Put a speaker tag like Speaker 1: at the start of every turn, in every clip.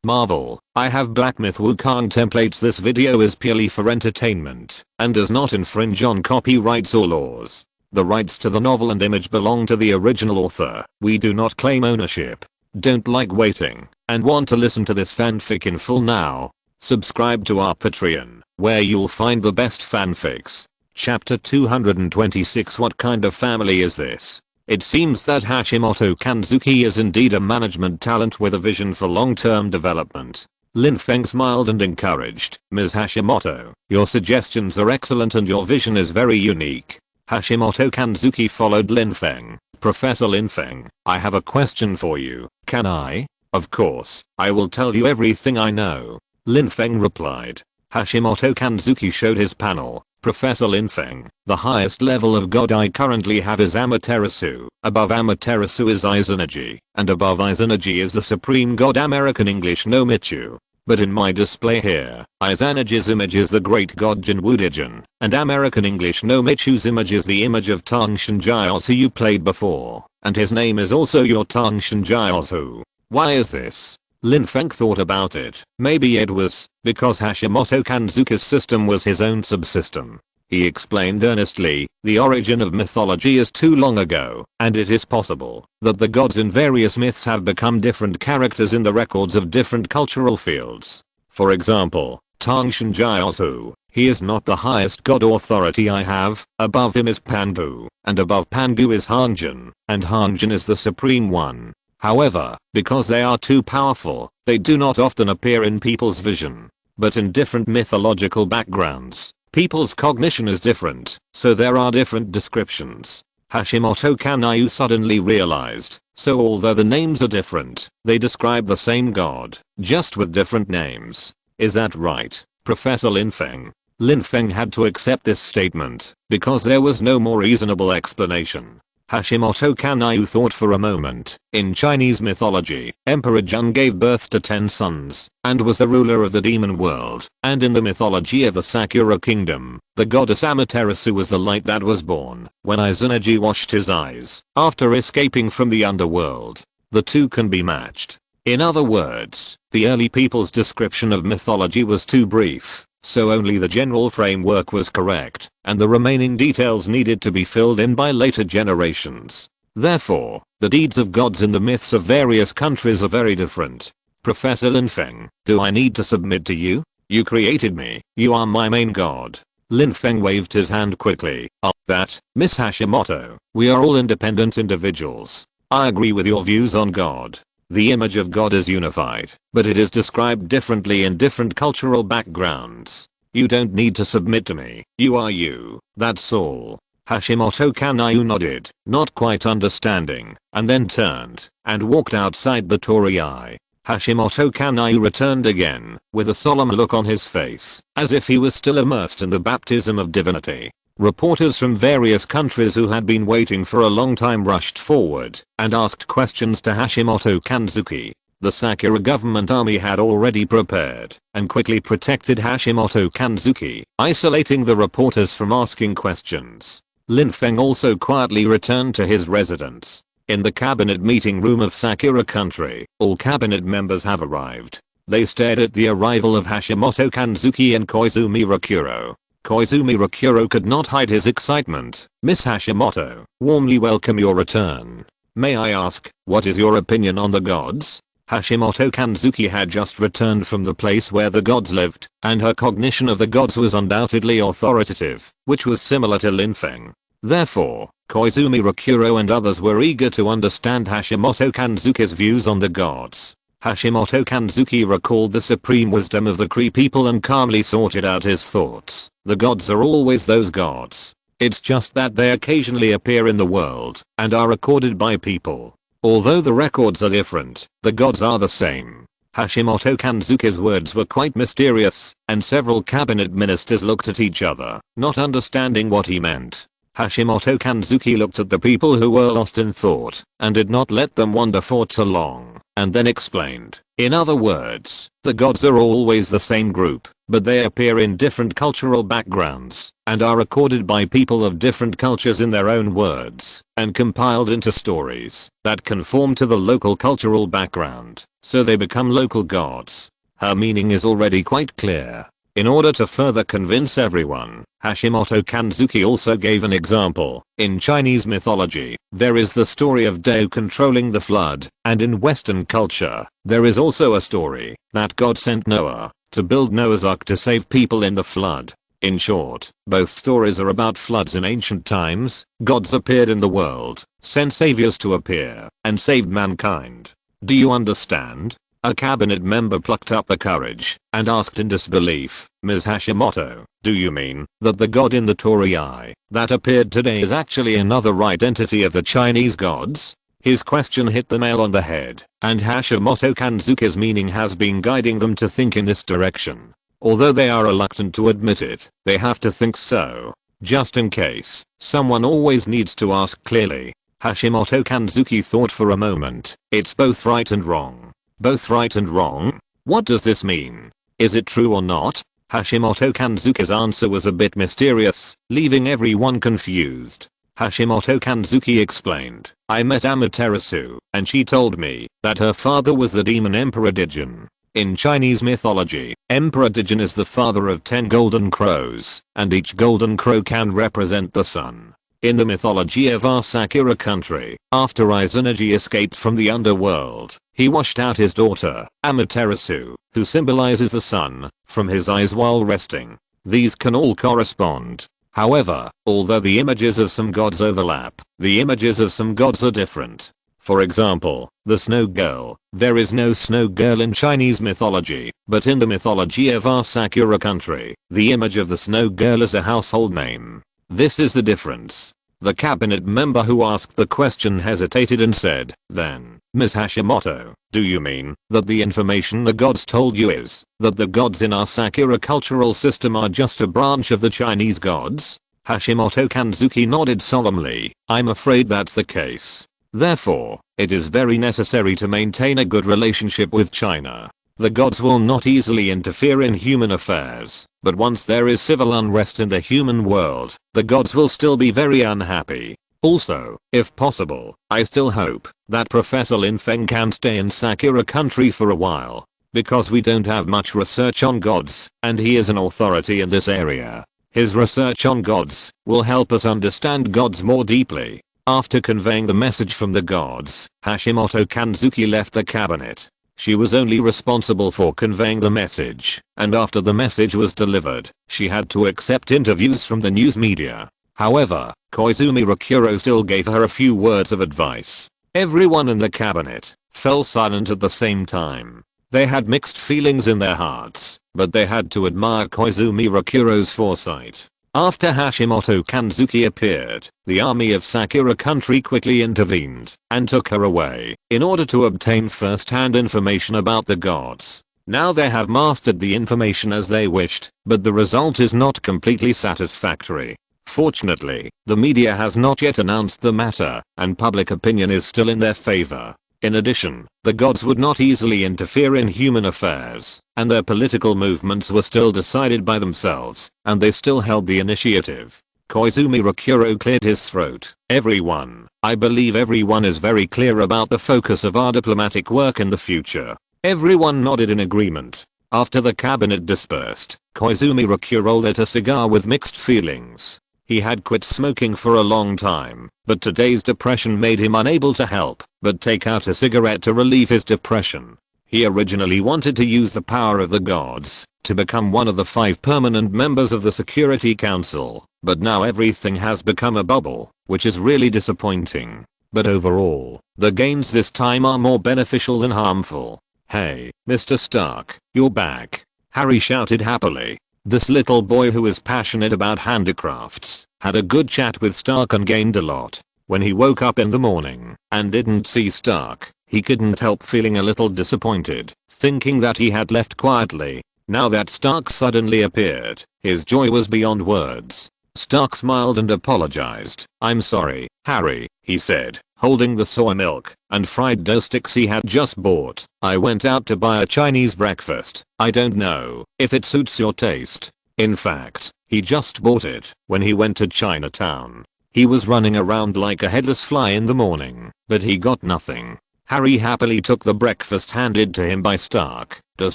Speaker 1: Marvel, I have Black Myth Wukong templates. This video is purely for entertainment and does not infringe on copyrights or laws. The rights to the novel and image belong to the original author. We do not claim ownership. Don't like waiting and want to listen to this fanfic in full now? Subscribe to our Patreon, where you'll find the best fanfics. Chapter 226. What kind of family is this? It seems that Hashimoto Kanzuki is indeed a management talent with a vision for long-term development. Lin Feng smiled and encouraged, Ms. Hashimoto, your suggestions are excellent and your vision is very unique. Hashimoto Kanzuki followed Lin Feng. Professor Lin Feng, I have a question for you. Can I? Of course, I will tell you everything I know. Lin Feng replied. Hashimoto Kanzuki showed his panel. Professor Lin Feng, the highest level of god I currently have is Amaterasu. Above Amaterasu is Izanagi, and above Izanagi is the supreme god American English no Michu. But in my display here, Izanagi's image is the great god Jinwudijan, and American English no Michu's image is the image of Tangshan Giles who you played before, and his name is also your Tangshan Giles who. Why is this? Lin Feng thought about it. Maybe it was because Hashimoto Kanzuki's system was his own subsystem. He explained earnestly, the origin of mythology is too long ago, and it is possible that the gods in various myths have become different characters in the records of different cultural fields. For example, Tangshan Gyaltzu, he is not the highest god authority I have. Above him is Pangu, and above Pangu is Hangjin, and Hangjin is the supreme one. However, because they are too powerful, they do not often appear in people's vision. But in different mythological backgrounds, people's cognition is different, so there are different descriptions. Hashimoto Kanyu suddenly realized, so although the names are different, they describe the same god, just with different names. Is that right, Professor Lin Feng? Lin Feng had to accept this statement, because there was no more reasonable explanation. Hashimoto Kanyu thought for a moment. In Chinese mythology, Emperor Jun gave birth to 10 sons, and was the ruler of the demon world. And in the mythology of the Sakura kingdom, the goddess Amaterasu was the light that was born when Izanagi washed his eyes after escaping from the underworld. The two can be matched. In other words, the early people's description of mythology was too brief. So only the general framework was correct, and the remaining details needed to be filled in by later generations. Therefore, the deeds of gods in the myths of various countries are very different. Professor Lin Feng, do I need to submit to you? You created me, you are my main god. Lin Feng waved his hand quickly. That, Miss Hashimoto, we are all independent individuals. I agree with your views on God. The image of God is unified, but it is described differently in different cultural backgrounds. You don't need to submit to me, you are you, that's all. Hashimoto Kanyu nodded, not quite understanding, and then turned and walked outside the torii. Hashimoto Kanyu returned again, with a solemn look on his face, as if he was still immersed in the baptism of divinity. Reporters from various countries who had been waiting for a long time rushed forward and asked questions to Hashimoto Kanzuki. The Sakura government army had already prepared and quickly protected Hashimoto Kanzuki, isolating the reporters from asking questions. Lin Feng also quietly returned to his residence. In the cabinet meeting room of Sakura country, all cabinet members have arrived. They stared at the arrival of Hashimoto Kanzuki and Koizumi Rakuro. Koizumi Rakuro could not hide his excitement. Miss Hashimoto, warmly welcome your return. May I ask, what is your opinion on the gods? Hashimoto Kanzuki had just returned from the place where the gods lived, and her cognition of the gods was undoubtedly authoritative, which was similar to Lin Feng. Therefore, Koizumi Rakuro and others were eager to understand Hashimoto Kanzuki's views on the gods. Hashimoto Kanzuki recalled the supreme wisdom of the Kree people and calmly sorted out his thoughts. The gods are always those gods. It's just that they occasionally appear in the world and are recorded by people. Although the records are different, the gods are the same. Hashimoto Kanzuki's words were quite mysterious, and several cabinet ministers looked at each other, not understanding what he meant. Hashimoto Kanzuki looked at the people who were lost in thought and did not let them wander for too long, and then explained. In other words, the gods are always the same group. but they appear in different cultural backgrounds and are recorded by people of different cultures in their own words and compiled into stories that conform to the local cultural background, so they become local gods. Her meaning is already quite clear. In order to further convince everyone, Hashimoto Kanzuki also gave an example. In Chinese mythology, there is the story of Tao controlling the flood, and in Western culture, there is also a story that God sent Noah to build Noah's Ark to save people in the flood. In short, both stories are about floods in ancient times. Gods appeared in the world, sent saviors to appear, and saved mankind. Do you understand? A cabinet member plucked up the courage and asked in disbelief, Ms. Hashimoto, do you mean that the god in the Torii that appeared today is actually another identity of the Chinese gods? His question hit the nail on the head, and Hashimoto Kanzuki's meaning has been guiding them to think in this direction. Although they are reluctant to admit it, they have to think so. Just in case, someone always needs to ask clearly. Hashimoto Kanzuki thought for a moment. It's both right and wrong. Both right and wrong? What does this mean? Is it true or not? Hashimoto Kanzuki's answer was a bit mysterious, leaving everyone confused. Hashimoto Kanzuki explained, I met Amaterasu, and she told me that her father was the demon Emperor Digen. In Chinese mythology, Emperor Digen is the father of 10 golden crows, and each golden crow can represent the sun. In the mythology of our Sakura country, after Izanagi escaped from the underworld, he washed out his daughter, Amaterasu, who symbolizes the sun, from his eyes while resting. These can all correspond. However, although the images of some gods overlap, the images of some gods are different. For example, the snow girl. There is no snow girl in Chinese mythology, but in the mythology of our Sakura country, the image of the snow girl is a household name. This is the difference. The cabinet member who asked the question hesitated and said, then, Ms. Hashimoto, do you mean that the information the gods told you is that the gods in our Sakura cultural system are just a branch of the Chinese gods? Hashimoto Kanzuki nodded solemnly. I'm afraid that's the case. Therefore, it is very necessary to maintain a good relationship with China. The gods will not easily interfere in human affairs, but once there is civil unrest in the human world, the gods will still be very unhappy. Also, if possible, I still hope that Professor Lin Feng can stay in Sakura country for a while, because we don't have much research on gods, and he is an authority in this area. His research on gods will help us understand gods more deeply. After conveying the message from the gods, Hashimoto Kanzuki left the cabinet. She was only responsible for conveying the message, and after the message was delivered, she had to accept interviews from the news media. However, Koizumi Rakuro still gave her a few words of advice. Everyone in the cabinet fell silent at the same time. They had mixed feelings in their hearts, but they had to admire Koizumi Rakuro's foresight. After Hashimoto Kanzuki appeared, the army of Sakura country quickly intervened and took her away in order to obtain first-hand information about the gods. Now they have mastered the information as they wished, but the result is not completely satisfactory. Fortunately, the media has not yet announced the matter, and public opinion is still in their favor. In addition, the gods would not easily interfere in human affairs, and their political movements were still decided by themselves, and they still held the initiative. Koizumi Rakuro cleared his throat. Everyone, I believe everyone is very clear about the focus of our diplomatic work in the future. Everyone nodded in agreement. After the cabinet dispersed, Koizumi Rakuro lit a cigar with mixed feelings. He had quit smoking for a long time, but today's depression made him unable to help but take out a cigarette to relieve his depression. He originally wanted to use the power of the gods to become one of the 5 permanent members of the Security Council, but now everything has become a bubble, which is really disappointing. But overall, the gains this time are more beneficial than harmful. Hey, Mr. Stark, you're back. Harry shouted happily. This little boy who is passionate about handicrafts had a good chat with Stark and gained a lot. When he woke up in the morning and didn't see Stark, he couldn't help feeling a little disappointed, thinking that he had left quietly. Now that Stark suddenly appeared, his joy was beyond words. Stark smiled and apologized. I'm sorry, Harry, he said. holding the soy milk and fried dough sticks he had just bought. I went out to buy a Chinese breakfast. I don't know if it suits your taste. In fact, he just bought it when he went to Chinatown. He was running around like a headless fly in the morning, but he got nothing. Harry happily took the breakfast handed to him by Stark. Does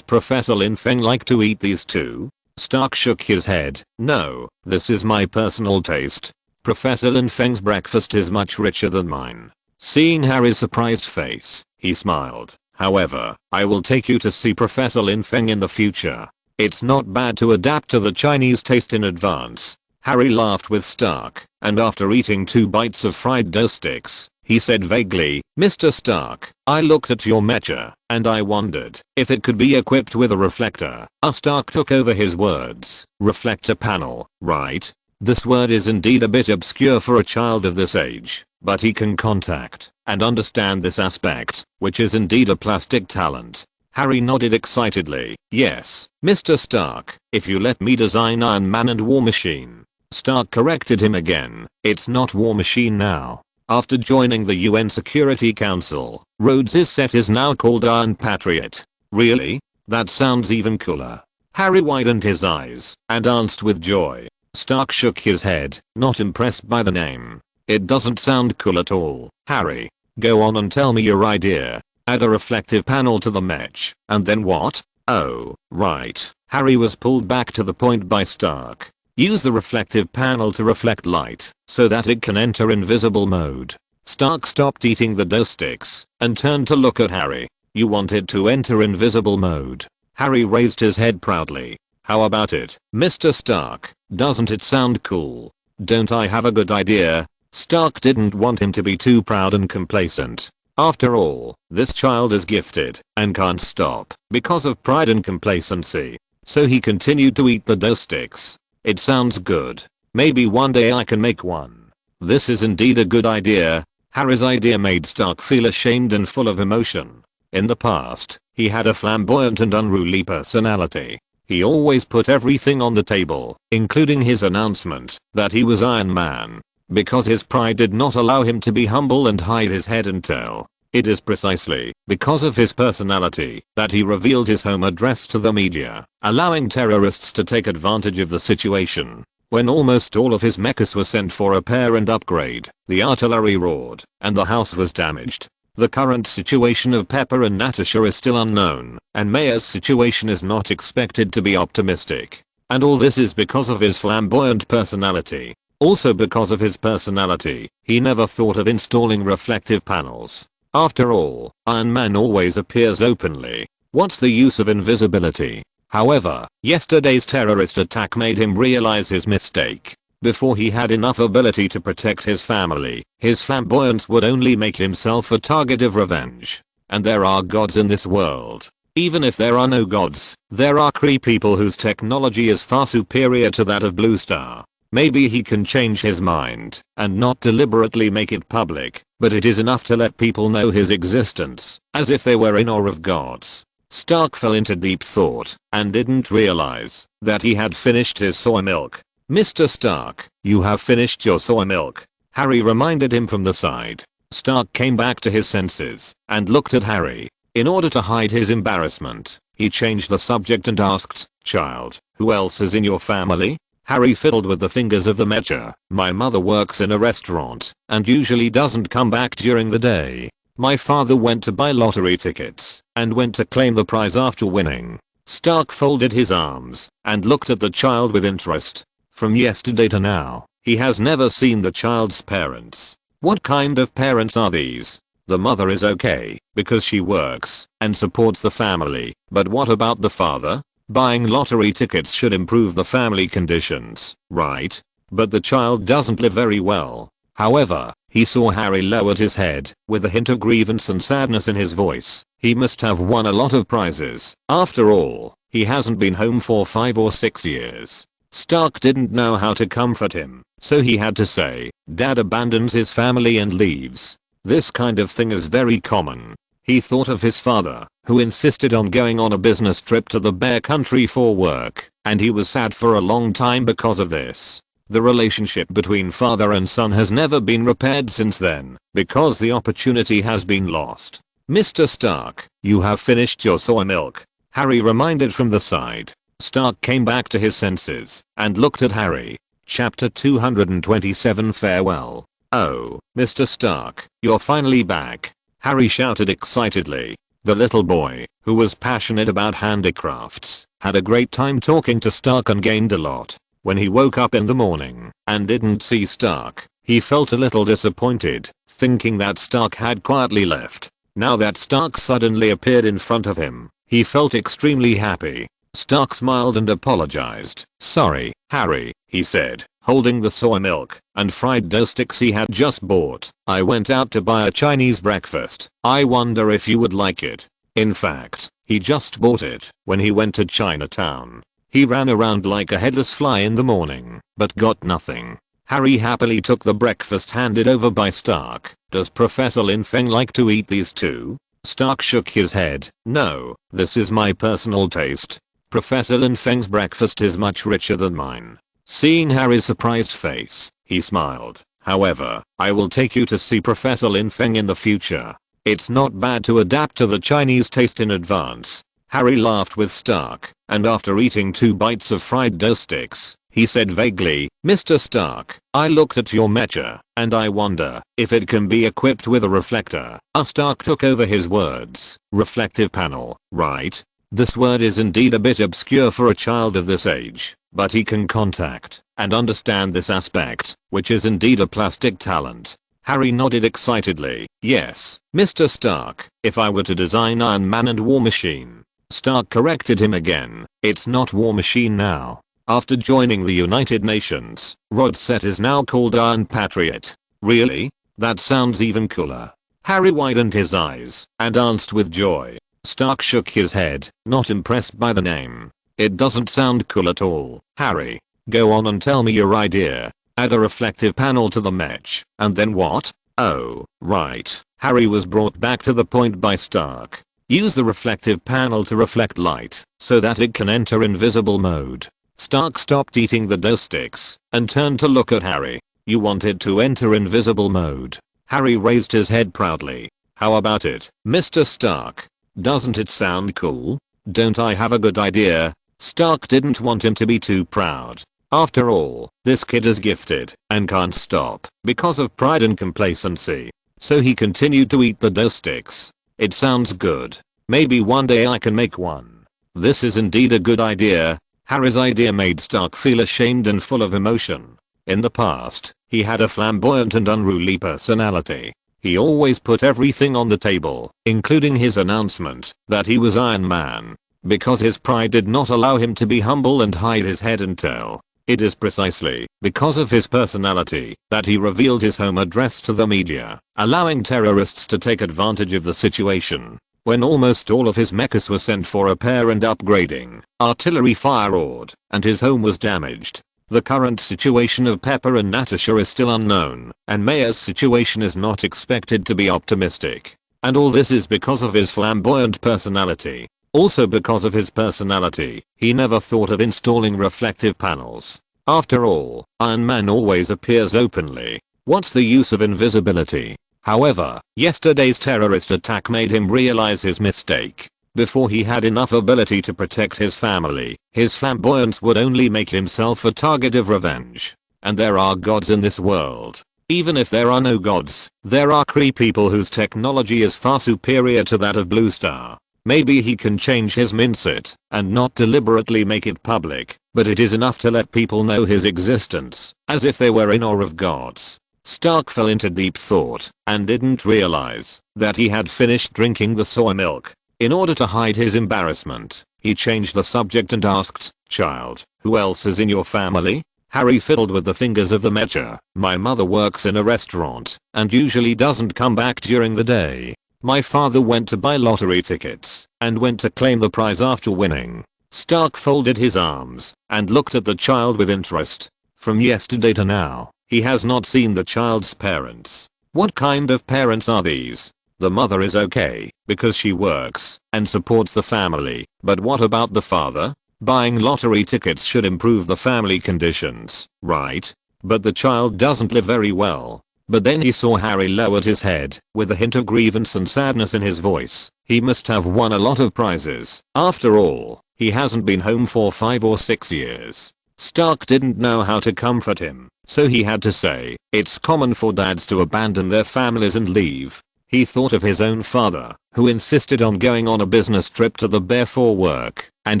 Speaker 1: Professor Lin Feng like to eat these too? Stark shook his head. No, this is my personal taste. Professor Lin Feng's breakfast is much richer than mine. Seeing Harry's surprised face, he smiled. However, I will take you to see Professor Lin Feng in the future. It's not bad to adapt to the Chinese taste in advance. Harry laughed with Stark, and after eating 2 bites of fried dough sticks, he said vaguely, Mr. Stark, I looked at your mecha, and I wondered if it could be equipped with a reflector. Stark took over his words. Reflector panel, right? This word is indeed a bit obscure for a child of this age, but he can contact and understand this aspect, which is indeed a plastic talent. Harry nodded excitedly. Yes, Mr. Stark, if you let me design Iron Man and War Machine. Stark corrected him again. It's not War Machine now. After joining the UN Security Council, Rhodes' set is now called Iron Patriot. Really? That sounds even cooler. Harry widened his eyes and danced with joy. Stark shook his head, not impressed by the name. It doesn't sound cool at all. Harry, go on and tell me your idea. Add a reflective panel to the mech, and then what? Oh, right. Harry was pulled back to the point by Stark. Use the reflective panel to reflect light, so that it can enter invisible mode. Stark stopped eating the dough sticks, and turned to look at Harry. You wanted to enter invisible mode. Harry raised his head proudly. How about it, Mr. Stark? Doesn't it sound cool? Don't I have a good idea? Stark didn't want him to be too proud and complacent. After all, this child is gifted and can't stop because of pride and complacency. So he continued to eat the dough sticks. It sounds good. Maybe one day I can make one. This is indeed a good idea. Harry's idea made Stark feel ashamed and full of emotion. In the past, he had a flamboyant and unruly personality. He always put everything on the table, including his announcement that he was Iron Man, because his pride did not allow him to be humble and hide his head and tail. It is precisely because of his personality that he revealed his home address to the media, allowing terrorists to take advantage of the situation. When almost all of his mechas were sent for repair and upgrade, the artillery roared, and the house was damaged. The current situation of Pepper and Natasha is still unknown, and Maya's situation is not expected to be optimistic. And all this is because of his flamboyant personality. Also because of his personality, he never thought of installing reflective panels. After all, Iron Man always appears openly. What's the use of invisibility? However, yesterday's terrorist attack made him realize his mistake. Before he had enough ability to protect his family, his flamboyance would only make himself a target of revenge. And there are gods in this world. Even if there are no gods, there are Kree people whose technology is far superior to that of Blue Star. Maybe he can change his mind and not deliberately make it public, but it is enough to let people know his existence, as if they were in awe of gods. Stark fell into deep thought and didn't realize that he had finished his soy milk. Mr. Stark, you have finished your soy milk. Harry reminded him from the side. Stark came back to his senses and looked at Harry. In order to hide his embarrassment, he changed the subject and asked, Child, who else is in your family? Harry fiddled with the fingers of the mecha. My mother works in a restaurant and usually doesn't come back during the day. My father went to buy lottery tickets and went to claim the prize after winning. Stark folded his arms and looked at the child with interest. From yesterday to now, he has never seen the child's parents. What kind of parents are these? The mother is okay because she works and supports the family, but what about the father? Buying lottery tickets should improve the family conditions, right? But the child doesn't live very well. However, he saw Harry lowered his head with a hint of grievance and sadness in his voice. He must have won a lot of prizes. After all, he hasn't been home for 5 or 6 years. Stark didn't know how to comfort him, so he had to say, Dad abandons his family and leaves. This kind of thing is very common. He thought of his father, who insisted on going on a business trip to the Bear Country for work, and he was sad for a long time because of this. The relationship between father and son has never been repaired since then, because the opportunity has been lost. Mr. Stark, you have finished your soy milk, Harry reminded from the side. Stark came back to his senses and looked at Harry. Chapter 227 Farewell. Oh, Mr. Stark, you're finally back, Harry shouted excitedly. The little boy, who was passionate about handicrafts, had a great time talking to Stark and gained a lot. When he woke up in the morning and didn't see Stark, he felt a little disappointed, thinking that Stark had quietly left. Now that Stark suddenly appeared in front of him, he felt extremely happy. Stark smiled and apologized. Sorry, Harry, he said, holding the soy milk and fried dough sticks he had just bought. I went out to buy a Chinese breakfast. I wonder if you would like it. In fact, he just bought it when he went to Chinatown. He ran around like a headless fly in the morning, but got nothing. Harry happily took the breakfast handed over by Stark. Does Professor Lin Feng like to eat these too? Stark shook his head. No, this is my personal taste. Professor Lin Feng's breakfast is much richer than mine. Seeing Harry's surprised face, he smiled. However, I will take you to see Professor Lin Feng in the future. It's not bad to adapt to the Chinese taste in advance. Harry laughed with Stark, and after eating 2 bites of fried dough sticks, he said vaguely, Mr. Stark, I looked at your mecha, and I wonder if it can be equipped with a reflector. Stark took over his words. Reflective panel, right? This word is indeed a bit obscure for a child of this age, but he can contact and understand this aspect, which is indeed a plastic talent. Harry nodded excitedly. Yes, Mr. Stark, if I were to design Iron Man and War Machine. Stark corrected him again. It's not War Machine now. After joining the United Nations, Rodset is now called Iron Patriot. Really? That sounds even cooler. Harry widened his eyes and answered with joy. Stark shook his head, not impressed by the name. It doesn't sound cool at all. Harry, go on and tell me your idea. Add a reflective panel to the mech, and then what? Oh, right. Harry was brought back to the point by Stark. Use the reflective panel to reflect light, so that it can enter invisible mode. Stark stopped eating the dough sticks and turned to look at Harry. You wanted to enter invisible mode. Harry raised his head proudly. How about it, Mr. Stark? Doesn't it sound cool? Don't I have a good idea? Stark didn't want him to be too proud. After all, this kid is gifted and can't stop because of pride and complacency. So he continued to eat the dough sticks. It sounds good. Maybe one day I can make one. This is indeed a good idea. Harry's idea made Stark feel ashamed and full of emotion. In the past, he had a flamboyant and unruly personality. He always put everything on the table, including his announcement that he was Iron Man. Because his pride did not allow him to be humble and hide his head and tail. It is precisely because of his personality that he revealed his home address to the media, allowing terrorists to take advantage of the situation. When almost all of his mechas were sent for repair and upgrading, artillery fire roared, and his home was damaged. The current situation of Pepper and Natasha is still unknown, and Maya's situation is not expected to be optimistic. And all this is because of his flamboyant personality. Also because of his personality, he never thought of installing reflective panels. After all, Iron Man always appears openly. What's the use of invisibility? However, yesterday's terrorist attack made him realize his mistake. Before he had enough ability to protect his family, his flamboyance would only make himself a target of revenge. And there are gods in this world. Even if there are no gods, there are Kree people whose technology is far superior to that of Blue Star. Maybe he can change his mindset and not deliberately make it public, but it is enough to let people know his existence, as if they were in awe of gods. Stark fell into deep thought and didn't realize that he had finished drinking the soy milk. In order to hide his embarrassment, he changed the subject and asked, "Child, who else is in your family?" Harry fiddled with the fingers of the mecha. "My mother works in a restaurant and usually doesn't come back during the day. My father went to buy lottery tickets and went to claim the prize after winning." Stark folded his arms and looked at the child with interest. From yesterday to now, he has not seen the child's parents. What kind of parents are these? The mother is okay because she works and supports the family, but what about the father? Buying lottery tickets should improve the family conditions, right? but the child doesn't live very well. But then he saw Harry lowered his head, with a hint of grievance and sadness in his voice. He must have won a lot of prizes. After all, he hasn't been home for 5 or 6 years. Stark didn't know how to comfort him, so he had to say, "It's common for dads to abandon their families and leave." He thought of his own father, who insisted on going on a business trip to the Bear for work, and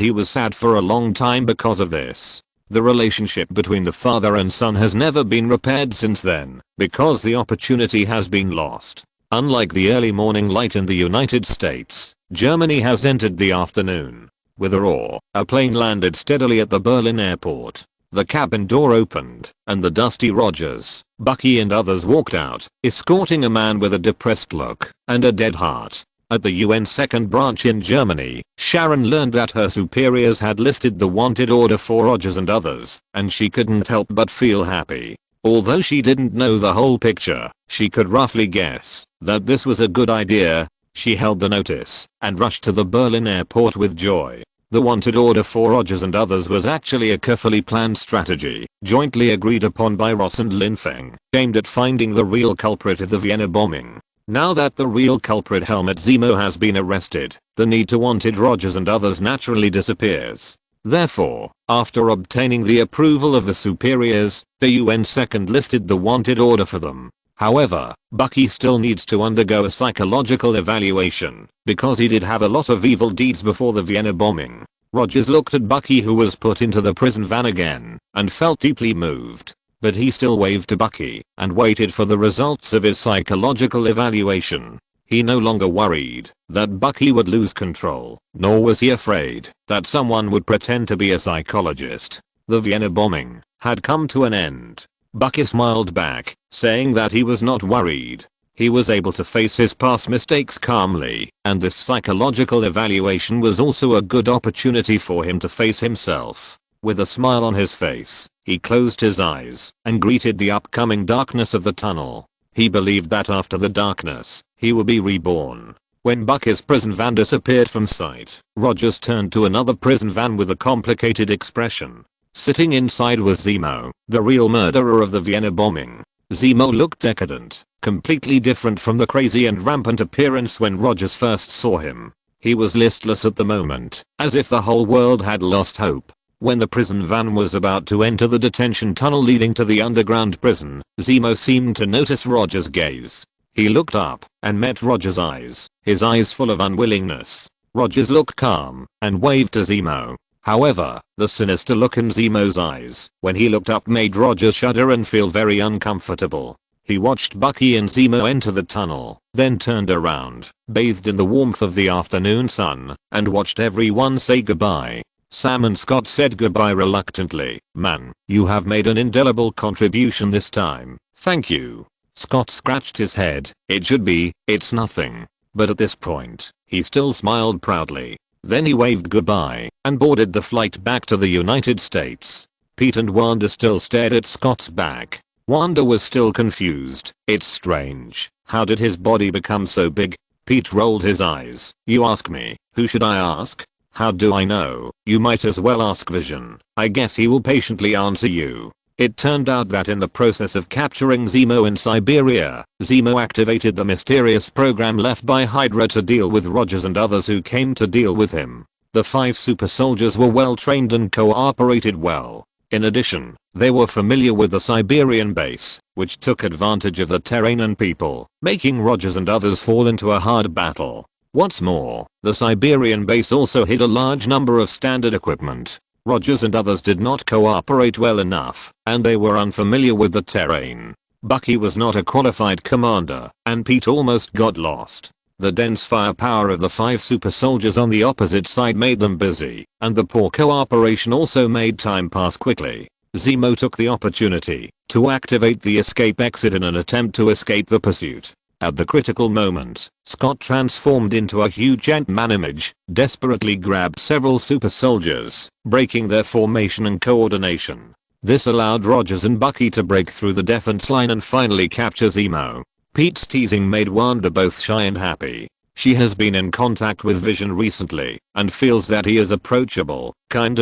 Speaker 1: he was sad for a long time because of this. The relationship between the father and son has never been repaired since then, because the opportunity has been lost. Unlike the early morning light in the United States, Germany has entered the afternoon. With a roar, a plane landed steadily at the Berlin airport. The cabin door opened, and the dusty Rogers, Bucky and others walked out, escorting a man with a depressed look and a dead heart. At the UN second branch in Germany, Sharon learned that her superiors had lifted the wanted order for Rogers and others, and she couldn't help but feel happy. Although she didn't know the whole picture, she could roughly guess that this was a good idea. She held the notice and rushed to the Berlin airport with joy. The wanted order for Rogers and others was actually a carefully planned strategy, jointly agreed upon by Ross and Lin Feng, aimed at finding the real culprit of the Vienna bombing. Now that the real culprit Helmut Zemo has been arrested, the need to wanted Rogers and others naturally disappears. Therefore, after obtaining the approval of the superiors, the UN second lifted the wanted order for them. However, Bucky still needs to undergo a psychological evaluation, because he did have a lot of evil deeds before the Vienna bombing. Rogers looked at Bucky, who was put into the prison van again, and felt deeply moved. But he still waved to Bucky and waited for the results of his psychological evaluation. He no longer worried that Bucky would lose control, nor was he afraid that someone would pretend to be a psychologist. The Vienna bombing had come to an end. Bucky smiled back, saying that he was not worried. He was able to face his past mistakes calmly, and this psychological evaluation was also a good opportunity for him to face himself. With a smile on his face, he closed his eyes and greeted the upcoming darkness of the tunnel. He believed that after the darkness, he would be reborn. When Bucky's prison van disappeared from sight, Rogers turned to another prison van with a complicated expression. Sitting inside was Zemo, the real murderer of the Vienna bombing. Zemo looked decadent, completely different from the crazy and rampant appearance when Rogers first saw him. He was listless at the moment, as if the whole world had lost hope. When the prison van was about to enter the detention tunnel leading to the underground prison, Zemo seemed to notice Rogers' gaze. He looked up and met Rogers' eyes, his eyes full of unwillingness. Rogers looked calm and waved to Zemo. However, the sinister look in Zemo's eyes when he looked up made Rogers shudder and feel very uncomfortable. He watched Bucky and Zemo enter the tunnel, then turned around, bathed in the warmth of the afternoon sun, and watched everyone say goodbye. Sam and Scott said goodbye reluctantly. "Man, you have made an indelible contribution this time. Thank you." Scott scratched his head. It's nothing. But at this point, he still smiled proudly. Then he waved goodbye and boarded the flight back to the United States. Pete and Wanda still stared at Scott's back. Wanda was still confused. "It's strange. How did his body become so big?" Pete rolled his eyes. "You ask me. Who should I ask? How do I know? You might as well ask Vision. I guess he will patiently answer you." It turned out that in the process of capturing Zemo in Siberia, Zemo activated the mysterious program left by Hydra to deal with Rogers and others who came to deal with him. The 5 super soldiers were well trained and cooperated well. In addition, they were familiar with the Siberian base, which took advantage of the terrain and people, making Rogers and others fall into a hard battle. What's more, the Siberian base also hid a large number of standard equipment. Rogers and others did not cooperate well enough, and they were unfamiliar with the terrain. Bucky was not a qualified commander, and Pete almost got lost. The dense firepower of the 5 super soldiers on the opposite side made them busy, and the poor cooperation also made time pass quickly. Zemo took the opportunity to activate the escape exit in an attempt to escape the pursuit. At the critical moment, Scott transformed into a huge Ant-Man image, desperately grabbed several super soldiers, breaking their formation and coordination. This allowed Rogers and Bucky to break through the defense line and finally capture Zemo. Pete's teasing made Wanda both shy and happy. She has been in contact with Vision recently, and feels that he is approachable, kind,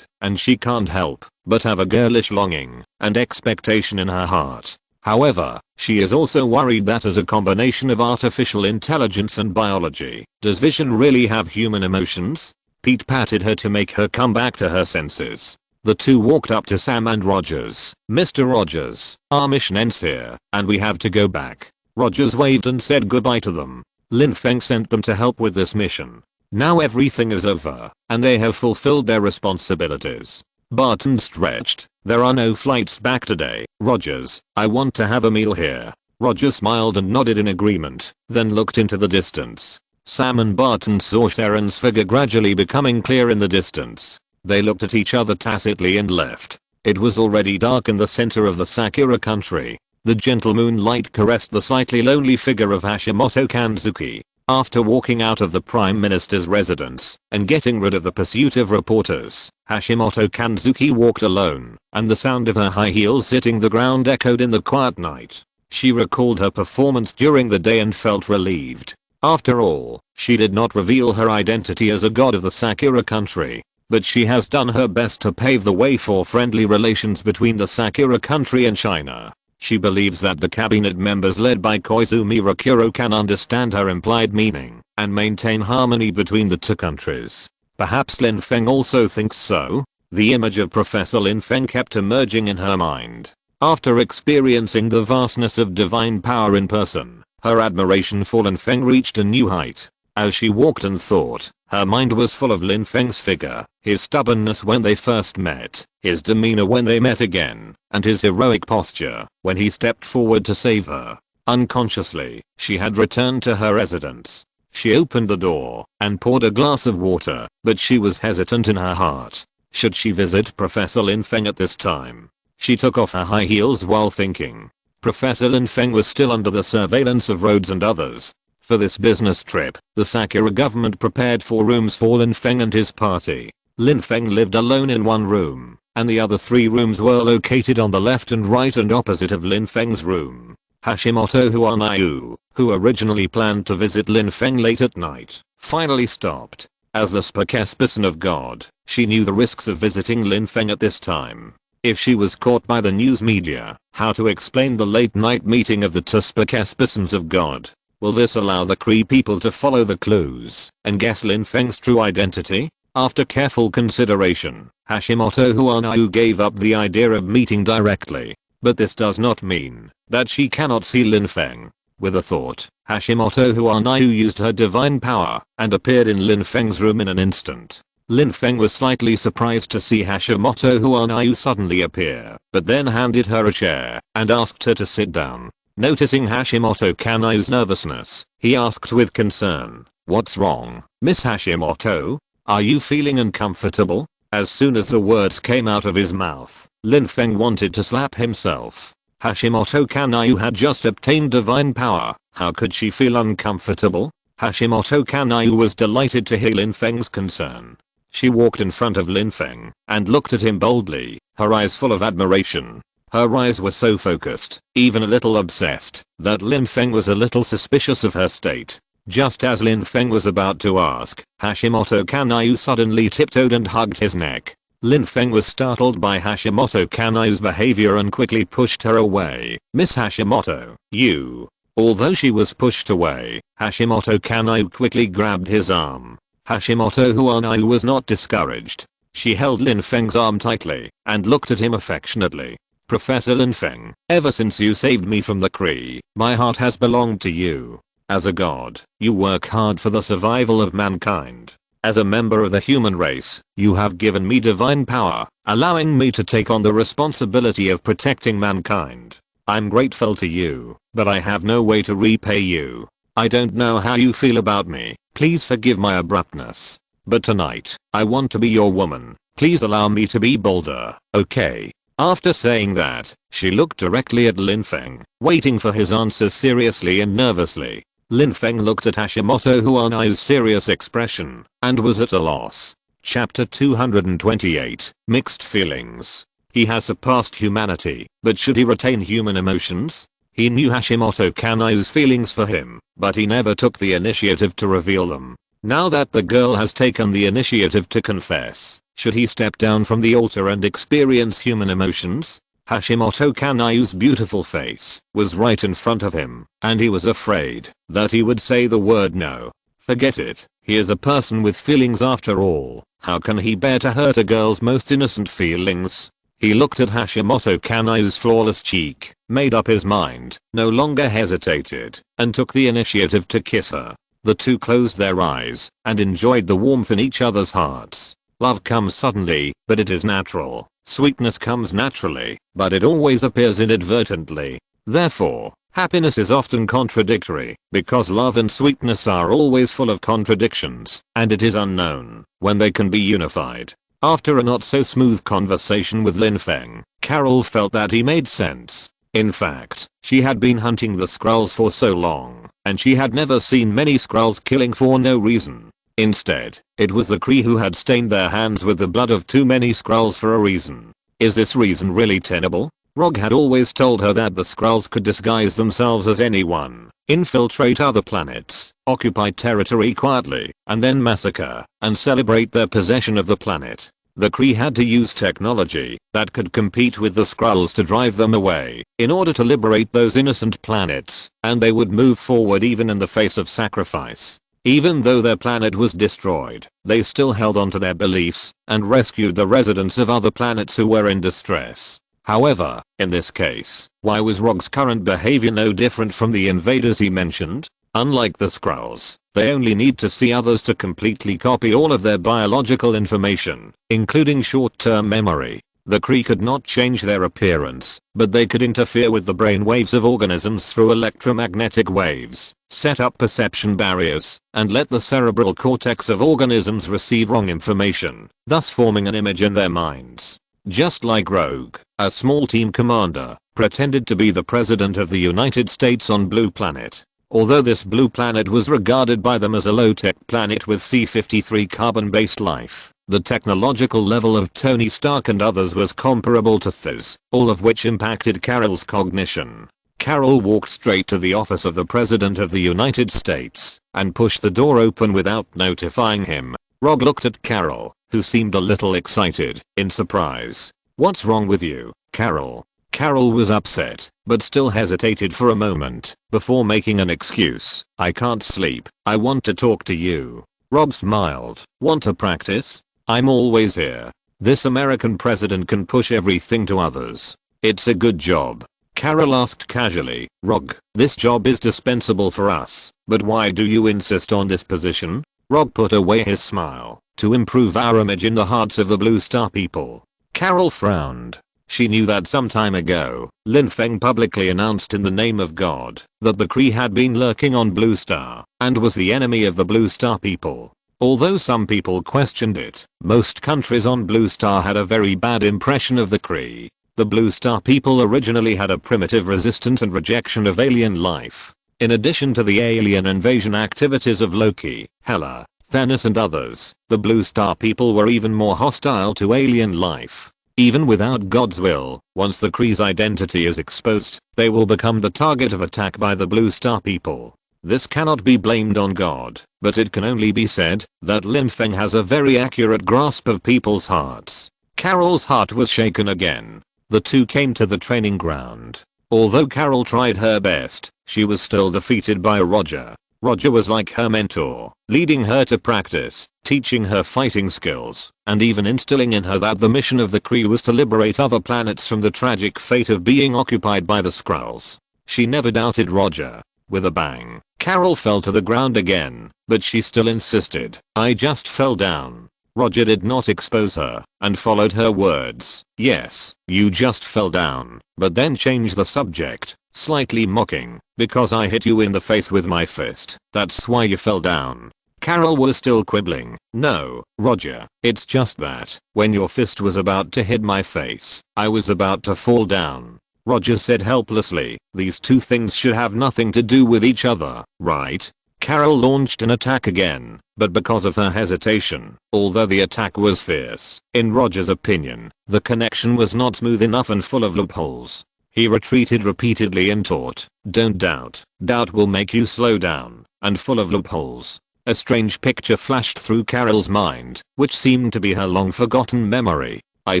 Speaker 1: and she can't help but have a girlish longing and expectation in her heart. However, she is also worried that as a combination of artificial intelligence and biology, does Vision really have human emotions? Pete patted her to make her come back to her senses. The two walked up to Sam and Rogers. "Mr. Rogers, our mission ends here, and we have to go back." Rogers waved and said goodbye to them. Lin Feng sent them to help with this mission. Now everything is over, and they have fulfilled their responsibilities. Barton stretched. "There are no flights back today, Rogers. I want to have a meal here." Rogers smiled and nodded in agreement, then looked into the distance. Sam and Barton saw Sharon's figure gradually becoming clear in the distance. They looked at each other tacitly and left. It was already dark in the center of the Sakura country. The gentle moonlight caressed the slightly lonely figure of Hashimoto Kanzuki. After walking out of the Prime Minister's residence and getting rid of the pursuit of reporters, Hashimoto Kanzuki walked alone, and the sound of her high heels hitting the ground echoed in the quiet night. She recalled her performance during the day and felt relieved. After all, she did not reveal her identity as a god of the Sakura country, but she has done her best to pave the way for friendly relations between the Sakura country and China. She believes that the cabinet members led by Koizumi Rakuro can understand her implied meaning and maintain harmony between the two countries. Perhaps Lin Feng also thinks so? The image of Professor Lin Feng kept emerging in her mind. After experiencing the vastness of divine power in person, her admiration for Lin Feng reached a new height. As she walked and thought, her mind was full of Lin Feng's figure, his stubbornness when they first met, his demeanor when they met again, and his heroic posture when he stepped forward to save her. Unconsciously, she had returned to her residence. She opened the door and poured a glass of water, but she was hesitant in her heart. Should she visit Professor Lin Feng at this time? She took off her high heels while thinking. Professor Lin Feng was still under the surveillance of Rhodes and others. For this business trip, the Sakura government prepared 4 rooms for Lin Feng and his party. Lin Feng lived alone in one room, and the other 3 rooms were located on the left and right and opposite of Lin Feng's room. Hashimoto Huanayu, who originally planned to visit Lin Feng late at night, finally stopped. As the spokesperson of God, she knew the risks of visiting Lin Feng at this time. If she was caught by the news media, how to explain the late night meeting of the 2 spokespersons of God? Will this allow the Kree people to follow the clues and guess Lin Feng's true identity? After careful consideration, Hashimoto Huanayu gave up the idea of meeting directly. But this does not mean that she cannot see Lin Feng. With a thought, Hashimoto Huanayu used her divine power and appeared in Lin Feng's room in an instant. Lin Feng was slightly surprised to see Hashimoto Huanayu suddenly appear, but then handed her a chair and asked her to sit down. Noticing Hashimoto Kanayu's nervousness, he asked with concern, "What's wrong, Miss Hashimoto? Are you feeling uncomfortable?" As soon as the words came out of his mouth, Lin Feng wanted to slap himself. Hashimoto Kanayu had just obtained divine power. How could she feel uncomfortable? Hashimoto Kanayu was delighted to hear Lin Feng's concern. She walked in front of Lin Feng and looked at him boldly, her eyes full of admiration. Her eyes were so focused, even a little obsessed, that Lin Feng was a little suspicious of her state. Just as Lin Feng was about to ask, Hashimoto Kanayu suddenly tiptoed and hugged his neck. Lin Feng was startled by Hashimoto Kanayu's behavior and quickly pushed her away. "Miss Hashimoto, you." Although she was pushed away, Hashimoto Kanayu quickly grabbed his arm. Hashimoto Huanayu was not discouraged. She held Lin Feng's arm tightly and looked at him affectionately. "Professor Lin Feng, ever since you saved me from the Kree, my heart has belonged to you. As a god, you work hard for the survival of mankind. As a member of the human race, you have given me divine power, allowing me to take on the responsibility of protecting mankind. I'm grateful to you, but I have no way to repay you. I don't know how you feel about me, please forgive my abruptness. But tonight, I want to be your woman. Please allow me to be bolder, okay?" After saying that, she looked directly at Lin Feng, waiting for his answers seriously and nervously. Lin Feng looked at Hashimoto Huanayu's serious expression and was at a loss. Chapter 228, Mixed Feelings. He has surpassed humanity, but should he retain human emotions? He knew Hashimoto Kanayu's feelings for him, but he never took the initiative to reveal them. Now that the girl has taken the initiative to confess, should he step down from the altar and experience human emotions? Hashimoto Kanayu's beautiful face was right in front of him, and he was afraid that he would say the word no. Forget it, he is a person with feelings after all. How can he bear to hurt a girl's most innocent feelings? He looked at Hashimoto Kanayu's flawless cheek, made up his mind, no longer hesitated, and took the initiative to kiss her. The two closed their eyes and enjoyed the warmth in each other's hearts. Love comes suddenly, but it is natural. Sweetness comes naturally, but it always appears inadvertently. Therefore, happiness is often contradictory, because love and sweetness are always full of contradictions, and it is unknown when they can be unified. After a not so smooth conversation with Lin Feng, Carol felt that he made sense. In fact, she had been hunting the Skrulls for so long, and she had never seen many Skrulls killing for no reason. Instead, it was the Kree who had stained their hands with the blood of too many Skrulls for a reason. Is this reason really tenable? Rog had always told her that the Skrulls could disguise themselves as anyone, infiltrate other planets, occupy territory quietly, and then massacre and celebrate their possession of the planet. The Kree had to use technology that could compete with the Skrulls to drive them away in order to liberate those innocent planets, and they would move forward even in the face of sacrifice. Even though their planet was destroyed, they still held on to their beliefs and rescued the residents of other planets who were in distress. However, in this case, why was Rog's current behavior no different from the invaders he mentioned? Unlike the Skrulls, they only need to see others to completely copy all of their biological information, including short-term memory. The Kree could not change their appearance, but they could interfere with the brain waves of organisms through electromagnetic waves, set up perception barriers, and let the cerebral cortex of organisms receive wrong information, thus forming an image in their minds. Just like Rogue, a small team commander, pretended to be the president of the United States on Blue Planet. Although this blue planet was regarded by them as a low-tech planet with C-53 carbon-based life, the technological level of Tony Stark and others was comparable to Thor's, all of which impacted Carol's cognition. Carol walked straight to the office of the President of the United States and pushed the door open without notifying him. Rob looked at Carol, who seemed a little excited, in surprise. "What's wrong with you, Carol?" Carol was upset, but still hesitated for a moment before making an excuse. "I can't sleep. I want to talk to you." Rob smiled. "Want to practice? I'm always here. This American president can push everything to others. It's a good job." Carol asked casually, "Rog, this job is dispensable for us, but why do you insist on this position?" Rob put away his smile. "To improve our image in the hearts of the Blue Star people." Carol frowned. She knew that some time ago, Lin Feng publicly announced in the name of God that the Kree had been lurking on Blue Star and was the enemy of the Blue Star people. Although some people questioned it, most countries on Blue Star had a very bad impression of the Kree. The Blue Star people originally had a primitive resistance and rejection of alien life. In addition to the alien invasion activities of Loki, Hela, Thanos and others, the Blue Star people were even more hostile to alien life. Even without God's will, once the Kree's identity is exposed, they will become the target of attack by the Blue Star people. This cannot be blamed on God, but it can only be said that Lin Feng has a very accurate grasp of people's hearts. Carol's heart was shaken again. The two came to the training ground. Although Carol tried her best, she was still defeated by Roger. Roger was like her mentor, leading her to practice, teaching her fighting skills, and even instilling in her that the mission of the Kree was to liberate other planets from the tragic fate of being occupied by the Skrulls. She never doubted Roger. With a bang, Carol fell to the ground again, but she still insisted, "I just fell down." Roger did not expose her, and followed her words. "Yes, you just fell down," but then changed the subject, slightly mocking, "Because I hit you in the face with my fist, that's why you fell down." Carol was still quibbling. "No, Roger, it's just that, when your fist was about to hit my face, I was about to fall down." Roger said helplessly, "These two things should have nothing to do with each other, right?" Carol launched an attack again, but because of her hesitation, although the attack was fierce, in Roger's opinion, the connection was not smooth enough and full of loopholes. He retreated repeatedly and taught, "Don't doubt. Doubt will make you slow down," and full of loopholes. A strange picture flashed through Carol's mind, which seemed to be her long-forgotten memory. I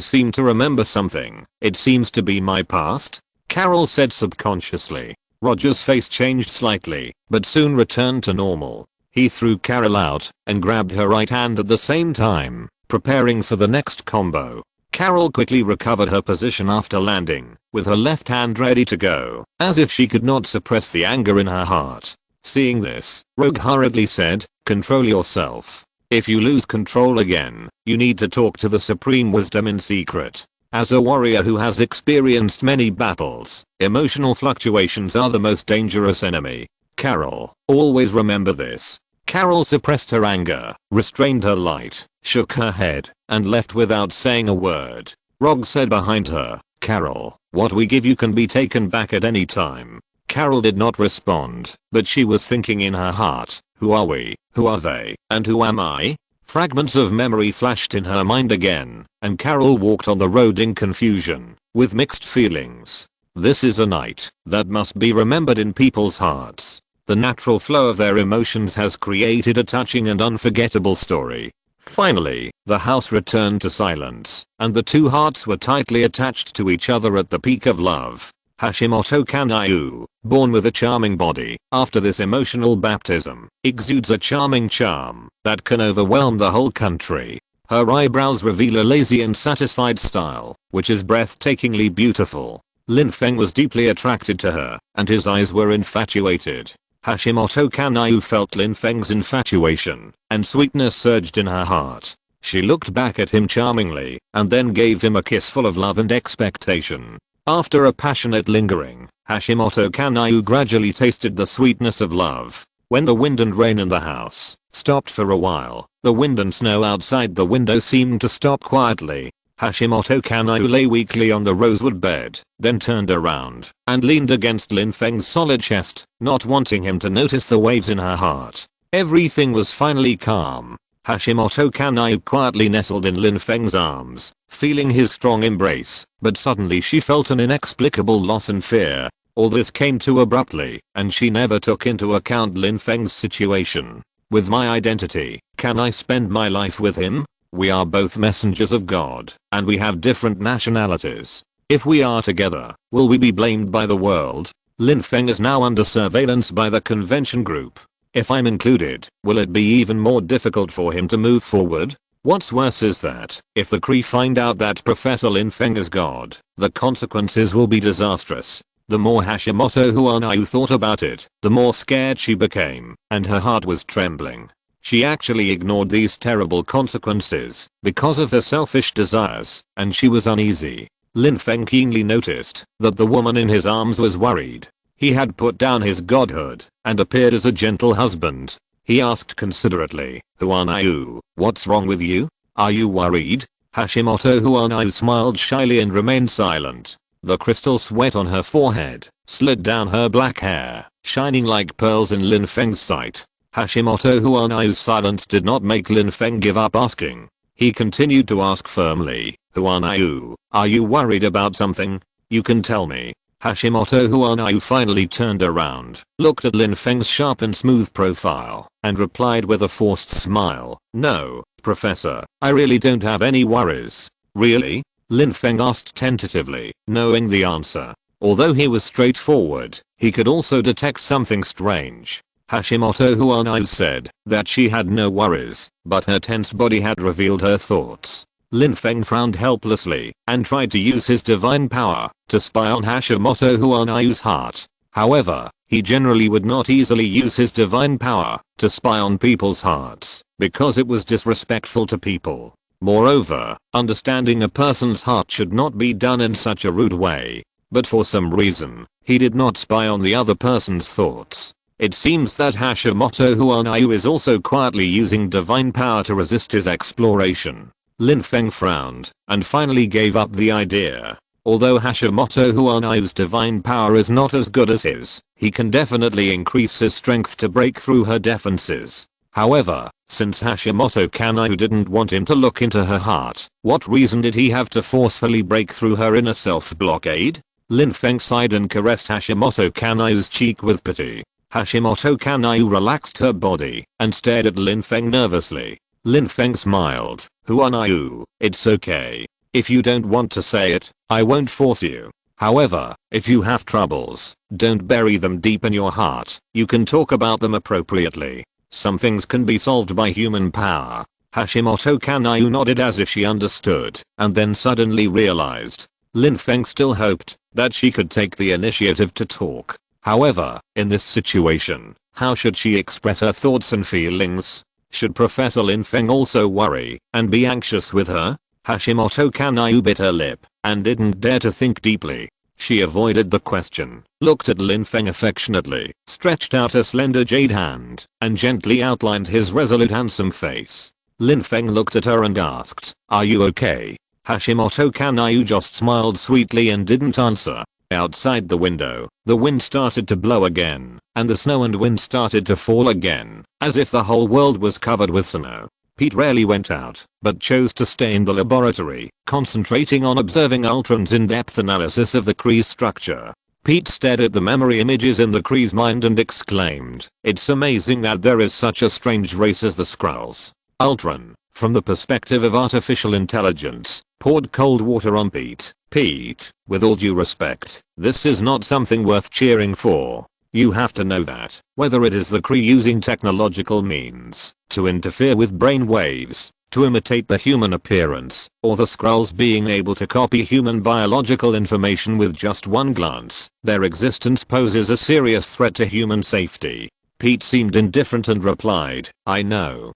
Speaker 1: seem to remember something. It seems to be my past? Carol said subconsciously. Roger's face changed slightly, but soon returned to normal. He threw Carol out and grabbed her right hand at the same time, preparing for the next combo. Carol quickly recovered her position after landing, with her left hand ready to go, as if she could not suppress the anger in her heart. Seeing this, Rogue hurriedly said, "Control yourself. If you lose control again, you need to talk to the Supreme Wisdom in secret." As a warrior who has experienced many battles, emotional fluctuations are the most dangerous enemy. Carol, always remember this. Carol suppressed her anger, restrained her light, shook her head, and left without saying a word. Rogue said behind her, "Carol, what we give you can be taken back at any time." Carol did not respond, but she was thinking in her heart, who are we, who are they, and who am I? Fragments of memory flashed in her mind again, and Carol walked on the road in confusion, with mixed feelings. This is a night that must be remembered in people's hearts. The natural flow of their emotions has created a touching and unforgettable story. Finally, the house returned to silence, and the two hearts were tightly attached to each other at the peak of love. Hashimoto Kanai, born with a charming body, after this emotional baptism, exudes a charming charm that can overwhelm the whole country. Her eyebrows reveal a lazy and satisfied style, which is breathtakingly beautiful. Lin Feng was deeply attracted to her, and his eyes were infatuated. Hashimoto Kanai felt Lin Feng's infatuation, and sweetness surged in her heart. She looked back at him charmingly, and then gave him a kiss full of love and expectation. After a passionate lingering, Hashimoto Kanai gradually tasted the sweetness of love. When the wind and rain in the house stopped for a while, the wind and snow outside the window seemed to stop quietly. Hashimoto Kanai lay weakly on the rosewood bed, then turned around and leaned against Lin Feng's solid chest, not wanting him to notice the waves in her heart. Everything was finally calm. Hashimoto Kanai quietly nestled in Lin Feng's arms, feeling his strong embrace, but suddenly she felt an inexplicable loss and fear. All this came too abruptly, and she never took into account Lin Feng's situation. With my identity, can I spend my life with him? We are both messengers of God, and we have different nationalities. If we are together, will we be blamed by the world? Lin Feng is now under surveillance by the convention group. If I'm included, will it be even more difficult for him to move forward? What's worse is that, if the Kree find out that Professor Lin Feng is God, the consequences will be disastrous. The more Hashimoto Huanayu thought about it, the more scared she became, and her heart was trembling. She actually ignored these terrible consequences, because of her selfish desires, and she was uneasy. Lin Feng keenly noticed that the woman in his arms was worried. He had put down his godhood and appeared as a gentle husband. He asked considerately, "Huanayu, what's wrong with you? Are you worried?" Hashimoto Huanayu smiled shyly and remained silent. The crystal sweat on her forehead slid down her black hair, shining like pearls in Lin Feng's sight. Hashimoto Huanayu's silence did not make Lin Feng give up asking. He continued to ask firmly, "Huanayu, are you worried about something? You can tell me." Hashimoto Huanayu finally turned around, looked at Lin Feng's sharp and smooth profile, and replied with a forced smile, "No, Professor, I really don't have any worries." "Really?" Lin Feng asked tentatively, knowing the answer. Although he was straightforward, he could also detect something strange. Hashimoto Huanayu said that she had no worries, but her tense body had revealed her thoughts. Lin Feng frowned helplessly and tried to use his divine power to spy on Hashimoto Huanayu's heart. However, he generally would not easily use his divine power to spy on people's hearts, because it was disrespectful to people. Moreover, understanding a person's heart should not be done in such a rude way. But for some reason, he did not spy on the other person's thoughts. It seems that Hashimoto Huanayu is also quietly using divine power to resist his exploration. Lin Feng frowned and finally gave up the idea. Although Hashimoto Huanayu's divine power is not as good as his, he can definitely increase his strength to break through her defenses. However, since Hashimoto Kanai didn't want him to look into her heart, what reason did he have to forcefully break through her inner self-blockade? Lin Feng sighed and caressed Hashimoto Kanai's cheek with pity. Hashimoto Kanayu relaxed her body and stared at Lin Feng nervously. Lin Feng smiled. Who are you? It's okay. If you don't want to say it, I won't force you. However, if you have troubles, don't bury them deep in your heart. You can talk about them appropriately. Some things can be solved by human power. Hashimoto Kanayu nodded as if she understood, and then suddenly realized. Lin Feng still hoped that she could take the initiative to talk. However, in this situation, how should she express her thoughts and feelings? Should Professor Lin Feng also worry and be anxious with her? Hashimoto Kanayu bit her lip and didn't dare to think deeply. She avoided the question, looked at Lin Feng affectionately, stretched out a slender jade hand, and gently outlined his resolute handsome face. Lin Feng looked at her and asked, "Are you okay?" Hashimoto Kanayu just smiled sweetly and didn't answer. Outside the window, the wind started to blow again, and the snow and wind started to fall again, as if the whole world was covered with snow. Pete rarely went out, but chose to stay in the laboratory, concentrating on observing Ultron's in-depth analysis of the Kree's structure. Pete stared at the memory images in the Kree's mind and exclaimed, "It's amazing that there is such a strange race as the Skrulls." Ultron, from the perspective of artificial intelligence, poured cold water on Pete. "Pete, with all due respect, this is not something worth cheering for. You have to know that, whether it is the Kree using technological means to interfere with brain waves, to imitate the human appearance, or the Skrulls being able to copy human biological information with just one glance, their existence poses a serious threat to human safety." Pete seemed indifferent and replied, I know.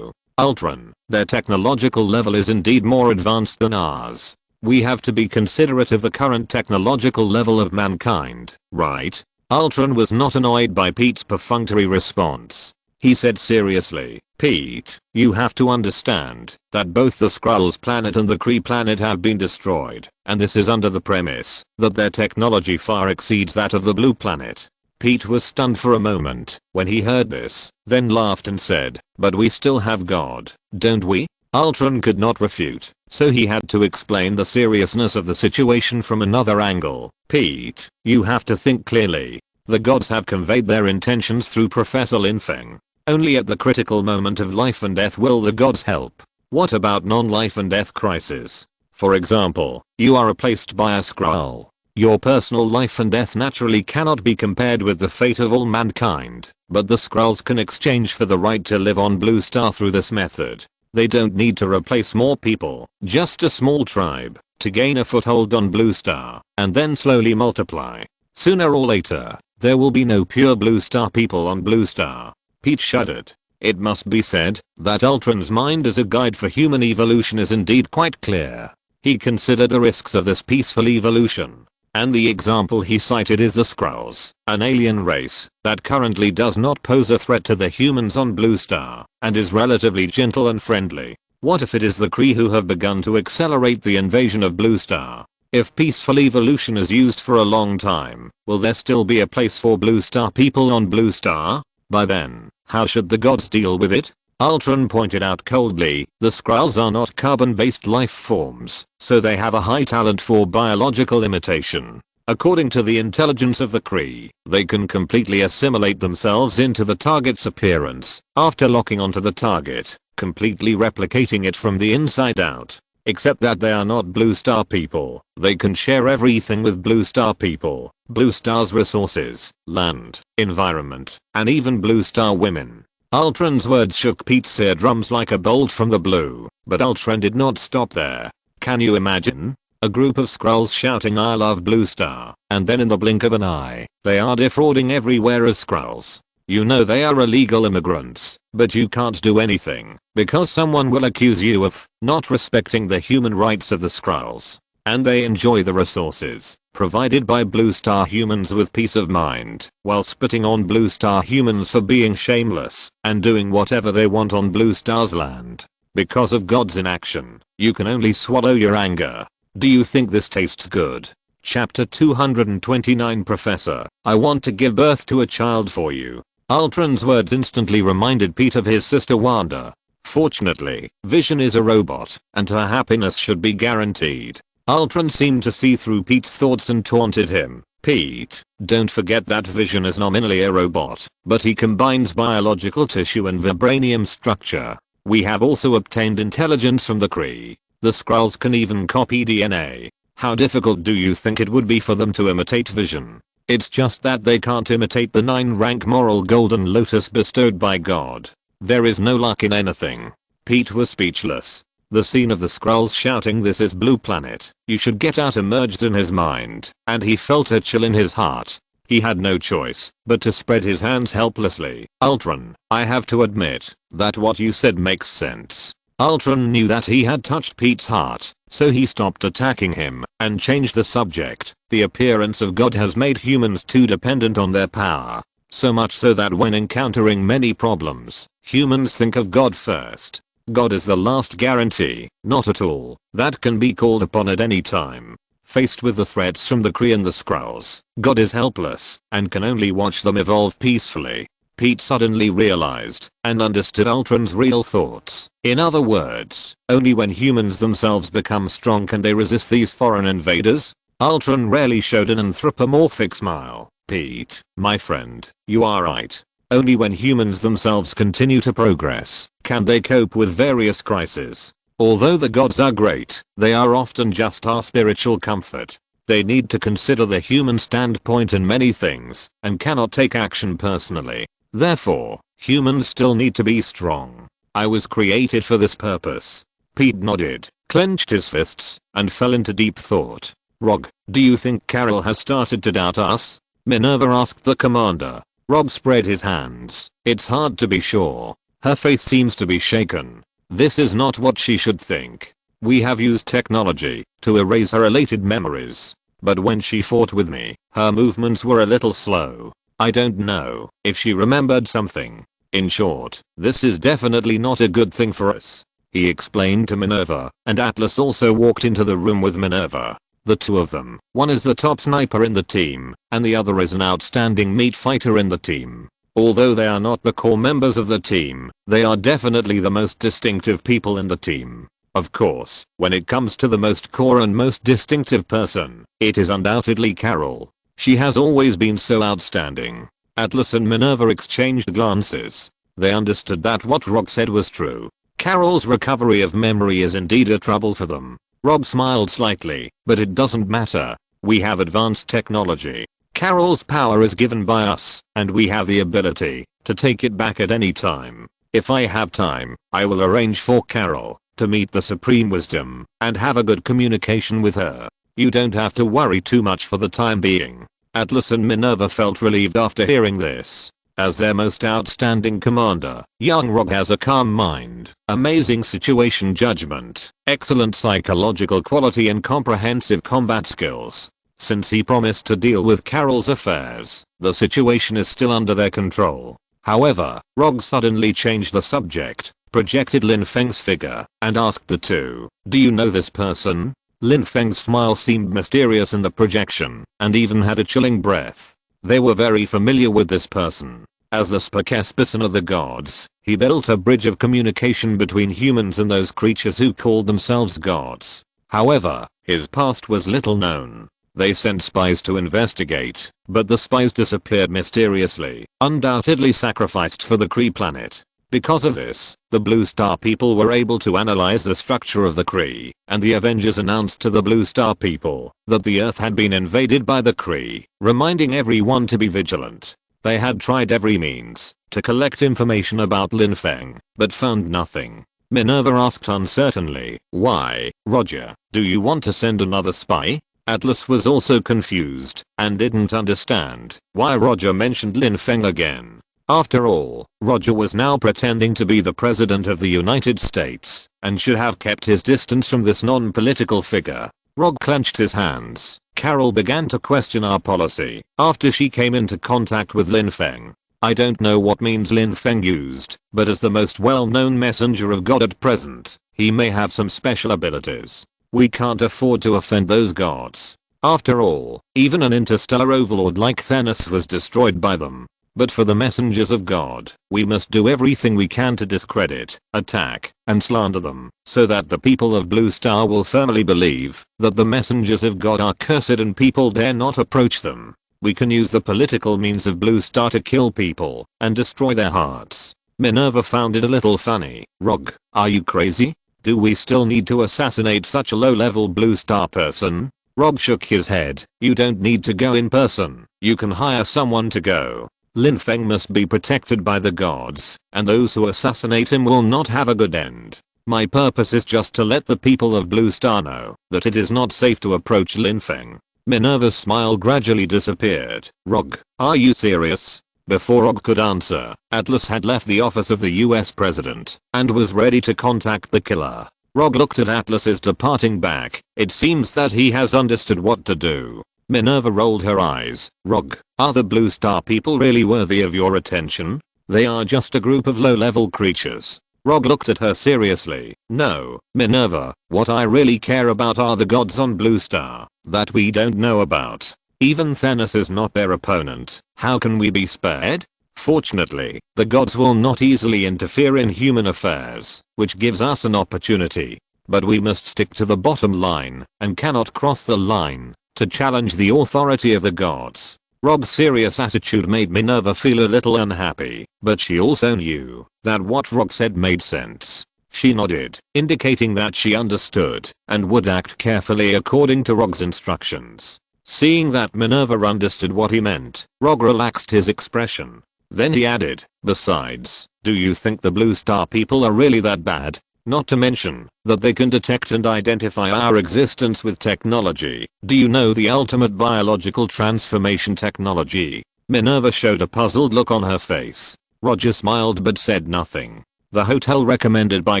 Speaker 1: Ultron, their technological level is indeed more advanced than ours. We have to be considerate of the current technological level of mankind, right?" Ultron was not annoyed by Pete's perfunctory response. He said seriously, "Pete, you have to understand that both the Skrulls planet and the Kree planet have been destroyed, and this is under the premise that their technology far exceeds that of the blue planet." Pete was stunned for a moment when he heard this, then laughed and said, "But we still have God, don't we?" Ultron could not refute, so he had to explain the seriousness of the situation from another angle. "Pete, you have to think clearly. The gods have conveyed their intentions through Professor Lin Feng. Only at the critical moment of life and death will the gods help. What about non-life and death crisis? For example, you are replaced by a Skrull. Your personal life and death naturally cannot be compared with the fate of all mankind, but the Skrulls can exchange for the right to live on Blue Star through this method. They don't need to replace more people, just a small tribe, to gain a foothold on Blue Star, and then slowly multiply. Sooner or later, there will be no pure Blue Star people on Blue Star." Pete shuddered. It must be said that Ultron's mind as a guide for human evolution is indeed quite clear. He considered the risks of this peaceful evolution. And the example he cited is the Skrulls, an alien race that currently does not pose a threat to the humans on Blue Star, and is relatively gentle and friendly. What if it is the Kree who have begun to accelerate the invasion of Blue Star? If peaceful evolution is used for a long time, will there still be a place for Blue Star people on Blue Star? By then, how should the gods deal with it? Ultron pointed out coldly, the Skrulls are not carbon-based life forms, so they have a high talent for biological imitation. According to the intelligence of the Kree, they can completely assimilate themselves into the target's appearance after locking onto the target, completely replicating it from the inside out. Except that they are not Blue Star people. They can share everything with Blue Star people, Blue Star's resources, land, environment, and even Blue Star women. Ultron's words shook Pete's eardrums like a bolt from the blue, but Ultron did not stop there. Can you imagine? A group of Skrulls shouting "I love Blue Star," and then in the blink of an eye, they are defrauding everywhere as Skrulls. You know they are illegal immigrants, but you can't do anything, because someone will accuse you of not respecting the human rights of the Skrulls. And they enjoy the resources provided by Blue Star humans with peace of mind, while spitting on Blue Star humans for being shameless and doing whatever they want on Blue Star's land. Because of God's inaction, you can only swallow your anger. Do you think this tastes good? Chapter 229 Professor, I want to give birth to a child for you. Ultron's words instantly reminded Pete of his sister Wanda. Fortunately, Vision is a robot, and her happiness should be guaranteed. Ultron seemed to see through Pete's thoughts and taunted him. Pete, don't forget that Vision is nominally a robot, but he combines biological tissue and vibranium structure. We have also obtained intelligence from the Kree. The Skrulls can even copy DNA. How difficult do you think it would be for them to imitate Vision? It's just that they can't imitate the 9-rank moral golden lotus bestowed by God. There is no luck in anything. Pete was speechless. The scene of the Skrulls shouting "This is Blue Planet, you should get out" emerged in his mind, and he felt a chill in his heart. He had no choice but to spread his hands helplessly. Ultron, I have to admit that what you said makes sense. Ultron knew that he had touched Pete's heart, so he stopped attacking him and changed the subject. The appearance of God has made humans too dependent on their power. So much so that when encountering many problems, humans think of God first. God is the last guarantee, not at all, that can be called upon at any time. Faced with the threats from the Kree and the Skrulls, God is helpless and can only watch them evolve peacefully. Pete suddenly realized and understood Ultron's real thoughts. In other words, only when humans themselves become strong can they resist these foreign invaders. Ultron rarely showed an anthropomorphic smile. Pete, my friend, you are right. Only when humans themselves continue to progress can they cope with various crises. Although the gods are great, they are often just our spiritual comfort. They need to consider the human standpoint in many things and cannot take action personally. Therefore, humans still need to be strong. I was created for this purpose. Pete nodded, clenched his fists, and fell into deep thought. Rog, do you think Carol has started to doubt us? Minerva asked the commander. Rob spread his hands. It's hard to be sure. Her faith seems to be shaken. This is not what she should think. We have used technology to erase her elated memories. But when she fought with me, her movements were a little slow. I don't know if she remembered something. In short, this is definitely not a good thing for us, he explained to Minerva, and Atlas also walked into the room with Minerva. The two of them, one is the top sniper in the team, and the other is an outstanding meat fighter in the team. Although they are not the core members of the team, they are definitely the most distinctive people in the team. Of course, when it comes to the most core and most distinctive person, it is undoubtedly Carol. She has always been so outstanding. Atlas and Minerva exchanged glances. They understood that what Rob said was true. Carol's recovery of memory is indeed a trouble for them. Rob smiled slightly, but it doesn't matter. We have advanced technology. Carol's power is given by us, and we have the ability to take it back at any time. If I have time, I will arrange for Carol to meet the Supreme Wisdom and have a good communication with her. You don't have to worry too much for the time being. Atlas and Minerva felt relieved after hearing this. As their most outstanding commander, young Rob has a calm mind, amazing situation judgment, excellent psychological quality and comprehensive combat skills. Since he promised to deal with Carol's affairs, the situation is still under their control. However, Rob suddenly changed the subject, projected Lin Feng's figure, and asked the two, "Do you know this person?" Lin Feng's smile seemed mysterious in the projection, and even had a chilling breath. They were very familiar with this person. As the spokesperson of the gods, he built a bridge of communication between humans and those creatures who called themselves gods. However, his past was little known. They sent spies to investigate, but the spies disappeared mysteriously, undoubtedly sacrificed for the Kree planet. Because of this, the Blue Star people were able to analyze the structure of the Kree, and the Avengers announced to the Blue Star people that the Earth had been invaded by the Kree, reminding everyone to be vigilant. They had tried every means to collect information about Lin Feng, but found nothing. Minerva asked uncertainly, "Why, Roger, do you want to send another spy?" Atlas was also confused and didn't understand why Roger mentioned Lin Feng again. After all, Roger was now pretending to be the president of the United States and should have kept his distance from this non-political figure. Rog clenched his hands. Carol began to question our policy after she came into contact with Lin Feng. I don't know what means Lin Feng used, but as the most well-known messenger of God at present, he may have some special abilities. We can't afford to offend those gods. After all, even an interstellar overlord like Thanos was destroyed by them. But for the messengers of God, we must do everything we can to discredit, attack, and slander them, so that the people of Blue Star will firmly believe that the messengers of God are cursed and people dare not approach them. We can use the political means of Blue Star to kill people and destroy their hearts. Minerva found it a little funny. Rog, are you crazy? Do we still need to assassinate such a low-level Blue Star person? Rob shook his head. You don't need to go in person. You can hire someone to go. Lin Feng must be protected by the gods, and those who assassinate him will not have a good end. My purpose is just to let the people of Blue Star know that it is not safe to approach Lin Feng. Minerva's smile gradually disappeared. Rog, are you serious? Before Rog could answer, Atlas had left the office of the US president and was ready to contact the killer. Rog looked at Atlas's departing back. It seems that he has understood what to do. Minerva rolled her eyes. Rog, are the Blue Star people really worthy of your attention? They are just a group of low-level creatures. Rog looked at her seriously. No, Minerva, what I really care about are the gods on Blue Star that we don't know about. Even Thanos is not their opponent. How can we be spared? Fortunately, the gods will not easily interfere in human affairs, which gives us an opportunity. But we must stick to the bottom line and cannot cross the line to challenge the authority of the gods. Rob's serious attitude made Minerva feel a little unhappy, but she also knew that what Rob said made sense. She nodded, indicating that she understood and would act carefully according to Rob's instructions. Seeing that Minerva understood what he meant, Rob relaxed his expression. Then he added, besides, do you think the Blue Star people are really that bad? Not to mention that they can detect and identify our existence with technology. Do you know the ultimate biological transformation technology? Minerva showed a puzzled look on her face. Roger smiled but said nothing. The hotel recommended by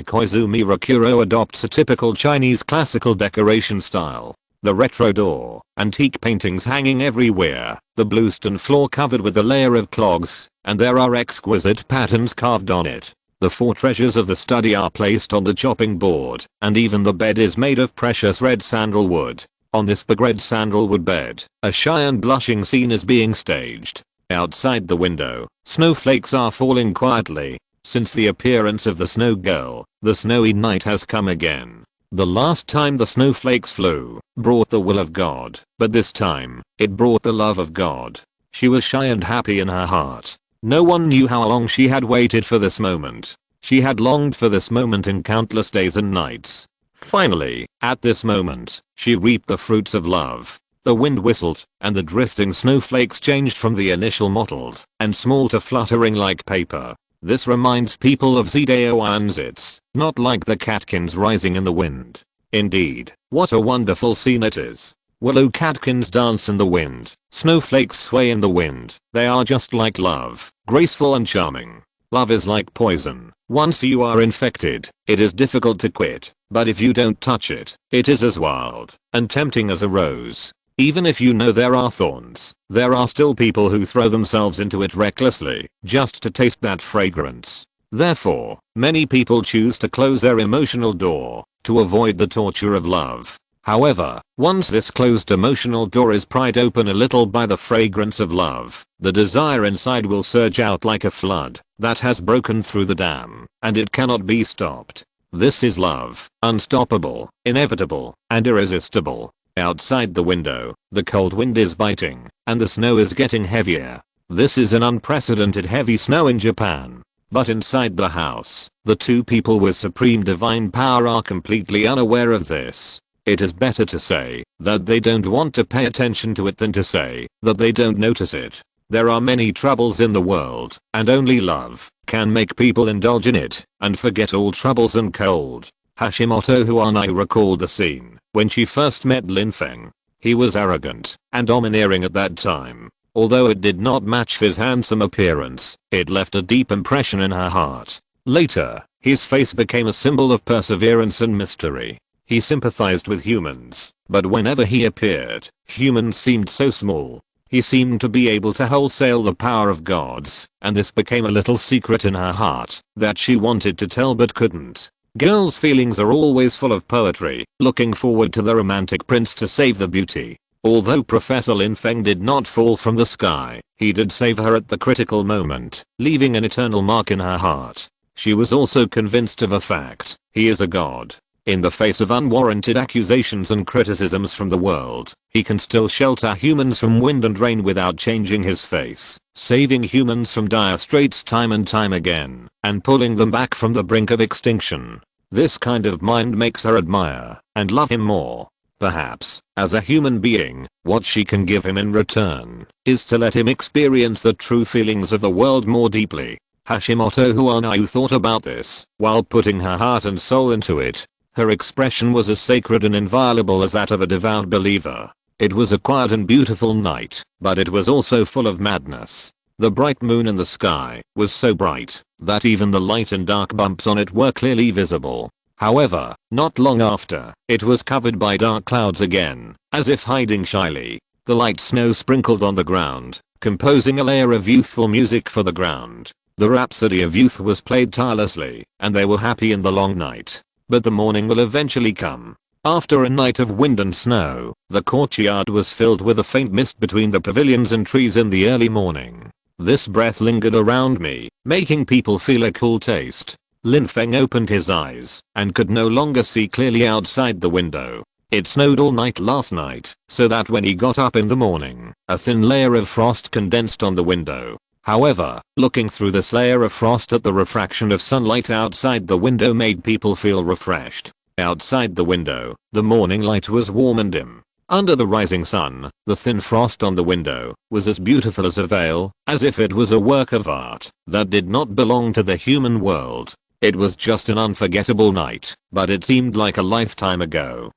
Speaker 1: Koizumi Rakuro adopts a typical Chinese classical decoration style. The retro door, antique paintings hanging everywhere, the bluestone floor covered with a layer of clogs, and there are exquisite patterns carved on it. The 4 treasures of the study are placed on the chopping board, and even the bed is made of precious red sandalwood. On this big red sandalwood bed, a shy and blushing scene is being staged. Outside the window, snowflakes are falling quietly. Since the appearance of the snow girl, the snowy night has come again. The last time the snowflakes flew brought the will of God, but this time, it brought the love of God. She was shy and happy in her heart. No one knew how long she had waited for this moment. She had longed for this moment in countless days and nights. Finally, at this moment, she reaped the fruits of love. The wind whistled, and the drifting snowflakes changed from the initial mottled and small to fluttering like paper. This reminds people of Zidao Anzits, not like the catkins rising in the wind. Indeed, what a wonderful scene it is. Willow catkins dance in the wind, snowflakes sway in the wind. They are just like love, graceful and charming. Love is like poison. Once you are infected, it is difficult to quit, but if you don't touch it, it is as wild and tempting as a rose. Even if you know there are thorns, there are still people who throw themselves into it recklessly, just to taste that fragrance. Therefore, many people choose to close their emotional door, to avoid the torture of love. However, once this closed emotional door is pried open a little by the fragrance of love, the desire inside will surge out like a flood that has broken through the dam, and it cannot be stopped. This is love, unstoppable, inevitable, and irresistible. Outside the window, the cold wind is biting, and the snow is getting heavier. This is an unprecedented heavy snow in Japan. But inside the house, the 2 people with supreme divine power are completely unaware of this. It is better to say that they don't want to pay attention to it than to say that they don't notice it. There are many troubles in the world, and only love can make people indulge in it and forget all troubles and cold. Hashimoto Huanai recalled the scene when she first met Lin Feng. He was arrogant and domineering at that time. Although it did not match his handsome appearance, it left a deep impression in her heart. Later, his face became a symbol of perseverance and mystery. He sympathized with humans, but whenever he appeared, humans seemed so small. He seemed to be able to wholesale the power of gods, and this became a little secret in her heart that she wanted to tell but couldn't. Girls' feelings are always full of poetry, looking forward to the romantic prince to save the beauty. Although Professor Lin Feng did not fall from the sky, he did save her at the critical moment, leaving an eternal mark in her heart. She was also convinced of a fact: he is a god. In the face of unwarranted accusations and criticisms from the world, he can still shelter humans from wind and rain without changing his face, saving humans from dire straits time and time again, and pulling them back from the brink of extinction. This kind of mind makes her admire and love him more. Perhaps, as a human being, what she can give him in return is to let him experience the true feelings of the world more deeply. Hashimoto Huanayu thought about this while putting her heart and soul into it. Her expression was as sacred and inviolable as that of a devout believer. It was a quiet and beautiful night, but it was also full of madness. The bright moon in the sky was so bright that even the light and dark bumps on it were clearly visible. However, not long after, it was covered by dark clouds again, as if hiding shyly. The light snow sprinkled on the ground, composing a layer of youthful music for the ground. The rhapsody of youth was played tirelessly, and they were happy in the long night. But the morning will eventually come. After a night of wind and snow, the courtyard was filled with a faint mist between the pavilions and trees in the early morning. This breath lingered around me, making people feel a cool taste. Lin Feng opened his eyes and could no longer see clearly outside the window. It snowed all night last night, so that when he got up in the morning, a thin layer of frost condensed on the window. However, looking through this layer of frost at the refraction of sunlight outside the window made people feel refreshed. Outside the window, the morning light was warm and dim. Under the rising sun, the thin frost on the window was as beautiful as a veil, as if it was a work of art that did not belong to the human world. It was just an unforgettable night, but it seemed like a lifetime ago.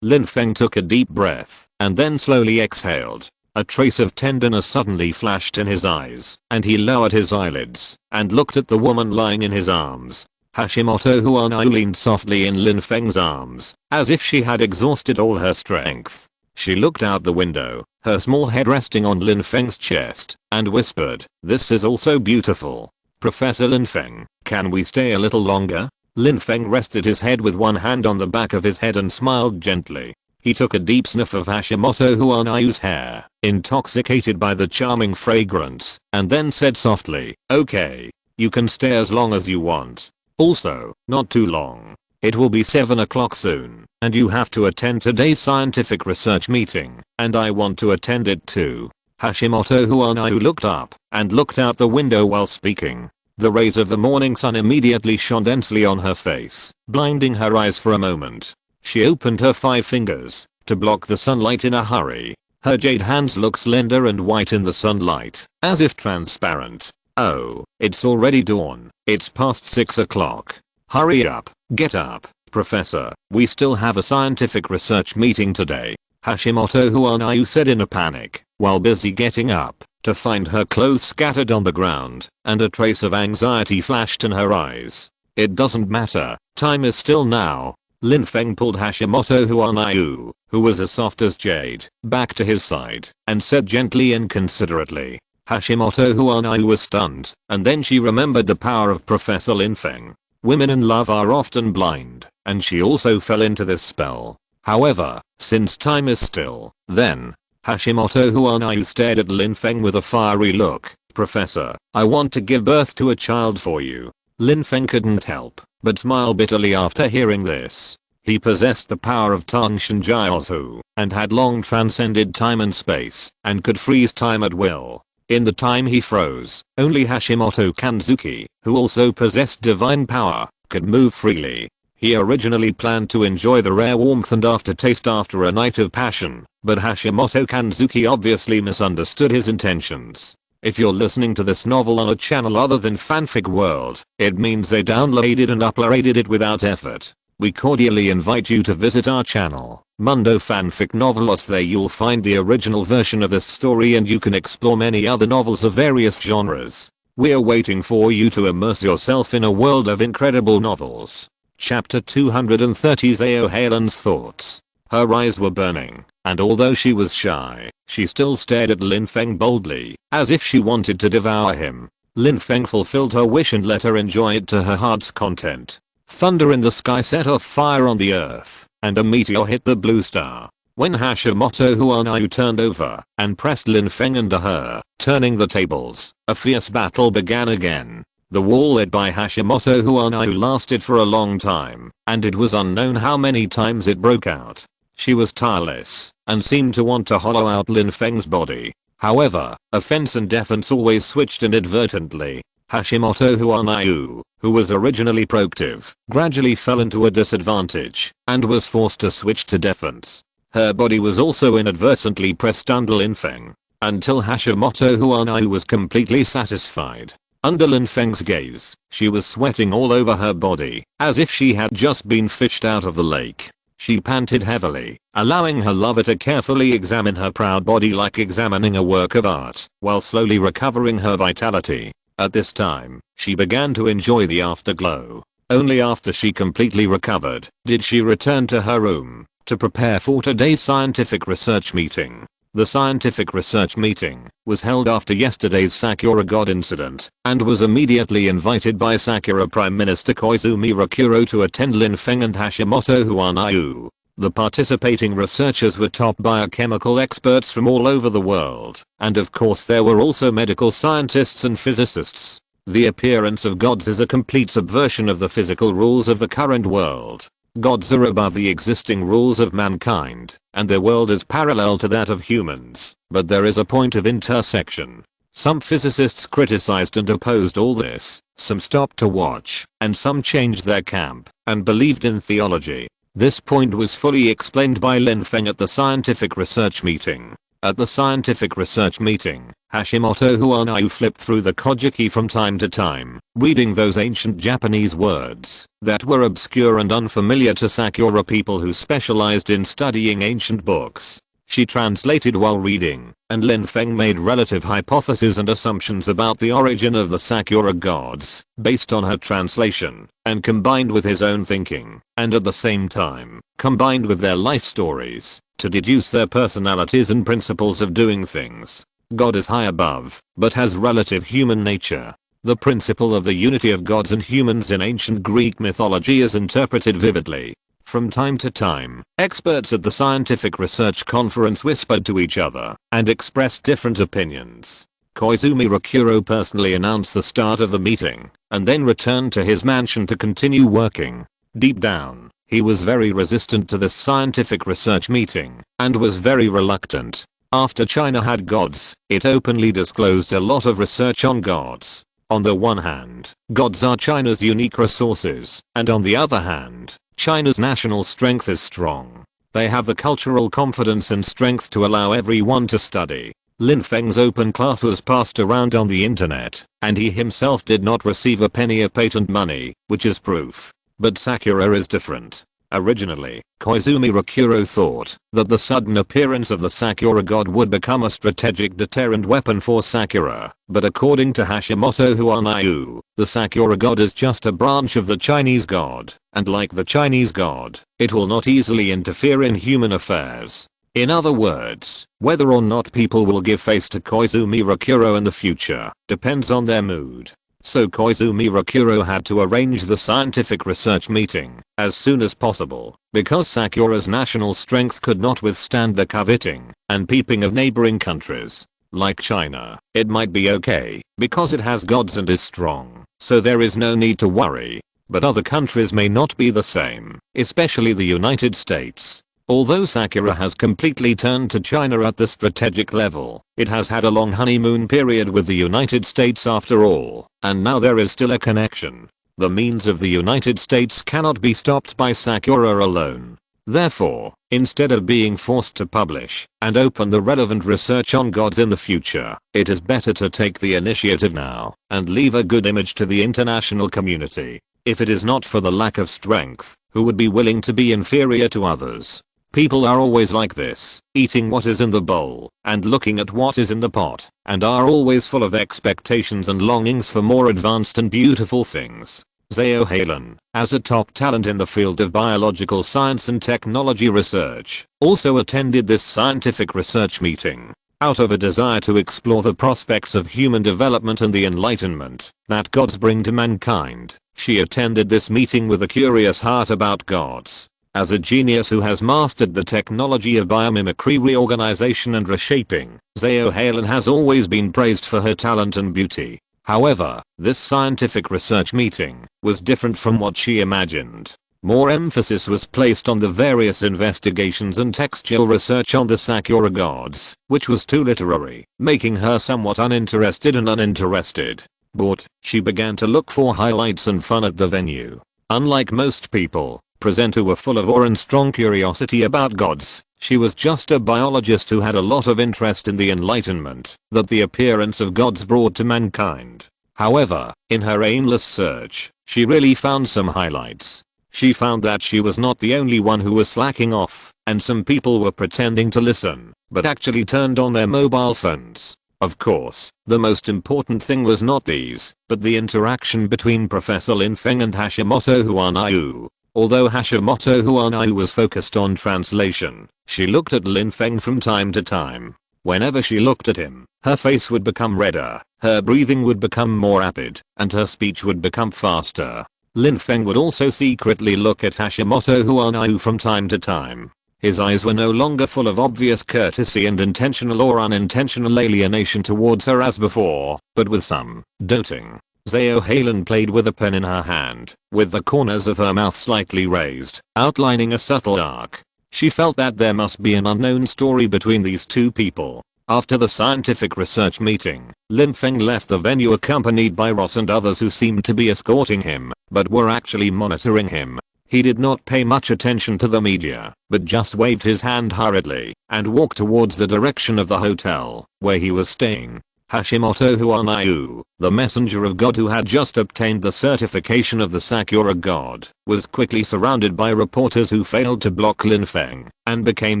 Speaker 1: Lin Feng took a deep breath and then slowly exhaled. A trace of tenderness suddenly flashed in his eyes, and he lowered his eyelids and looked at the woman lying in his arms. Hashimoto Huanayu leaned softly in Lin Feng's arms, as if she had exhausted all her strength. She looked out the window, her small head resting on Lin Feng's chest, and whispered, "This is also beautiful. Professor Lin Feng, can we stay a little longer?" Lin Feng rested his head with one hand on the back of his head and smiled gently. He took a deep sniff of Hashimoto Huanayu's hair, intoxicated by the charming fragrance, and then said softly, "Okay. You can stay as long as you want. Also, not too long. It will be 7 o'clock soon, and you have to attend today's scientific research meeting, and I want to attend it too." Hashimoto Huanayu looked up and looked out the window while speaking. The rays of the morning sun immediately shone densely on her face, blinding her eyes for a moment. She opened her 5 fingers to block the sunlight in a hurry. Her jade hands looked slender and white in the sunlight, as if transparent. "Oh, it's already dawn. It's past 6 o'clock. Hurry up, get up, Professor. We still have a scientific research meeting today." Hashimoto Huanayu said in a panic, while busy getting up, to find her clothes scattered on the ground, and a trace of anxiety flashed in her eyes. "It doesn't matter. Time is still now." Lin Feng pulled Hashimoto Huanayu, who was as soft as jade, back to his side, and said gently and considerately. Hashimoto Huanayu was stunned, and then she remembered the power of Professor Lin Feng. Women in love are often blind, and she also fell into this spell. However, since time is still, then, Hashimoto Huanayu stared at Lin Feng with a fiery look. "Professor, I want to give birth to a child for you." Lin Feng couldn't help but smile bitterly after hearing this. He possessed the power of Tangshan Jiaozu, and had long transcended time and space, and could freeze time at will. In the time he froze, only Hashimoto Kanzuki, who also possessed divine power, could move freely. He originally planned to enjoy the rare warmth and aftertaste after a night of passion, but Hashimoto Kanzuki obviously misunderstood his intentions. If you're listening to this novel on a channel other than Fanfic World, it means they downloaded and uploaded it without effort. We cordially invite you to visit our channel, Mundo Fanfic Novelos. There you'll find the original version of this story, and you can explore many other novels of various genres. We're waiting for you to immerse yourself in a world of incredible novels. Chapter 230. Zhao Helen's thoughts. Her eyes were burning, and although she was shy, she still stared at Lin Feng boldly, as if she wanted to devour him. Lin Feng fulfilled her wish and let her enjoy it to her heart's content. Thunder in the sky set off fire on the earth, and a meteor hit the blue star. When Hashimoto Huanayu turned over and pressed Lin Feng into her, turning the tables, a fierce battle began again. The wall led by Hashimoto Huanayu lasted for a long time, and it was unknown how many times it broke out. She was tireless and seemed to want to hollow out Lin Feng's body. However, offense and defense always switched inadvertently. Hashimoto Huanayu, who was originally proactive, gradually fell into a disadvantage and was forced to switch to defense. Her body was also inadvertently pressed under Lin Feng until Hashimoto Huanayu was completely satisfied. Under Lin Feng's gaze, she was sweating all over her body, as if she had just been fished out of the lake. She panted heavily, allowing her lover to carefully examine her proud body like examining a work of art, while slowly recovering her vitality. At this time, she began to enjoy the afterglow. Only after she completely recovered did she return to her room to prepare for today's scientific research meeting. The scientific research meeting was held after yesterday's Sakura God incident and was immediately invited by Sakura Prime Minister Koizumi Rakuro to attend Lin Feng and Hashimoto Huanayu. The participating researchers were top biochemical experts from all over the world, and of course there were also medical scientists and physicists. The appearance of gods is a complete subversion of the physical rules of the current world. Gods are above the existing rules of mankind, and their world is parallel to that of humans, but there is a point of intersection. Some physicists criticized and opposed all this, some stopped to watch, and some changed their camp and believed in theology. This point was fully explained by Lin Feng at the scientific research meeting. At the scientific research meeting, Hashimoto Huanayu flipped through the Kojiki from time to time, reading those ancient Japanese words that were obscure and unfamiliar to Sakura people who specialized in studying ancient books. She translated while reading, and Lin Feng made relative hypotheses and assumptions about the origin of the Sakura gods, based on her translation, and combined with his own thinking, and at the same time, combined with their life stories, to deduce their personalities and principles of doing things. God is high above, but has relative human nature. The principle of the unity of gods and humans in ancient Greek mythology is interpreted vividly. From time to time, experts at the scientific research conference whispered to each other and expressed different opinions. Koizumi Rakuro personally announced the start of the meeting and then returned to his mansion to continue working. Deep down, he was very resistant to this scientific research meeting and was very reluctant. After China had gods, it openly disclosed a lot of research on gods. On the one hand, gods are China's unique resources, and on the other hand, China's national strength is strong. They have the cultural confidence and strength to allow everyone to study. Lin Feng's open class was passed around on the internet, and he himself did not receive a penny of patent money, which is proof. But Sakura is different. Originally, Koizumi Rakuro thought that the sudden appearance of the Sakura god would become a strategic deterrent weapon for Sakura, but according to Hashimoto Huanayu, the Sakura god is just a branch of the Chinese god, and like the Chinese god, it will not easily interfere in human affairs. In other words, whether or not people will give face to Koizumi Rakuro in the future depends on their mood. So Koizumi Rakuro had to arrange the scientific research meeting as soon as possible, because Sakura's national strength could not withstand the coveting and peeping of neighboring countries. Like China, it might be okay, because it has gods and is strong, so there is no need to worry. But other countries may not be the same, especially the United States. Although Sakura has completely turned to China at the strategic level, it has had a long honeymoon period with the United States after all, and now there is still a connection. The means of the United States cannot be stopped by Sakura alone. Therefore, instead of being forced to publish and open the relevant research on gods in the future, it is better to take the initiative now and leave a good image to the international community. If it is not for the lack of strength, who would be willing to be inferior to others? People are always like this, eating what is in the bowl and looking at what is in the pot, and are always full of expectations and longings for more advanced and beautiful things. Zhao Halen, as a top talent in the field of biological science and technology research, also attended this scientific research meeting. Out of a desire to explore the prospects of human development and the enlightenment that gods bring to mankind, she attended this meeting with a curious heart about gods. As a genius who has mastered the technology of biomimicry, reorganization and reshaping, Zhao Halen has always been praised for her talent and beauty. However, this scientific research meeting was different from what she imagined. More emphasis was placed on the various investigations and textual research on the Sakura gods, which was too literary, making her somewhat uninterested. But she began to look for highlights and fun at the venue. Unlike most people, present who were full of awe and strong curiosity about gods, she was just a biologist who had a lot of interest in the enlightenment that the appearance of gods brought to mankind. However, in her aimless search, she really found some highlights. She found that she was not the only one who was slacking off, and some people were pretending to listen, but actually turned on their mobile phones. Of course, the most important thing was not these, but the interaction between Professor Lin Feng and Hashimoto Huanayu. Although Hashimoto Huanayu was focused on translation, she looked at Lin Feng from time to time. Whenever she looked at him, her face would become redder, her breathing would become more rapid, and her speech would become faster. Lin Feng would also secretly look at Hashimoto Huanayu from time to time. His eyes were no longer full of obvious courtesy and intentional or unintentional alienation towards her as before, but with some doting. Zhao Halen played with a pen in her hand, with the corners of her mouth slightly raised, outlining a subtle arc. She felt that there must be an unknown story between these two people. After the scientific research meeting, Lin Feng left the venue accompanied by Ross and others who seemed to be escorting him, but were actually monitoring him. He did not pay much attention to the media, but just waved his hand hurriedly, and walked towards the direction of the hotel, where he was staying. Hashimoto Huanayu, the messenger of God who had just obtained the certification of the Sakura god, was quickly surrounded by reporters who failed to block Lin Feng, and became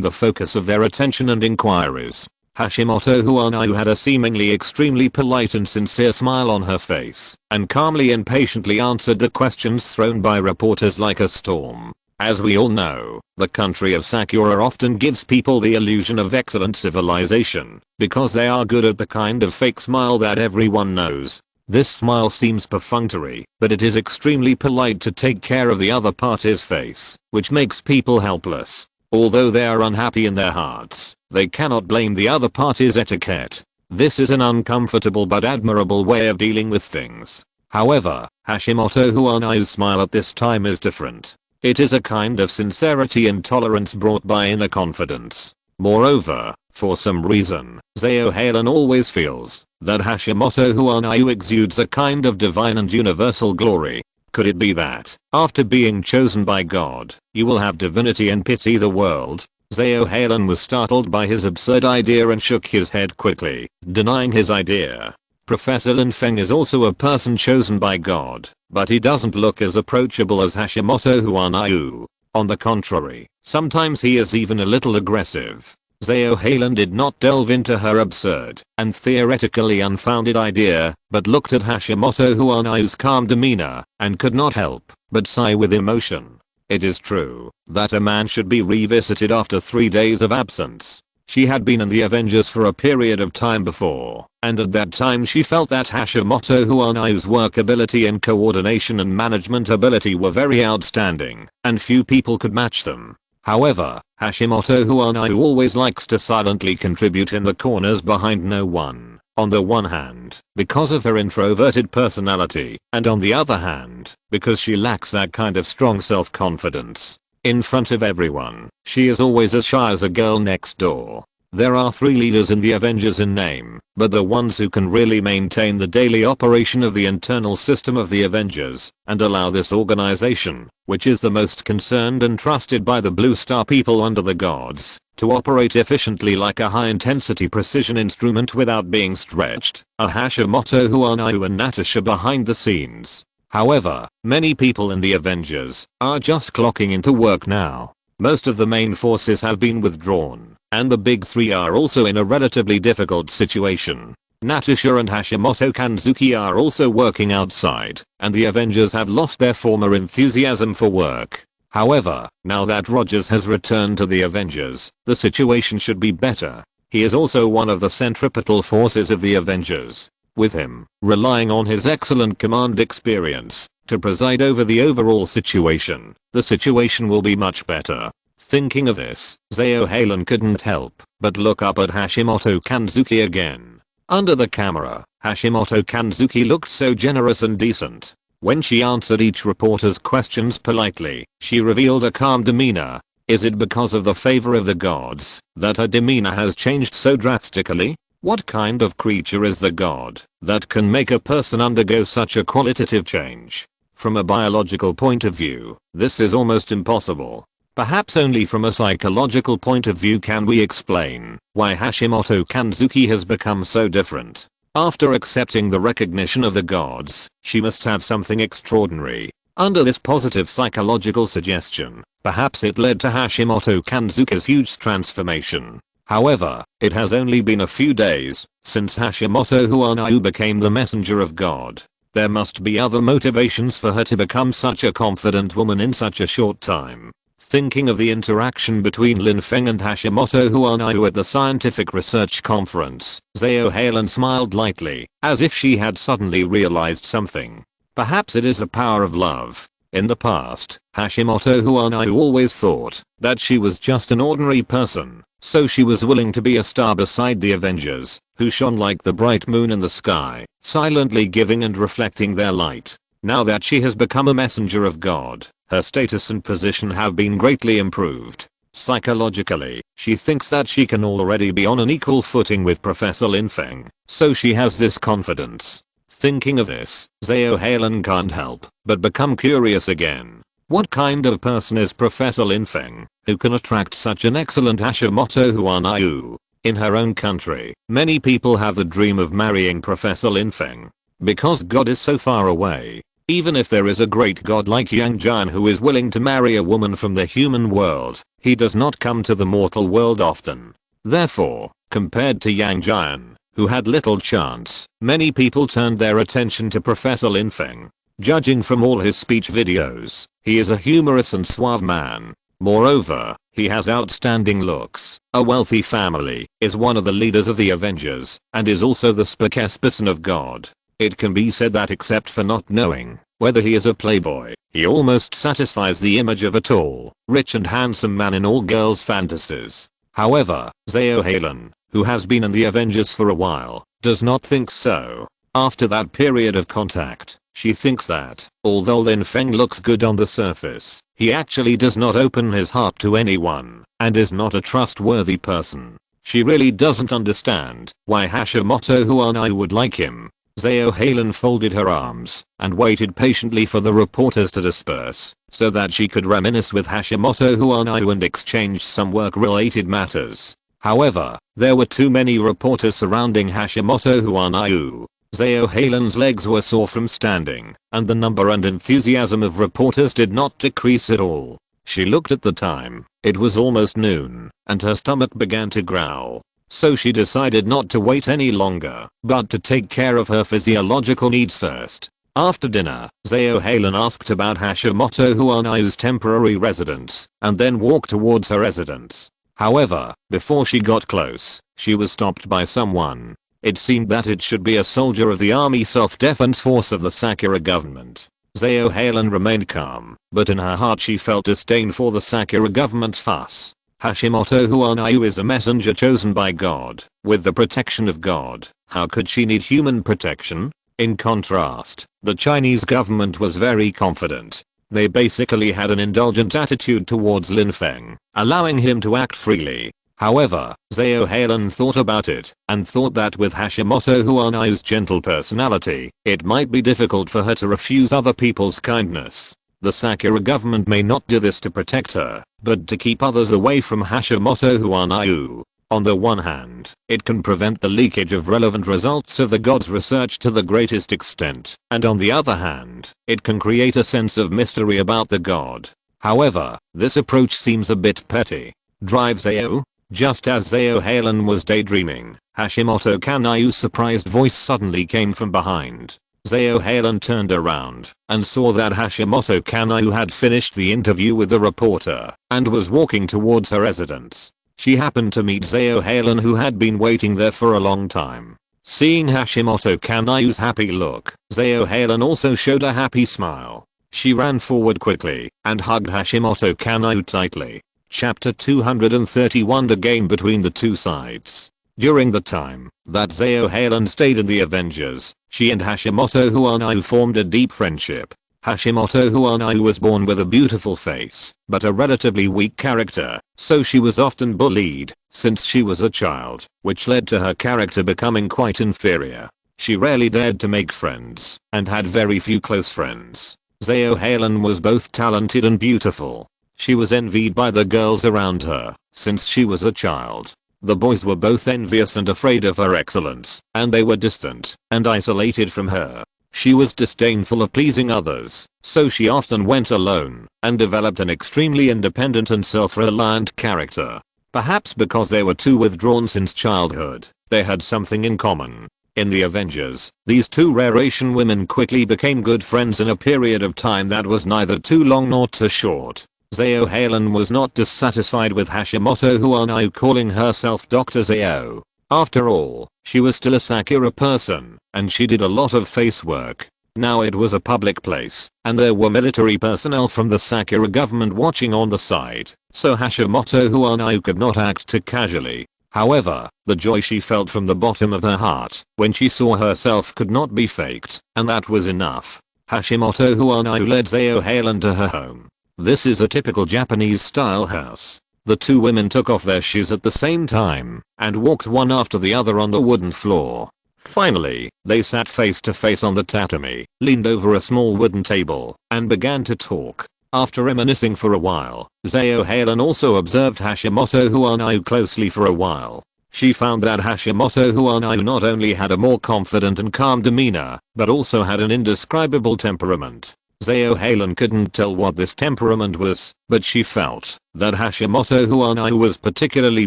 Speaker 1: the focus of their attention and inquiries. Hashimoto Huanayu had a seemingly extremely polite and sincere smile on her face, and calmly and patiently answered the questions thrown by reporters like a storm. As we all know, the country of Sakura often gives people the illusion of excellent civilization, because they are good at the kind of fake smile that everyone knows. This smile seems perfunctory, but it is extremely polite to take care of the other party's face, which makes people helpless. Although they are unhappy in their hearts, they cannot blame the other party's etiquette. This is an uncomfortable but admirable way of dealing with things. However, Hashimoto Huanayu's smile at this time is different. It is a kind of sincerity and tolerance brought by inner confidence. Moreover, for some reason, Zhao Halen always feels that Hashimoto Huanayu exudes a kind of divine and universal glory. Could it be that, after being chosen by God, you will have divinity and pity the world? Zhao Halen was startled by his absurd idea and shook his head quickly, denying his idea. Professor Lin Feng is also a person chosen by God, but he doesn't look as approachable as Hashimoto Huanayu. On the contrary, sometimes he is even a little aggressive. Zhao Halen did not delve into her absurd and theoretically unfounded idea, but looked at Hashimoto Huanayu's calm demeanor and could not help but sigh with emotion. It is true that a man should be revisited after 3 days of absence. She had been in the Avengers for a period of time before, and at that time she felt that Hashimoto Huanayu's workability and coordination and management ability were very outstanding, and few people could match them. However, Hashimoto Huanayu always likes to silently contribute in the corners behind no one. On the one hand, because of her introverted personality, and on the other hand, because she lacks that kind of strong self-confidence. In front of everyone, she is always as shy as a girl next door. There are 3 leaders in the Avengers in name, but the ones who can really maintain the daily operation of the internal system of the Avengers, and allow this organization, which is the most concerned and trusted by the Blue Star people under the gods, to operate efficiently like a high-intensity precision instrument without being stretched, are Hashimoto Huanayu and Natasha behind the scenes. However, many people in the Avengers are just clocking into work now. Most of the main forces have been withdrawn, and the big 3 are also in a relatively difficult situation. Natasha and Hashimoto Kanzuki are also working outside, and the Avengers have lost their former enthusiasm for work. However, now that Rogers has returned to the Avengers, the situation should be better. He is also one of the centripetal forces of the Avengers. With him, relying on his excellent command experience, to preside over the overall situation. The situation will be much better. Thinking of this, Zao Halen couldn't help but look up at Hashimoto Kanzuki again. Under the camera, Hashimoto Kanzuki looked so generous and decent. When she answered each reporter's questions politely, she revealed a calm demeanor. Is it because of the favor of the gods that her demeanor has changed so drastically? What kind of creature is the god that can make a person undergo such a qualitative change? From a biological point of view, this is almost impossible. Perhaps only from a psychological point of view can we explain why Hashimoto Kanzuki has become so different. After accepting the recognition of the gods, she must have something extraordinary. Under this positive psychological suggestion, perhaps it led to Hashimoto Kanzuki's huge transformation. However, it has only been a few days since Hashimoto Huanayu became the messenger of God. There must be other motivations for her to become such a confident woman in such a short time. Thinking of the interaction between Lin Feng and Hashimoto Huanayu at the scientific research conference, Zao Halen smiled lightly, as if she had suddenly realized something. Perhaps it is the power of love. In the past, Hashimoto Huanayu always thought that she was just an ordinary person, so she was willing to be a star beside the Avengers, who shone like the bright moon in the sky, silently giving and reflecting their light. Now that she has become a messenger of God, her status and position have been greatly improved. Psychologically, she thinks that she can already be on an equal footing with Professor Lin Feng, so she has this confidence. Thinking of this, Zao Halen can't help but become curious again. What kind of person is Professor Lin Feng, who can attract such an excellent Hashimoto Huanayu? In her own country, many people have the dream of marrying Professor Lin Feng. Because God is so far away, even if there is a great god like Yang Jian who is willing to marry a woman from the human world, he does not come to the mortal world often. Therefore, compared to Yang Jian, who had little chance, many people turned their attention to Professor Lin Feng. Judging from all his speech videos, he is a humorous and suave man. Moreover, he has outstanding looks, a wealthy family, is one of the leaders of the Avengers, and is also the spokesperson of God. It can be said that except for not knowing whether he is a playboy, he almost satisfies the image of a tall, rich and handsome man in all girls' fantasies. However, Zao Halen, who has been in the Avengers for a while, does not think so. After that period of contact, she thinks that, although Lin Feng looks good on the surface, he actually does not open his heart to anyone, and is not a trustworthy person. She really doesn't understand why Hashimoto Huanayu would like him. Zao Halen folded her arms and waited patiently for the reporters to disperse so that she could reminisce with Hashimoto Huanayu and exchange some work-related matters. However, there were too many reporters surrounding Hashimoto Huanayu. Zao Halen's legs were sore from standing, and the number and enthusiasm of reporters did not decrease at all. She looked at the time. It was almost noon, and her stomach began to growl. So she decided not to wait any longer, but to take care of her physiological needs first. After dinner, Zao Halen asked about Hashimoto Huanayu's temporary residence, and then walked towards her residence. However, before she got close, she was stopped by someone. It seemed that it should be a soldier of the Army Self-Defense Force of the Sakura government. Zao Halen remained calm, but in her heart she felt disdain for the Sakura government's fuss. Hashimoto Huanayu is a messenger chosen by God, with the protection of God. How could she need human protection? In contrast, the Chinese government was very confident. They basically had an indulgent attitude towards Lin Feng, allowing him to act freely. However, Zao Halen thought about it, and thought that with Hashimoto Huanayu's gentle personality, it might be difficult for her to refuse other people's kindness. The Sakura government may not do this to protect her, but to keep others away from Hashimoto Huanayu. On the one hand, it can prevent the leakage of relevant results of the god's research to the greatest extent, and on the other hand, it can create a sense of mystery about the god. However, this approach seems a bit petty. Drive Zao? Just as Zao Halen was daydreaming, Hashimoto Kanayu's surprised voice suddenly came from behind. Zao Halen turned around and saw that Hashimoto Kanayu had finished the interview with the reporter and was walking towards her residence. She happened to meet Zao Halen, who had been waiting there for a long time. Seeing Hashimoto Kanayu's happy look, Zeo Halen also showed a happy smile. She ran forward quickly and hugged Hashimoto Kanayu tightly. Chapter 231. The game between the two sides. During the time that Zeo Halen stayed in the Avengers, she and Hashimoto Huanayu formed a deep friendship. Hashimoto Huanayu was born with a beautiful face, but a relatively weak character, so she was often bullied since she was a child, which led to her character becoming quite inferior. She rarely dared to make friends and had very few close friends. Zeo Halen was both talented and beautiful. She was envied by the girls around her since she was a child. The boys were both envious and afraid of her excellence, and they were distant and isolated from her. She was disdainful of pleasing others, so she often went alone and developed an extremely independent and self-reliant character. Perhaps because they were too withdrawn since childhood, they had something in common. In the Avengers, these two rare Asian women quickly became good friends in a period of time that was neither too long nor too short. Zeo Halen was not dissatisfied with Hashimoto Huanayu calling herself Dr. Zeo. After all, she was still a Sakura person, and she did a lot of face work. Now it was a public place, and there were military personnel from the Sakura government watching on the side, so Hashimoto Huanayu could not act too casually. However, the joy she felt from the bottom of her heart when she saw herself could not be faked, and that was enough. Hashimoto Huanayu led Zeo Halen to her home. This is a typical Japanese style house. The two women took off their shoes at the same time and walked one after the other on the wooden floor. Finally, they sat face to face on the tatami, leaned over a small wooden table, and began to talk. After reminiscing for a while, Zeo Halen also observed Hashimoto Huanayu closely for a while. She found that Hashimoto Huanayu not only had a more confident and calm demeanor, but also had an indescribable temperament. Zeo Halen couldn't tell what this temperament was, but she felt that Hashimoto Huanayu was particularly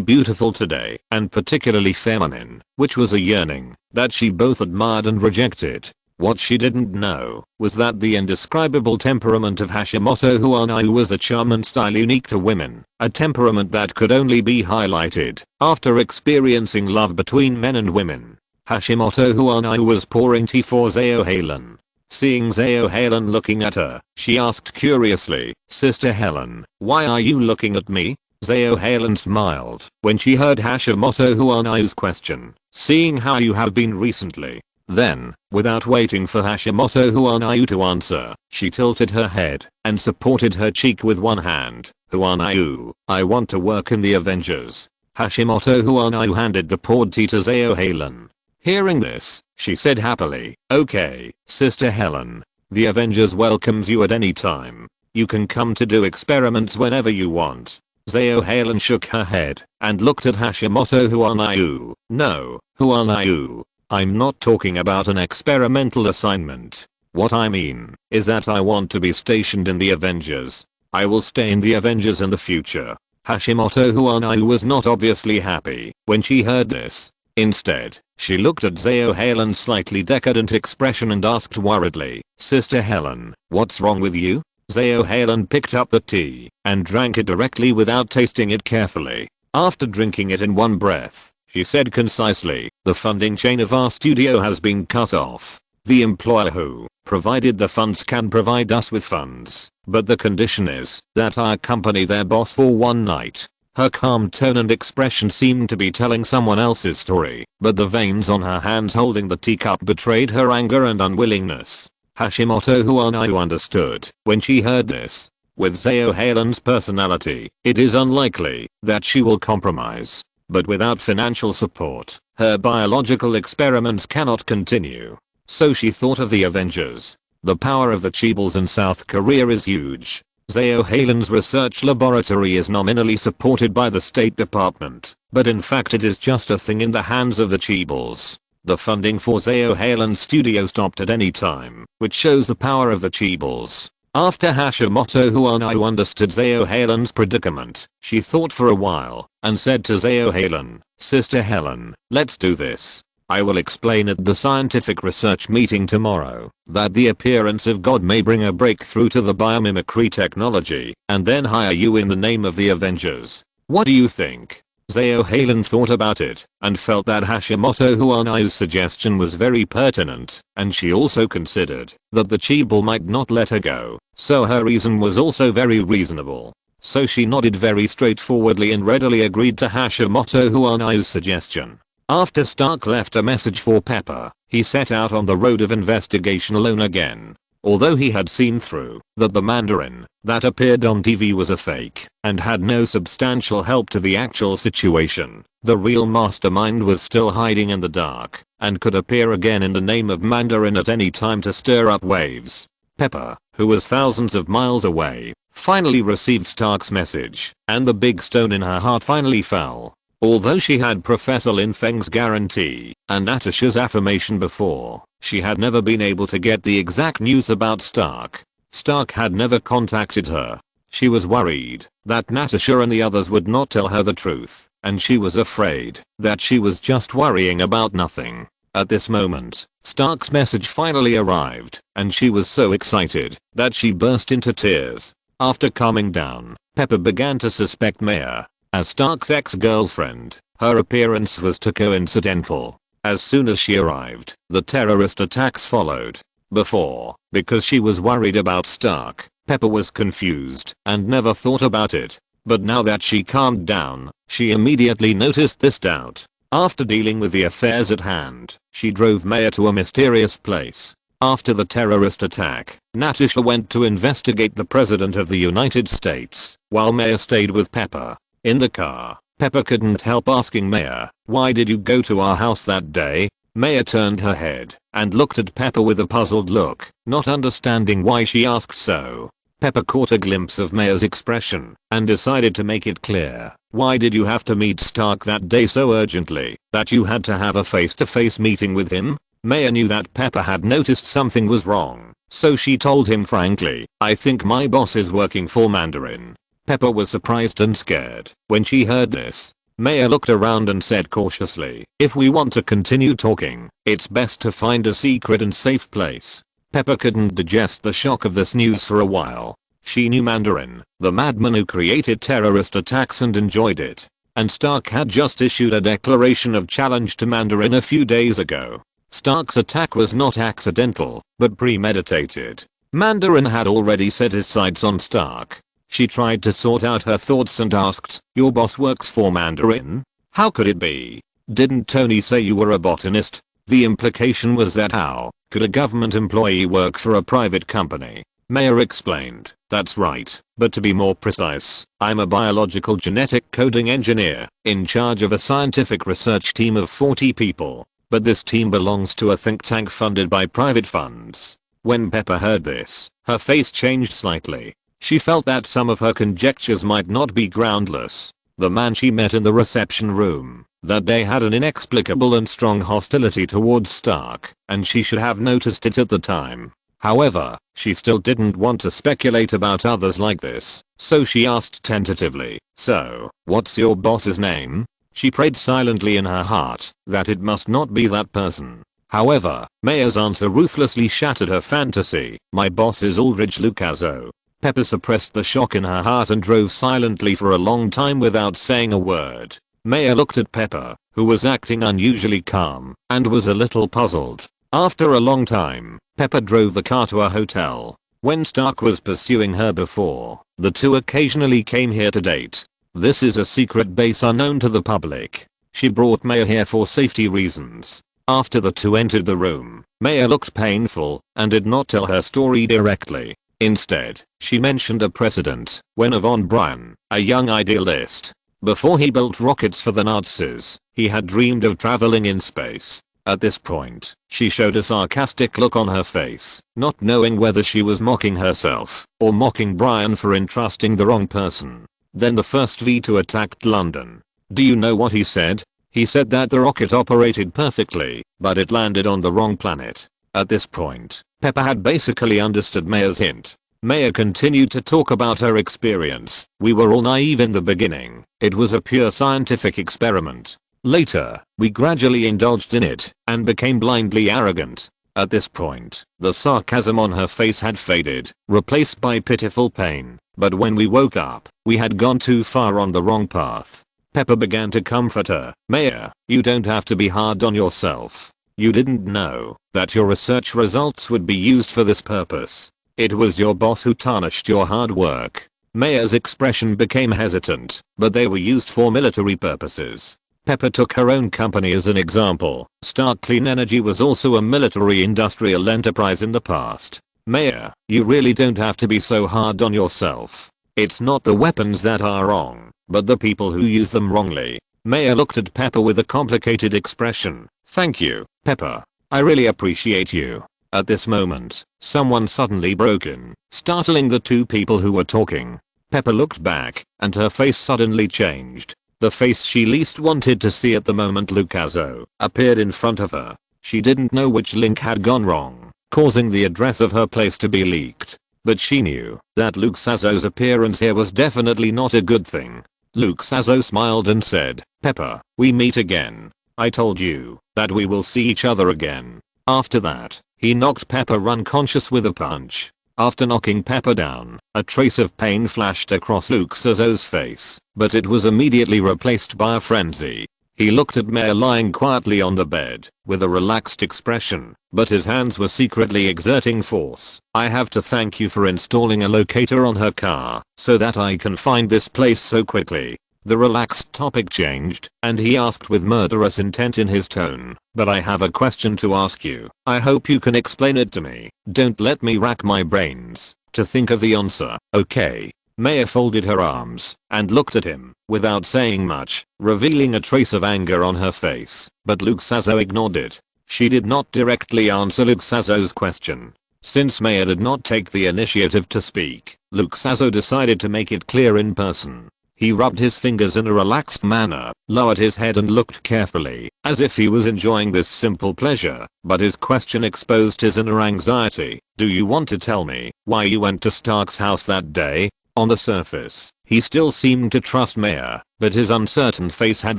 Speaker 1: beautiful today and particularly feminine, which was a yearning that she both admired and rejected. What she didn't know was that the indescribable temperament of Hashimoto Huanayu was a charm and style unique to women, a temperament that could only be highlighted after experiencing love between men and women. Hashimoto Huanayu was pouring tea for Zeo Halen. Seeing Zeo Halen looking at her, she asked curiously, "Sister Helen, why are you looking at me?" Zeo Halen smiled when she heard Hashimoto Huanayu's question, "Seeing how you have been recently." Then, without waiting for Hashimoto Huanayu to answer, she tilted her head and supported her cheek with one hand. "Huanayu, I want to work in the Avengers." Hashimoto Huanayu handed the poured tea to Zeo Halen. Hearing this, she said happily, "Okay, Sister Helen. The Avengers welcomes you at any time. You can come to do experiments whenever you want." Zeo Halen shook her head and looked at Hashimoto Huanayu. "No, Huanayu. I'm not talking about an experimental assignment. What I mean is that I want to be stationed in the Avengers. I will stay in the Avengers in the future." Hashimoto Huanayu was not obviously happy when she heard this. Instead, she looked at Zeo Halen's slightly decadent expression and asked worriedly, "Sister Helen, what's wrong with you?" Zeo Halen picked up the tea and drank it directly without tasting it carefully. After drinking it in one breath, she said concisely, "The funding chain of our studio has been cut off. The employer who provided the funds can provide us with funds, but the condition is that I accompany their boss for one night." Her calm tone and expression seemed to be telling someone else's story, but the veins on her hands holding the teacup betrayed her anger and unwillingness. Hashimoto Huanayu understood when she heard this. With Zeo Halen's personality, it is unlikely that she will compromise. But without financial support, her biological experiments cannot continue. So she thought of the Avengers. The power of the Chaebols in South Korea is huge. Zeo Halen's research laboratory is nominally supported by the State Department, but in fact it is just a thing in the hands of the Chaebols. The funding for Zeo Halen's studio stopped at any time, which shows the power of the Chaebols. After Hashimoto Huanayu understood Zeo Halen's predicament, she thought for a while and said to Zeo Halen, "Sister Helen, let's do this. I will explain at the scientific research meeting tomorrow that the appearance of God may bring a breakthrough to the biomimicry technology, and then hire you in the name of the Avengers. What do you think?" Zao Halen thought about it and felt that Hashimoto Huanayu's suggestion was very pertinent, and she also considered that the Cheeble might not let her go, so her reason was also very reasonable. So she nodded very straightforwardly and readily agreed to Hashimoto Huanayu's suggestion. After Stark left a message for Pepper, he set out on the road of investigation alone again. Although he had seen through that the Mandarin that appeared on TV was a fake and had no substantial help to the actual situation, the real mastermind was still hiding in the dark and could appear again in the name of Mandarin at any time to stir up waves. Pepper, who was thousands of miles away, finally received Stark's message, and the big stone in her heart finally fell. Although she had Professor Lin Feng's guarantee and Natasha's affirmation before, she had never been able to get the exact news about Stark. Stark had never contacted her. She was worried that Natasha and the others would not tell her the truth, and she was afraid that she was just worrying about nothing. At this moment, Stark's message finally arrived, and she was so excited that she burst into tears. After calming down, Pepper began to suspect Maya. As Stark's ex-girlfriend, her appearance was too coincidental. As soon as she arrived, the terrorist attacks followed. Before, because she was worried about Stark, Pepper was confused and never thought about it. But now that she calmed down, she immediately noticed this doubt. After dealing with the affairs at hand, she drove Maya to a mysterious place. After the terrorist attack, Natasha went to investigate the President of the United States, while Maya stayed with Pepper. In the car, Pepper couldn't help asking Maya, "Why did you go to our house that day?" Maya turned her head and looked at Pepper with a puzzled look, not understanding why she asked so. Pepper caught a glimpse of Maya's expression and decided to make it clear. "Why did you have to meet Stark that day so urgently that you had to have a face-to-face meeting with him?" Maya knew that Pepper had noticed something was wrong, so she told him frankly, "I think my boss is working for Mandarin." Pepper was surprised and scared when she heard this. Maya looked around and said cautiously, "If we want to continue talking, it's best to find a secret and safe place." Pepper couldn't digest the shock of this news for a while. She knew Mandarin, the madman who created terrorist attacks, and enjoyed it. And Stark had just issued a declaration of challenge to Mandarin a few days ago. Stark's attack was not accidental, but premeditated. Mandarin had already set his sights on Stark. She tried to sort out her thoughts and asked, "Your boss works for Mandarin? How could it be? Didn't Tony say you were a botanist?" The implication was that how could a government employee work for a private company? Maya explained, "That's right, but to be more precise, I'm a biological genetic coding engineer, in charge of a scientific research team of 40 people. But this team belongs to a think tank funded by private funds." When Pepper heard this, her face changed slightly. She felt that some of her conjectures might not be groundless. The man she met in the reception room that day had an inexplicable and strong hostility towards Stark, and she should have noticed it at the time. However, she still didn't want to speculate about others like this, so she asked tentatively, "So, what's your boss's name?" She prayed silently in her heart that it must not be that person. However, Maya's answer ruthlessly shattered her fantasy. "My boss is Ulrich Lucaso." Pepper suppressed the shock in her heart and drove silently for a long time without saying a word. Maya looked at Pepper, who was acting unusually calm, and was a little puzzled. After a long time, Pepper drove the car to a hotel. When Stark was pursuing her before, the two occasionally came here to date. This is a secret base unknown to the public. She brought Maya here for safety reasons. After the two entered the room, Maya looked painful and did not tell her story directly. Instead, she mentioned a precedent when von Braun, a young idealist, before he built rockets for the Nazis, he had dreamed of traveling in space. At this point, she showed a sarcastic look on her face, not knowing whether she was mocking herself or mocking Brian for entrusting the wrong person. Then the first V2 attacked London. Do you know what he said? He said that the rocket operated perfectly, but it landed on the wrong planet. At this point, Pepper had basically understood Maya's hint. Maya continued to talk about her experience. "We were all naive in the beginning. It was a pure scientific experiment. Later, we gradually indulged in it and became blindly arrogant." At this point, the sarcasm on her face had faded, replaced by pitiful pain. "But when we woke up, we had gone too far on the wrong path. Pepper began to comfort her. Maya, you don't have to be hard on yourself. You didn't know that your research results would be used for this purpose. It was your boss who tarnished your hard work. Maya's expression became hesitant, but they were used for military purposes. Pepper took her own company as an example. Stark Clean Energy was also a military industrial enterprise in the past. Maya, you really don't have to be so hard on yourself. It's not the weapons that are wrong, but the people who use them wrongly. Maya looked at Pepper with a complicated expression. Thank you, Pepper. I really appreciate you. At this moment, someone suddenly broke in, startling the two people who were talking. Pepper looked back, and her face suddenly changed. The face she least wanted to see at the moment, Lucaso, appeared in front of her. She didn't know which link had gone wrong, causing the address of her place to be leaked. But she knew that Lucaso's appearance here was definitely not a good thing. Lucaso smiled and said, Pepper, we meet again. I told you that we will see each other again. After that, he knocked Pepper unconscious with a punch. After knocking Pepper down, a trace of pain flashed across Lucaso's face, but it was immediately replaced by a frenzy. He looked at Maya lying quietly on the bed, with a relaxed expression, but his hands were secretly exerting force. I have to thank you for installing a locator on her car, so that I can find this place so quickly. The relaxed topic changed, and he asked with murderous intent in his tone, but I have a question to ask you. I hope you can explain it to me. Don't let me rack my brains to think of the answer. Okay. Maya folded her arms and looked at him without saying much, revealing a trace of anger on her face, but Lucaso ignored it. She did not directly answer Lucaso's question. Since Maya did not take the initiative to speak, Lucaso decided to make it clear in person. He rubbed his fingers in a relaxed manner, lowered his head and looked carefully, as if he was enjoying this simple pleasure, but his question exposed his inner anxiety. Do you want to tell me why you went to Stark's house that day? On the surface, he still seemed to trust Maya, but his uncertain face had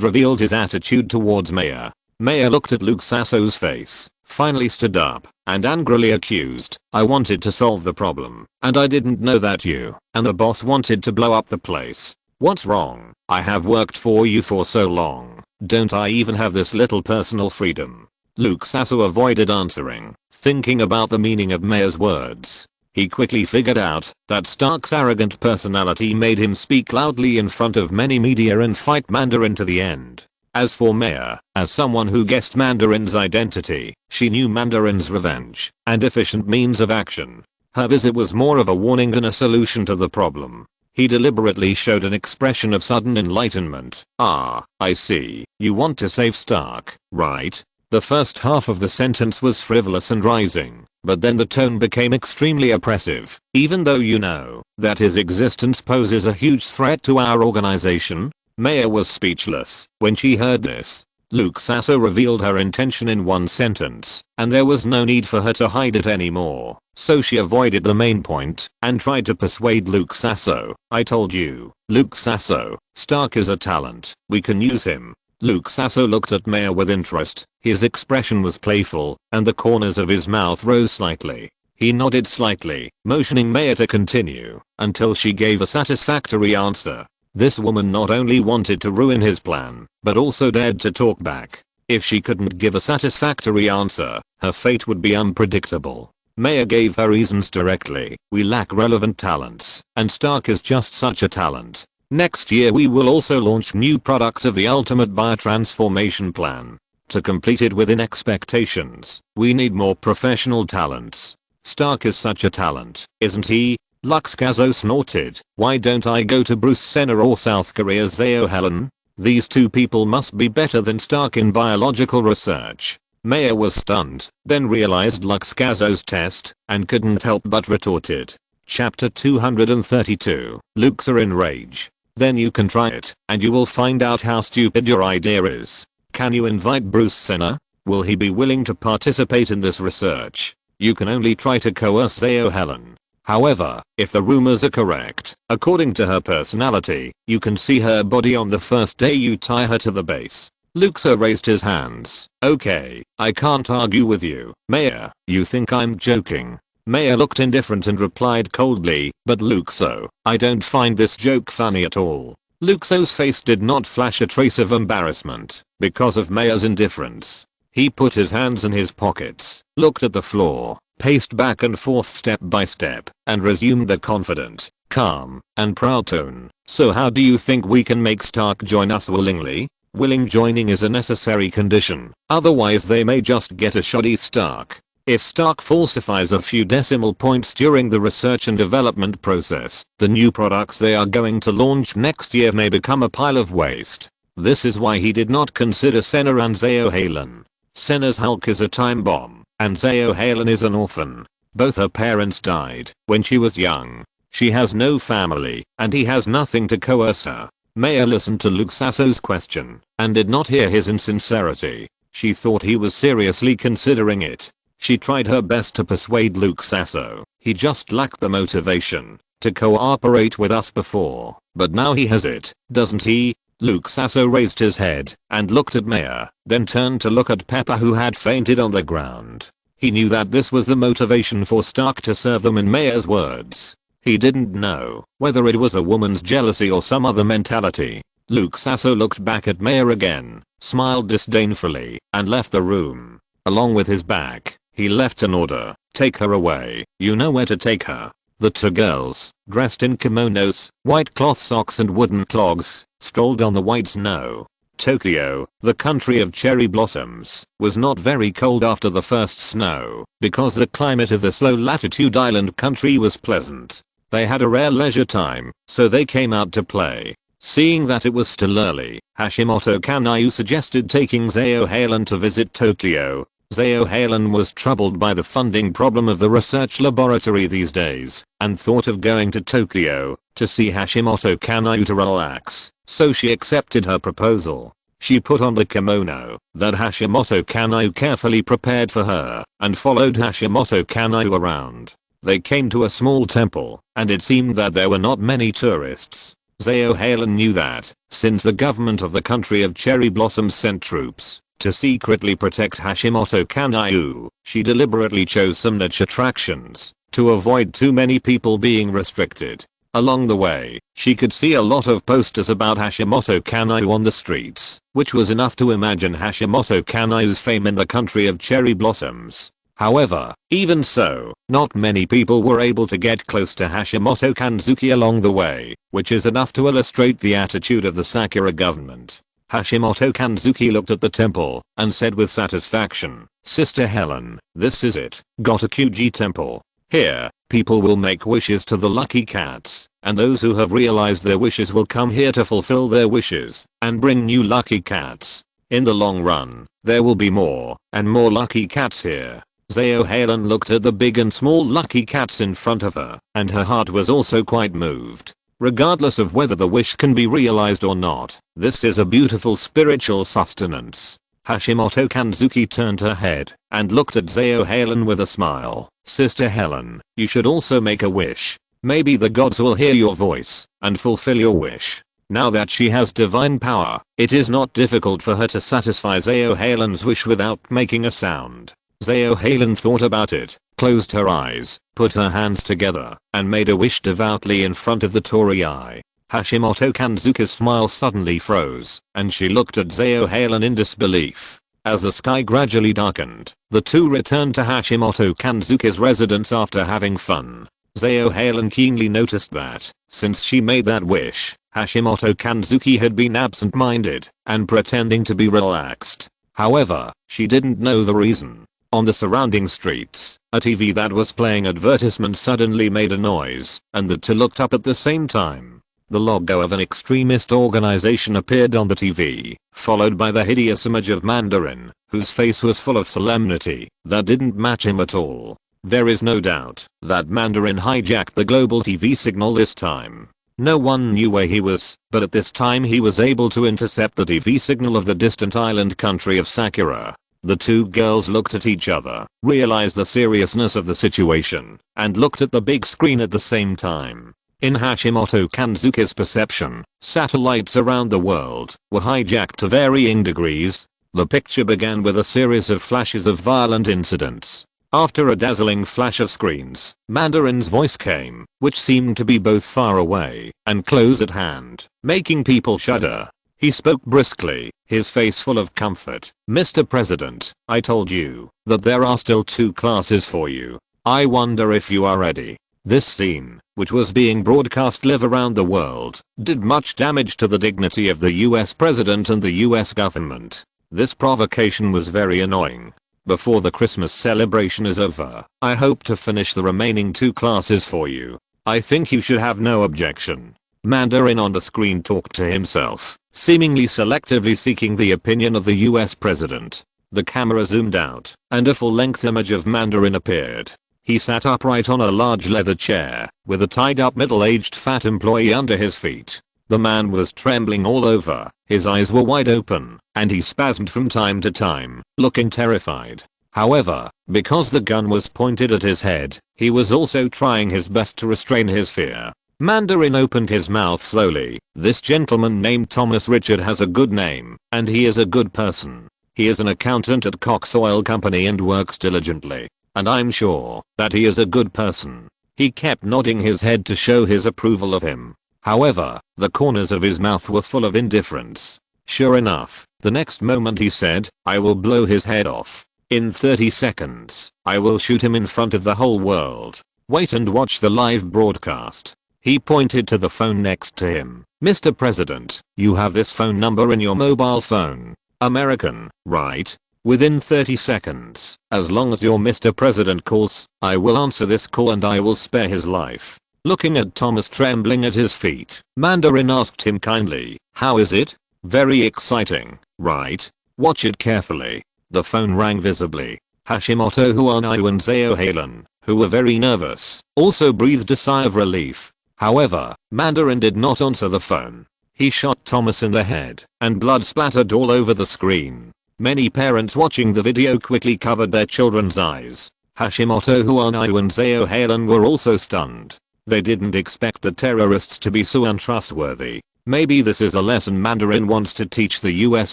Speaker 1: revealed his attitude towards Maya. Maya looked at Lucaso's face, finally stood up, and angrily accused, I wanted to solve the problem, and I didn't know that you and the boss wanted to blow up the place. What's wrong? I have worked for you for so long. Don't I even have this little personal freedom? Lucaso avoided answering, thinking about the meaning of Maya's words. He quickly figured out that Stark's arrogant personality made him speak loudly in front of many media and fight Mandarin to the end. As for Maya, as someone who guessed Mandarin's identity, she knew Mandarin's revenge and efficient means of action. Her visit was more of a warning than a solution to the problem. He deliberately showed an expression of sudden enlightenment. Ah, I see. You want to save Stark, right? The first half of the sentence was frivolous and rising, but then the tone became extremely oppressive. Even though you know that his existence poses a huge threat to our organization? Maya was speechless when she heard this. Lucaso revealed her intention in one sentence, and there was no need for her to hide it anymore. So she avoided the main point and tried to persuade Lucaso. I told you, Lucaso, Stark is a talent. We can use him. Lucaso looked at Maya with interest. His expression was playful, and the corners of his mouth rose slightly. He nodded slightly, motioning Maya to continue, until she gave a satisfactory answer. This woman not only wanted to ruin his plan, but also dared to talk back. If she couldn't give a satisfactory answer, her fate would be unpredictable. Maya gave her reasons directly. We lack relevant talents, and Stark is just such a talent. Next year we will also launch new products of the ultimate biotransformation plan. To complete it within expectations, we need more professional talents. Stark is such a talent, isn't he? Lucaso snorted. Why don't I go to Bruce Senna or South Korea's Zao Helen? These two people must be better than Stark in biological research. Maya was stunned, then realized Lucaso's test, and couldn't help but retorted. Chapter 232. Luke's in rage. Then you can try it, and you will find out how stupid your idea is. Can you invite Bruce Senna? Will he be willing to participate in this research? You can only try to coerce Zao Helen. However, if the rumors are correct, according to her personality, you can see her body on the first day you tie her to the base. Lucaso raised his hands. Okay, I can't argue with you, Maya. You think I'm joking? Maya looked indifferent and replied coldly, but Lucaso, I don't find this joke funny at all. Luxo's face did not flash a trace of embarrassment because of Maya's indifference. He put his hands in his pockets, looked at the floor, paced back and forth step by step, and resumed the confident, calm, and proud tone. "So how do you think we can make Stark join us willingly? Willing joining is a necessary condition, otherwise they may just get a shoddy Stark. If Stark falsifies a few decimal points during the research and development process, the new products they are going to launch next year may become a pile of waste." This is why he did not consider Senna and Xeohalen. Senna's Hulk is a time bomb, and Xeohalen is an orphan. Both her parents died when she was young. She has no family, and he has nothing to coerce her. Maya listened to Luke Sasso's question, and did not hear his insincerity. She thought he was seriously considering it. She tried her best to persuade Luke Sasso. He just lacked the motivation to cooperate with us before, but now he has it, doesn't he? Luke Sasso raised his head and looked at Maya, then turned to look at Pepper, who had fainted on the ground. He knew that this was the motivation for Stark to serve them in Maya's words. He didn't know whether it was a woman's jealousy or some other mentality. Luke Sasso looked back at Maya again, smiled disdainfully, and left the room. Along with his bag, he left an order: "Take her away. You know where to take her." The two girls, dressed in kimonos, white cloth socks and wooden clogs, strolled on the white snow. Tokyo, the country of cherry blossoms, was not very cold after the first snow, because the climate of this low latitude island country was pleasant. They had a rare leisure time, so they came out to play. Seeing that it was still early, Hashimoto Kanayu suggested taking Xeohalen to visit Tokyo. Xeohalen was troubled by the funding problem of the research laboratory these days, and thought of going to Tokyo to see Hashimoto Kanayu to relax, so she accepted her proposal. She put on the kimono that Hashimoto Kanayu carefully prepared for her, and followed Hashimoto Kanayu around. They came to a small temple, and it seemed that there were not many tourists. Xeohalen knew that, since the government of the country of cherry blossoms sent troops to secretly protect Hashimoto Kanayu, she deliberately chose some niche attractions to avoid too many people being restricted. Along the way, she could see a lot of posters about Hashimoto Kanayu on the streets, which was enough to imagine Hashimoto Kanayu's fame in the country of cherry blossoms. However, even so, not many people were able to get close to Hashimoto Kanzuki along the way, which is enough to illustrate the attitude of the Sakura government. Hashimoto Kanzuki looked at the temple and said with satisfaction, "Sister Helen, this is it, Gotokuji Temple. Here, people will make wishes to the lucky cats, and those who have realized their wishes will come here to fulfill their wishes and bring new lucky cats. In the long run, there will be more and more lucky cats here." Xeohalen looked at the big and small lucky cats in front of her, and her heart was also quite moved. Regardless of whether the wish can be realized or not, this is a beautiful spiritual sustenance. Hashimoto Kanzuki turned her head and looked at Xeohalen with a smile. "Sister Helen, you should also make a wish. Maybe the gods will hear your voice and fulfill your wish." Now that she has divine power, it is not difficult for her to satisfy Xeohalen's wish without making a sound. Xeohalen thought about it, closed her eyes, put her hands together, and made a wish devoutly in front of the Torii. Hashimoto Kanzuki's smile suddenly froze, and she looked at Xeohalen in disbelief. As the sky gradually darkened, the two returned to Hashimoto Kanzuki's residence after having fun. Xeohalen keenly noticed that, since she made that wish, Hashimoto Kanzuki had been absent-minded and pretending to be relaxed. However, she didn't know the reason. On the surrounding streets, a TV that was playing advertisements suddenly made a noise, and the two looked up at the same time. The logo of an extremist organization appeared on the TV, followed by the hideous image of Mandarin, whose face was full of solemnity that didn't match him at all. There is no doubt that Mandarin hijacked the global TV signal this time. No one knew where he was, but at this time he was able to intercept the TV signal of the distant island country of Sakura. The two girls looked at each other, realized the seriousness of the situation, and looked at the big screen at the same time. In Hashimoto Kanzuki's perception, satellites around the world were hijacked to varying degrees. The picture began with a series of flashes of violent incidents. After a dazzling flash of screens, Mandarin's voice came, which seemed to be both far away and close at hand, making people shudder. He spoke briskly, his face full of comfort. "Mr. President, I told you that there are still 2 classes for you. I wonder if you are ready." This scene, which was being broadcast live around the world, did much damage to the dignity of the US president and the US government. This provocation was very annoying. "Before the Christmas celebration is over, I hope to finish the remaining 2 classes for you. I think you should have no objection." Mandarin on the screen talked to himself, seemingly selectively seeking the opinion of the US president. The camera zoomed out, and a full-length image of Mandarin appeared. He sat upright on a large leather chair, with a tied-up middle-aged fat employee under his feet. The man was trembling all over, his eyes were wide open, and he spasmed from time to time, looking terrified. However, because the gun was pointed at his head, he was also trying his best to restrain his fear. Mandarin opened his mouth slowly. "This gentleman named Thomas Richard has a good name, and he is a good person. He is an accountant at Cox Oil Company and works diligently. And I'm sure that he is a good person." He kept nodding his head to show his approval of him. However, the corners of his mouth were full of indifference. Sure enough, the next moment he said, "I will blow his head off. In 30 seconds, I will shoot him in front of the whole world. Wait and watch the live broadcast." He pointed to the phone next to him. "Mr. President, you have this phone number in your mobile phone. American, right? Within 30 seconds, as long as your Mr. President calls, I will answer this call and I will spare his life." Looking at Thomas trembling at his feet, Mandarin asked him kindly, "How is it? Very exciting, right? Watch it carefully." The phone rang visibly. Hashimoto Huanayu and Zao Halen, who were very nervous, also breathed a sigh of relief. However, Mandarin did not answer the phone. He shot Thomas in the head, and blood splattered all over the screen. Many parents watching the video quickly covered their children's eyes. Hashimoto Huanayu and Zao Halen were also stunned. They didn't expect the terrorists to be so untrustworthy. Maybe this is a lesson Mandarin wants to teach the US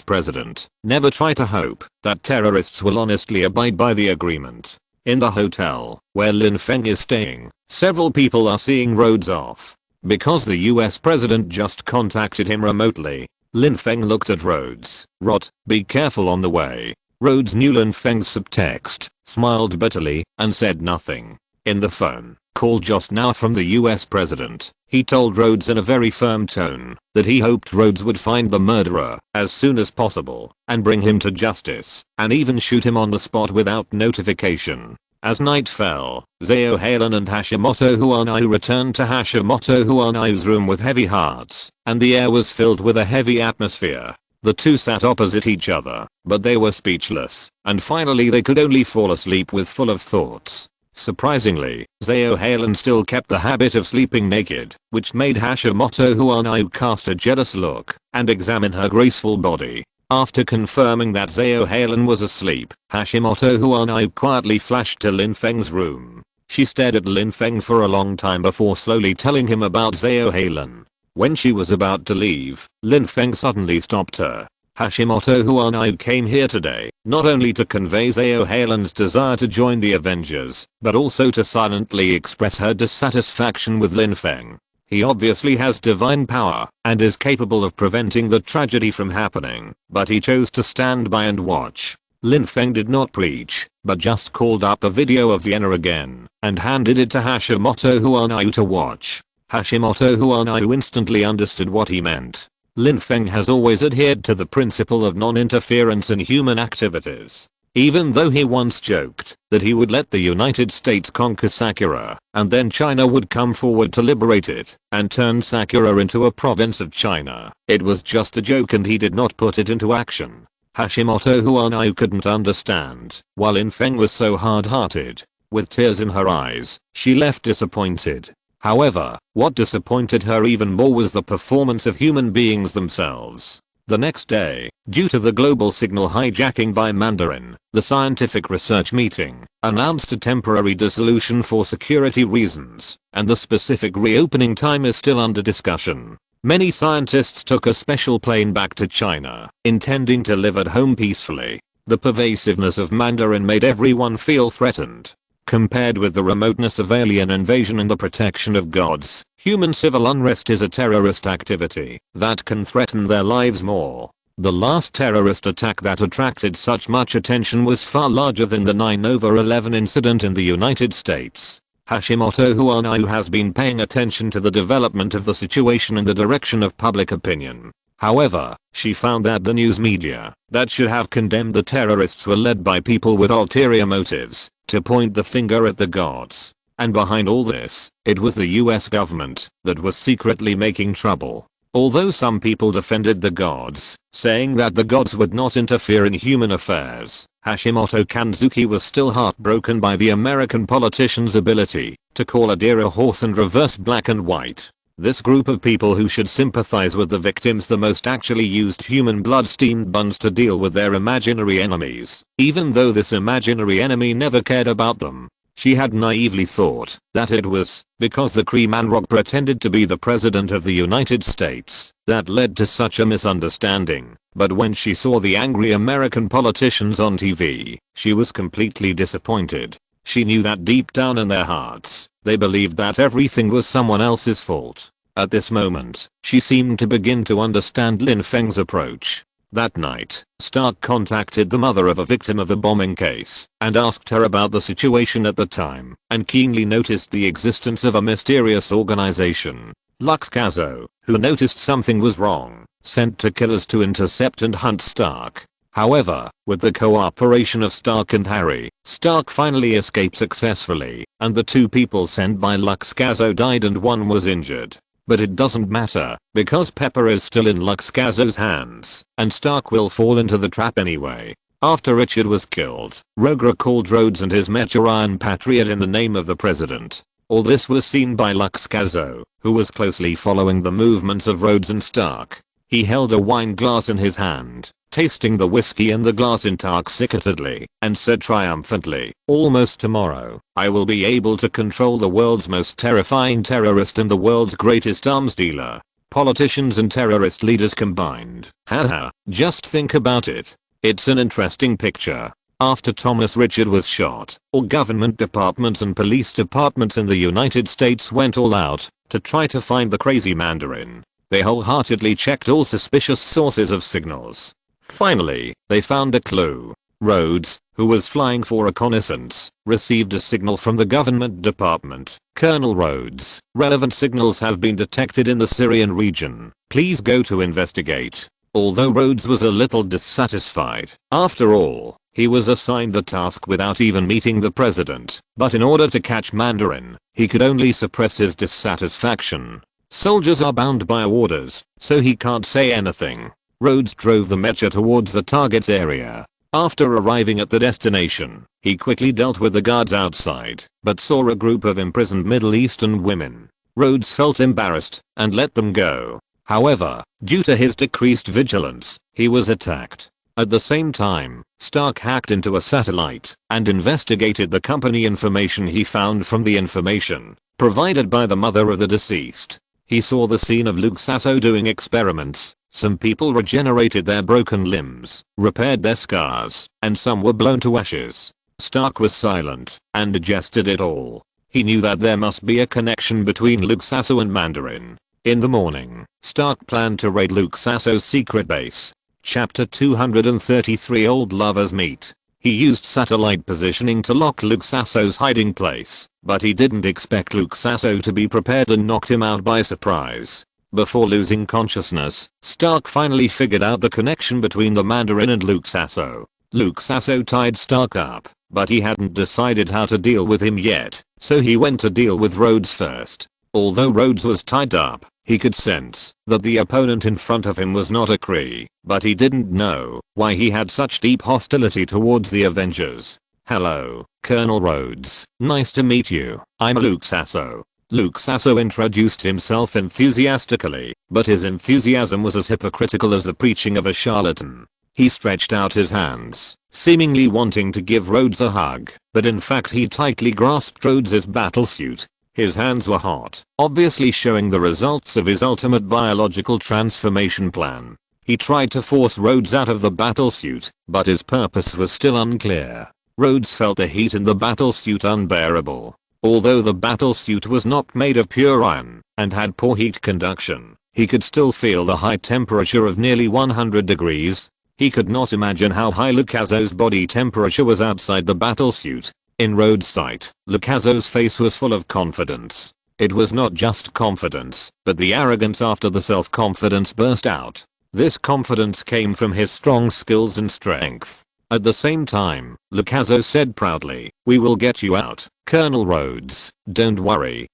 Speaker 1: president. Never try to hope that terrorists will honestly abide by the agreement. In the hotel, where Lin Feng is staying, several people are seeing Rhodes off. Because the US president just contacted him remotely, Lin Feng looked at Rhodes. "Rot, be careful on the way." Rhodes knew Lin Feng's subtext, smiled bitterly, and said nothing. In the phone call just now from the US president, he told Rhodes in a very firm tone that he hoped Rhodes would find the murderer as soon as possible and bring him to justice, and even shoot him on the spot without notification. As night fell, Zao Halen and Hashimoto Huanayu returned to Hashimoto Huanayu's room with heavy hearts, and the air was filled with a heavy atmosphere. The two sat opposite each other, but they were speechless, and finally they could only fall asleep with full of thoughts. Surprisingly, Zao Halen still kept the habit of sleeping naked, which made Hashimoto Huanayu cast a jealous look and examine her graceful body. After confirming that Zao Halen was asleep, Hashimoto Huanayu quietly flashed to Lin Feng's room. She stared at Lin Feng for a long time before slowly telling him about Zao Halen. When she was about to leave, Lin Feng suddenly stopped her. "Hashimoto Huanayu came here today, not only to convey Zao Halen's desire to join the Avengers, but also to silently express her dissatisfaction with Lin Feng. He obviously has divine power and is capable of preventing the tragedy from happening, but he chose to stand by and watch." Lin Feng did not preach, but just called up a video of Vienna again and handed it to Hashimoto Huanayu to watch. Hashimoto Huanayu instantly understood what he meant. Lin Feng has always adhered to the principle of non-interference in human activities. Even though he once joked that he would let the United States conquer Sakura, and then China would come forward to liberate it and turn Sakura into a province of China, it was just a joke and he did not put it into action. Hashimoto Huanayu couldn't understand why Lin Feng was so hard-hearted. With tears in her eyes, she left disappointed. However, what disappointed her even more was the performance of human beings themselves. The next day, due to the global signal hijacking by Mandarin, the scientific research meeting announced a temporary dissolution for security reasons, and the specific reopening time is still under discussion. Many scientists took a special plane back to China, intending to live at home peacefully. The pervasiveness of Mandarin made everyone feel threatened. Compared with the remoteness of alien invasion and the protection of gods, human civil unrest is a terrorist activity that can threaten their lives more. The last terrorist attack that attracted such much attention was far larger than the 9/11 incident in the United States. Hashimoto Huanayu has been paying attention to the development of the situation and the direction of public opinion. However, she found that the news media that should have condemned the terrorists were led by people with ulterior motives to point the finger at the gods. And behind all this, it was the US government that was secretly making trouble. Although some people defended the gods, saying that the gods would not interfere in human affairs, Hashimoto Kanzuki was still heartbroken by the American politicians' ability to call a deer a horse and reverse black and white. This group of people who should sympathize with the victims the most actually used human blood steamed buns to deal with their imaginary enemies, even though this imaginary enemy never cared about them. She had naively thought that it was because the Kree Manrog pretended to be the president of the United States that led to such a misunderstanding, but when she saw the angry American politicians on TV, she was completely disappointed. She knew that deep down in their hearts, they believed that everything was someone else's fault. At this moment, she seemed to begin to understand Lin Feng's approach. That night, Stark contacted the mother of a victim of a bombing case and asked her about the situation at the time, and keenly noticed the existence of a mysterious organization. Lux Kazo, who noticed something was wrong, sent two killers to intercept and hunt Stark. However, with the cooperation of Stark and Harry, Stark finally escaped successfully, and the two people sent by Lux Kazo died and one was injured. But it doesn't matter, because Pepper is still in Lux Kazo's hands, and Stark will fall into the trap anyway. After Richard was killed, Rogue recalled Rhodes and his Meturian Patriot in the name of the president. All this was seen by Lux Kazo, who was closely following the movements of Rhodes and Stark. He held a wine glass in his hand, tasting the whiskey in the glass intoxicatedly, and said triumphantly, "Almost tomorrow, I will be able to control the world's most terrifying terrorist and the world's greatest arms dealer." Politicians and terrorist leaders combined. Haha, just think about it. It's an interesting picture. After Thomas Richard was shot, all government departments and police departments in the United States went all out to try to find the crazy Mandarin. They wholeheartedly checked all suspicious sources of signals. Finally, they found a clue. Rhodes, who was flying for reconnaissance, received a signal from the government department. "Colonel Rhodes, relevant signals have been detected in the Syrian region. Please go to investigate." Although Rhodes was a little dissatisfied, after all, he was assigned the task without even meeting the president, but in order to catch Mandarin, he could only suppress his dissatisfaction. Soldiers are bound by orders, so he can't say anything. Rhodes drove the mecha towards the target area. After arriving at the destination, he quickly dealt with the guards outside, but saw a group of imprisoned Middle Eastern women. Rhodes felt embarrassed and let them go. However, due to his decreased vigilance, he was attacked. At the same time, Stark hacked into a satellite and investigated the company information he found from the information provided by the mother of the deceased. He saw the scene of Luke Sasso doing experiments. Some people regenerated their broken limbs, repaired their scars, and some were blown to ashes. Stark was silent and digested it all. He knew that there must be a connection between Luke Sasso and Mandarin. In the morning, Stark planned to raid Luke Sasso's secret base. Chapter 233 Old Lovers Meet. He used satellite positioning to lock Luke Sasso's hiding place, but he didn't expect Luke Sasso to be prepared and knocked him out by surprise. Before losing consciousness, Stark finally figured out the connection between the Mandarin and Luke Sasso. Luke Sasso tied Stark up, but he hadn't decided how to deal with him yet, so he went to deal with Rhodes first. Although Rhodes was tied up, he could sense that the opponent in front of him was not a Kree, but he didn't know why he had such deep hostility towards the Avengers. "Hello, Colonel Rhodes. Nice to meet you. I'm Luke Sasso." Luke Sasso introduced himself enthusiastically, but his enthusiasm was as hypocritical as the preaching of a charlatan. He stretched out his hands, seemingly wanting to give Rhodes a hug, but in fact he tightly grasped Rhodes' battlesuit. His hands were hot, obviously showing the results of his ultimate biological transformation plan. He tried to force Rhodes out of the battlesuit, but his purpose was still unclear. Rhodes felt the heat in the battlesuit unbearable. Although the battlesuit was not made of pure iron and had poor heat conduction, he could still feel the high temperature of nearly 100 degrees. He could not imagine how high Lucaso's body temperature was outside the battlesuit. In Rhodes' sight, Lucaso's face was full of confidence. It was not just confidence, but the arrogance after the self-confidence burst out. This confidence came from his strong skills and strength. At the same time, Lucaso said proudly, "We will get you out, Colonel Rhodes. Don't worry,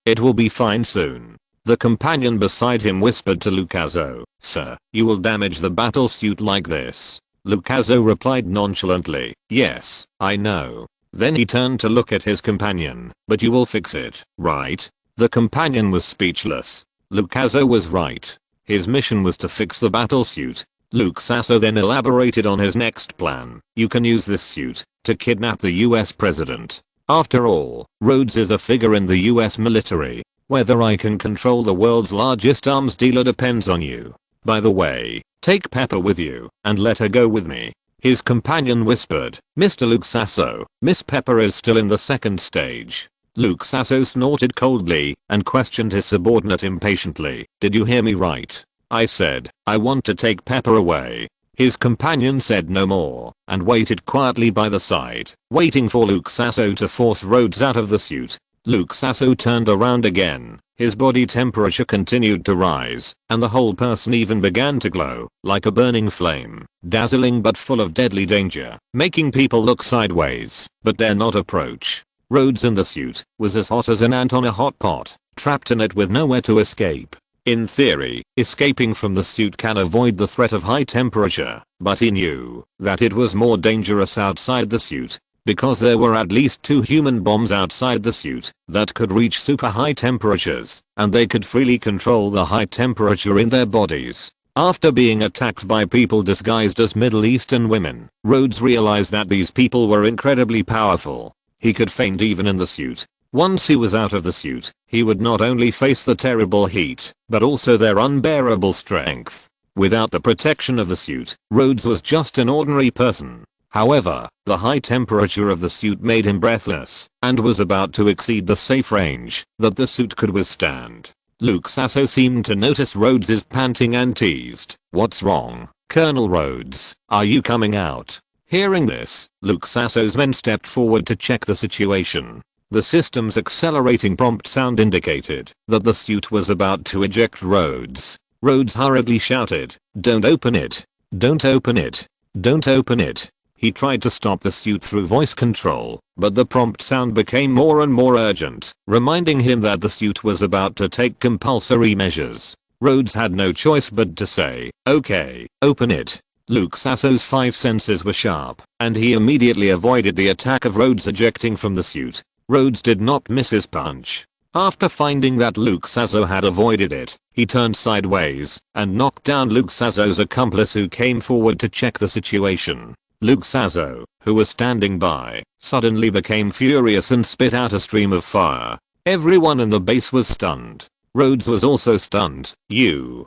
Speaker 1: it will be fine soon." The companion beside him whispered to Lucaso, "Sir, you will damage the battlesuit like this." Lucaso replied nonchalantly, "Yes, I know." Then he turned to look at his companion, "But you will fix it, right?" The companion was speechless. Lucaso was right. His mission was to fix the battlesuit. Lucaso then elaborated on his next plan. "You can use this suit to kidnap the US president. After all, Rhodes is a figure in the US military. Whether I can control the world's largest arms dealer depends on you. By the way, take Pepper with you and let her go with me." His companion whispered, "Mr. Lucaso, Miss Pepper is still in the second stage." Lucaso snorted coldly and questioned his subordinate impatiently. "Did you hear me right? I said, I want to take Pepper away." His companion said no more and waited quietly by the side, waiting for Lucaso to force Rhodes out of the suit. Lucaso turned around again. His body temperature continued to rise, and the whole person even began to glow, like a burning flame, dazzling but full of deadly danger, making people look sideways, but dare not approach. Rhodes in the suit was as hot as an ant on a hot pot, trapped in it with nowhere to escape. In theory, escaping from the suit can avoid the threat of high temperature, but he knew that it was more dangerous outside the suit, because there were at least 2 human bombs outside the suit that could reach super high temperatures, and they could freely control the high temperature in their bodies. After being attacked by people disguised as Middle Eastern women, Rhodes realized that these people were incredibly powerful. He could faint even in the suit. Once he was out of the suit, he would not only face the terrible heat, but also their unbearable strength. Without the protection of the suit, Rhodes was just an ordinary person. However, the high temperature of the suit made him breathless, and was about to exceed the safe range that the suit could withstand. Lucaso seemed to notice Rhodes's panting and teased, "What's wrong, Colonel Rhodes? Are you coming out?" Hearing this, Lucaso's men stepped forward to check the situation. The system's accelerating prompt sound indicated that the suit was about to eject Rhodes. Rhodes hurriedly shouted, "Don't open it! Don't open it! Don't open it!" He tried to stop the suit through voice control, but the prompt sound became more and more urgent, reminding him that the suit was about to take compulsory measures. Rhodes had no choice but to say, "Okay, open it." Lucaso's 5 senses were sharp, and he immediately avoided the attack of Rhodes ejecting from the suit. Rhodes did not miss his punch. After finding that Lucaso had avoided it, he turned sideways and knocked down Lucaso's accomplice who came forward to check the situation. Lucaso, who was standing by, suddenly became furious and spit out a stream of fire. Everyone in the base was stunned. Rhodes was also stunned. You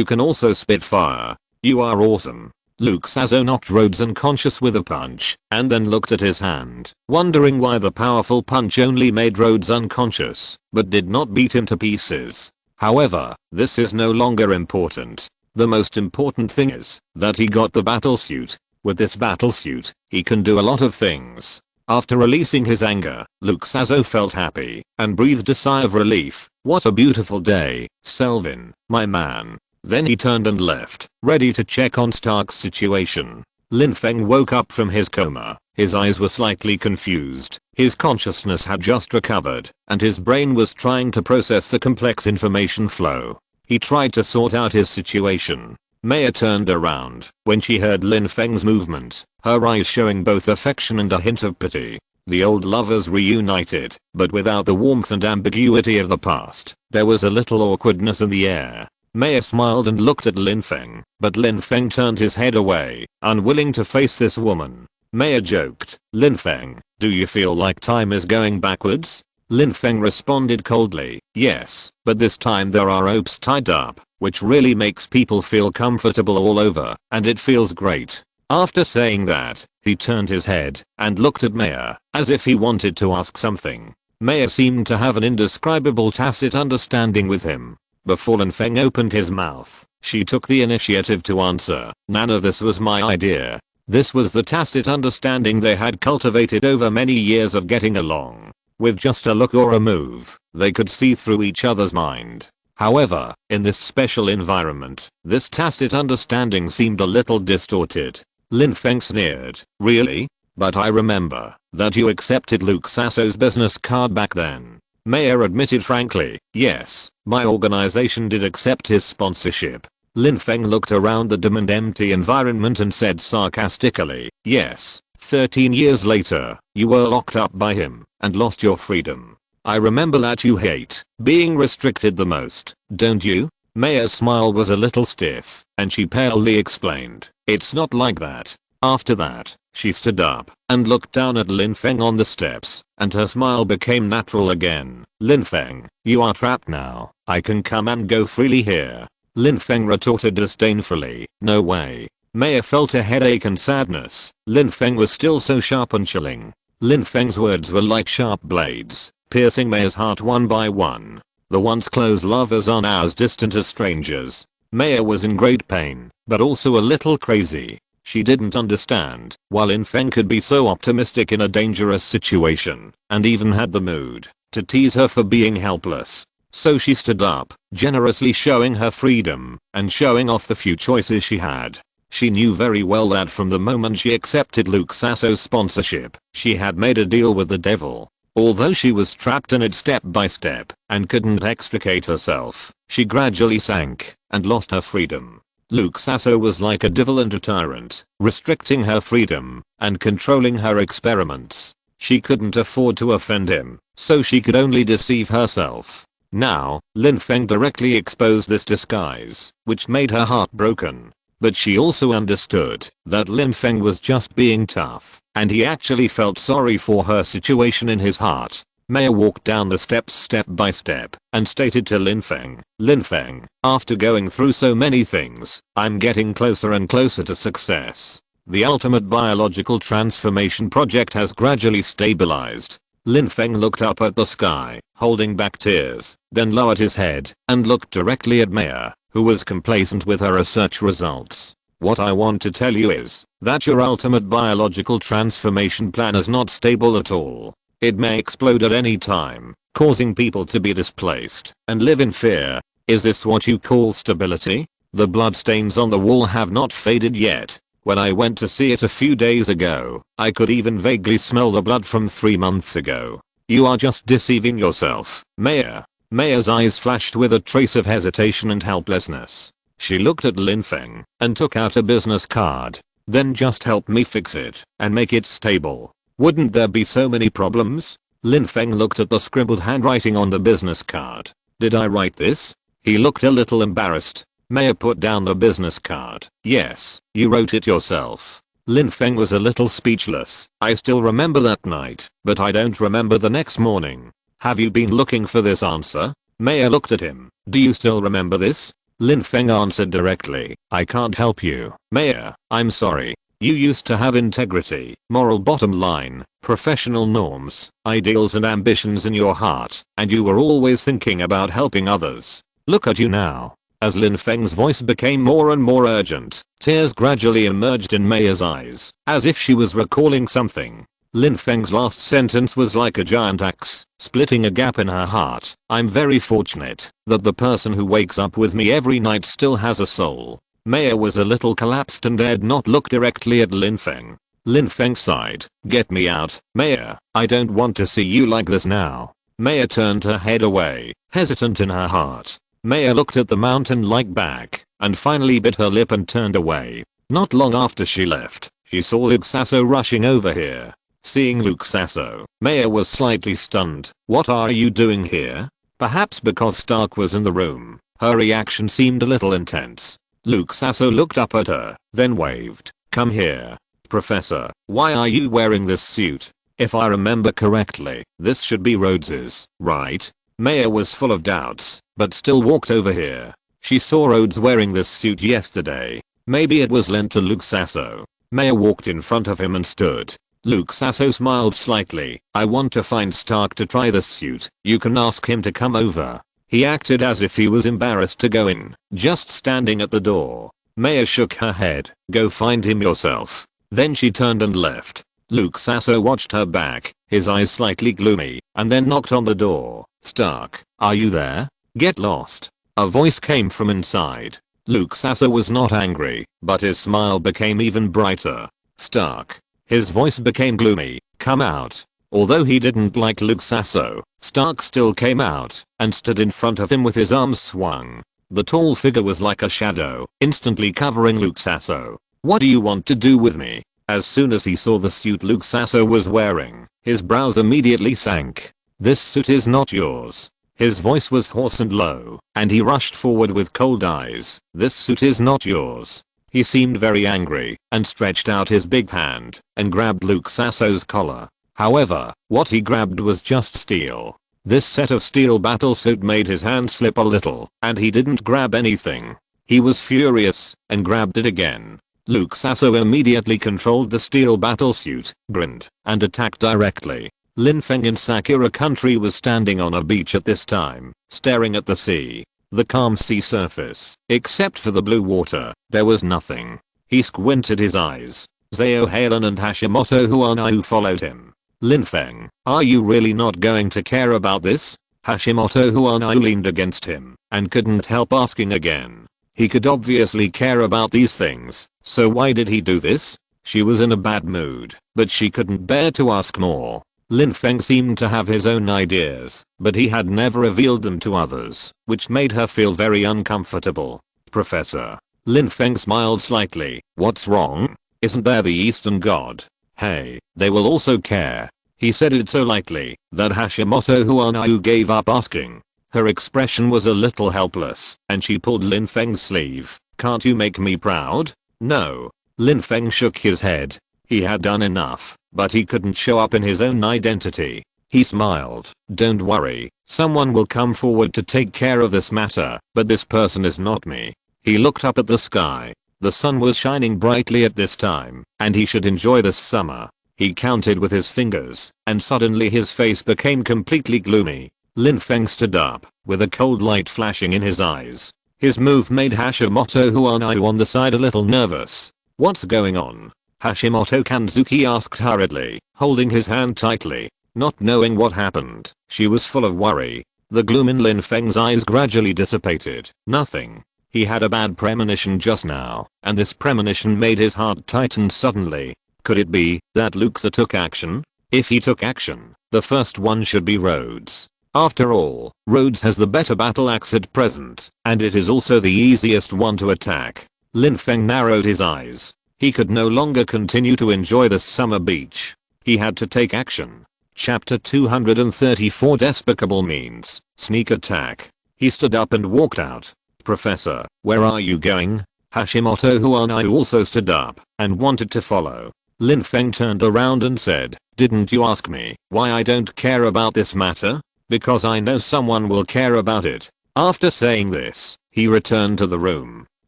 Speaker 1: can also spit fire. You are awesome." Lucaso knocked Rhodes unconscious with a punch, and then looked at his hand, wondering why the powerful punch only made Rhodes unconscious, but did not beat him to pieces. However, this is no longer important. The most important thing is that he got the battlesuit. With this battlesuit, he can do a lot of things. After releasing his anger, Lucaso felt happy and breathed a sigh of relief. "What a beautiful day, Selvin, my man." Then he turned and left, ready to check on Stark's situation. Lin Feng woke up from his coma. His eyes were slightly confused. His consciousness had just recovered, and his brain was trying to process the complex information flow. He tried to sort out his situation. Maya turned around when she heard Lin Feng's movement, her eyes showing both affection and a hint of pity. The old lovers reunited, but without the warmth and ambiguity of the past. There was a little awkwardness in the air. Maya smiled and looked at Lin Feng, but Lin Feng turned his head away, unwilling to face this woman. Maya joked, "Lin Feng, do you feel like time is going backwards?" Lin Feng responded coldly, "Yes, but this time there are ropes tied up, which really makes people feel comfortable all over, and it feels great. After saying that, he turned his head and looked at Maya, as if he wanted to ask something. Maya seemed to have an indescribable tacit understanding with him. Before Lin Feng opened his mouth, she took the initiative to answer. None of this was my idea. This was the tacit understanding they had cultivated over many years of getting along. With just a look or a move, they could see through each other's mind. However, in this special environment, this tacit understanding seemed a little distorted. Lin Feng sneered. Really? But I remember that you accepted Luke Sasso's business card back then. Maya admitted frankly, yes, my organization did accept his sponsorship. Lin Feng looked around the dim and empty environment and said sarcastically, yes, 13 years later, you were locked up by him and lost your freedom. I remember that you hate being restricted the most, don't you? Maya's smile was a little stiff, and she palely explained, it's not like that. After that, she stood up and looked down at Lin Feng on the steps, and her smile became natural again. Lin Feng, you are trapped now. I can come and go freely here. Lin Feng retorted disdainfully, no way. Maya felt a headache and sadness. Lin Feng was still so sharp and chilling. Lin Feng's words were like sharp blades, piercing Maya's heart one by one. The once close lovers are now as distant as strangers. Maya was in great pain, but also a little crazy. She didn't understand why Lin Feng could be so optimistic in a dangerous situation, and even had the mood to tease her for being helpless. So she stood up, generously showing her freedom and showing off the few choices she had. She knew very well that from the moment she accepted Luke Sasso's sponsorship, she had made a deal with the devil. Although she was trapped in it step by step and couldn't extricate herself, she gradually sank and lost her freedom. Luke Sasso was like a devil and a tyrant, restricting her freedom and controlling her experiments. She couldn't afford to offend him, so she could only deceive herself. Now, Lin Feng directly exposed this disguise, which made her heart broken. But she also understood that Lin Feng was just being tough, and he actually felt sorry for her situation in his heart. Maya walked down the steps step by step and stated to Lin Feng, Lin Feng, after going through so many things, I'm getting closer and closer to success. The ultimate biological transformation project has gradually stabilized. Lin Feng looked up at the sky, holding back tears, then lowered his head and looked directly at Maya, who was complacent with her research results. What I want to tell you is that your ultimate biological transformation plan is not stable at all. It may explode at any time, causing people to be displaced and live in fear. Is this what you call stability? The bloodstains on the wall have not faded yet. When I went to see it a few days ago, I could even vaguely smell the blood from 3 months ago. You are just deceiving yourself, Maya. Maya's eyes flashed with a trace of hesitation and helplessness. She looked at Lin Feng and took out a business card. Then just help me fix it and make it stable. Wouldn't there be so many problems? Lin Feng looked at the scribbled handwriting on the business card. Did I write this? He looked a little embarrassed. Maya put down the business card. Yes, you wrote it yourself. Lin Feng was a little speechless. I still remember that night, but I don't remember the next morning. Have you been looking for this answer? Maya looked at him. Do you still remember this? Lin Feng answered directly. I can't help you, Maya. I'm sorry. You used to have integrity, moral bottom line, professional norms, ideals and ambitions in your heart, and you were always thinking about helping others. Look at you now. As Lin Feng's voice became more and more urgent, tears gradually emerged in Maya's eyes, as if she was recalling something. Lin Feng's last sentence was like a giant axe, splitting a gap in her heart. I'm very fortunate that the person who wakes up with me every night still has a soul. Maya was a little collapsed and dared not look directly at Lin Feng. Lin Feng sighed. Get me out, Maya. I don't want to see you like this now. Maya turned her head away, hesitant in her heart. Maya looked at the mountain-like back, and finally bit her lip and turned away. Not long after she left, she saw Luke Sasso rushing over here. Seeing Luke Sasso, Maya was slightly stunned. What are you doing here? Perhaps because Stark was in the room, her reaction seemed a little intense. Luke Sasso looked up at her, then waved. Come here. Professor, why are you wearing this suit? If I remember correctly, this should be Rhodes's, right? Maya was full of doubts, but still walked over here. She saw Rhodes wearing this suit yesterday. Maybe it was lent to Luke Sasso. Maya walked in front of him and stood. Luke Sasso smiled slightly. I want to find Stark to try this suit. You can ask him to come over. He acted as if he was embarrassed to go in, just standing at the door. Maya shook her head. Go find him yourself. Then she turned and left. Luke Sasso watched her back, his eyes slightly gloomy, and then knocked on the door. Stark, are you there? Get lost. A voice came from inside. Luke Sasso was not angry, but his smile became even brighter. Stark. His voice became gloomy. Come out. Although he didn't like Luke Sasso, Stark still came out and stood in front of him with his arms swung. The tall figure was like a shadow, instantly covering Luke Sasso. What do you want to do with me? As soon as he saw the suit Luke Sasso was wearing, his brows immediately sank. This suit is not yours. His voice was hoarse and low, and he rushed forward with cold eyes. This suit is not yours. He seemed very angry and stretched out his big hand and grabbed Luke Sasso's collar. However, what he grabbed was just steel. This set of steel battlesuit made his hand slip a little, and he didn't grab anything. He was furious and grabbed it again. Luke Sasso immediately controlled the steel battlesuit, grinned, and attacked directly. Lin Feng in Sakura country was standing on a beach at this time, staring at the sea. The calm sea surface, except for the blue water, there was nothing. He squinted his eyes. Zao Heilan and Hashimoto Huanayu followed him. Lin Feng, are you really not going to care about this? Hashimoto Huanayu leaned against him and couldn't help asking again. He could obviously care about these things, so why did he do this? She was in a bad mood, but she couldn't bear to ask more. Lin Feng seemed to have his own ideas, but he had never revealed them to others, which made her feel very uncomfortable. Professor. Lin Feng smiled slightly. What's wrong? Isn't there the Eastern god? Hey, they will also care. He said it so lightly that Hashimoto Huanayu gave up asking. Her expression was a little helpless, and she pulled Lin Feng's sleeve. Can't you make me proud? No. Lin Feng shook his head. He had done enough, but he couldn't show up in his own identity. He smiled. Don't worry, someone will come forward to take care of this matter, but this person is not me. He looked up at the sky. The sun was shining brightly at this time, and he should enjoy this summer. He counted with his fingers, and suddenly his face became completely gloomy. Lin Feng stood up, with a cold light flashing in his eyes. His move made Hashimoto Huanayu on the side a little nervous. What's going on? Hashimoto Kanzuki asked hurriedly, holding his hand tightly. Not knowing what happened, she was full of worry. The gloom in Lin Feng's eyes gradually dissipated. Nothing. He had a bad premonition just now, and this premonition made his heart tighten suddenly. Could it be that Luxa took action? If he took action, the first one should be Rhodes. After all, Rhodes has the better battle axe at present, and it is also the easiest one to attack. Lin Feng narrowed his eyes. He could no longer continue to enjoy the summer beach. He had to take action. Chapter 234 Despicable Means, Sneak Attack. He stood up and walked out. Professor, where are you going? Hashimoto Huanayu also stood up and wanted to follow. Lin Feng turned around and said, didn't you ask me why I don't care about this matter? Because I know someone will care about it. After saying this, he returned to the room.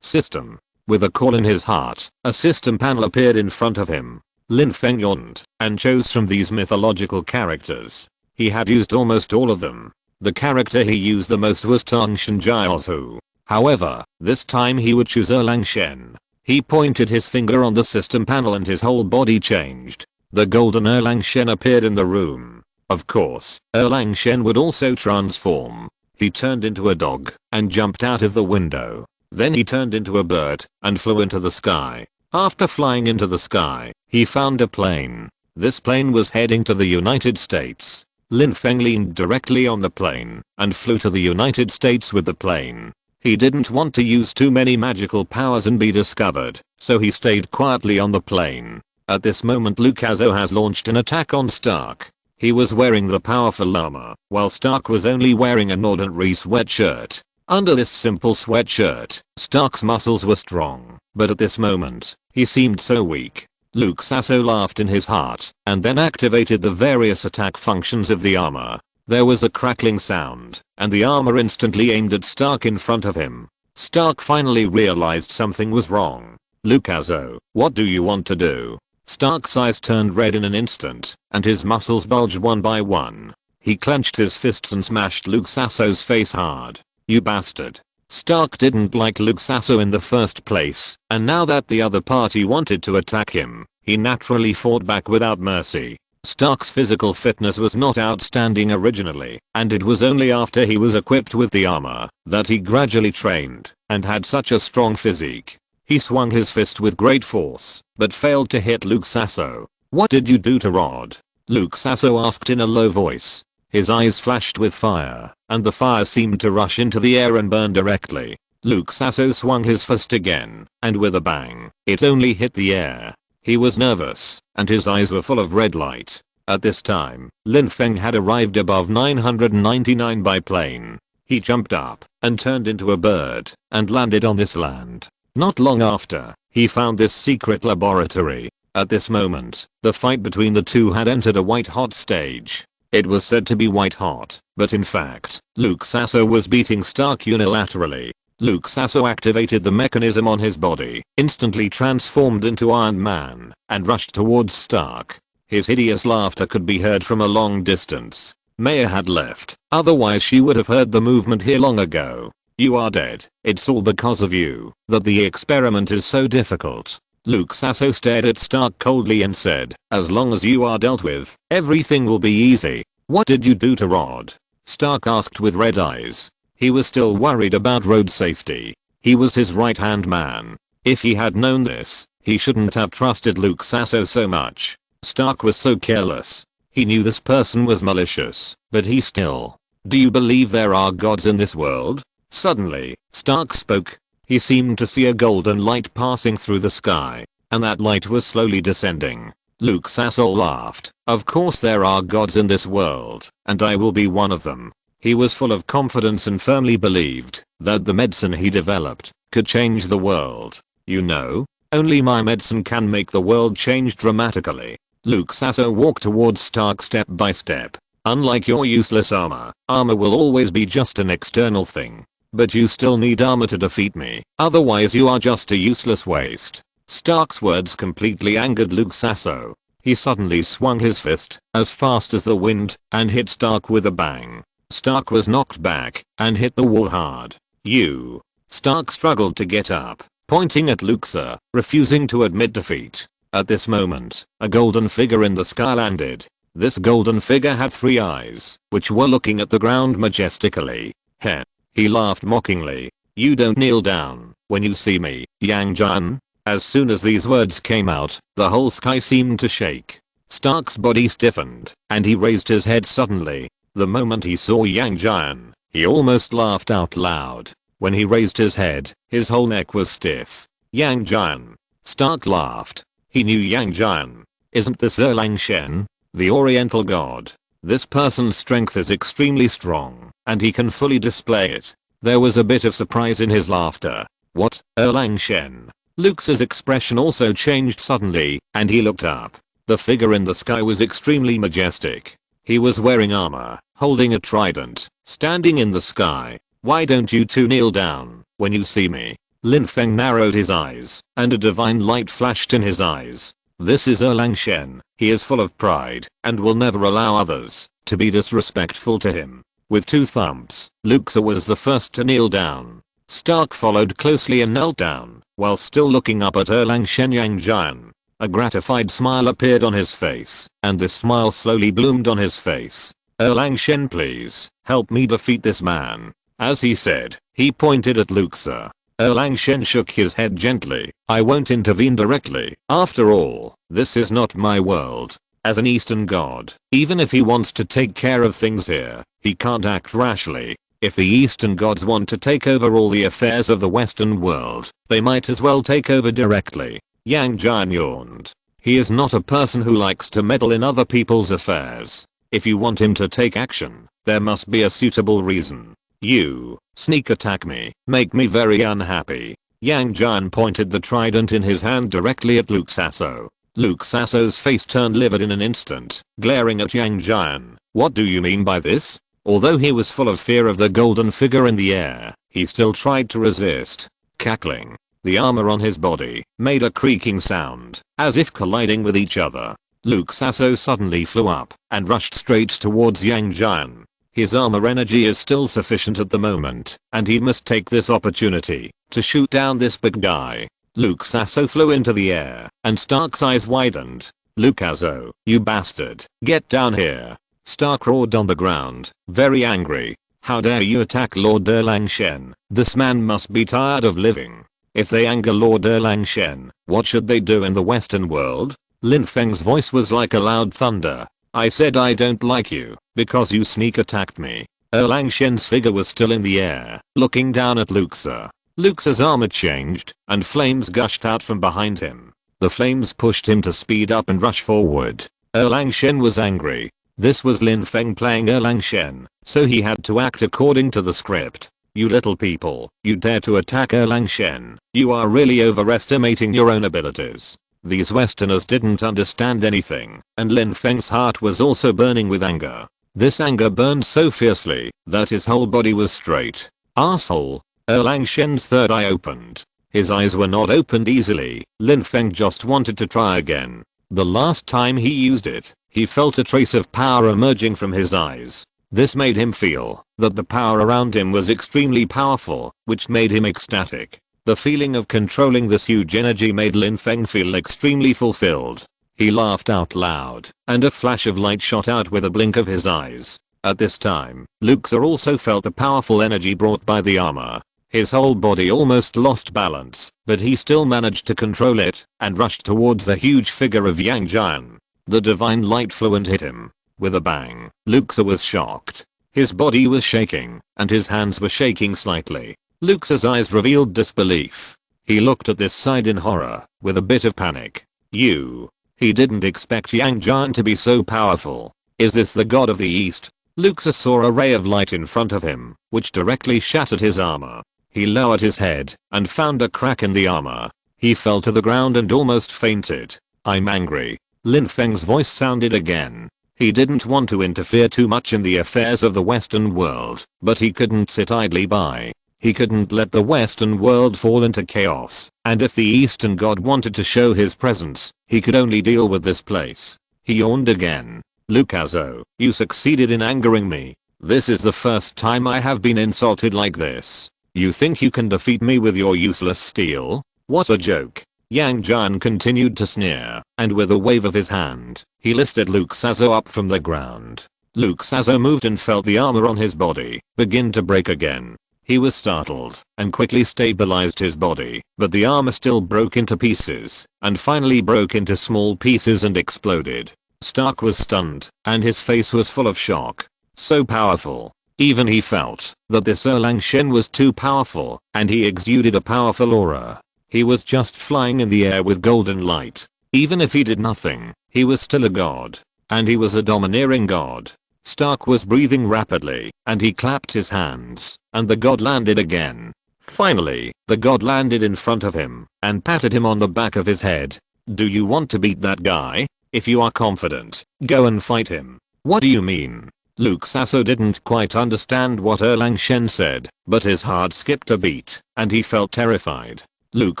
Speaker 1: System. With a call in his heart, a system panel appeared in front of him. Lin Feng yawned and chose from these mythological characters. He had used almost all of them. The character he used the most was Tangshan Jiaozu. However, this time he would choose Erlang Shen. He pointed his finger on the system panel and his whole body changed. The golden Erlang Shen appeared in the room. Of course, Erlang Shen would also transform. He turned into a dog and jumped out of the window. Then he turned into a bird and flew into the sky. After flying into the sky, he found a plane. This plane was heading to the United States. Lin Feng leaned directly on the plane and flew to the United States with the plane. He didn't want to use too many magical powers and be discovered, so he stayed quietly on the plane. At this moment Lucaso has launched an attack on Stark. He was wearing the powerful armor, while Stark was only wearing an ordinary sweatshirt. Under this simple sweatshirt, Stark's muscles were strong, but at this moment, he seemed so weak. Luke Sasso laughed in his heart, and then activated the various attack functions of the armor. There was a crackling sound, and the armor instantly aimed at Stark in front of him. Stark finally realized something was wrong. "Lucaso, what do you want to do?" Stark's eyes turned red in an instant, and his muscles bulged one by one. He clenched his fists and smashed Lucaso's face hard. "You bastard." Stark didn't like Lucaso in the first place, and now that the other party wanted to attack him, he naturally fought back without mercy. Stark's physical fitness was not outstanding originally, and it was only after he was equipped with the armor that he gradually trained and had such a strong physique. He swung his fist with great force, but failed to hit Lucaso. "What did you do to Rod?" Lucaso asked in a low voice. His eyes flashed with fire, and the fire seemed to rush into the air and burn directly. Lucaso swung his fist again, and with a bang, it only hit the air. He was nervous, and his eyes were full of red light. At this time, Lin Feng had arrived above 999 by plane. He jumped up and turned into a bird and landed on this land. Not long after, he found this secret laboratory. At this moment, the fight between the two had entered a white-hot stage. It was said to be white-hot, but in fact, Lucaso was beating Stark unilaterally. Lucaso activated the mechanism on his body, instantly transformed into Iron Man, and rushed towards Stark. His hideous laughter could be heard from a long distance. Maya had left, otherwise she would have heard the movement here long ago. "You are dead. It's all because of you that the experiment is so difficult." Lucaso stared at Stark coldly and said, "As long as you are dealt with, everything will be easy." "What did you do to Rod?" Stark asked with red eyes. He was still worried about road safety. He was his right-hand man. If he had known this, he shouldn't have trusted Lucaso so much. Stark was so careless. He knew this person was malicious, but he still. "Do you believe there are gods in this world?" Suddenly, Stark spoke. He seemed to see a golden light passing through the sky, and that light was slowly descending. Lucaso laughed. "Of course there are gods in this world, and I will be one of them." He was full of confidence and firmly believed that the medicine he developed could change the world. "You know, only my medicine can make the world change dramatically." Lucaso walked towards Stark step by step. "Unlike your useless armor will always be just an external thing. But you still need armor to defeat me, otherwise you are just a useless waste." Stark's words completely angered Lucaso. He suddenly swung his fist as fast as the wind and hit Stark with a bang. Stark was knocked back and hit the wall hard. "You." Stark struggled to get up, pointing at Lucaso, refusing to admit defeat. At this moment, a golden figure in the sky landed. This golden figure had 3 eyes, which were looking at the ground majestically. Heh. He laughed mockingly. "You don't kneel down when you see me, Yang Jian." As soon as these words came out, the whole sky seemed to shake. Stark's body stiffened, and he raised his head suddenly. The moment he saw Yang Jian, he almost laughed out loud. When he raised his head, his whole neck was stiff. "Yang Jian." Stark laughed. He knew Yang Jian. "Isn't this Erlang Shen, the Oriental god? This person's strength is extremely strong, and he can fully display it." There was a bit of surprise in his laughter. "What, Erlang Shen?" Luke's expression also changed suddenly, and he looked up. The figure in the sky was extremely majestic. He was wearing armor, holding a trident, standing in the sky. "Why don't you two kneel down when you see me?" Lin Feng narrowed his eyes, and a divine light flashed in his eyes. "This is Erlang Shen. He is full of pride, and will never allow others to be disrespectful to him." With 2 thumps, Lucaso was the first to kneel down. Stark followed closely and knelt down, while still looking up at Erlang Shen. Yang Jian. A gratified smile appeared on his face, and this smile slowly bloomed on his face. "Erlang Shen, please, help me defeat this man." As he said, he pointed at Lucaso. Erlang Shen shook his head gently. "I won't intervene directly. After all, this is not my world. As an Eastern god, even if he wants to take care of things here, he can't act rashly. If the Eastern gods want to take over all the affairs of the Western world, they might as well take over directly." Yang Jian yawned. "He is not a person who likes to meddle in other people's affairs. If you want him to take action, there must be a suitable reason. You sneak attack me, make me very unhappy." Yang Jian pointed the trident in his hand directly at Lucaso. Lucaso's face turned livid in an instant, glaring at Yang Jian. "What do you mean by this?" Although he was full of fear of the golden figure in the air, he still tried to resist. Cackling. The armor on his body made a creaking sound, as if colliding with each other. Luke Sasso suddenly flew up and rushed straight towards Yang Jian. His armor energy is still sufficient at the moment, and he must take this opportunity to shoot down this big guy. Luke Sasso flew into the air, and Stark's eyes widened. Luke Sasso, you bastard, get down here. Stark roared on the ground, very angry. How dare you attack Lord Erlang Shen? This man must be tired of living. If they anger Lord Erlang Shen, what should they do in the Western world? Lin Feng's voice was like a loud thunder. I said I don't like you, because you sneak attacked me. Erlang Shen's figure was still in the air, looking down at Luxor. Luxor's armor changed, and flames gushed out from behind him. The flames pushed him to speed up and rush forward. Erlang Shen was angry. This was Lin Feng playing Erlang Shen, so he had to act according to the script. You little people, you dare to attack Erlang Shen. You are really overestimating your own abilities. These Westerners didn't understand anything, and Lin Feng's heart was also burning with anger. This anger burned so fiercely that his whole body was straight. Arsehole. Erlang Shen's third eye opened. His eyes were not opened easily. Lin Feng just wanted to try again. The last time he used it, he felt a trace of power emerging from his eyes. This made him feel that the power around him was extremely powerful, which made him ecstatic. The feeling of controlling this huge energy made Lin Feng feel extremely fulfilled. He laughed out loud, and a flash of light shot out with a blink of his eyes. At this time, Luxor also felt the powerful energy brought by the armor. His whole body almost lost balance, but he still managed to control it, and rushed towards the huge figure of Yang Jian. The divine light flew and hit him. With a bang, Luxor was shocked. His body was shaking, and his hands were shaking slightly. Luxor's eyes revealed disbelief. He looked at this side in horror, with a bit of panic. He didn't expect Yang Jian to be so powerful. Is this the god of the east? Luxor saw a ray of light in front of him, which directly shattered his armor. He lowered his head, and found a crack in the armor. He fell to the ground and almost fainted. I'm angry. Lin Feng's voice sounded again. He didn't want to interfere too much in the affairs of the Western world, but he couldn't sit idly by. He couldn't let the Western world fall into chaos, and if the Eastern god wanted to show his presence, he could only deal with this place. He yawned again. Lucaso, you succeeded in angering me. This is the first time I have been insulted like this. You think you can defeat me with your useless steel? What a joke. Yang Jian continued to sneer, and with a wave of his hand, he lifted Luke Sasso up from the ground. Luke Sasso moved and felt the armor on his body begin to break again. He was startled and quickly stabilized his body, but the armor still broke into pieces, and finally broke into small pieces and exploded. Stark was stunned, and his face was full of shock. So powerful. Even he felt that this Erlang Shen was too powerful, and he exuded a powerful aura. He was just flying in the air with golden light. Even if he did nothing, he was still a god. And he was a domineering god. Stark was breathing rapidly, and he clapped his hands, and the god landed again. Finally, the god landed in front of him, and patted him on the back of his head. Do you want to beat that guy? If you are confident, go and fight him. What do you mean? Luke Sasso didn't quite understand what Erlang Shen said, but his heart skipped a beat, and he felt terrified. Luke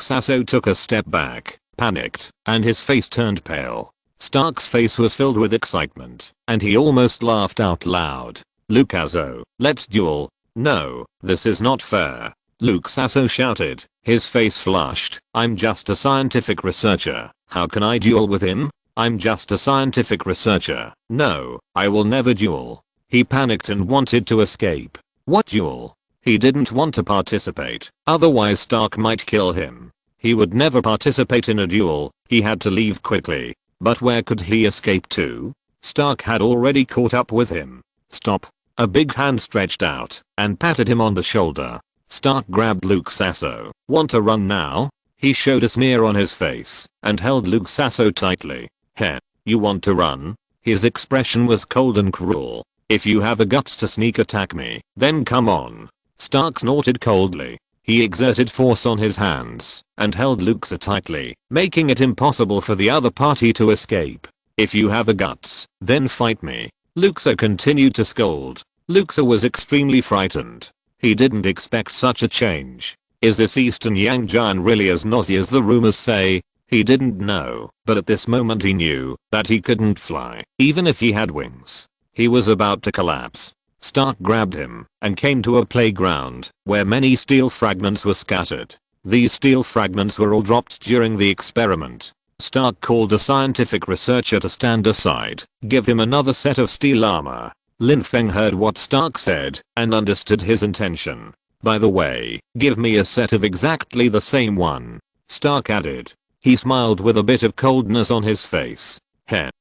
Speaker 1: Sasso took a step back, panicked, and his face turned pale. Stark's face was filled with excitement, and he almost laughed out loud. Luke Sasso, let's duel. No, this is not fair. Luke Sasso shouted, his face flushed. I'm just a scientific researcher. How can I duel with him? I'm just a scientific researcher. No, I will never duel. He panicked and wanted to escape. What duel? He didn't want to participate, otherwise Stark might kill him. He would never participate in a duel. He had to leave quickly. But where could he escape to? Stark had already caught up with him. Stop. A big hand stretched out and patted him on the shoulder. Stark grabbed Luke Sasso. Want to run now? He showed a sneer on his face and held Luke Sasso tightly. Heh, you want to run? His expression was cold and cruel. If you have the guts to sneak attack me, then come on. Stark snorted coldly. He exerted force on his hands and held Luxor tightly, making it impossible for the other party to escape. If you have the guts, then fight me. Luxor continued to scold. Luxa was extremely frightened. He didn't expect such a change. Is this Eastern Yang Giant really as nosy as the rumors say? He didn't know, but at this moment he knew that he couldn't fly, even if he had wings. He was about to collapse. Stark grabbed him and came to a playground where many steel fragments were scattered. These steel fragments were all dropped during the experiment. Stark called a scientific researcher to stand aside, give him another set of steel armor. Lin Feng heard what Stark said and understood his intention. By the way, give me a set of exactly the same one, Stark added. He smiled with a bit of coldness on his face.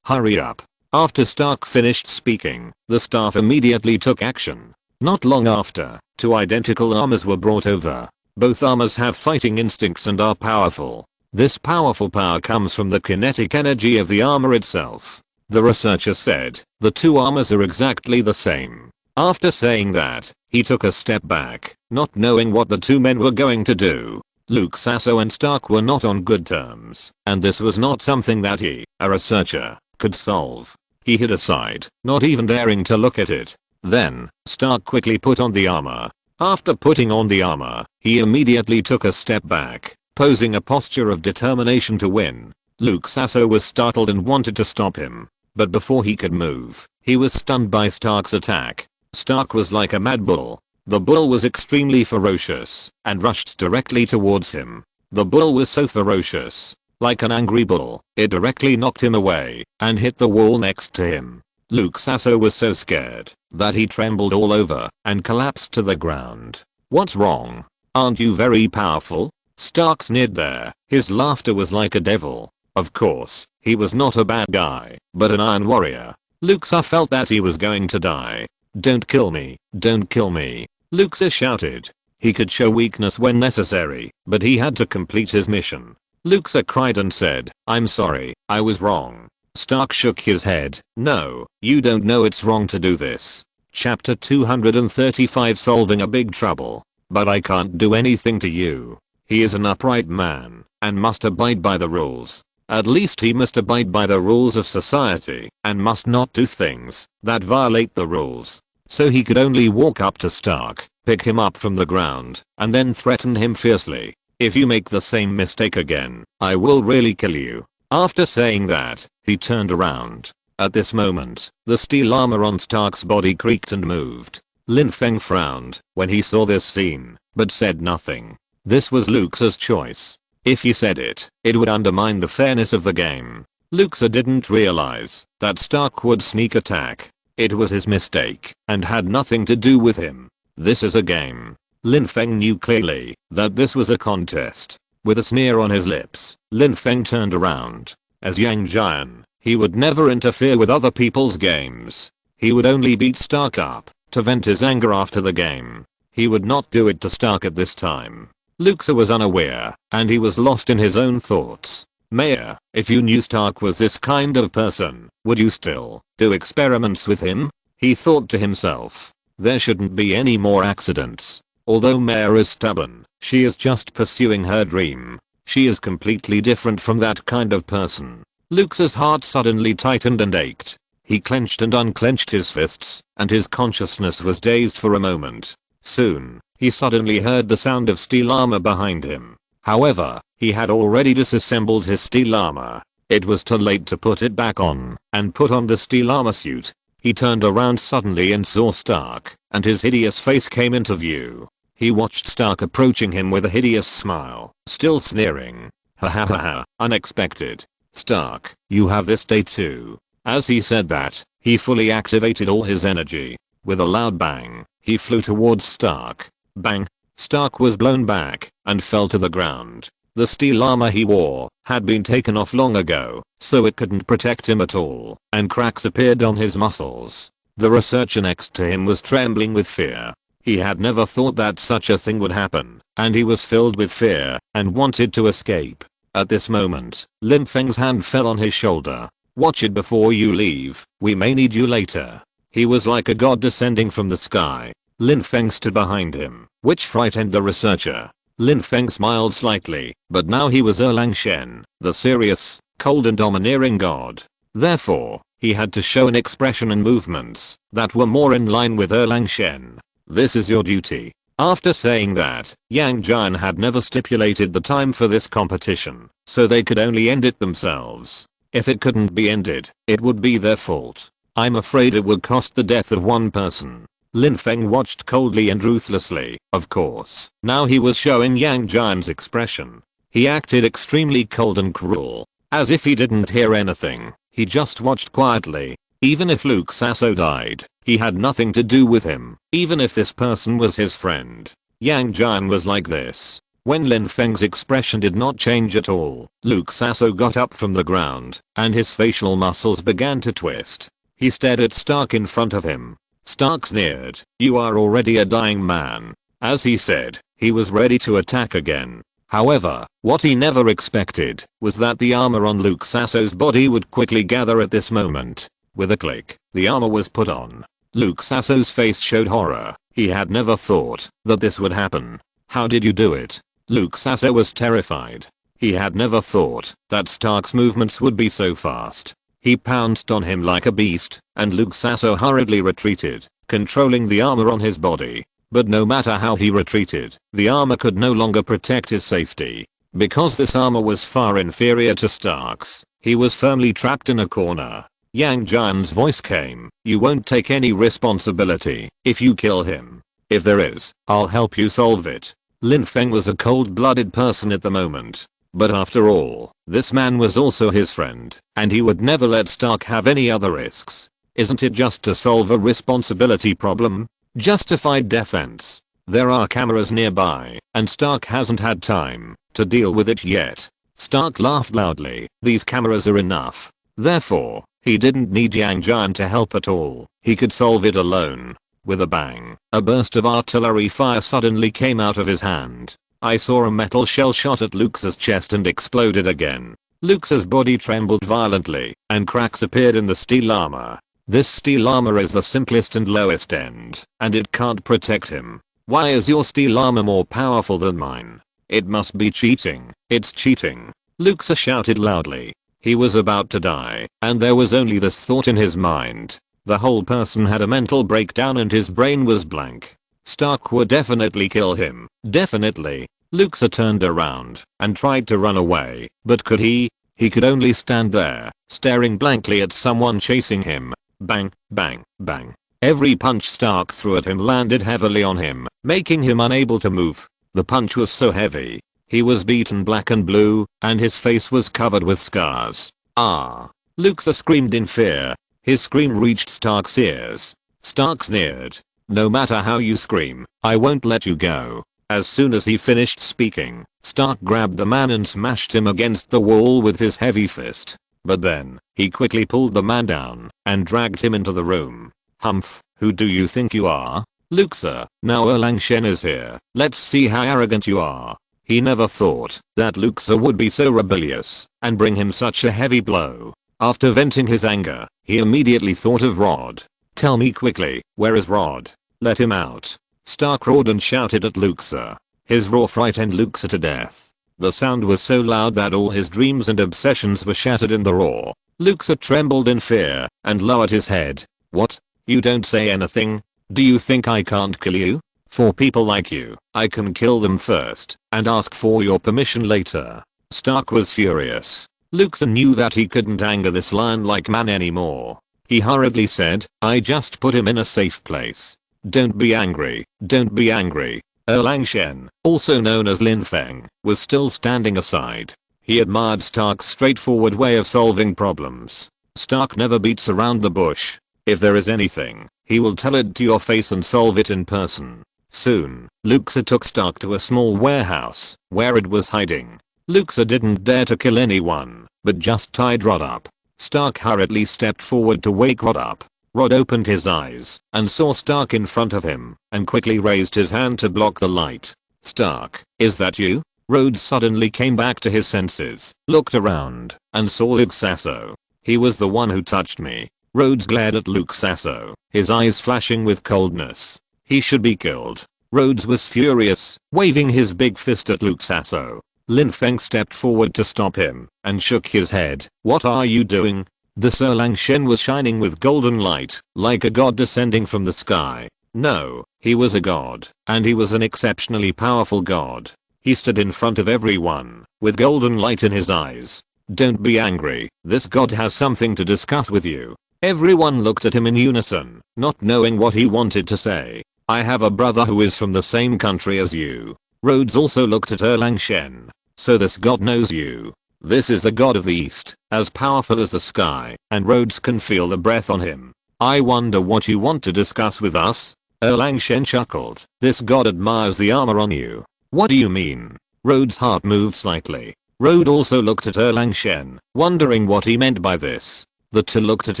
Speaker 1: Hurry up. After Stark finished speaking, the staff immediately took action. Not long after, two identical armors were brought over. Both armors have fighting instincts and are powerful. This powerful power comes from the kinetic energy of the armor itself. The researcher said, the two armors are exactly the same. After saying that, he took a step back, not knowing what the two men were going to do. Luke Sasso and Stark were not on good terms, and this was not something that he, a researcher, could solve. He hid aside, not even daring to look at it. Then, Stark quickly put on the armor. After putting on the armor, he immediately took a step back, posing a posture of determination to win. Luke Sasso was startled and wanted to stop him, but before he could move, he was stunned by Stark's attack. Stark was like a mad bull. The bull was extremely ferocious and rushed directly towards him. The bull was so ferocious. Like an angry bull, it directly knocked him away and hit the wall next to him. Luke Sasso was so scared that he trembled all over and collapsed to the ground. What's wrong? Aren't you very powerful? Stark sneered there. His laughter was like a devil. Of course, he was not a bad guy, but an iron warrior. Luxa felt that he was going to die. Don't kill me, don't kill me, Luxa shouted. He could show weakness when necessary, but he had to complete his mission. Luxa cried and said, I'm sorry, I was wrong. Stark shook his head. No, you don't know it's wrong to do this. Chapter 235 Solving a Big Trouble. But I can't do anything to you. He is an upright man and must abide by the rules. At least he must abide by the rules of society and must not do things that violate the rules. So he could only walk up to Stark, pick him up from the ground, and then threaten him fiercely. If you make the same mistake again, I will really kill you. After saying that, he turned around. At this moment, the steel armor on Stark's body creaked and moved. Lin Feng frowned when he saw this scene, but said nothing. This was Luxa's choice. If he said it, it would undermine the fairness of the game. Luxa didn't realize that Stark would sneak attack. It was his mistake and had nothing to do with him. This is a game. Lin Feng knew clearly that this was a contest. With a sneer on his lips, Lin Feng turned around. As Yang Jian, he would never interfere with other people's games. He would only beat Stark up to vent his anger after the game. He would not do it to Stark at this time. Luxa was unaware, and he was lost in his own thoughts. Mayor, if you knew Stark was this kind of person, would you still do experiments with him? He thought to himself. There shouldn't be any more accidents. Although Mare is stubborn, she is just pursuing her dream. She is completely different from that kind of person. Luxa's heart suddenly tightened and ached. He clenched and unclenched his fists, and his consciousness was dazed for a moment. Soon, he suddenly heard the sound of steel armor behind him. However, he had already disassembled his steel armor. It was too late to put it back on and put on the steel armor suit. He turned around suddenly and saw Stark, and his hideous face came into view. He watched Stark approaching him with a hideous smile, still sneering. Ha ha ha ha, unexpected. Stark, you have this day too. As he said that, he fully activated all his energy. With a loud bang, he flew towards Stark. Bang! Stark was blown back and fell to the ground. The steel armor he wore had been taken off long ago, so it couldn't protect him at all, and cracks appeared on his muscles. The researcher next to him was trembling with fear. He had never thought that such a thing would happen, and he was filled with fear and wanted to escape. At this moment, Lin Feng's hand fell on his shoulder. Watch it before you leave, we may need you later. He was like a god descending from the sky. Lin Feng stood behind him, which frightened the researcher. Lin Feng smiled slightly, but now he was Erlang Shen, the serious, cold and domineering god. Therefore, he had to show an expression and movements that were more in line with Erlang Shen. This is your duty. After saying that, Yang Jian had never stipulated the time for this competition, so they could only end it themselves. If it couldn't be ended, it would be their fault. I'm afraid it would cost the death of one person. Lin Feng watched coldly and ruthlessly, of course. Now he was showing Yang Jian's expression. He acted extremely cold and cruel. As if he didn't hear anything, he just watched quietly. Even if Luke Sasso died, he had nothing to do with him. Even if this person was his friend, Yang Jian was like this. When Lin Feng's expression did not change at all, Luke Sasso got up from the ground, and his facial muscles began to twist. He stared at Stark in front of him. Stark sneered, "You are already a dying man." As he said, he was ready to attack again. However, what he never expected was that the armor on Luke Sasso's body would quickly gather at this moment. With a click, the armor was put on. Luke Sasso's face showed horror. He had never thought that this would happen. "How did you do it?" Luke Sasso was terrified. He had never thought that Stark's movements would be so fast. He pounced on him like a beast, and Luke Sasso hurriedly retreated, controlling the armor on his body. But no matter how he retreated, the armor could no longer protect his safety. Because this armor was far inferior to Stark's, he was firmly trapped in a corner. Yang Jian's voice came, "You won't take any responsibility if you kill him. If there is, I'll help you solve it." Lin Feng was a cold-blooded person at the moment. But after all, this man was also his friend, and he would never let Stark have any other risks. Isn't it just to solve a responsibility problem? Justified defense. There are cameras nearby, and Stark hasn't had time to deal with it yet. Stark laughed loudly. These cameras are enough. Therefore, he didn't need Yang Jian to help at all. He could solve it alone. With a bang, a burst of artillery fire suddenly came out of his hand. I saw a metal shell shot at Lux's chest and exploded again. Lux's body trembled violently, and cracks appeared in the steel armor. This steel armor is the simplest and lowest end, and it can't protect him. Why is your steel armor more powerful than mine? It must be cheating. It's cheating. Luxa shouted loudly. He was about to die, and there was only this thought in his mind. The whole person had a mental breakdown and his brain was blank. Stark would definitely kill him. Definitely. Luxa turned around and tried to run away, but could he? He could only stand there, staring blankly at someone chasing him. Bang, bang, bang. Every punch Stark threw at him landed heavily on him, making him unable to move. The punch was so heavy. He was beaten black and blue, and his face was covered with scars. Ah! Luxa screamed in fear. His scream reached Stark's ears. Stark sneered. "No matter how you scream, I won't let you go." As soon as he finished speaking, Stark grabbed the man and smashed him against the wall with his heavy fist. But then, he quickly pulled the man down and dragged him into the room. "Humph, who do you think you are? Luxa, now Erlang Shen is here. Let's see how arrogant you are." He never thought that Luxa would be so rebellious and bring him such a heavy blow. After venting his anger, he immediately thought of Rod. "Tell me quickly, where is Rod? Let him out." Stark roared and shouted at Luxa. His roar frightened Luxa to death. The sound was so loud that all his dreams and obsessions were shattered in the roar. Luxa trembled in fear and lowered his head. "What? You don't say anything? Do you think I can't kill you? For people like you, I can kill them first and ask for your permission later." Stark was furious. Luxa knew that he couldn't anger this lion-like man anymore. He hurriedly said, "I just put him in a safe place. Don't be angry, don't be angry." Erlang Shen, also known as Lin Feng, was still standing aside. He admired Stark's straightforward way of solving problems. Stark never beats around the bush. If there is anything, he will tell it to your face and solve it in person. Soon, Luxa took Stark to a small warehouse, where it was hiding. Luxa didn't dare to kill anyone, but just tied Rod up. Stark hurriedly stepped forward to wake Rod up. Rod opened his eyes and saw Stark in front of him and quickly raised his hand to block the light. "Stark, is that you?" Rod suddenly came back to his senses, looked around, and saw Luke Sasso. "He was the one who touched me." Rhodes glared at Luke Sasso, his eyes flashing with coldness. He should be killed. Rhodes was furious, waving his big fist at Luke Sasso. Lin Feng stepped forward to stop him and shook his head. "What are you doing?" This Erlang Shen was shining with golden light, like a god descending from the sky. No, he was a god, and he was an exceptionally powerful god. He stood in front of everyone, with golden light in his eyes. Don't be angry, this god has something to discuss with you. Everyone looked at him in unison, not knowing what he wanted to say. I have a brother who is from the same country as you. Rhodes also looked at Erlang Shen. So this god knows you. This is the god of the east, as powerful as the sky, and Rhodes can feel the breath on him. I wonder what you want to discuss with us? Erlang Shen chuckled. This god admires the armor on you. What do you mean? Rhodes' heart moved slightly. Rhodes also looked at Erlang Shen, wondering what he meant by this. The two looked at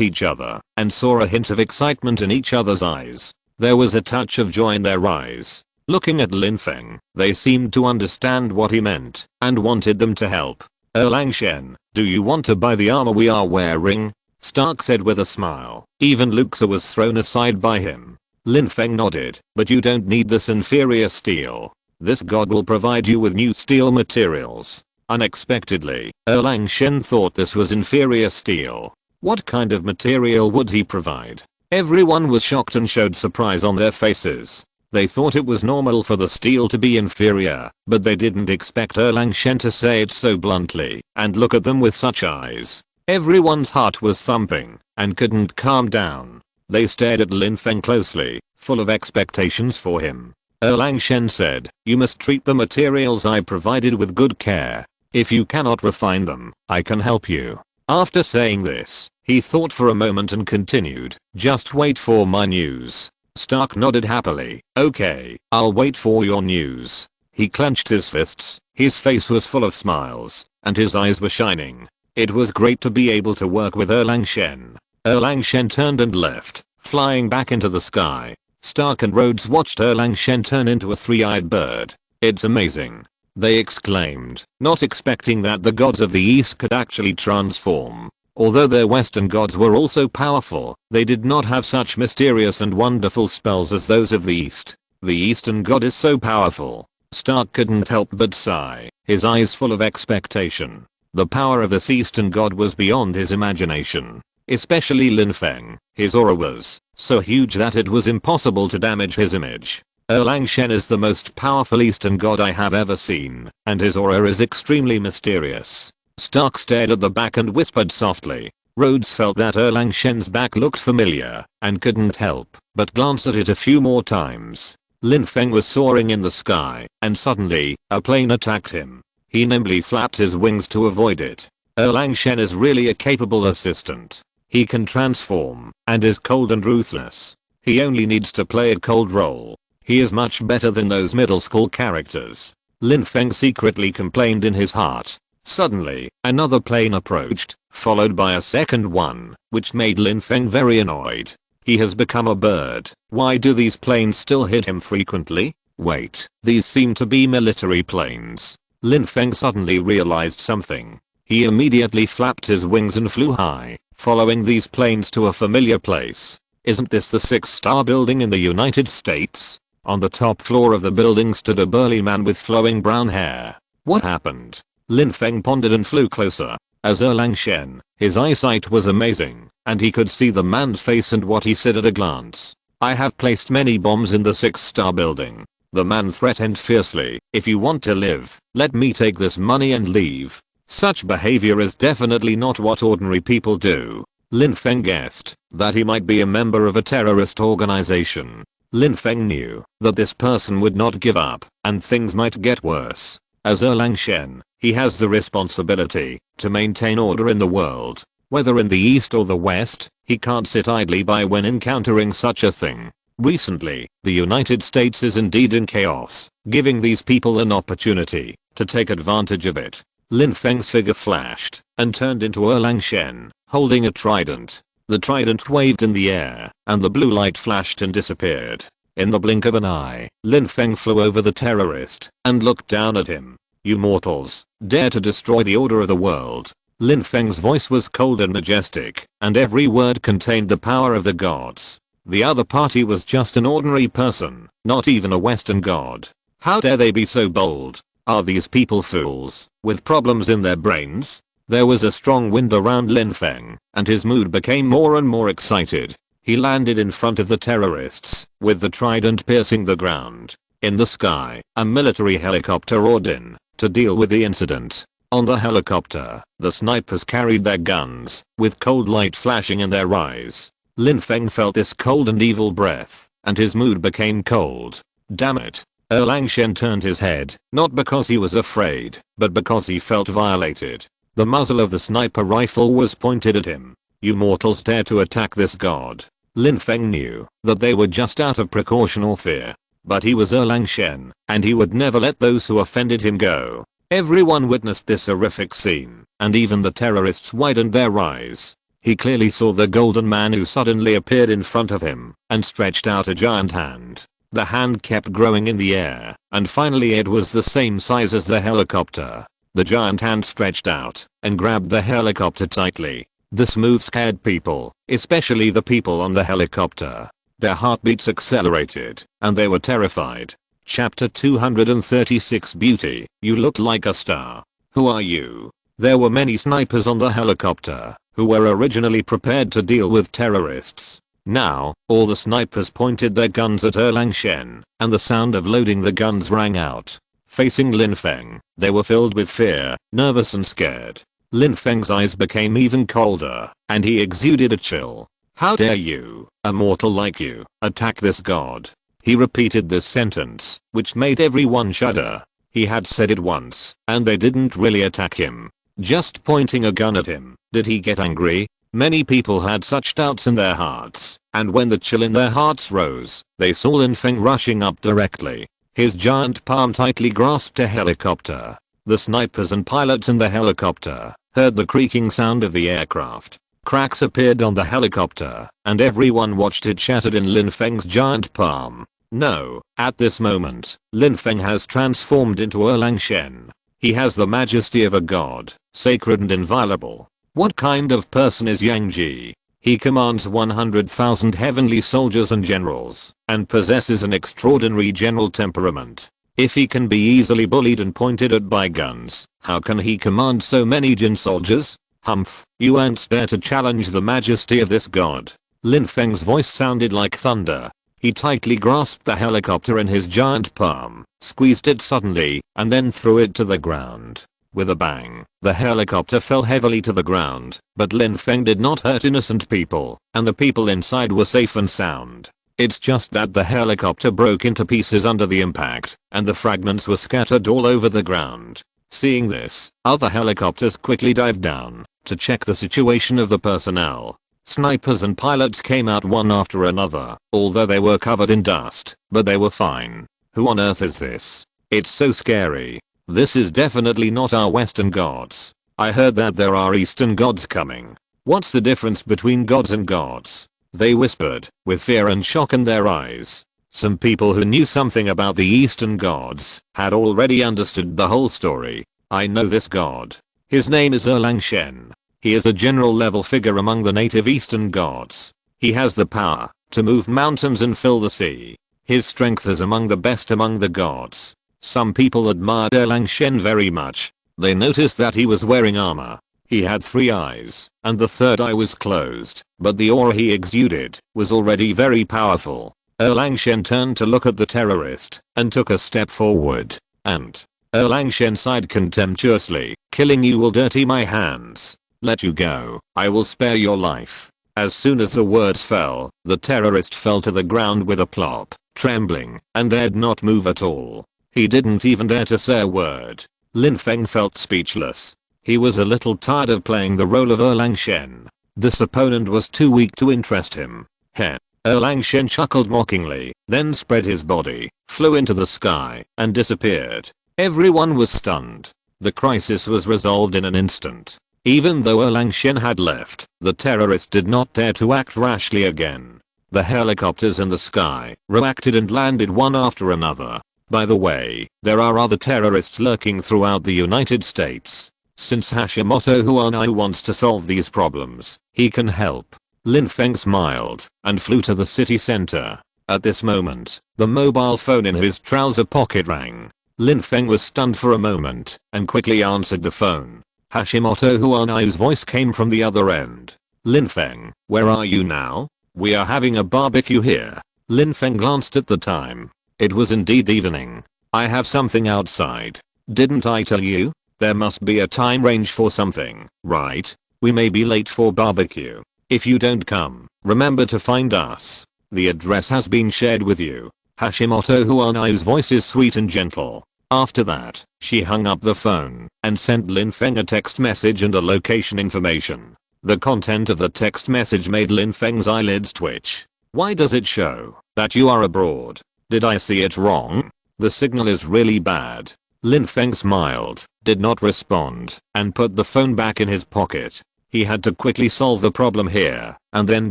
Speaker 1: each other and saw a hint of excitement in each other's eyes. There was a touch of joy in their eyes. Looking at Lin Feng, they seemed to understand what he meant and wanted them to help. Erlang Shen, do you want to buy the armor we are wearing? Stark said with a smile. Even Luxa was thrown aside by him. Lin Feng nodded, but you don't need this inferior steel. This god will provide you with new steel materials. Unexpectedly, Erlang Shen thought this was inferior steel. What kind of material would he provide? Everyone was shocked and showed surprise on their faces. They thought it was normal for the steel to be inferior, but they didn't expect Erlang Shen to say it so bluntly and look at them with such eyes. Everyone's heart was thumping and couldn't calm down. They stared at Lin Feng closely, full of expectations for him. Erlang Shen said, you must treat the materials I provided with good care. If you cannot refine them, I can help you. After saying this, he thought for a moment and continued, just wait for my news. Stark nodded happily. Okay, I'll wait for your news. He clenched his fists, his face was full of smiles, and his eyes were shining. It was great to be able to work with Erlang Shen. Erlang Shen turned and left, flying back into the sky. Stark and Rhodes watched Erlang Shen turn into a three-eyed bird. It's amazing, they exclaimed, not expecting that the gods of the east could actually transform. Although their western gods were also powerful, they did not have such mysterious and wonderful spells as those of the east. The eastern god is so powerful. Stark couldn't help but sigh, his eyes full of expectation. The power of this eastern god was beyond his imagination. Especially Lin Feng, his aura was so huge that it was impossible to damage his image. Erlang Shen is the most powerful eastern god I have ever seen, and his aura is extremely mysterious. Stark stared at the back and whispered softly. Rhodes felt that Erlang Shen's back looked familiar and couldn't help but glance at it a few more times. Lin Feng was soaring in the sky and suddenly a plane attacked him. He nimbly flapped his wings to avoid it. Erlang Shen is really a capable assistant. He can transform and is cold and ruthless. He only needs to play a cold role. He is much better than those middle school characters. Lin Feng secretly complained in his heart. Suddenly, another plane approached, followed by a second one, which made Lin Feng very annoyed. He has become a bird. Why do these planes still hit him frequently? Wait, these seem to be military planes. Lin Feng suddenly realized something. He immediately flapped his wings and flew high, following these planes to a familiar place. Isn't this the 6-star building in the United States? On the top floor of the building stood a burly man with flowing brown hair. What happened? Lin Feng pondered and flew closer. As Erlang Shen, his eyesight was amazing, and he could see the man's face and what he said at a glance. I have placed many bombs in the 6-star building. The man threatened fiercely. If you want to live, let me take this money and leave. Such behavior is definitely not what ordinary people do. Lin Feng guessed that he might be a member of a terrorist organization. Lin Feng knew that this person would not give up, and things might get worse. As Erlang Shen, he has the responsibility to maintain order in the world. Whether in the east or the west, he can't sit idly by when encountering such a thing. Recently, the United States is indeed in chaos, giving these people an opportunity to take advantage of it. Lin Feng's figure flashed and turned into Erlang Shen, holding a trident. The trident waved in the air, and the blue light flashed and disappeared. In the blink of an eye, Lin Feng flew over the terrorist and looked down at him. You mortals, dare to destroy the order of the world. Lin Feng's voice was cold and majestic, and every word contained the power of the gods. The other party was just an ordinary person, not even a Western god. How dare they be so bold? Are these people fools, with problems in their brains? There was a strong wind around Lin Feng, and his mood became more and more excited. He landed in front of the terrorists, with the trident piercing the ground. In the sky, a military helicopter roared in to deal with the incident. On the helicopter, the snipers carried their guns, with cold light flashing in their eyes. Lin Feng felt this cold and evil breath, and his mood became cold. Damn it. Erlang Shen turned his head, not because he was afraid, but because he felt violated. The muzzle of the sniper rifle was pointed at him. You mortals dare to attack this god. Lin Feng knew that they were just out of precaution or fear. But he was Erlang Shen, and he would never let those who offended him go. Everyone witnessed this horrific scene, and even the terrorists widened their eyes. He clearly saw the golden man who suddenly appeared in front of him, and stretched out a giant hand. The hand kept growing in the air, and finally it was the same size as the helicopter. The giant hand stretched out, and grabbed the helicopter tightly. This move scared people, especially the people on the helicopter. Their heartbeats accelerated, and they were terrified. Chapter 236 Beauty, you look like a star. Who are you? There were many snipers on the helicopter, who were originally prepared to deal with terrorists. Now, all the snipers pointed their guns at Erlang Shen, and the sound of loading the guns rang out. Facing Lin Feng, they were filled with fear, nervous and scared. Lin Feng's eyes became even colder, and he exuded a chill. How dare you, a mortal like you, attack this god? He repeated this sentence, which made everyone shudder. He had said it once, and they didn't really attack him. Just pointing a gun at him. Did he get angry? Many people had such doubts in their hearts, and when the chill in their hearts rose, they saw Lin Feng rushing up directly. His giant palm tightly grasped a helicopter. The snipers and pilots in the helicopter heard the creaking sound of the aircraft. Cracks appeared on the helicopter, and everyone watched it shattered in Lin Feng's giant palm. No, at this moment, Lin Feng has transformed into Erlang Shen. He has the majesty of a god, sacred and inviolable. What kind of person is Yang Ji? He commands 100,000 heavenly soldiers and generals, and possesses an extraordinary general temperament. If he can be easily bullied and pointed at by guns, how can he command so many Jin soldiers? Humph, you ants dare to challenge the majesty of this god. Lin Feng's voice sounded like thunder. He tightly grasped the helicopter in his giant palm, squeezed it suddenly, and then threw it to the ground. With a bang, the helicopter fell heavily to the ground, but Lin Feng did not hurt innocent people, and the people inside were safe and sound. It's just that the helicopter broke into pieces under the impact, and the fragments were scattered all over the ground. Seeing this, other helicopters quickly dived down to check the situation of the personnel. Snipers and pilots came out one after another, although they were covered in dust, but they were fine. Who on earth is this? It's so scary. This is definitely not our Western gods. I heard that there are Eastern gods coming. What's the difference between gods and gods? They whispered, with fear and shock in their eyes. Some people who knew something about the Eastern gods had already understood the whole story. I know this god. His name is Erlang Shen. He is a general level figure among the native Eastern gods. He has the power to move mountains and fill the sea. His strength is among the best among the gods. Some people admired Erlang Shen very much. They noticed that he was wearing armor. He had 3 eyes, and the third eye was closed, but the aura he exuded was already very powerful. Erlang Shen turned to look at the terrorist, and took a step forward, and Erlang Shen sighed contemptuously. Killing you will dirty my hands. Let you go, I will spare your life. As soon as the words fell, the terrorist fell to the ground with a plop, trembling, and dared not move at all. He didn't even dare to say a word. Lin Feng felt speechless. He was a little tired of playing the role of Erlang Shen. This opponent was too weak to interest him. Heh. Erlang Shen chuckled mockingly, then spread his body, flew into the sky, and disappeared. Everyone was stunned. The crisis was resolved in an instant. Even though Erlang Shen had left, the terrorist did not dare to act rashly again. The helicopters in the sky reacted and landed one after another. By the way, there are other terrorists lurking throughout the United States. Since Hashimoto Huanai wants to solve these problems, he can help. Lin Feng smiled and flew to the city center. At this moment, the mobile phone in his trouser pocket rang. Lin Feng was stunned for a moment and quickly answered the phone. Hashimoto Huanai's voice came from the other end. Lin Feng, where are you now? We are having a barbecue here. Lin Feng glanced at the time. It was indeed evening. I have something outside. Didn't I tell you? There must be a time range for something, right? We may be late for barbecue. If you don't come, remember to find us. The address has been shared with you. Hashimoto Huanai's voice is sweet and gentle. After that, she hung up the phone and sent Lin Feng a text message and a location information. The content of the text message made Lin Feng's eyelids twitch. Why does it show that you are abroad? Did I see it wrong? The signal is really bad. Lin Feng smiled, did not respond, and put the phone back in his pocket. He had to quickly solve the problem here, and then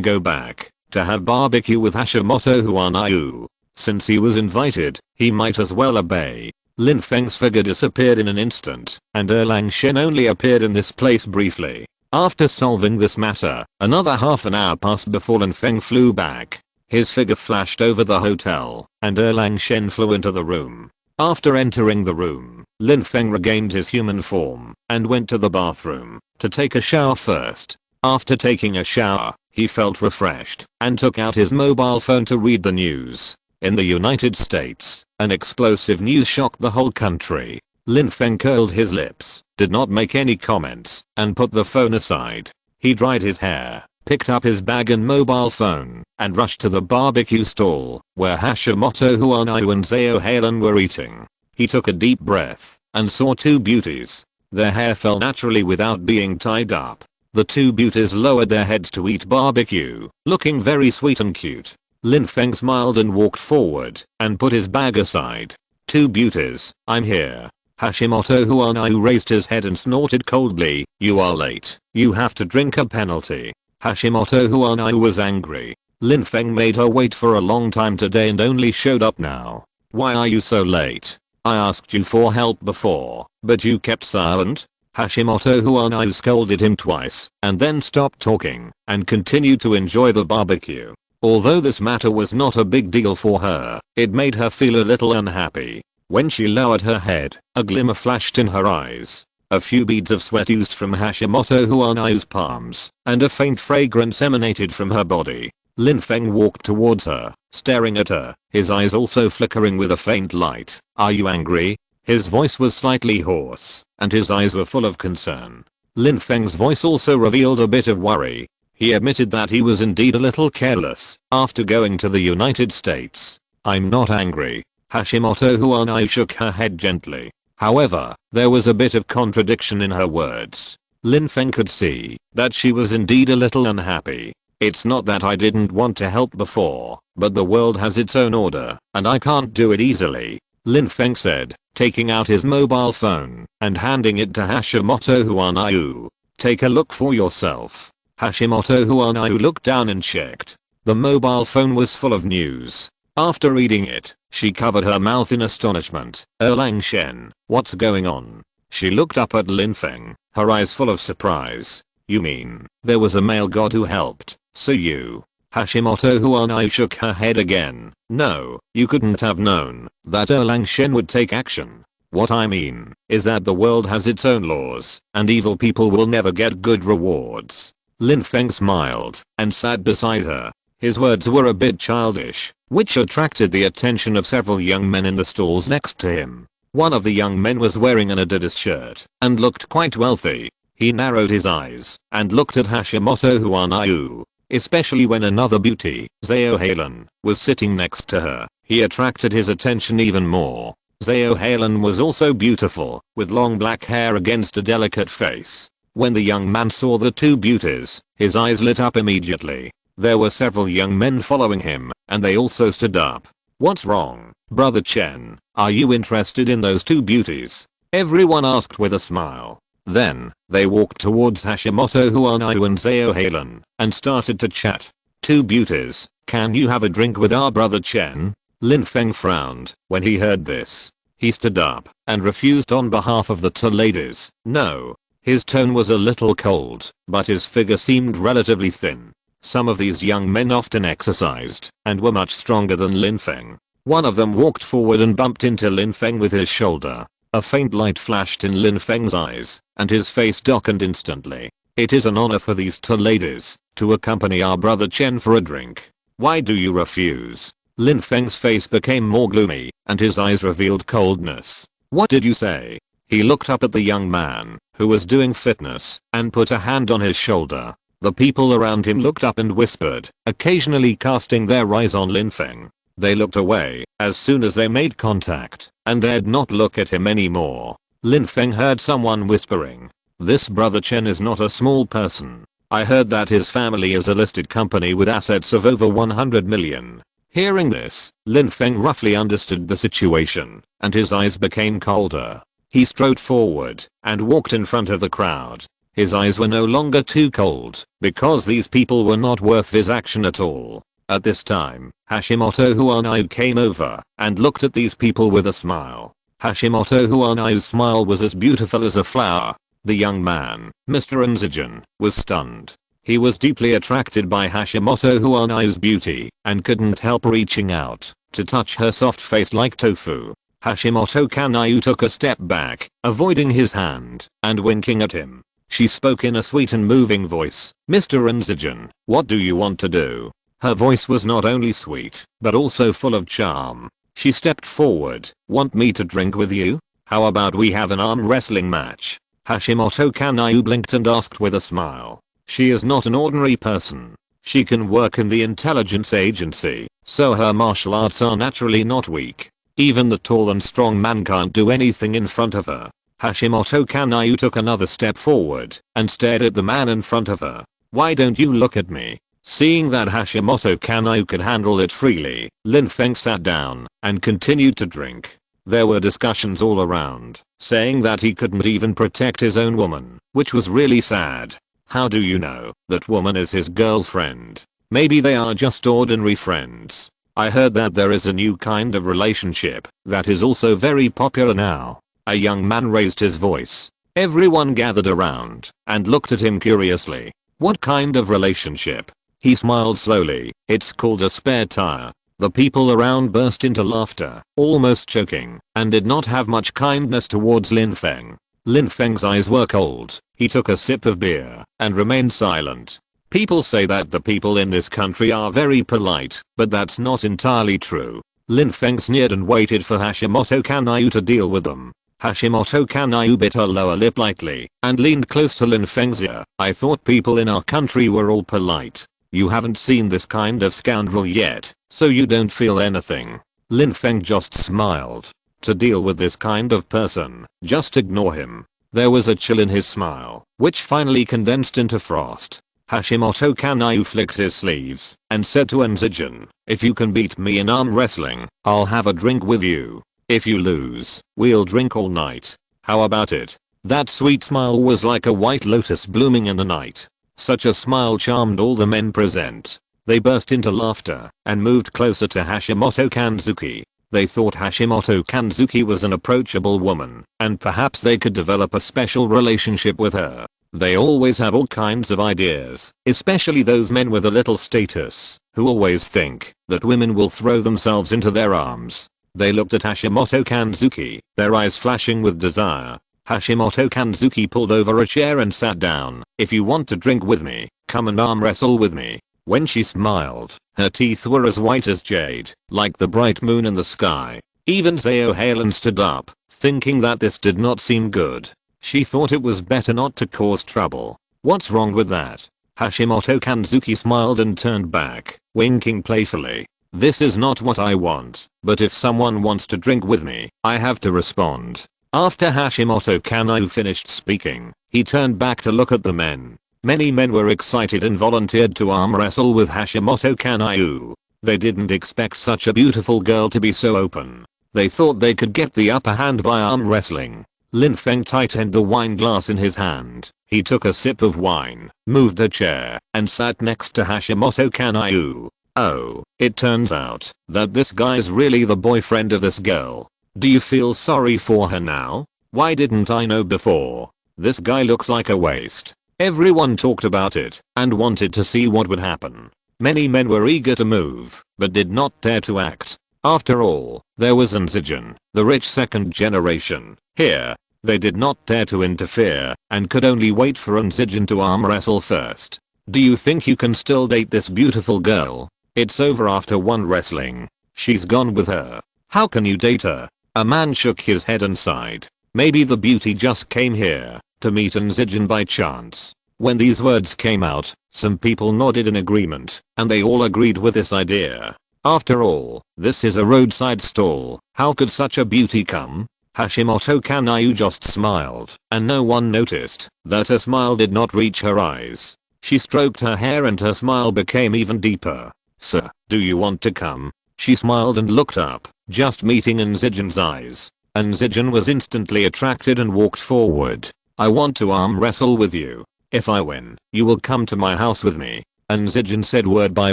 Speaker 1: go back to have barbecue with Hashimoto Huanai. Since he was invited, he might as well obey. Lin Feng's figure disappeared in an instant, and Erlang Shen only appeared in this place briefly. After solving this matter, another half an hour passed before Lin Feng flew back. His figure flashed over the hotel, and Erlang Shen flew into the room. After entering the room, Lin Feng regained his human form, and went to the bathroom to take a shower first. After taking a shower, he felt refreshed, and took out his mobile phone to read the news. In the United States, an explosive news shocked the whole country. Lin Feng curled his lips, did not make any comments, and put the phone aside. He dried his hair, picked up his bag and mobile phone, and rushed to the barbecue stall, where Hashimoto Huanai and Zao Halen were eating. He took a deep breath, and saw two beauties. Their hair fell naturally without being tied up. The two beauties lowered their heads to eat barbecue, looking very sweet and cute. Lin Feng smiled and walked forward, and put his bag aside. Two beauties, I'm here. Hashimoto Huanai raised his head and snorted coldly, you are late. You have to drink a penalty. Hashimoto Huanai was angry. Lin Feng made her wait for a long time today and only showed up now. Why are you so late? I asked you for help before, but you kept silent. Hashimoto Huanai scolded him twice, and then stopped talking, and continued to enjoy the barbecue. Although this matter was not a big deal for her, it made her feel a little unhappy. When she lowered her head, a glimmer flashed in her eyes. A few beads of sweat oozed from Hashimoto Huanai's palms, and a faint fragrance emanated from her body. Lin Feng walked towards her, staring at her, his eyes also flickering with a faint light. Are you angry? His voice was slightly hoarse, and his eyes were full of concern. Lin Feng's voice also revealed a bit of worry. He admitted that he was indeed a little careless after going to the United States. I'm not angry. Hashimoto Huanai shook her head gently. However, there was a bit of contradiction in her words. Lin Feng could see that she was indeed a little unhappy. It's not that I didn't want to help before, but the world has its own order, and I can't do it easily. Lin Feng said, taking out his mobile phone and handing it to Hashimoto Huanai. Take a look for yourself. Hashimoto Huanai looked down and checked. The mobile phone was full of news. After reading it, she covered her mouth in astonishment. Erlang Shen, what's going on? She looked up at Lin Feng, her eyes full of surprise. You mean, there was a male god who helped, so you... Hashimoto Huanai shook her head again. No, you couldn't have known that Erlang Shen would take action. What I mean is that the world has its own laws, and evil people will never get good rewards. Lin Feng smiled and sat beside her. His words were a bit childish, which attracted the attention of several young men in the stalls next to him. One of the young men was wearing an Adidas shirt and looked quite wealthy. He narrowed his eyes and looked at Hashimoto Huanai. Especially when another beauty, Zao Halen, was sitting next to her. He attracted his attention even more. Zao Halen was also beautiful, with long black hair against a delicate face. When the young man saw the two beauties, his eyes lit up immediately. There were several young men following him, and they also stood up. What's wrong, Brother Chen? Are you interested in those two beauties? Everyone asked with a smile. Then, they walked towards Hashimoto Huanai and Zao Halen, and started to chat. Two beauties, can you have a drink with our Brother Chen? Lin Feng frowned when he heard this. He stood up, and refused on behalf of the two ladies. No. His tone was a little cold, but his figure seemed relatively thin. Some of these young men often exercised, and were much stronger than Lin Feng. One of them walked forward and bumped into Lin Feng with his shoulder. A faint light flashed in Lin Feng's eyes, and his face darkened instantly. It is an honor for these two ladies to accompany our brother Chen for a drink. Why do you refuse? Lin Feng's face became more gloomy, and his eyes revealed coldness. What did you say? He looked up at the young man, who was doing fitness, and put a hand on his shoulder. The people around him looked up and whispered, occasionally casting their eyes on Lin Feng. They looked away as soon as they made contact, and dared not look at him anymore. Lin Feng heard someone whispering, "This brother Chen is not a small person. I heard that his family is a listed company with assets of over 100 million. Hearing this, Lin Feng roughly understood the situation, and his eyes became colder. He strode forward and walked in front of the crowd. His eyes were no longer too cold, because these people were not worth his action at all. At this time, Hashimoto Huanayu came over and looked at these people with a smile. Hashimoto Huanayu's smile was as beautiful as a flower. The young man, Mr. Nzijin, was stunned. He was deeply attracted by Hashimoto Huanayu's beauty and couldn't help reaching out to touch her soft face like tofu. Hashimoto Kanayu took a step back, avoiding his hand and winking at him. She spoke in a sweet and moving voice, "Mr. Nzijin, what do you want to do?" Her voice was not only sweet, but also full of charm. She stepped forward. "Want me to drink with you? How about we have an arm wrestling match?" Hashimoto Kanayu blinked and asked with a smile. She is not an ordinary person. She can work in the intelligence agency, so her martial arts are naturally not weak. Even the tall and strong man can't do anything in front of her. Hashimoto Kanayu took another step forward and stared at the man in front of her. "Why don't you look at me?" Seeing that Hashimoto Kanayu could handle it freely, Lin Feng sat down and continued to drink. There were discussions all around, saying that he couldn't even protect his own woman, which was really sad. How do you know that woman is his girlfriend? Maybe they are just ordinary friends. I heard that there is a new kind of relationship that is also very popular now. A young man raised his voice. Everyone gathered around and looked at him curiously. What kind of relationship? He smiled slowly. It's called a spare tire. The people around burst into laughter, almost choking, and did not have much kindness towards Lin Feng. Lin Feng's eyes were cold. He took a sip of beer and remained silent. People say that the people in this country are very polite, but that's not entirely true. Lin Feng sneered and waited for Hashimoto Kanayu to deal with them. Hashimoto Kanayu bit her lower lip lightly and leaned close to Lin Feng's ear. "I thought people in our country were all polite. You haven't seen this kind of scoundrel yet, so you don't feel anything." Lin Feng just smiled. To deal with this kind of person, just ignore him. There was a chill in his smile, which finally condensed into frost. Hashimoto Kanayu flicked his sleeves and said to Nzijin, "If you can beat me in arm wrestling, I'll have a drink with you. If you lose, we'll drink all night. How about it?" That sweet smile was like a white lotus blooming in the night. Such a smile charmed all the men present. They burst into laughter and moved closer to Hashimoto Kanzuki. They thought Hashimoto Kanzuki was an approachable woman, and perhaps they could develop a special relationship with her. They always have all kinds of ideas, especially those men with a little status, who always think that women will throw themselves into their arms. They looked at Hashimoto Kanzuki, their eyes flashing with desire. Hashimoto Kanzuki pulled over a chair and sat down. "If you want to drink with me, come and arm wrestle with me." When she smiled, her teeth were as white as jade, like the bright moon in the sky. Even Zao Halen stood up, thinking that this did not seem good. She thought it was better not to cause trouble. What's wrong with that? Hashimoto Kanzuki smiled and turned back, winking playfully. "This is not what I want, but if someone wants to drink with me, I have to respond." After Hashimoto Kanayu finished speaking, he turned back to look at the men. Many men were excited and volunteered to arm wrestle with Hashimoto Kanayu. They didn't expect such a beautiful girl to be so open. They thought they could get the upper hand by arm wrestling. Lin Feng tightened the wine glass in his hand. He took a sip of wine, moved a chair, and sat next to Hashimoto Kanayu. "Oh, it turns out that this guy's really the boyfriend of this girl. Do you feel sorry for her now? Why didn't I know before? This guy looks like a waste." Everyone talked about it and wanted to see what would happen. Many men were eager to move, but did not dare to act. After all, there was Unzigen, the rich second generation, here. They did not dare to interfere and could only wait for Unzigen to arm wrestle first. Do you think you can still date this beautiful girl? It's over after one wrestling. She's gone with her. How can you date her? A man shook his head and sighed. Maybe the beauty just came here to meet Unzigen by chance. When these words came out, some people nodded in agreement, and they all agreed with this idea. After all, this is a roadside stall. How could such a beauty come? Hashimoto Kanayu just smiled, and no one noticed that her smile did not reach her eyes. She stroked her hair and her smile became even deeper. Sir, do you want to come? She smiled and looked up, just meeting Unzigen's eyes. Unzigen was instantly attracted and walked forward. I want to arm wrestle with you. If I win, you will come to my house with me. Unzigen said word by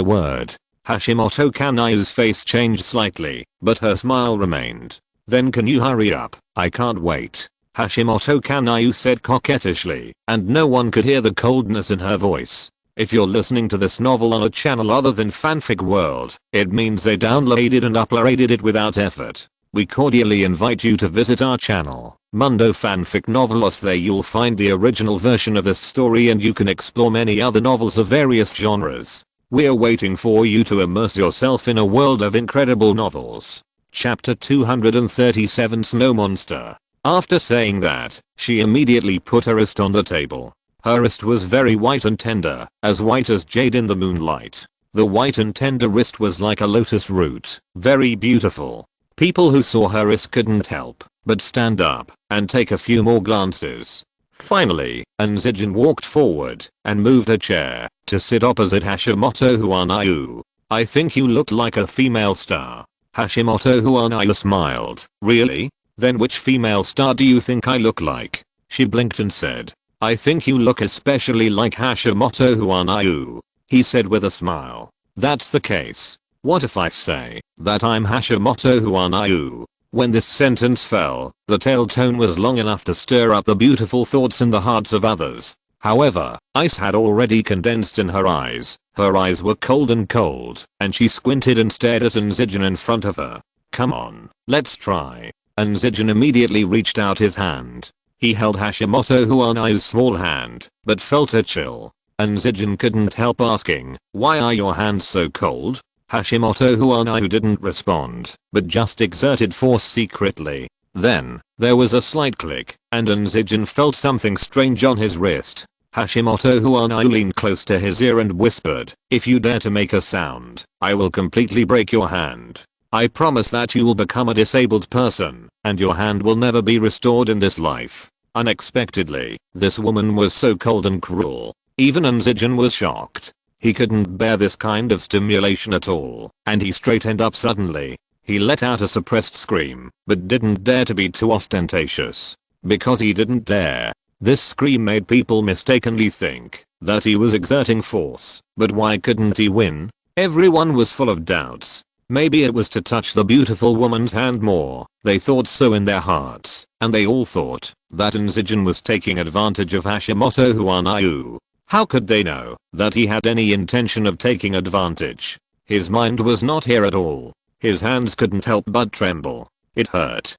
Speaker 1: word. Hashimoto Kanayu's face changed slightly, but her smile remained. Then can you hurry up? I can't wait. Hashimoto Kanayu said coquettishly, and no one could hear the coldness in her voice. If you're listening to this novel on a channel other than Fanfic World, it means they downloaded and uploaded it without effort. We cordially invite you to visit our channel, Mundo Fanfic Novelos. There you'll find the original version of this story and you can explore many other novels of various genres. We're waiting for you to immerse yourself in a world of incredible novels. Chapter 237 Snow Monster. After saying that, she immediately put her wrist on the table. Her wrist was very white and tender, as white as jade in the moonlight. The white and tender wrist was like a lotus root, very beautiful. People who saw her wrist couldn't help but stand up and take a few more glances. Finally, Unzigen walked forward and moved her chair to sit opposite Hashimoto Huanayu. I think you look like a female star. Hashimoto Huanayu smiled. Really? Then which female star do you think I look like? She blinked and said. I think you look especially like Hashimoto Huanayu. He said with a smile. That's the case. What if I say that I'm Hashimoto Huanayu? When this sentence fell, the tail tone was long enough to stir up the beautiful thoughts in the hearts of others. However, ice had already condensed in her eyes. Her eyes were cold, and she squinted and stared at Unzigen in front of her. Come on, let's try. Unzigen immediately reached out his hand. He held Hashimoto Huanayu's small hand, but felt a chill. Unzigen couldn't help asking, why are your hands so cold? Hashimoto Huanayu didn't respond, but just exerted force secretly. Then, there was a slight click, and Unzigen felt something strange on his wrist. Hashimoto Huanayu leaned close to his ear and whispered, if you dare to make a sound, I will completely break your hand. I promise that you will become a disabled person, and your hand will never be restored in this life. Unexpectedly, this woman was so cold and cruel. Even Unzigen was shocked. He couldn't bear this kind of stimulation at all, and he straightened up suddenly. He let out a suppressed scream, but didn't dare to be too ostentatious. Because he didn't dare. This scream made people mistakenly think that he was exerting force, but why couldn't he win? Everyone was full of doubts. Maybe it was to touch the beautiful woman's hand more. They thought so in their hearts, and they all thought that Unzigen was taking advantage of Hashimoto Huanayu. How could they know that he had any intention of taking advantage? His mind was not here at all. His hands couldn't help but tremble. It hurt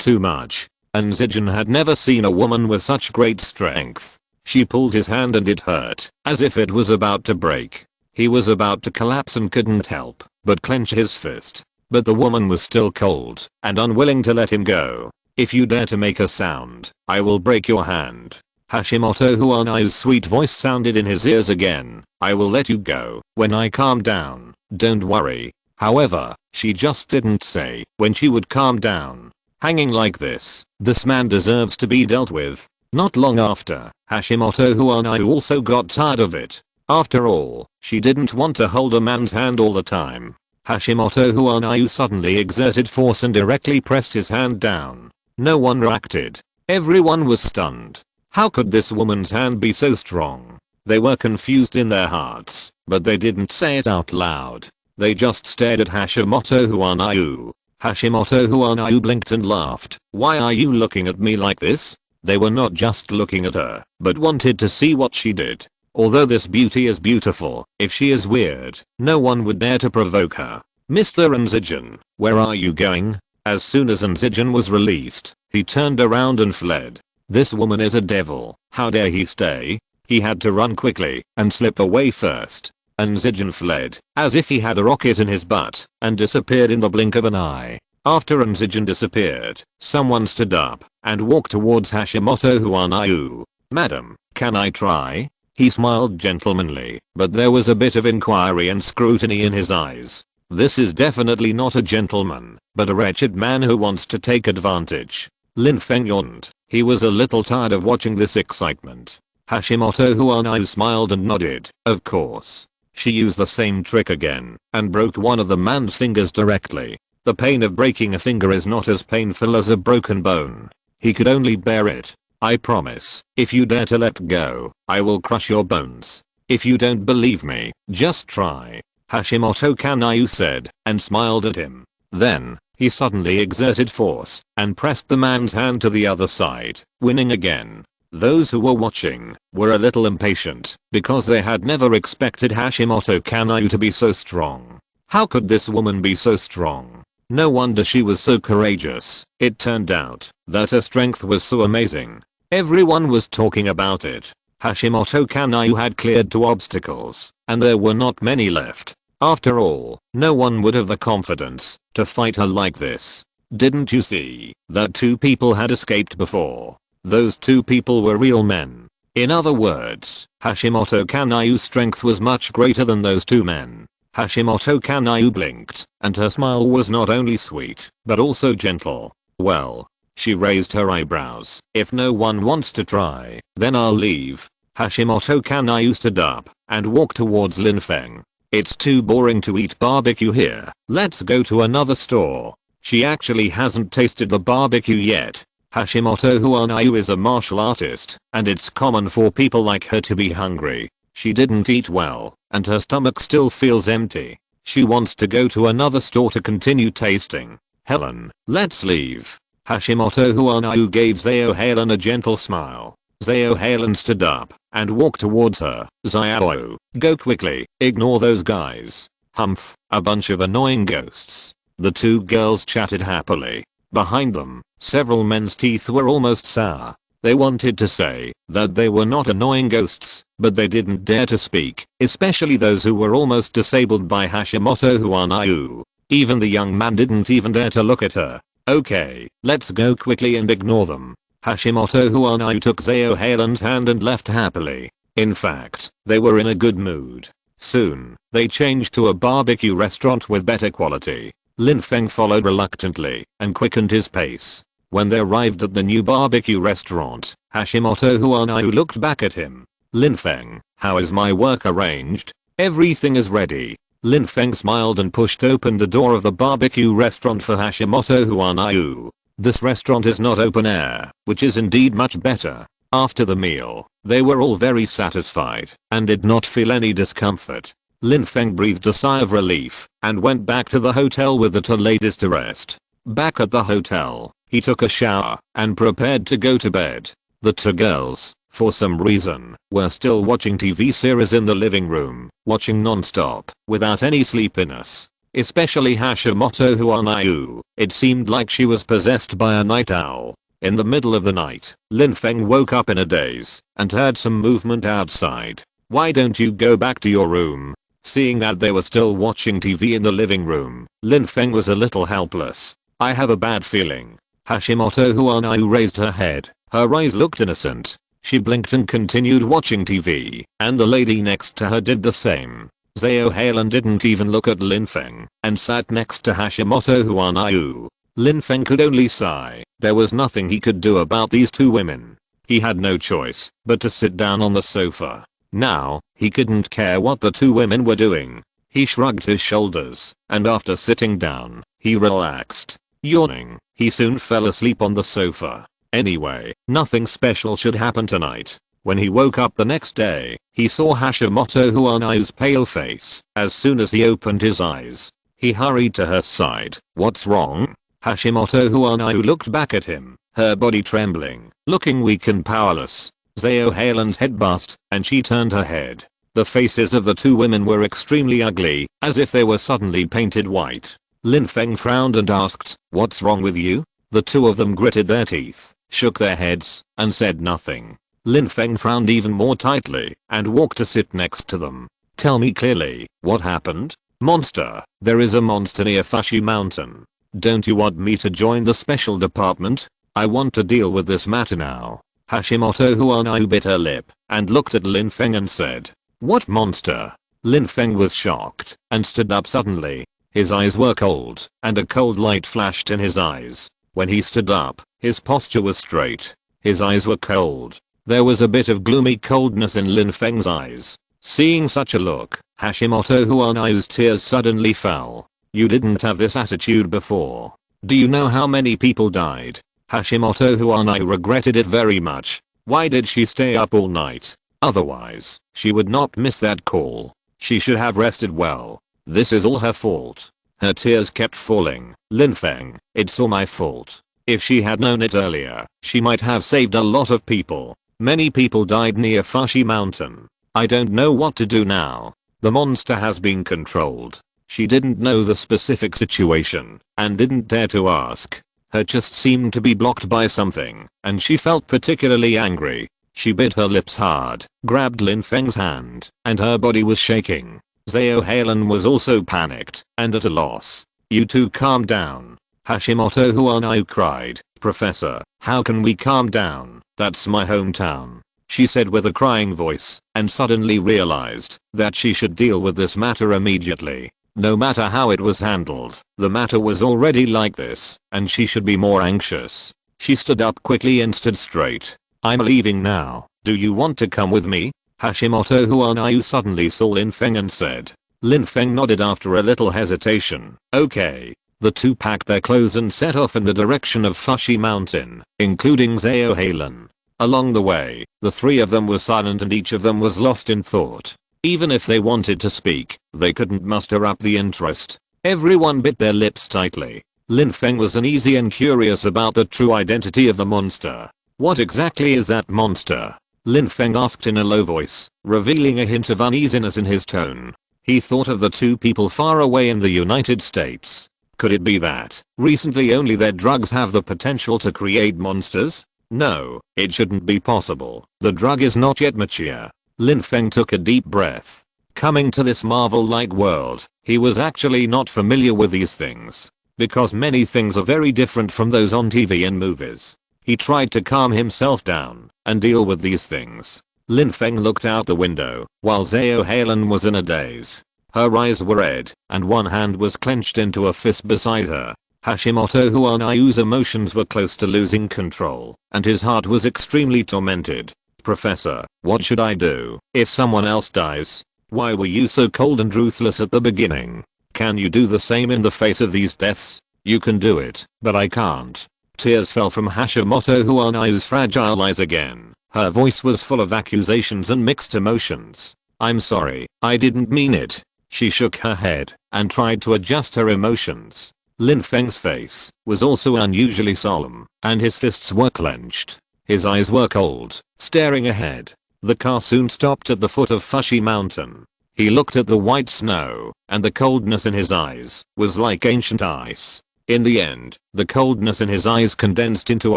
Speaker 1: too much. Unzigen had never seen a woman with such great strength. She pulled his hand and it hurt, as if it was about to break. He was about to collapse and couldn't help but clench his fist. But the woman was still cold and unwilling to let him go. If you dare to make a sound, I will break your hand. Hashimoto Huanayu's sweet voice sounded in his ears again. I will let you go when I calm down, don't worry. However, she just didn't say when she would calm down. Hanging like this man deserves to be dealt with. Not long after, Hashimoto Huanayu also got tired of it. After all, she didn't want to hold a man's hand all the time. Hashimoto Huanayu suddenly exerted force and directly pressed his hand down. No one reacted. Everyone was stunned. How could this woman's hand be so strong? They were confused in their hearts, but they didn't say it out loud. They just stared at Hashimoto Huanayu. Hashimoto Huanayu blinked and laughed. Why are you looking at me like this? They were not just looking at her, but wanted to see what she did. Although this beauty is beautiful, if she is weird, no one would dare to provoke her. "Mr. Anzijin, where are you going?" As soon as Anzijin was released, he turned around and fled. This woman is a devil, how dare he stay? He had to run quickly and slip away first. Anzijin fled, as if he had a rocket in his butt, and disappeared in the blink of an eye. After Anzijin disappeared, someone stood up and walked towards Hashimoto Huanayu. "Madam, can I try?" He smiled gentlemanly, but there was a bit of inquiry and scrutiny in his eyes. This is definitely not a gentleman, but a wretched man who wants to take advantage. Lin Feng yawned. He was a little tired of watching this excitement. Hashimoto Huanayu smiled and nodded. Of course. She used the same trick again, and broke one of the man's fingers directly. The pain of breaking a finger is not as painful as a broken bone. He could only bear it. "I promise, if you dare to let go, I will crush your bones. If you don't believe me, just try," Hashimoto Kanayu said, and smiled at him. Then, he suddenly exerted force, and pressed the man's hand to the other side, winning again. Those who were watching were a little impatient, because they had never expected Hashimoto Kanayu to be so strong. How could this woman be so strong? No wonder she was so courageous. It turned out that her strength was so amazing. Everyone was talking about it. Hashimoto Kanayu had cleared 2 obstacles, and there were not many left. After all, no one would have the confidence to fight her like this. Didn't you see that 2 people had escaped before? Those 2 people were real men. In other words, Hashimoto Kanayu's strength was much greater than those 2 men. Hashimoto Kanayu blinked, and her smile was not only sweet, but also gentle. "Well," she raised her eyebrows, "if no one wants to try, then I'll leave." Hashimoto Kanayu stood up and walked towards Lin Feng. "It's too boring to eat barbecue here. Let's go to another store." She actually hasn't tasted the barbecue yet. Hashimoto Huanayu is a martial artist, and it's common for people like her to be hungry. She didn't eat well, and her stomach still feels empty. She wants to go to another store to continue tasting. "Helen, let's leave." Hashimoto Huanayu gave Zao Halen a gentle smile. Zao Halen stood up and walked towards her. "Xiao, go quickly, ignore those guys." "Humph, a bunch of annoying ghosts." The 2 girls chatted happily. Behind them, several men's teeth were almost sour. They wanted to say that they were not annoying ghosts, but they didn't dare to speak, especially those who were almost disabled by Hashimoto Huanayu. Even the young man didn't even dare to look at her. "Okay, let's go quickly and ignore them." Hashimoto Huanayu took Zao Halen's hand and left happily. In fact, they were in a good mood. Soon, they changed to a barbecue restaurant with better quality. Lin Feng followed reluctantly and quickened his pace. When they arrived at the new barbecue restaurant, Hashimoto Huanayu looked back at him. "Lin Feng, how is my work arranged?" "Everything is ready." Lin Feng smiled and pushed open the door of the barbecue restaurant for Hashimoto Huanayu. This restaurant is not open air, which is indeed much better. After the meal, they were all very satisfied and did not feel any discomfort. Lin Feng breathed a sigh of relief and went back to the hotel with the 2 ladies to rest. Back at the hotel, he took a shower and prepared to go to bed. The 2 girls, for some reason, were still watching TV series in the living room, watching non-stop, without any sleepiness. Especially Hashimoto Huanayu. It seemed like she was possessed by a night owl. In the middle of the night, Lin Feng woke up in a daze and heard some movement outside. "Why don't you go back to your room?" Seeing that they were still watching TV in the living room, Lin Feng was a little helpless. "I have a bad feeling." Hashimoto Huanayu raised her head. Her eyes looked innocent. She blinked and continued watching TV, and the lady next to her did the same. Zao Halen didn't even look at Lin Feng and sat next to Hashimoto Huanayu. Lin Feng could only sigh. There was nothing he could do about these 2 women. He had no choice but to sit down on the sofa. Now, he couldn't care what the 2 women were doing. He shrugged his shoulders, and after sitting down, he relaxed. Yawning, he soon fell asleep on the sofa. Anyway, nothing special should happen tonight. When he woke up the next day, he saw Hashimoto Huanayu's pale face. As soon as he opened his eyes, he hurried to her side. "What's wrong?" Hashimoto Huanayu looked back at him, her body trembling, looking weak and powerless. Zao Halen's head buzzed, and she turned her head. The faces of the two women were extremely ugly, as if they were suddenly painted white. Lin Feng frowned and asked, "What's wrong with you?" The two of them gritted their teeth, shook their heads, and said nothing. Lin Feng frowned even more tightly and walked to sit next to them. "Tell me clearly, what happened?" "Monster. There is a monster near Fushi Mountain. Don't you want me to join the special department? I want to deal with this matter now." Hashimoto Huanayu bit her lip and looked at Lin Feng and said, "What monster?" Lin Feng was shocked and stood up suddenly. His eyes were cold and a cold light flashed in his eyes. When he stood up, his posture was straight. His eyes were cold. There was a bit of gloomy coldness in Lin Feng's eyes. Seeing such a look, Hashimoto Huanayu's tears suddenly fell. "You didn't have this attitude before. Do you know how many people died?" Hashimoto Huanayu regretted it very much. Why did she stay up all night? Otherwise, she would not miss that call. She should have rested well. This is all her fault. Her tears kept falling. "Lin Feng, it's all my fault. If she had known it earlier, she might have saved a lot of people. Many people died near Fushi Mountain. I don't know what to do now. The monster has been controlled." She didn't know the specific situation and didn't dare to ask. Her chest seemed to be blocked by something, and she felt particularly angry. She bit her lips hard, grabbed Lin Feng's hand, and her body was shaking. Zhao Halen was also panicked and at a loss. "You two calm down." Hashimoto Huanayu cried, "Professor, how can we calm down? That's my hometown," she said with a crying voice, and suddenly realized that she should deal with this matter immediately. No matter how it was handled, the matter was already like this, and she should be more anxious. She stood up quickly and stood straight. "I'm leaving now. Do you want to come with me?" Hashimoto Huanayu suddenly saw Lin Feng and said. Lin Feng nodded after a little hesitation. "Okay." The two packed their clothes and set off in the direction of Fushi Mountain, including Zhao Halen. Along the way, the three of them were silent and each of them was lost in thought. Even if they wanted to speak, they couldn't muster up the interest. Everyone bit their lips tightly. Lin Feng was uneasy and curious about the true identity of the monster. "What exactly is that monster?" Lin Feng asked in a low voice, revealing a hint of uneasiness in his tone. He thought of the two people far away in the United States. Could it be that, recently only their drugs have the potential to create monsters? No, it shouldn't be possible. The drug is not yet mature. Lin Feng took a deep breath. Coming to this Marvel-like world, he was actually not familiar with these things. Because many things are very different from those on TV and movies. He tried to calm himself down and deal with these things. Lin Feng looked out the window while Zhao Halen was in a daze. Her eyes were red and one hand was clenched into a fist beside her. Hashimoto Huanayu's emotions were close to losing control and his heart was extremely tormented. "Professor, what should I do if someone else dies? Why were you so cold and ruthless at the beginning? Can you do the same in the face of these deaths? You can do it, but I can't." Tears fell from Hashimoto Huanayu's fragile eyes again. Her voice was full of accusations and mixed emotions. "I'm sorry, I didn't mean it." She shook her head and tried to adjust her emotions. Lin Feng's face was also unusually solemn, and his fists were clenched. His eyes were cold, staring ahead. The car soon stopped at the foot of Fushi Mountain. He looked at the white snow, and the coldness in his eyes was like ancient ice. In the end, the coldness in his eyes condensed into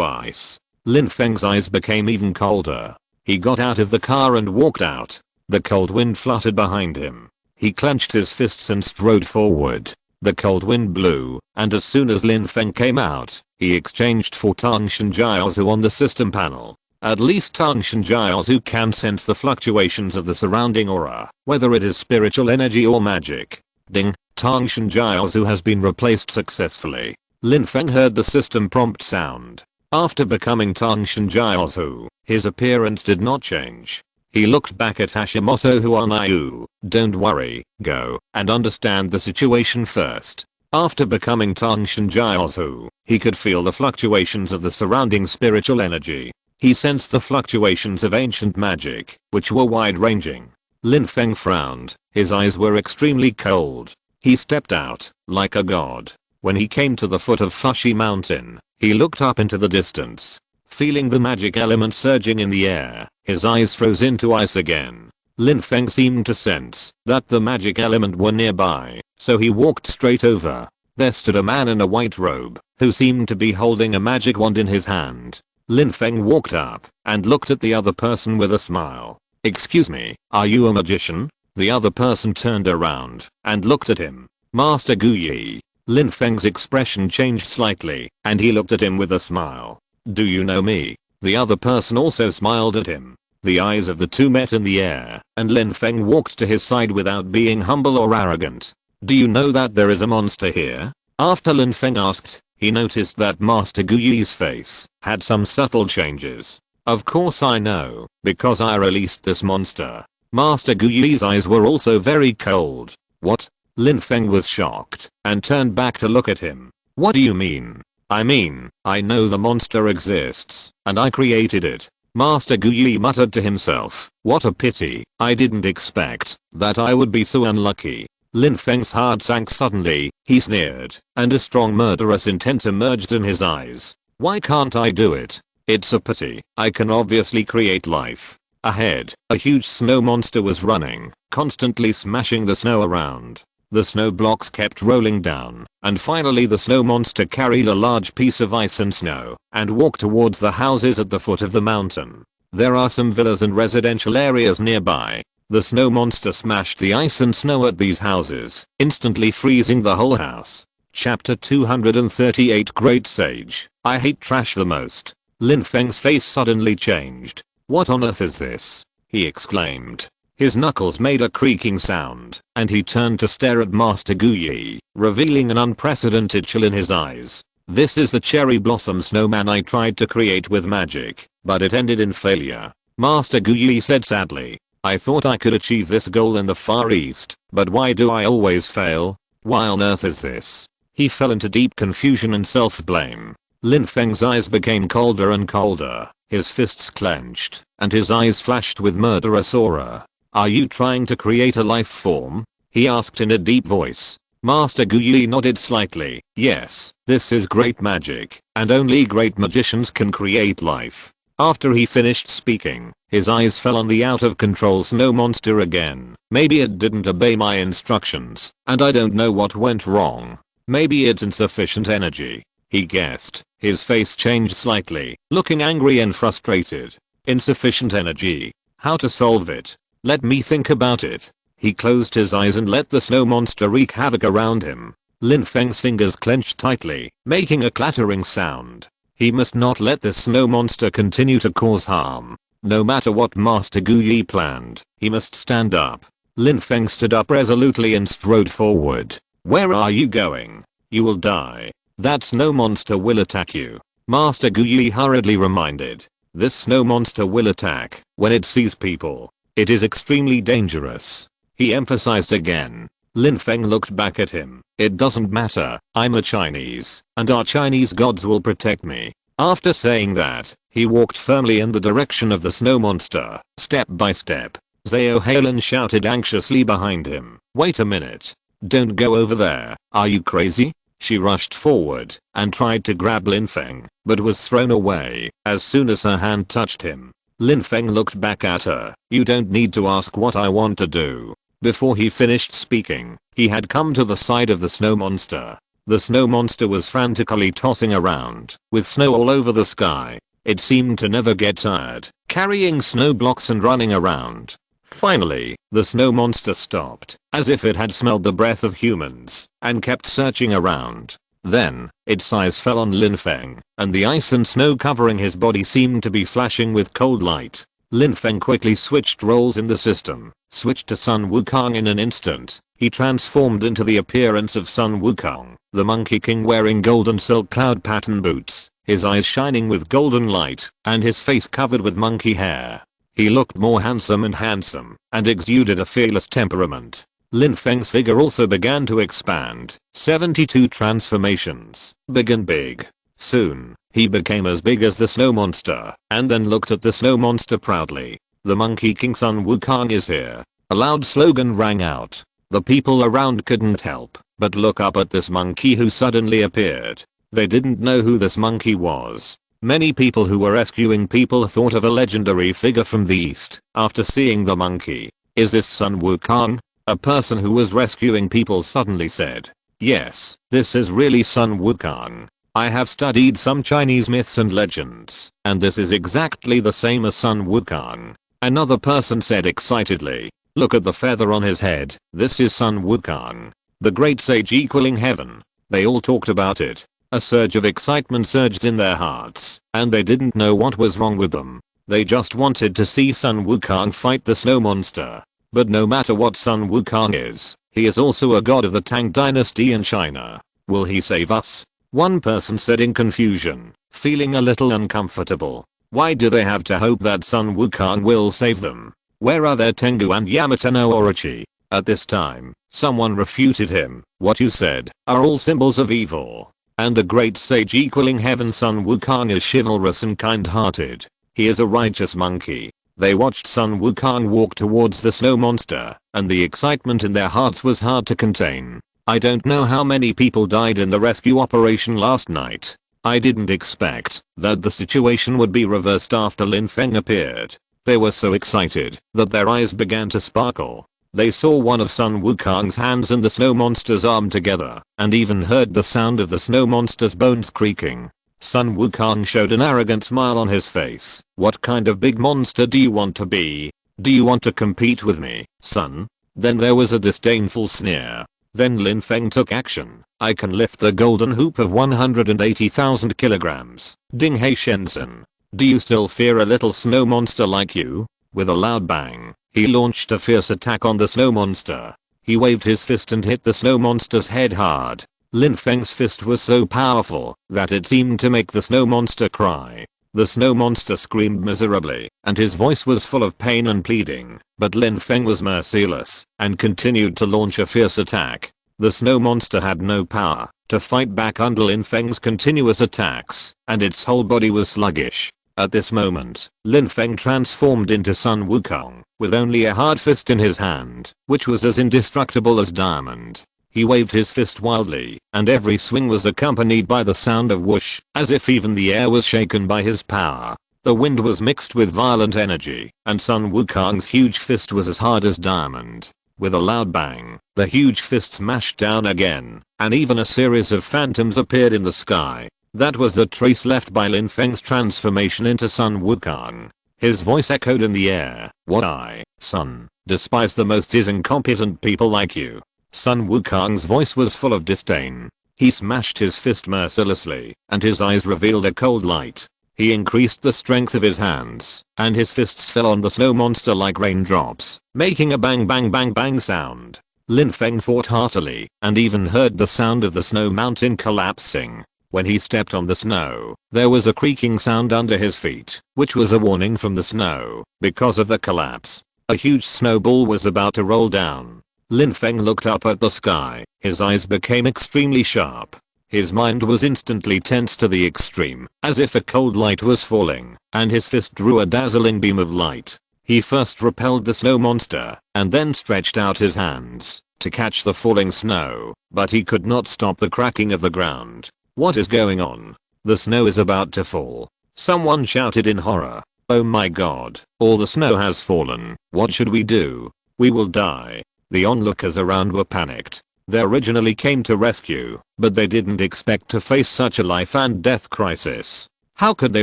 Speaker 1: ice. Lin Feng's eyes became even colder. He got out of the car and walked out. The cold wind fluttered behind him. He clenched his fists and strode forward. The cold wind blew, and as soon as Lin Feng came out, he exchanged for Tangshan Jiaozu on the system panel. At least Tangshan Jiaozu can sense the fluctuations of the surrounding aura, whether it is spiritual energy or magic. Ding, Tangshan Jiaozu has been replaced successfully. Lin Feng heard the system prompt sound. After becoming Tangshan Jiaozu, his appearance did not change. He looked back at Hashimoto Huanayu. "Don't worry, go and understand the situation first." After becoming Tangshan Jiaozu, he could feel the fluctuations of the surrounding spiritual energy. He sensed the fluctuations of ancient magic, which were wide-ranging. Lin Feng frowned. His eyes were extremely cold. He stepped out, like a god. When he came to the foot of Fushi Mountain, he looked up into the distance. Feeling the magic element surging in the air, his eyes froze into ice again. Lin Feng seemed to sense that the magic element were nearby, so he walked straight over. There stood a man in a white robe, who seemed to be holding a magic wand in his hand. Lin Feng walked up and looked at the other person with a smile. "Excuse me, are you a magician?" The other person turned around and looked at him. "Master Gu Yi." Lin Feng's expression changed slightly, and he looked at him with a smile. "Do you know me?" The other person also smiled at him. The eyes of the two met in the air, and Lin Feng walked to his side without being humble or arrogant. "Do you know that there is a monster here?" After Lin Feng asked, he noticed that Master Gu Yi's face had some subtle changes. "Of course I know, because I released this monster." Master Gu Yi's eyes were also very cold. "What?" Lin Feng was shocked and turned back to look at him. "What do you mean?" I mean, I know the monster exists, and I created it." Master Gu Yi muttered to himself. "What a pity, I didn't expect that I would be so unlucky." Lin Feng's heart sank suddenly, he sneered, and a strong murderous intent emerged in his eyes. "Why can't I do it? It's a pity, I can obviously create life." Ahead, a huge snow monster was running, constantly smashing the snow around. The snow blocks kept rolling down, and finally the snow monster carried a large piece of ice and snow, and walked towards the houses at the foot of the mountain. There are some villas and residential areas nearby. The snow monster smashed the ice and snow at these houses, instantly freezing the whole house. Chapter 238 Great Sage, I hate trash the most. Lin Feng's face suddenly changed. "What on earth is this?" he exclaimed. His knuckles made a creaking sound, and he turned to stare at Master Gu Yi, revealing an unprecedented chill in his eyes. "This is the cherry blossom snowman I tried to create with magic, but it ended in failure." Master Gu Yi said sadly. "I thought I could achieve this goal in the Far East, but why do I always fail? Why on earth is this?" He fell into deep confusion and self-blame. Lin Feng's eyes became colder and colder, his fists clenched, and his eyes flashed with murderous aura. "Are you trying to create a life form?" he asked in a deep voice. Master Gu Yi nodded slightly. "Yes, this is great magic, and only great magicians can create life." After he finished speaking, his eyes fell on the out-of-control snow monster again. "Maybe it didn't obey my instructions, and I don't know what went wrong. Maybe it's insufficient energy," he guessed. His face changed slightly, looking angry and frustrated. "Insufficient energy? How to solve it? Let me think about it." He closed his eyes and let the snow monster wreak havoc around him. Lin Feng's fingers clenched tightly, making a clattering sound. He must not let this snow monster continue to cause harm. No matter what Master Gu Yi planned, he must stand up. Lin Feng stood up resolutely and strode forward. "Where are you going? You will die. That snow monster will attack you." Master Gu Yi hurriedly reminded. "This snow monster will attack when it sees people. It is extremely dangerous." He emphasized again. Lin Feng looked back at him. "It doesn't matter, I'm a Chinese, and our Chinese gods will protect me." After saying that, he walked firmly in the direction of the snow monster, step by step. Zhao Halen shouted anxiously behind him. "Wait a minute. Don't go over there, are you crazy?" She rushed forward and tried to grab Lin Feng, but was thrown away as soon as her hand touched him. Lin Feng looked back at her. "You don't need to ask what I want to do." Before he finished speaking, he had come to the side of the snow monster. The snow monster was frantically tossing around, with snow all over the sky. It seemed to never get tired, carrying snow blocks and running around. Finally, the snow monster stopped, as if it had smelled the breath of humans, and kept searching around. Then, its eyes fell on Lin Feng, and the ice and snow covering his body seemed to be flashing with cold light. Lin Feng quickly switched roles in the system, switched to Sun Wukong in an instant. He transformed into the appearance of Sun Wukong, the Monkey King wearing golden silk cloud pattern boots, his eyes shining with golden light, and his face covered with monkey hair. He looked more handsome, and exuded a fearless temperament. Lin Feng's figure also began to expand. 72 transformations, big and big. Soon, he became as big as the snow monster, and then looked at the snow monster proudly. "The Monkey King Sun Wukong is here." A loud slogan rang out. The people around couldn't help but look up at this monkey who suddenly appeared. They didn't know who this monkey was. Many people who were rescuing people thought of a legendary figure from the east after seeing the monkey. Is this Sun Wukong? A person who was rescuing people suddenly said. Yes, this is really Sun Wukong. I have studied some Chinese myths and legends, and this is exactly the same as Sun Wukong. Another person said excitedly. Look at the feather on his head, this is Sun Wukong. The great sage equaling heaven. They all talked about it. A surge of excitement surged in their hearts, and they didn't know what was wrong with them. They just wanted to see Sun Wukong fight the snow monster. But no matter what Sun Wukong is, he is also a god of the Tang dynasty in China. Will he save us? One person said in confusion, feeling a little uncomfortable. Why do they have to hope that Sun Wukong will save them? Where are their Tengu and Yamato no Orochi? At this time, someone refuted him. What you said are all symbols of evil. And the great sage equaling heaven Sun Wukong is chivalrous and kind-hearted. He is a righteous monkey. They watched Sun Wukong walk towards the snow monster, and the excitement in their hearts was hard to contain. I don't know how many people died in the rescue operation last night. I didn't expect that the situation would be reversed after Lin Feng appeared. They were so excited that their eyes began to sparkle. They saw one of Sun Wukong's hands and the snow monster's arm together, and even heard the sound of the snow monster's bones creaking. Sun Wukong showed an arrogant smile on his face. What kind of big monster do you want to be? Do you want to compete with me, son? Then there was a disdainful sneer. Then Lin Feng took action. I can lift the golden hoop of 180,000 kilograms. Ding Hei Shenzhen. Do you still fear a little snow monster like you? With a loud bang, he launched a fierce attack on the snow monster. He waved his fist and hit the snow monster's head hard. Lin Feng's fist was so powerful that it seemed to make the snow monster cry. The snow monster screamed miserably, and his voice was full of pain and pleading, but Lin Feng was merciless and continued to launch a fierce attack. The snow monster had no power to fight back under Lin Feng's continuous attacks, and its whole body was sluggish. At this moment, Lin Feng transformed into Sun Wukong, with only a hard fist in his hand, which was as indestructible as diamond. He waved his fist wildly, and every swing was accompanied by the sound of whoosh, as if even the air was shaken by his power. The wind was mixed with violent energy, and Sun Wukong's huge fist was as hard as diamond. With a loud bang, the huge fist smashed down again, and even a series of phantoms appeared in the sky. That was the trace left by Lin Feng's transformation into Sun Wukong. His voice echoed in the air. What I, son, despise the most is incompetent people like you. Sun Wukong's voice was full of disdain. He smashed his fist mercilessly, and his eyes revealed a cold light. He increased the strength of his hands, and his fists fell on the snow monster like raindrops, making a bang bang bang bang sound. Lin Feng fought heartily, and even heard the sound of the snow mountain collapsing. When he stepped on the snow, there was a creaking sound under his feet, which was a warning from the snow. Because of the collapse, a huge snowball was about to roll down. Lin Feng looked up at the sky. His eyes became extremely sharp. His mind was instantly tense to the extreme, as if a cold light was falling, and his fist drew a dazzling beam of light. He first repelled the snow monster, and then stretched out his hands to catch the falling snow, but he could not stop the cracking of the ground. What is going on? The snow is about to fall. Someone shouted in horror. Oh my god, all the snow has fallen. What should we do? We will die. The onlookers around were panicked. They originally came to rescue, but they didn't expect to face such a life and death crisis. How could they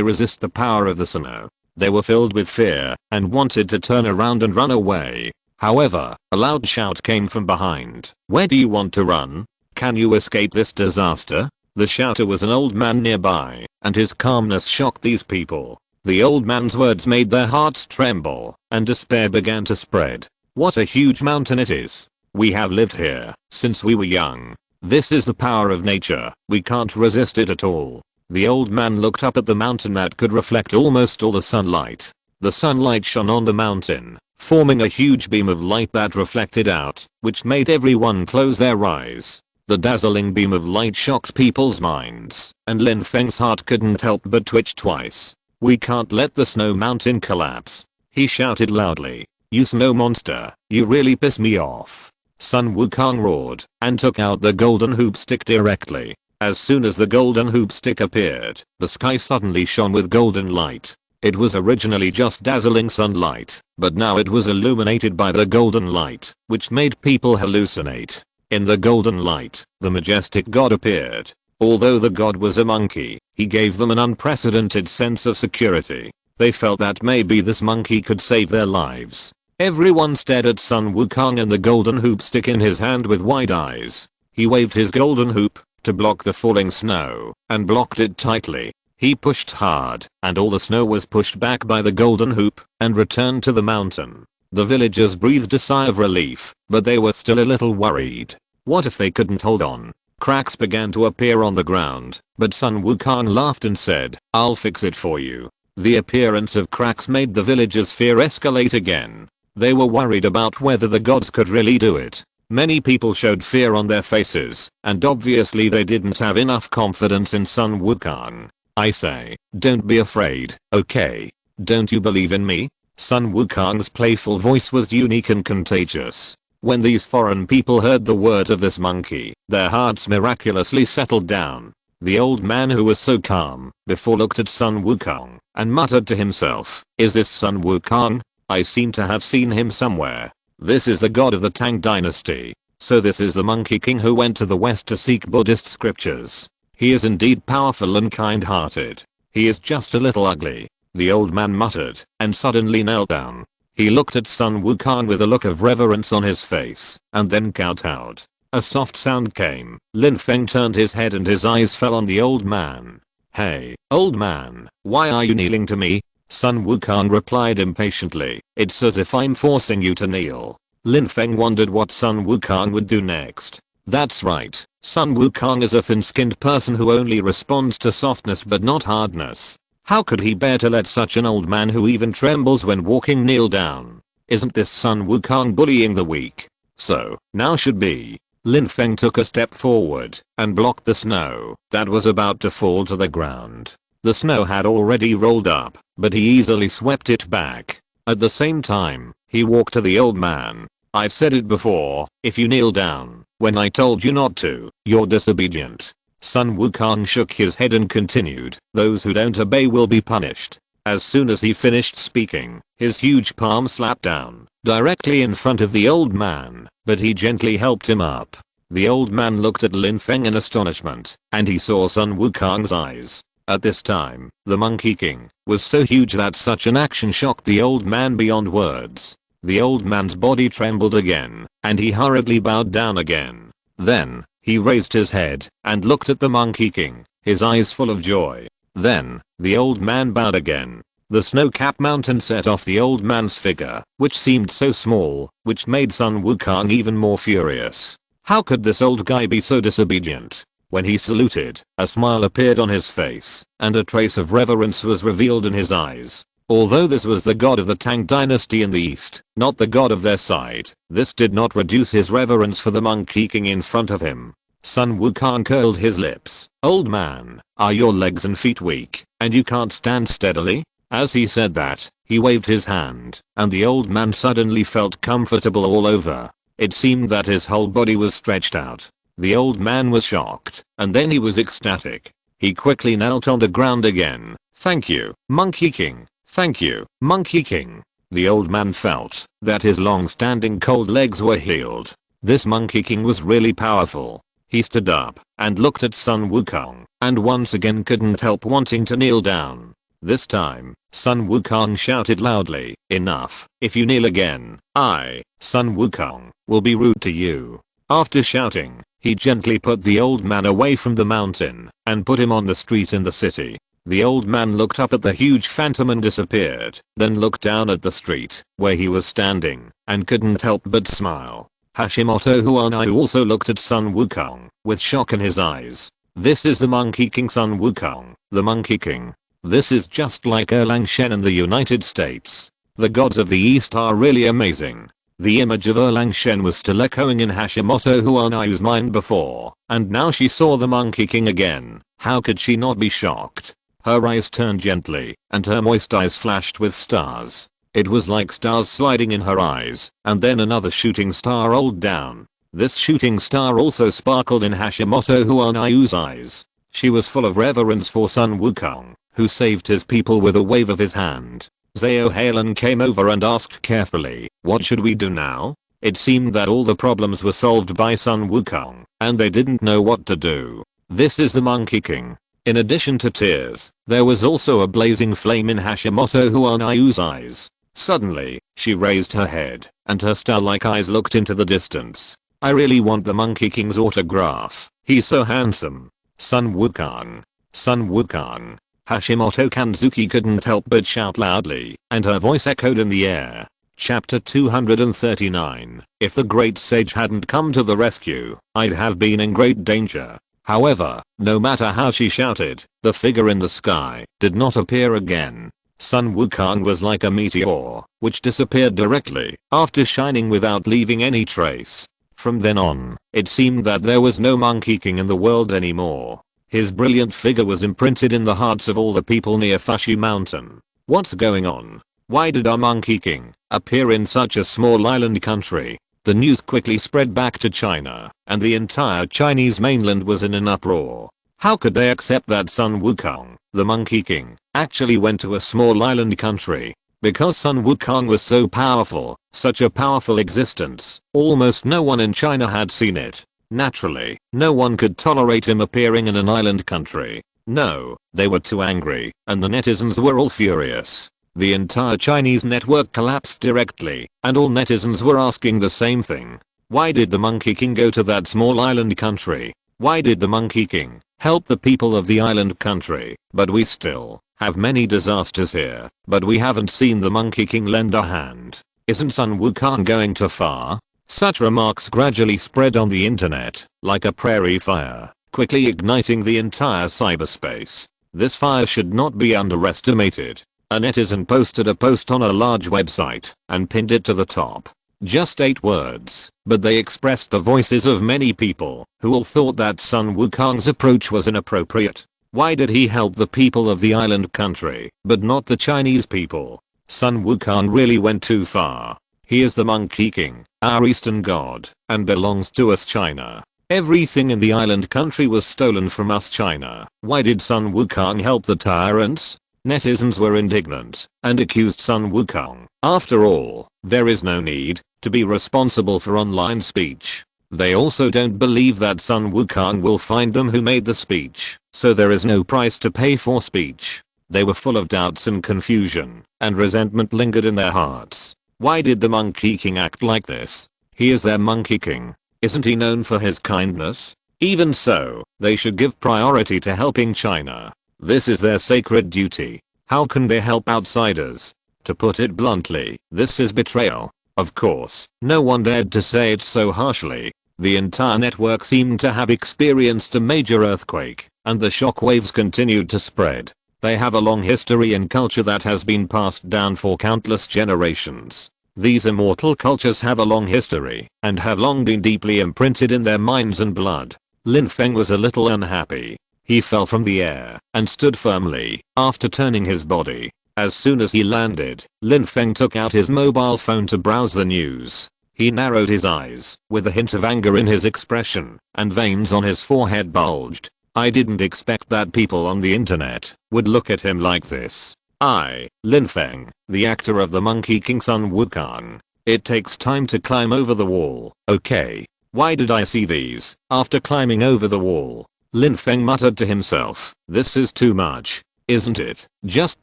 Speaker 1: resist the power of the snow? They were filled with fear and wanted to turn around and run away. However, a loud shout came from behind. Where do you want to run? Can you escape this disaster? The shouter was an old man nearby, and his calmness shocked these people. The old man's words made their hearts tremble, and despair began to spread. What a huge mountain it is. We have lived here since we were young. This is the power of nature. We can't resist it at all. The old man looked up at the mountain that could reflect almost all the sunlight. The sunlight shone on the mountain, forming a huge beam of light that reflected out, which made everyone close their eyes. The dazzling beam of light shocked people's minds, and Lin Feng's heart couldn't help but twitch twice. We can't let the snow mountain collapse. He shouted loudly. You snow monster, you really piss me off. Sun Wukong roared, and took out the golden hoop stick directly. As soon as the golden hoop stick appeared, the sky suddenly shone with golden light. It was originally just dazzling sunlight, but now it was illuminated by the golden light, which made people hallucinate. In the golden light, the majestic god appeared. Although the god was a monkey, he gave them an unprecedented sense of security. They felt that maybe this monkey could save their lives. Everyone stared at Sun Wukong and the golden hoop stick in his hand with wide eyes. He waved his golden hoop to block the falling snow and blocked it tightly. He pushed hard and all the snow was pushed back by the golden hoop and returned to the mountain. The villagers breathed a sigh of relief, but they were still a little worried. What if they couldn't hold on? Cracks began to appear on the ground, but Sun Wukong laughed and said, "I'll fix it for you." The appearance of cracks made the villagers' fear escalate again. They were worried about whether the gods could really do it. Many people showed fear on their faces, and obviously they didn't have enough confidence in Sun Wukong. "I say, don't be afraid, okay? Don't you believe in me?" Sun Wukong's playful voice was unique and contagious. When these foreign people heard the words of this monkey, their hearts miraculously settled down. The old man who was so calm before looked at Sun Wukong and muttered to himself, "Is this Sun Wukong? I seem to have seen him somewhere. This is the god of the Tang dynasty. So this is the Monkey King who went to the west to seek Buddhist scriptures. He is indeed powerful and kind-hearted. He is just a little ugly." The old man muttered and suddenly knelt down. He looked at Sun Wukong with a look of reverence on his face and then kowtowed. A soft sound came. Lin Feng turned his head and his eyes fell on the old man. "Hey, old man, why are you kneeling to me?" Sun Wukong replied impatiently. "It's as if I'm forcing you to kneel." Lin Feng wondered what Sun Wukong would do next. That's right, Sun Wukong is a thin-skinned person who only responds to softness but not hardness. How could he bear to let such an old man who even trembles when walking kneel down? Isn't this Sun Wukong bullying the weak? So, now should be. Lin Feng took a step forward and blocked the snow that was about to fall to the ground. The snow had already rolled up, but he easily swept it back. At the same time, he walked to the old man. "I've said it before, if you kneel down, when I told you not to, you're disobedient." Sun Wukong shook his head and continued, "Those who don't obey will be punished." As soon as he finished speaking, his huge palm slapped down, directly in front of the old man, but he gently helped him up. The old man looked at Lin Feng in astonishment, and he saw Sun Wukong's eyes. At this time, the Monkey King was so huge that such an action shocked the old man beyond words. The old man's body trembled again, and he hurriedly bowed down again. Then, he raised his head and looked at the Monkey King, his eyes full of joy. Then, the old man bowed again. The snow-capped mountain set off the old man's figure, which seemed so small, which made Sun Wukong even more furious. How could this old guy be so disobedient? When he saluted, a smile appeared on his face, and a trace of reverence was revealed in his eyes. Although this was the god of the Tang dynasty in the east, not the god of their side, this did not reduce his reverence for the Monkey King in front of him. Sun Wukong curled his lips. "Old man, are your legs and feet weak, and you can't stand steadily?" As he said that, he waved his hand, and the old man suddenly felt comfortable all over. It seemed that his whole body was stretched out. The old man was shocked, and then he was ecstatic. He quickly knelt on the ground again. "Thank you, Monkey King. Thank you, Monkey King." The old man felt that his long-standing cold legs were healed. This Monkey King was really powerful. He stood up and looked at Sun Wukong, and once again couldn't help wanting to kneel down. This time, Sun Wukong shouted loudly, "Enough, if you kneel again, I, Sun Wukong, will be rude to you." After shouting, he gently put the old man away from the mountain and put him on the street in the city. The old man looked up at the huge phantom and disappeared, then looked down at the street where he was standing and couldn't help but smile. Hashimoto Huanayu also looked at Sun Wukong with shock in his eyes. "This is the Monkey King Sun Wukong, the Monkey King. This is just like Erlang Shen in the United States. The gods of the East are really amazing." The image of Erlang Shen was still echoing in Hashimoto Huanayu's mind before, and now she saw the Monkey King again. How could she not be shocked? Her eyes turned gently, and her moist eyes flashed with stars. It was like stars sliding in her eyes, and then another shooting star rolled down. This shooting star also sparkled in Hashimoto Huanayu's eyes. She was full of reverence for Sun Wukong, who saved his people with a wave of his hand. Zhao Halen came over and asked carefully, "What should we do now?" It seemed that all the problems were solved by Sun Wukong, and they didn't know what to do. This is the Monkey King. In addition to tears, there was also a blazing flame in Hashimoto Huanayu's eyes. Suddenly, she raised her head, and her star-like eyes looked into the distance. "I really want the Monkey King's autograph. He's so handsome. Sun Wukong. Sun Wukong." Hashimoto Kanzuki couldn't help but shout loudly, and her voice echoed in the air. Chapter 239. If the great sage hadn't come to the rescue, I'd have been in great danger. However, no matter how she shouted, the figure in the sky did not appear again. Sun Wukong was like a meteor, which disappeared directly after shining without leaving any trace. From then on, it seemed that there was no Monkey King in the world anymore. His brilliant figure was imprinted in the hearts of all the people near Fushi Mountain. What's going on? Why did our Monkey King appear in such a small island country? The news quickly spread back to China, and the entire Chinese mainland was in an uproar. How could they accept that Sun Wukong, the Monkey King, actually went to a small island country? Because Sun Wukong was so powerful, such a powerful existence, almost no one in China had seen it. Naturally, no one could tolerate him appearing in an island country. No, they were too angry, and the netizens were all furious. The entire Chinese network collapsed directly, and all netizens were asking the same thing. Why did the Monkey King go to that small island country? Why did the Monkey King help the people of the island country? But we still have many disasters here, but we haven't seen the Monkey King lend a hand. Isn't Sun Wukong going too far? Such remarks gradually spread on the internet, like a prairie fire, quickly igniting the entire cyberspace. This fire should not be underestimated. A netizen posted a post on a large website and pinned it to the top. Just 8 words, but they expressed the voices of many people who all thought that Sun Wukong's approach was inappropriate. Why did he help the people of the island country, but not the Chinese people? Sun Wukong really went too far. He is the Monkey King, our eastern god, and belongs to us China. Everything in the island country was stolen from us China. Why did Sun Wukong help the tyrants? Netizens were indignant and accused Sun Wukong. After all, there is no need to be responsible for online speech. They also don't believe that Sun Wukong will find them who made the speech, so there is no price to pay for speech. They were full of doubts and confusion, and resentment lingered in their hearts. Why did the Monkey King act like this? He is their Monkey King. Isn't he known for his kindness? Even so, they should give priority to helping China. This is their sacred duty. How can they help outsiders? To put it bluntly, this is betrayal. Of course, no one dared to say it so harshly. The entire network seemed to have experienced a major earthquake, and the shockwaves continued to spread. They have a long history and culture that has been passed down for countless generations. These immortal cultures have a long history, and have long been deeply imprinted in their minds and blood. Lin Feng was a little unhappy. He fell from the air and stood firmly after turning his body. As soon as he landed, Lin Feng took out his mobile phone to browse the news. He narrowed his eyes with a hint of anger in his expression, and veins on his forehead bulged. I didn't expect that people on the internet would look at him like this. I, Lin Feng, the actor of the Monkey King Sun Wukong. It takes time to climb over the wall, okay? Why did I see these after climbing over the wall? Lin Feng muttered to himself, this is too much, isn't it? Just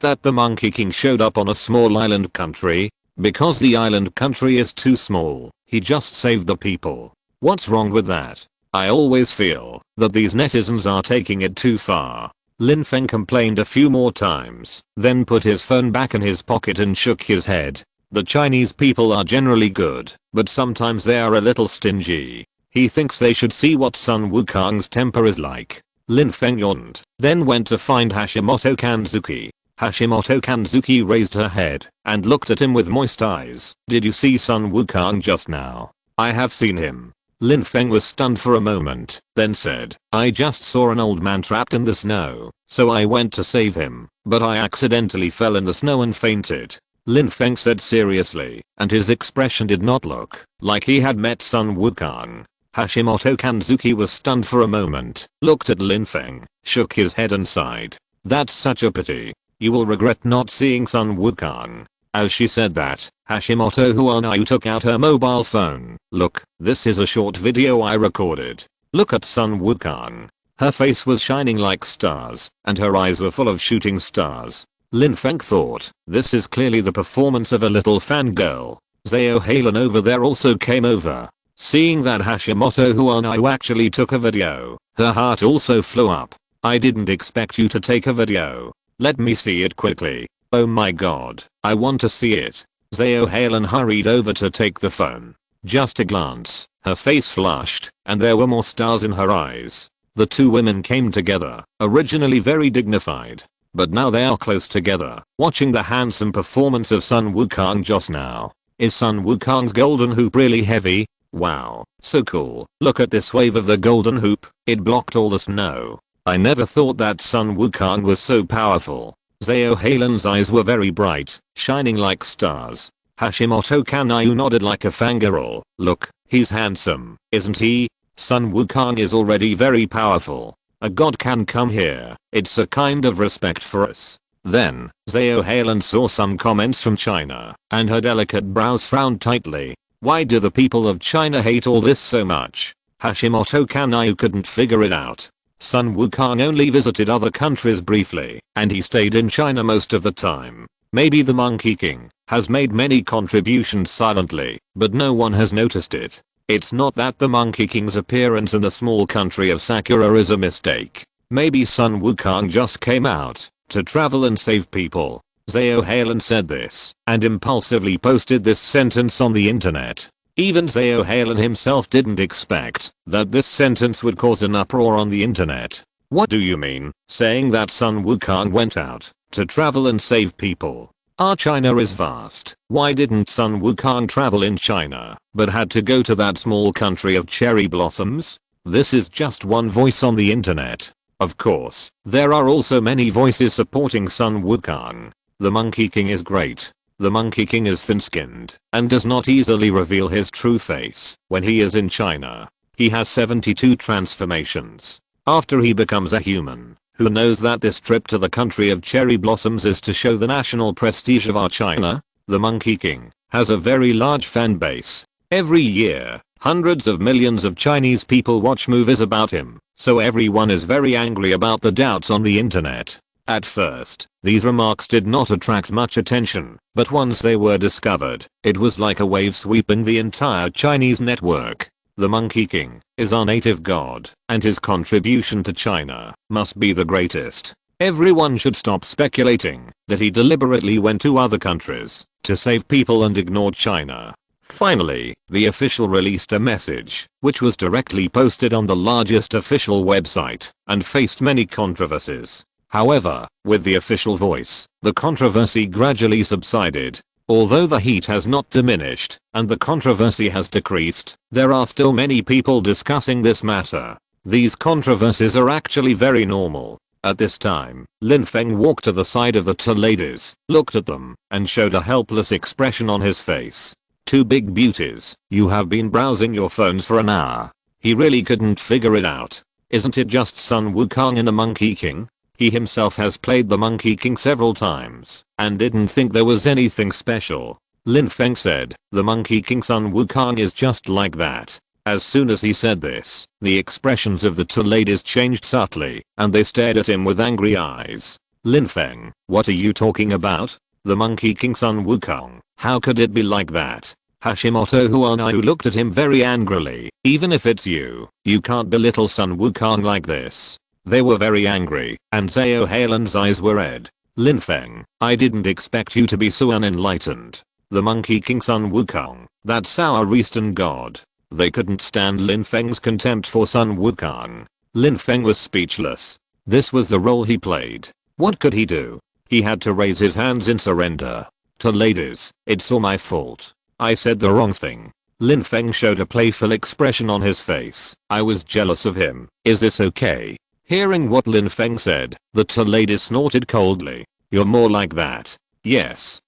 Speaker 1: that the Monkey King showed up on a small island country. Because the island country is too small, he just saved the people. What's wrong with that? I always feel that these netizens are taking it too far. Lin Feng complained a few more times, then put his phone back in his pocket and shook his head. The Chinese people are generally good, but sometimes they are a little stingy. He thinks they should see what Sun Wukong's temper is like. Lin Feng yawned, then went to find Hashimoto Kanzuki. Hashimoto Kanzuki raised her head and looked at him with moist eyes. Did you see Sun Wukong just now? I have seen him. Lin Feng was stunned for a moment, then said, I just saw an old man trapped in the snow, so I went to save him, but I accidentally fell in the snow and fainted. Lin Feng said seriously, and his expression did not look like he had met Sun Wukong. Hashimoto Kanzuki was stunned for a moment, looked at Lin Feng, shook his head and sighed. That's such a pity. You will regret not seeing Sun Wukong. As she said that, Hashimoto Huanayu took out her mobile phone. Look, this is a short video I recorded. Look at Sun Wukong. Her face was shining like stars, and her eyes were full of shooting stars. Lin Feng thought, this is clearly the performance of a little fangirl. Zhao Halen over there also came over. Seeing that Hashimoto Huanayu actually took a video, her heart also flew up. I didn't expect you to take a video. Let me see it quickly. Oh my god, I want to see it. Zhao Halen hurried over to take the phone. Just a glance, her face flushed, and there were more stars in her eyes. The two women came together, originally very dignified. But now they are close together, watching the handsome performance of Sun Wukong just now. Is Sun Wukong's golden hoop really heavy? Wow, so cool. Look at this wave of the golden hoop, it blocked all the snow. I never thought that Sun Wukong was so powerful. Zhao Halen's eyes were very bright, shining like stars. Hashimoto Kanayu nodded like a fangirl. Look, he's handsome, isn't he? Sun Wukong is already very powerful. A god can come here. It's a kind of respect for us. Then, Zhao Halen saw some comments from China, and her delicate brows frowned tightly. Why do the people of China hate all this so much? Hashimoto Kanayu couldn't figure it out. Sun Wukong only visited other countries briefly, and he stayed in China most of the time. Maybe the Monkey King has made many contributions silently, but no one has noticed it. It's not that the Monkey King's appearance in the small country of Sakura is a mistake. Maybe Sun Wukong just came out to travel and save people. Zhao Halen said this and impulsively posted this sentence on the internet. Even Zhao Halen himself didn't expect that this sentence would cause an uproar on the internet. What do you mean, saying that Sun Wukong went out to travel and save people? Our China is vast. Why didn't Sun Wukong travel in China, but had to go to that small country of cherry blossoms? This is just one voice on the internet. Of course, there are also many voices supporting Sun Wukong. The Monkey King is great. The Monkey King is thin-skinned and does not easily reveal his true face when he is in China. He has 72 transformations. After he becomes a human, who knows that this trip to the country of cherry blossoms is to show the national prestige of our China? The Monkey King has a very large fan base. Every year, hundreds of millions of Chinese people watch movies about him, so everyone is very angry about the doubts on the internet. At first, these remarks did not attract much attention, but once they were discovered, it was like a wave sweeping the entire Chinese network. The Monkey King is our native god, and his contribution to China must be the greatest. Everyone should stop speculating that he deliberately went to other countries to save people and ignored China. Finally, the official released a message, which was directly posted on the largest official website, and faced many controversies. However, with the official voice, the controversy gradually subsided. Although the heat has not diminished, and the controversy has decreased, there are still many people discussing this matter. These controversies are actually very normal. At this time, Lin Feng walked to the side of the two ladies, looked at them, and showed a helpless expression on his face. Two big beauties, you have been browsing your phones for an hour. He really couldn't figure it out. Isn't it just Sun Wukong and the Monkey King? He himself has played the Monkey King several times, and didn't think there was anything special. Lin Feng said, the Monkey King Sun Wukong is just like that. As soon as he said this, the expressions of the two ladies changed subtly, and they stared at him with angry eyes. Lin Feng, what are you talking about? The Monkey King Sun Wukong, how could it be like that? Hashimoto Huanayu looked at him very angrily. Even if it's you can't belittle Sun Wukong like this. They were very angry, and Zhao Halen's eyes were red. Lin Feng, I didn't expect you to be so unenlightened. The Monkey King Sun Wukong, that's our Eastern god. They couldn't stand Lin Feng's contempt for Sun Wukong. Lin Feng was speechless. This was the role he played. What could he do? He had to raise his hands in surrender. To ladies, it's all my fault. I said the wrong thing. Lin Feng showed a playful expression on his face. I was jealous of him. Is this okay? Hearing what Lin Feng said, the two ladies snorted coldly. You're more like that. Yes,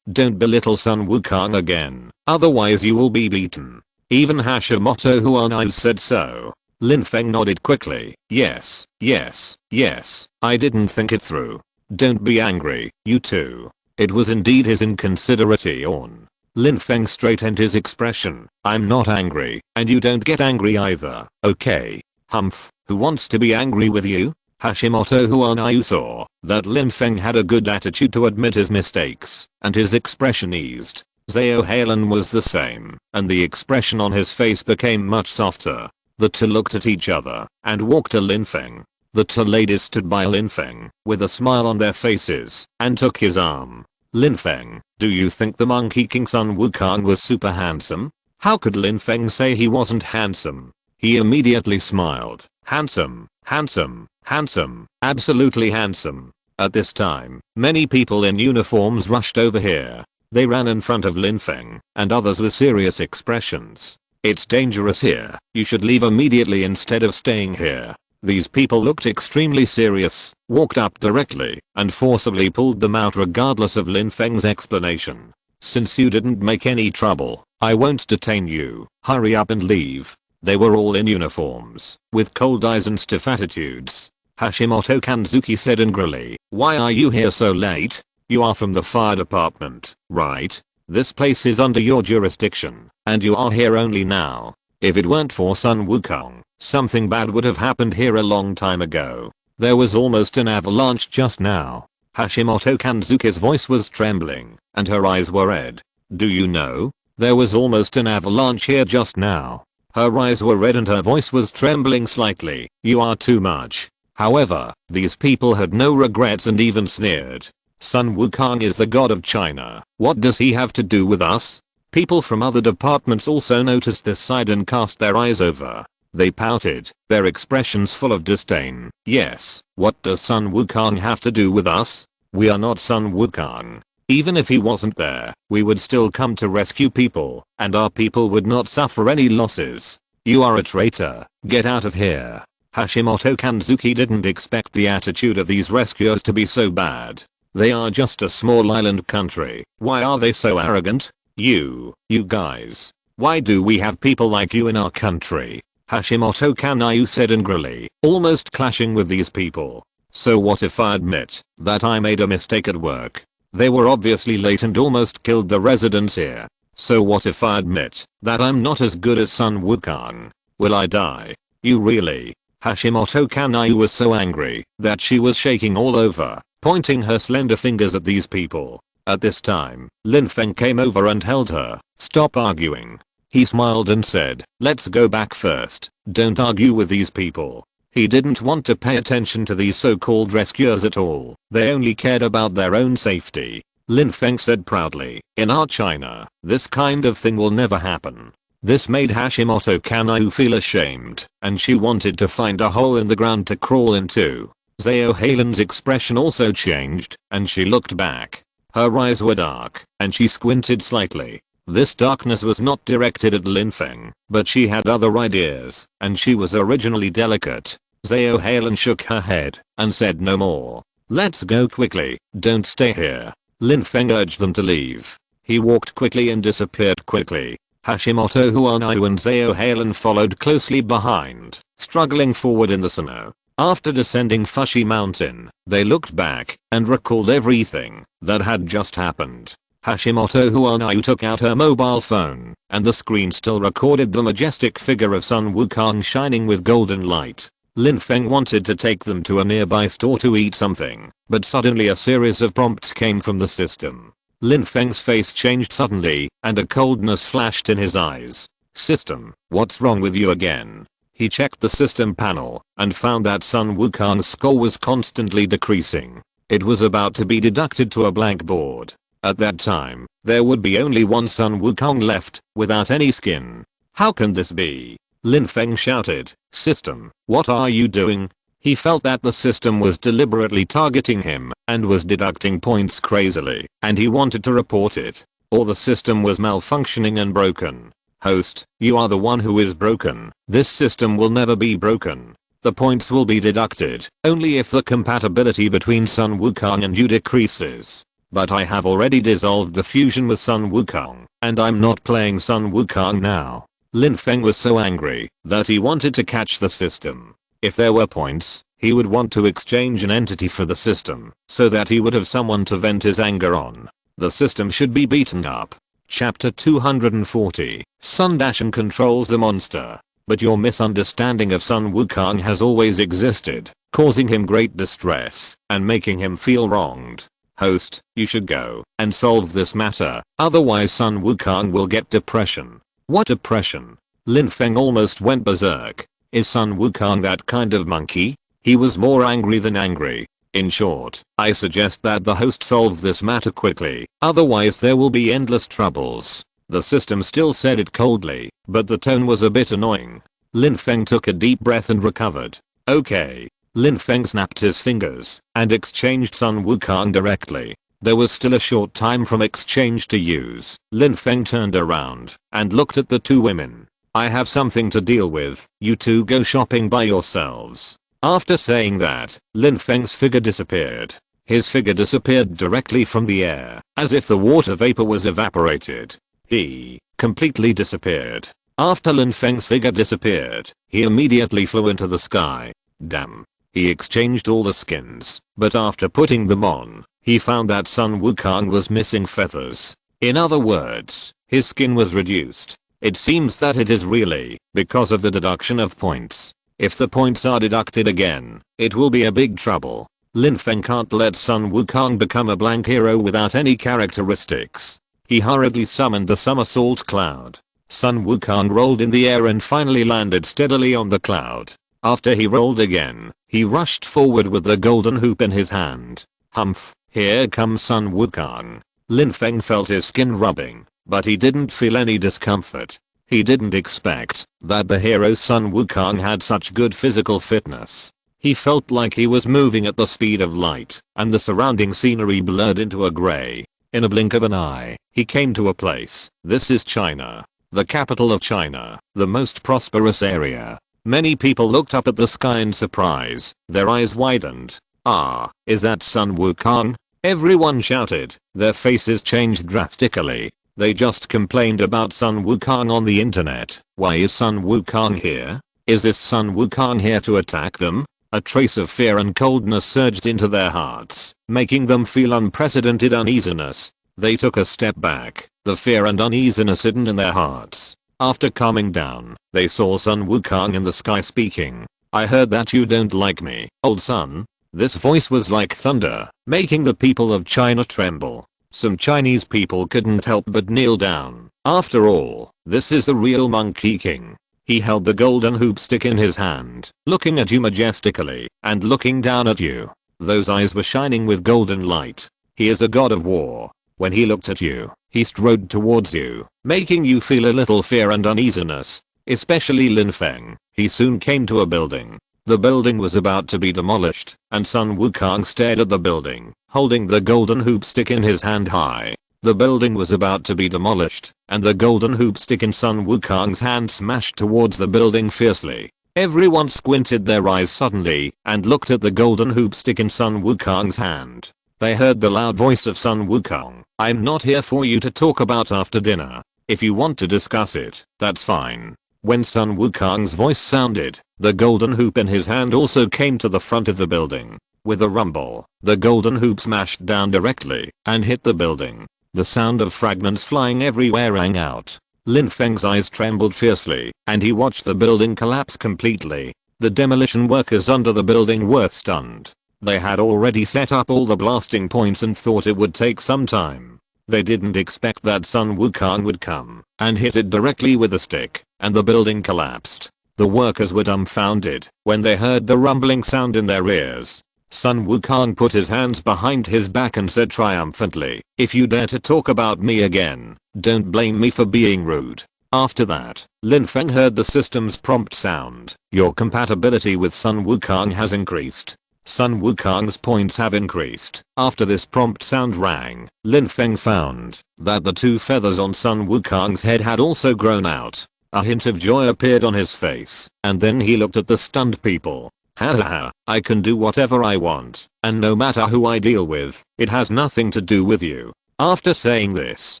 Speaker 1: don't belittle Sun Wukong again, otherwise you will be beaten. Even Hashimoto Huanayu said so. Lin Feng nodded quickly. Yes, yes, yes, I didn't think it through. Don't be angry, you two. It was indeed his inconsiderate yawn. Lin Feng straightened his expression. I'm not angry, and you don't get angry either, okay? Humph, who wants to be angry with you? Hashimoto Huanayu saw that Lin Feng had a good attitude to admit his mistakes, and his expression eased. Zhao Halen was the same, and the expression on his face became much softer. The two looked at each other and walked to Lin Feng. The two ladies stood by Lin Feng with a smile on their faces and took his arm. Lin Feng, do you think the Monkey King Sun Wukong was super handsome? How could Lin Feng say he wasn't handsome? He immediately smiled. Handsome, handsome, handsome, absolutely handsome. At this time, many people in uniforms rushed over here. They ran in front of Lin Feng and others with serious expressions. It's dangerous here. You should leave immediately instead of staying here. These people looked extremely serious, walked up directly, and forcibly pulled them out regardless of Lin Feng's explanation. Since you didn't make any trouble, I won't detain you. Hurry up and leave. They were all in uniforms, with cold eyes and stiff attitudes. Hashimoto Kanzuki said angrily, why are you here so late? You are from the fire department, right? This place is under your jurisdiction, and you are here only now. If it weren't for Sun Wukong, something bad would have happened here a long time ago. There was almost an avalanche just now. Hashimoto Kanzuki's voice was trembling, and her eyes were red. Do you know? There was almost an avalanche here just now. Her eyes were red and her voice was trembling slightly. You are too much. However, these people had no regrets and even sneered. Sun Wukong is the god of China. What does he have to do with us? People from other departments also noticed this side and cast their eyes over. They pouted, their expressions full of disdain. Yes, what does Sun Wukong have to do with us? We are not Sun Wukong. Even if he wasn't there, we would still come to rescue people, and our people would not suffer any losses. You are a traitor. Get out of here. Hashimoto Kanzuki didn't expect the attitude of these rescuers to be so bad. They are just a small island country. Why are they so arrogant? You guys. Why do we have people like you in our country? Hashimoto Kanayu said angrily, almost clashing with these people. So what if I admit that I made a mistake at work? They were obviously late and almost killed the residents here. So what if I admit that I'm not as good as Sun Wukong? Will I die? You really? Hashimoto Kanayu was so angry that she was shaking all over, pointing her slender fingers at these people. At this time, Lin Feng came over and held her. Stop arguing. He smiled and said, let's go back first. Don't argue with these people. He didn't want to pay attention to these so-called rescuers at all. They only cared about their own safety. Lin Feng said proudly, in our China, this kind of thing will never happen. This made Hashimoto Kanayu feel ashamed, and she wanted to find a hole in the ground to crawl into. Zhao Halen's expression also changed, and she looked back. Her eyes were dark, and she squinted slightly. This darkness was not directed at Lin Feng, but she had other ideas, and she was originally delicate. Zhao Halen shook her head, and said no more. Let's go quickly, don't stay here. Lin Feng urged them to leave. He walked quickly and disappeared quickly. Hashimoto Huanayu and Zhao Halen followed closely behind, struggling forward in the snow. After descending Fushi Mountain, they looked back and recalled everything that had just happened. Hashimoto Huanayu took out her mobile phone, and the screen still recorded the majestic figure of Sun Wukong shining with golden light. Lin Feng wanted to take them to a nearby store to eat something, but suddenly a series of prompts came from the system. Lin Feng's face changed suddenly, and a coldness flashed in his eyes. System, what's wrong with you again? He checked the system panel and found that Sun Wukong's score was constantly decreasing. It was about to be deducted to a blank board. At that time, there would be only one Sun Wukong left, without any skin. How can this be? Lin Feng shouted, System, what are you doing? He felt that the system was deliberately targeting him and was deducting points crazily, and he wanted to report it. Or the system was malfunctioning and broken. Host, you are the one who is broken. This system will never be broken. The points will be deducted only if the compatibility between Sun Wukong and you decreases. But I have already dissolved the fusion with Sun Wukong, and I'm not playing Sun Wukong now. Lin Feng was so angry that he wanted to catch the system. If there were points, he would want to exchange an entity for the system so that he would have someone to vent his anger on. The system should be beaten up. Chapter 240. Sun Dashan controls the monster. But your misunderstanding of Sun Wukong has always existed, causing him great distress and making him feel wronged. Host, you should go and solve this matter, otherwise Sun Wukong will get depression. What depression? Lin Feng almost went berserk. Is Sun Wukong that kind of monkey? He was more angry than angry. In short, I suggest that the host solve this matter quickly, otherwise there will be endless troubles. The system still said it coldly, but the tone was a bit annoying. Lin Feng took a deep breath and recovered. Okay. Lin Feng snapped his fingers and exchanged Sun Wukong directly. There was still a short time from exchange to use. Lin Feng turned around and looked at the two women. I have something to deal with, you two go shopping by yourselves. After saying that, Lin Feng's figure disappeared. His figure disappeared directly from the air, as if the water vapor was evaporated. He completely disappeared. After Lin Feng's figure disappeared, he immediately flew into the sky. Damn. He exchanged all the skins, but after putting them on, he found that Sun Wukong was missing feathers. In other words, his skin was reduced. It seems that it is really because of the deduction of points. If the points are deducted again, it will be a big trouble. Lin Feng can't let Sun Wukong become a blank hero without any characteristics. He hurriedly summoned the somersault cloud. Sun Wukong rolled in the air and finally landed steadily on the cloud. After he rolled again, he rushed forward with the golden hoop in his hand. Humph, here comes Sun Wukong. Lin Feng felt his skin rubbing, but he didn't feel any discomfort. He didn't expect that the hero Sun Wukong had such good physical fitness. He felt like he was moving at the speed of light, and the surrounding scenery blurred into a gray. In a blink of an eye, he came to a place. This is China. The capital of China, the most prosperous area. Many people looked up at the sky in surprise. Their eyes widened. Ah, is that Sun Wukong? Everyone shouted. Their faces changed drastically. They just complained about Sun Wukong on the internet. Why is Sun Wukong here? Is this Sun Wukong here to attack them? A trace of fear and coldness surged into their hearts, making them feel unprecedented uneasiness. They took a step back, the fear and uneasiness hidden in their hearts. After calming down, they saw Sun Wukong in the sky speaking. I heard that you don't like me, old son. This voice was like thunder, making the people of China tremble. Some Chinese people couldn't help but kneel down. After all, this is the real Monkey King. He held the golden hoop stick in his hand, looking at you majestically, and looking down at you. Those eyes were shining with golden light. He is a god of war. When he looked at you, he strode towards you, making you feel a little fear and uneasiness, especially Lin Feng. He soon came to a building. The building was about to be demolished, and Sun Wukong stared at the building, holding the golden hoop stick in his hand high. The building was about to be demolished, and the golden hoop stick in Sun Wukong's hand smashed towards the building fiercely. Everyone squinted their eyes suddenly and looked at the golden hoop stick in Sun Wukong's hand. They heard the loud voice of Sun Wukong. I'm not here for you to talk about after dinner. If you want to discuss it, that's fine. When Sun Wukong's voice sounded, the golden hoop in his hand also came to the front of the building. With a rumble, the golden hoop smashed down directly and hit the building. The sound of fragments flying everywhere rang out. Lin Feng's eyes trembled fiercely, and he watched the building collapse completely. The demolition workers under the building were stunned. They had already set up all the blasting points and thought it would take some time. They didn't expect that Sun Wukong would come and hit it directly with a stick, and the building collapsed. The workers were dumbfounded when they heard the rumbling sound in their ears. Sun Wukong put his hands behind his back and said triumphantly, if you dare to talk about me again, don't blame me for being rude. After that, Lin Feng heard the system's prompt sound. Your compatibility with Sun Wukong has increased. Sun Wukong's points have increased. After this prompt sound rang, Lin Feng found that the two feathers on Sun Wukong's head had also grown out. A hint of joy appeared on his face, and then he looked at the stunned people. Ha ha ha, I can do whatever I want, and no matter who I deal with, it has nothing to do with you. After saying this,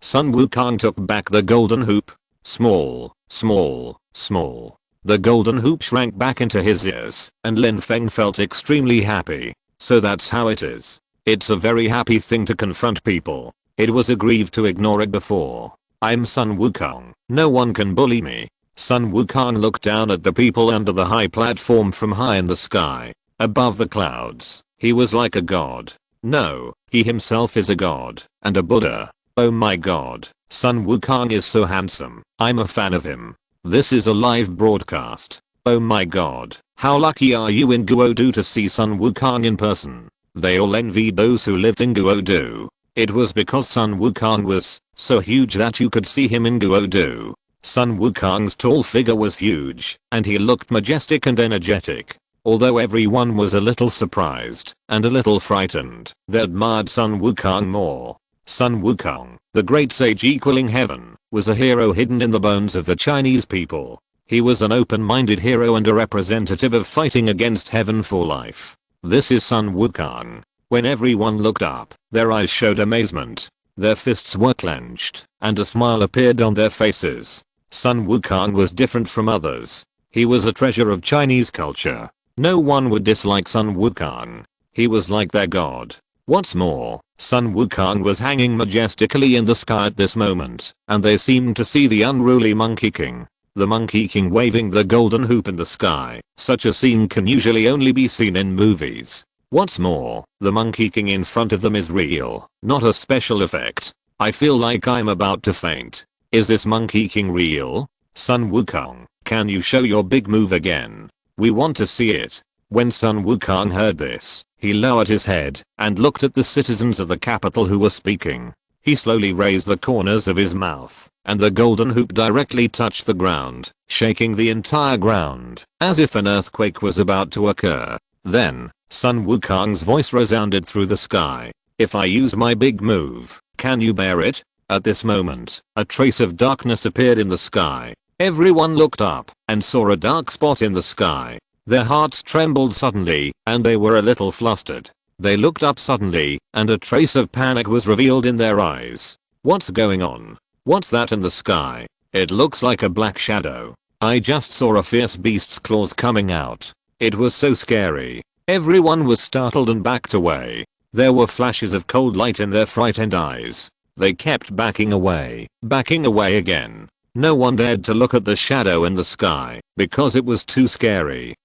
Speaker 1: Sun Wukong took back the golden hoop. Small, small, small. The golden hoop shrank back into his ears, and Lin Feng felt extremely happy. So that's how it is. It's a very happy thing to confront people. It was a grief to ignore it before. I'm Sun Wukong. No one can bully me. Sun Wukong looked down at the people under the high platform from high in the sky. Above the clouds, he was like a god. No, he himself is a god, and a Buddha. Oh my god, Sun Wukong is so handsome. I'm a fan of him. This is a live broadcast. Oh my god, how lucky are you in Guodu to see Sun Wukong in person. They all envied those who lived in Guodu. It was because Sun Wukong was so huge that you could see him in Guodu. Sun Wukong's tall figure was huge, and he looked majestic and energetic. Although everyone was a little surprised and a little frightened, they admired Sun Wukong more. Sun Wukong, the great sage equaling heaven, was a hero hidden in the bones of the Chinese people. He was an open-minded hero and a representative of fighting against heaven for life. This is Sun Wukong. When everyone looked up, their eyes showed amazement. Their fists were clenched, and a smile appeared on their faces. Sun Wukong was different from others. He was a treasure of Chinese culture. No one would dislike Sun Wukong. He was like their god. What's more, Sun Wukong was hanging majestically in the sky at this moment, and they seemed to see the unruly Monkey King. The Monkey King waving the golden hoop in the sky. Such a scene can usually only be seen in movies. What's more, the Monkey King in front of them is real, not a special effect. I feel like I'm about to faint. Is this Monkey King real? Sun Wukong, can you show your big move again? We want to see it. When Sun Wukong heard this, he lowered his head and looked at the citizens of the capital who were speaking. He slowly raised the corners of his mouth, and the golden hoop directly touched the ground, shaking the entire ground, as if an earthquake was about to occur. Then, Sun Wukong's voice resounded through the sky. If I use my big move, can you bear it? At this moment, a trace of darkness appeared in the sky. Everyone looked up and saw a dark spot in the sky. Their hearts trembled suddenly, and they were a little flustered. They looked up suddenly, and a trace of panic was revealed in their eyes. What's going on? What's that in the sky? It looks like a black shadow. I just saw a fierce beast's claws coming out. It was so scary. Everyone was startled and backed away. There were flashes of cold light in their frightened eyes. They kept backing away again. No one dared to look at the shadow in the sky because it was too scary.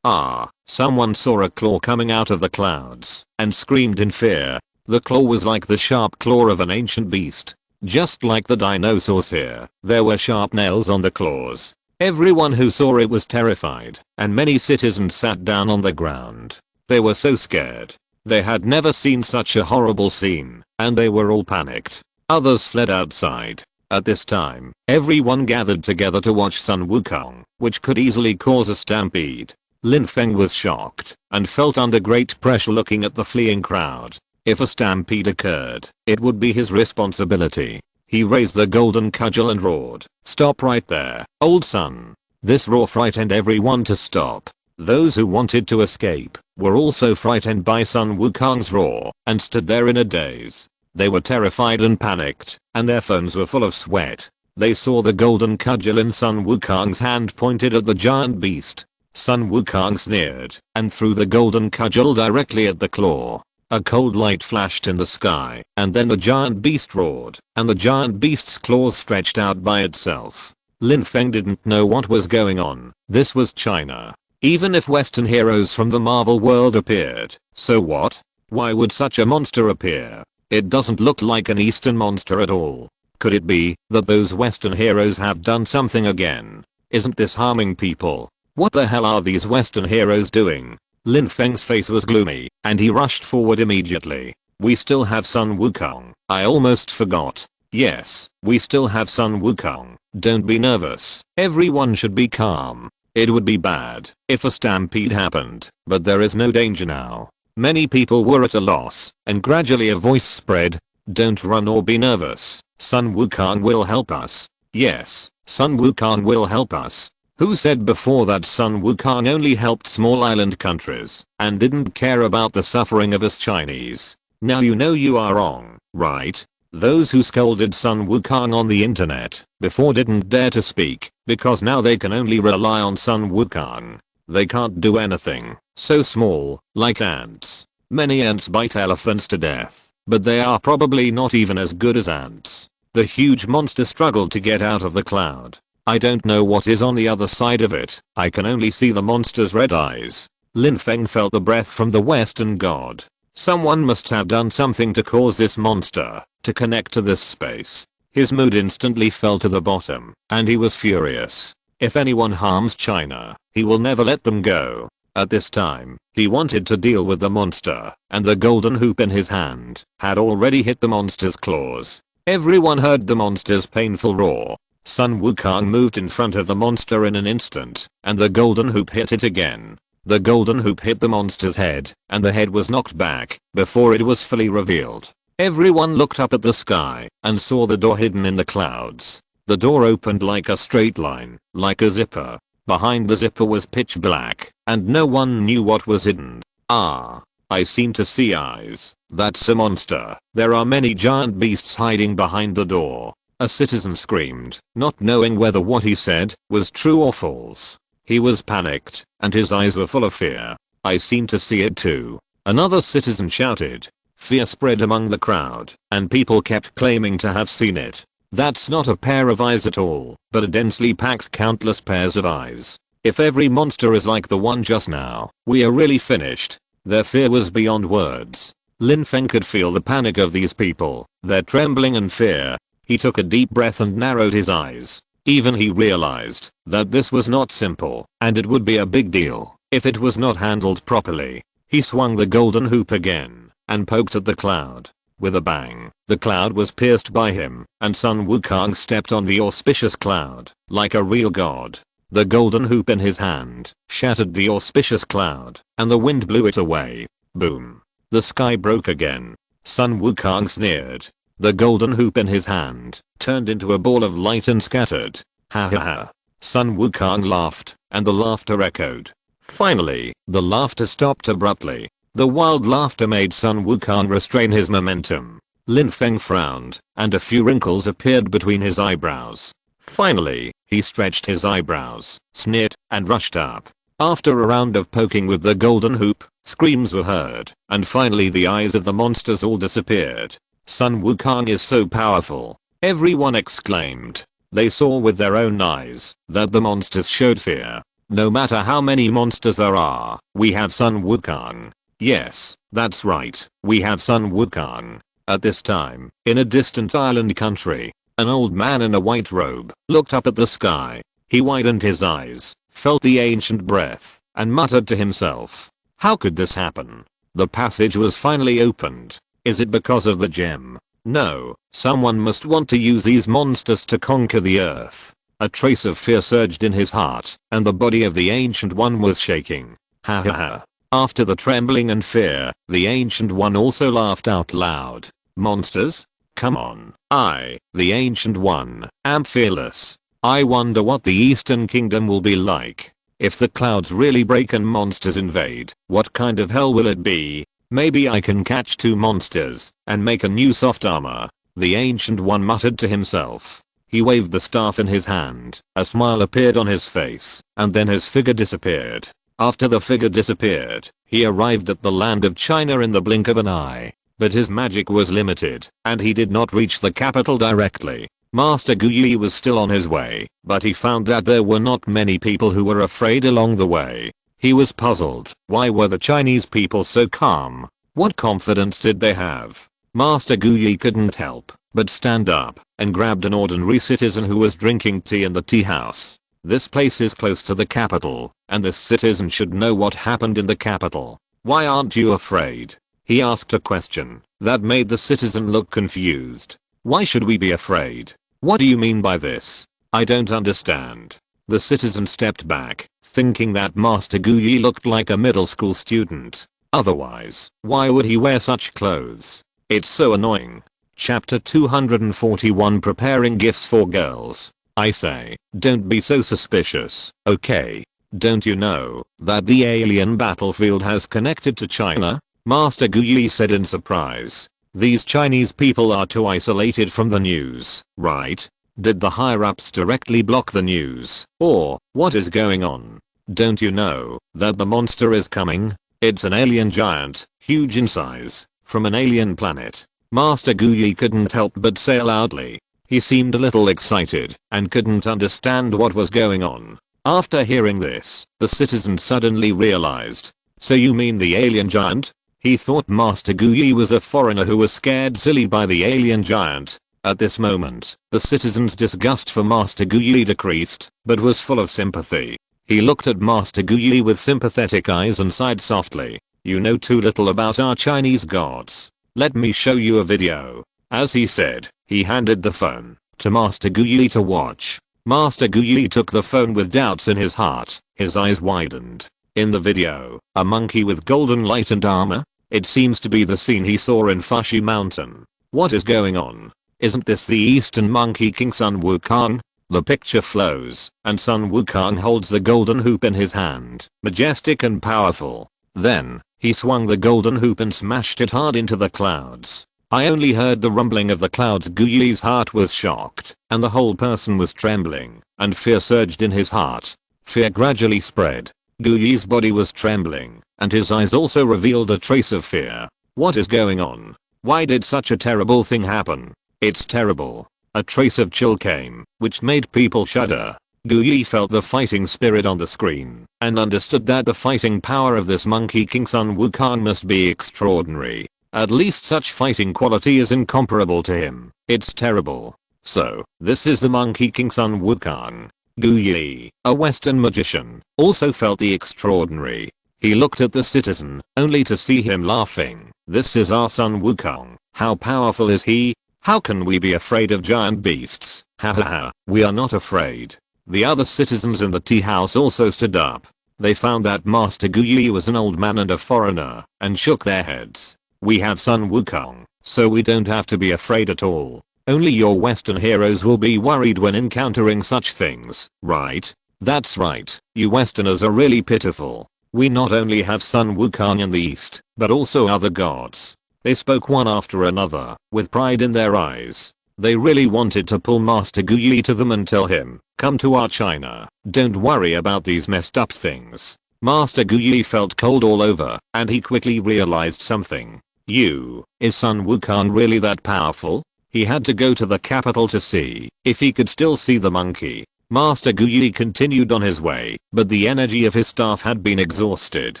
Speaker 1: Someone saw a claw coming out of the clouds and screamed in fear. The claw was like the sharp claw of an ancient beast. Just like the dinosaurs here, there were sharp nails on the claws. Everyone who saw it was terrified, and many citizens sat down on the ground. They were so scared. They had never seen such a horrible scene, and they were all panicked. Others fled outside. At this time, everyone gathered together to watch Sun Wukong, which could easily cause a stampede. Lin Feng was shocked and felt under great pressure looking at the fleeing crowd. If a stampede occurred, it would be his responsibility. He raised the golden cudgel and roared, "Stop right there, old son." This roar frightened everyone to stop. Those who wanted to escape were also frightened by Sun Wukong's roar and stood there in a daze. They were terrified and panicked, and their phones were full of sweat. They saw the golden cudgel in Sun Wukong's hand pointed at the giant beast. Sun Wukong sneered and threw the golden cudgel directly at the claw. A cold light flashed in the sky, and then the giant beast roared, and the giant beast's claws stretched out by itself. Lin Feng didn't know what was going on. This was China. Even if Western heroes from the Marvel world appeared, so what? Why would such a monster appear? It doesn't look like an Eastern monster at all. Could it be that those Western heroes have done something again? Isn't this harming people? What the hell are these Western heroes doing? Lin Feng's face was gloomy, and he rushed forward immediately. We still have Sun Wukong. I almost forgot. Yes, we still have Sun Wukong. Don't be nervous. Everyone should be calm. It would be bad if a stampede happened, but there is no danger now. Many people were at a loss, and gradually a voice spread. Don't run or be nervous. Sun Wukong will help us. Yes, Sun Wukong will help us. Who said before that Sun Wukong only helped small island countries and didn't care about the suffering of us Chinese? Now you know you are wrong, right? Those who scolded Sun Wukong on the internet before didn't dare to speak because now they can only rely on Sun Wukong. They can't do anything. So small, like ants. Many ants bite elephants to death, but they are probably not even as good as ants. The huge monster struggled to get out of the cloud. I don't know what is on the other side of it. I can only see the monster's red eyes. Lin Feng felt the breath from the western god. Someone must have done something to cause this monster to connect to this space. His mood instantly fell to the bottom, and he was furious. If anyone harms China, he will never let them go. At this time, he wanted to deal with the monster, and the golden hoop in his hand had already hit the monster's claws. Everyone heard the monster's painful roar. Sun Wukong moved in front of the monster in an instant, and the golden hoop hit it again. The golden hoop hit the monster's head, and the head was knocked back before it was fully revealed. Everyone looked up at the sky and saw the door hidden in the clouds. The door opened like a straight line, like a zipper. Behind the zipper was pitch black, and no one knew what was hidden. Ah, I seem to see eyes. That's a monster. There are many giant beasts hiding behind the door. A citizen screamed, not knowing whether what he said was true or false. He was panicked, and his eyes were full of fear. I seem to see it too. Another citizen shouted. Fear spread among the crowd, and people kept claiming to have seen it. That's not a pair of eyes at all, but a densely packed countless pairs of eyes. If every monster is like the one just now, we are really finished. Their fear was beyond words. Lin Feng could feel the panic of these people, their trembling and fear. He took a deep breath and narrowed his eyes. Even he realized that this was not simple, and it would be a big deal if it was not handled properly. He swung the golden hoop again and poked at the cloud. With a bang, the cloud was pierced by him, and Sun Wukong stepped on the auspicious cloud like a real god. The golden hoop in his hand shattered the auspicious cloud, and the wind blew it away. Boom. The sky broke again. Sun Wukong sneered. The golden hoop in his hand turned into a ball of light and scattered. Ha ha ha. Sun Wukong laughed, and the laughter echoed. Finally, the laughter stopped abruptly. The wild laughter made Sun Wukong restrain his momentum. Lin Feng frowned, and a few wrinkles appeared between his eyebrows. Finally, he stretched his eyebrows, sneered, and rushed up. After a round of poking with the golden hoop, screams were heard, and finally the eyes of the monsters all disappeared. Sun Wukong is so powerful, everyone exclaimed. They saw with their own eyes that the monsters showed fear. No matter how many monsters there are, we have Sun Wukong. Yes, that's right, we have Sun Wukong. At this time, in a distant island country, an old man in a white robe looked up at the sky. He widened his eyes, felt the ancient breath, and muttered to himself. How could this happen? The passage was finally opened. Is it because of the gem? No, someone must want to use these monsters to conquer the earth. A trace of fear surged in his heart, and the body of the Ancient One was shaking. Ha ha ha. After the trembling and fear, the Ancient One also laughed out loud. Monsters? Come on. I, the Ancient One, am fearless. I wonder what the Eastern Kingdom will be like. If the clouds really break and monsters invade, what kind of hell will it be? Maybe I can catch 2 monsters and make a new soft armor. The Ancient One muttered to himself. He waved the staff in his hand. A smile appeared on his face, and then his figure disappeared. After the figure disappeared, he arrived at the land of China in the blink of an eye. But his magic was limited, and he did not reach the capital directly. Master Gu Yi was still on his way, but he found that there were not many people who were afraid along the way. He was puzzled. Why were the Chinese people so calm? What confidence did they have? Master Gu Yi couldn't help but stand up and grabbed an ordinary citizen who was drinking tea in the tea house. This place is close to the capital, and this citizen should know what happened in the capital. Why aren't you afraid? He asked a question that made the citizen look confused. Why should we be afraid? What do you mean by this? I don't understand. The citizen stepped back, thinking that Master Gu Yi looked like a middle school student. Otherwise, why would he wear such clothes? It's so annoying. Chapter 241 Preparing Gifts for Girls. I say, don't be so suspicious, okay? Don't you know that the alien battlefield has connected to China? Master Gu Yi said in surprise. These Chinese people are too isolated from the news, right? Did the higher-ups directly block the news? Or, what is going on? Don't you know that the monster is coming? It's an alien giant, huge in size, from an alien planet. Master Gu Yi couldn't help but say loudly. He seemed a little excited and couldn't understand what was going on. After hearing this, the citizen suddenly realized. So you mean the alien giant? He thought Master Gu Yi was a foreigner who was scared silly by the alien giant. At this moment, the citizen's disgust for Master Gu Yi decreased, but was full of sympathy. He looked at Master Gu Yi with sympathetic eyes and sighed softly. You know too little about our Chinese gods. Let me show you a video. As he said, he handed the phone to Master Gu Yi to watch. Master Gu Yi took the phone with doubts in his heart. His eyes widened. In the video, a monkey with golden light and armor? It seems to be the scene he saw in Fushi Mountain. What is going on? Isn't this the Eastern Monkey King Sun Wukong? The picture flows, and Sun Wukong holds the golden hoop in his hand, majestic and powerful. Then, he swung the golden hoop and smashed it hard into the clouds. I only heard the rumbling of the clouds. Gu Yi's heart was shocked, and the whole person was trembling, and fear surged in his heart. Fear gradually spread. Gu Yi's body was trembling, and his eyes also revealed a trace of fear. What is going on? Why did such a terrible thing happen? It's terrible. A trace of chill came, which made people shudder. Gu Yi felt the fighting spirit on the screen, and understood that the fighting power of this Monkey King Sun Wukong must be extraordinary. At least such fighting quality is incomparable to him. It's terrible. So, this is the Monkey King Sun Wukong. Gu Yi, a Western magician, also felt the extraordinary. He looked at the citizen, only to see him laughing. This is our Sun Wukong. How powerful is he? How can we be afraid of giant beasts? Ha ha ha, we are not afraid. The other citizens in the tea house also stood up. They found that Master Gu Yi was an old man and a foreigner, and shook their heads. We have Sun Wukong, so we don't have to be afraid at all. Only your Western heroes will be worried when encountering such things, right? That's right, you Westerners are really pitiful. We not only have Sun Wukong in the East, but also other gods. They spoke one after another, with pride in their eyes. They really wanted to pull Master Gu Yi to them and tell him, come to our China, don't worry about these messed up things. Master Gu Yi felt cold all over, and he quickly realized something. Is Sun Wukong really that powerful? He had to go to the capital to see if he could still see the monkey. Master Gu Yi continued on his way, but the energy of his staff had been exhausted.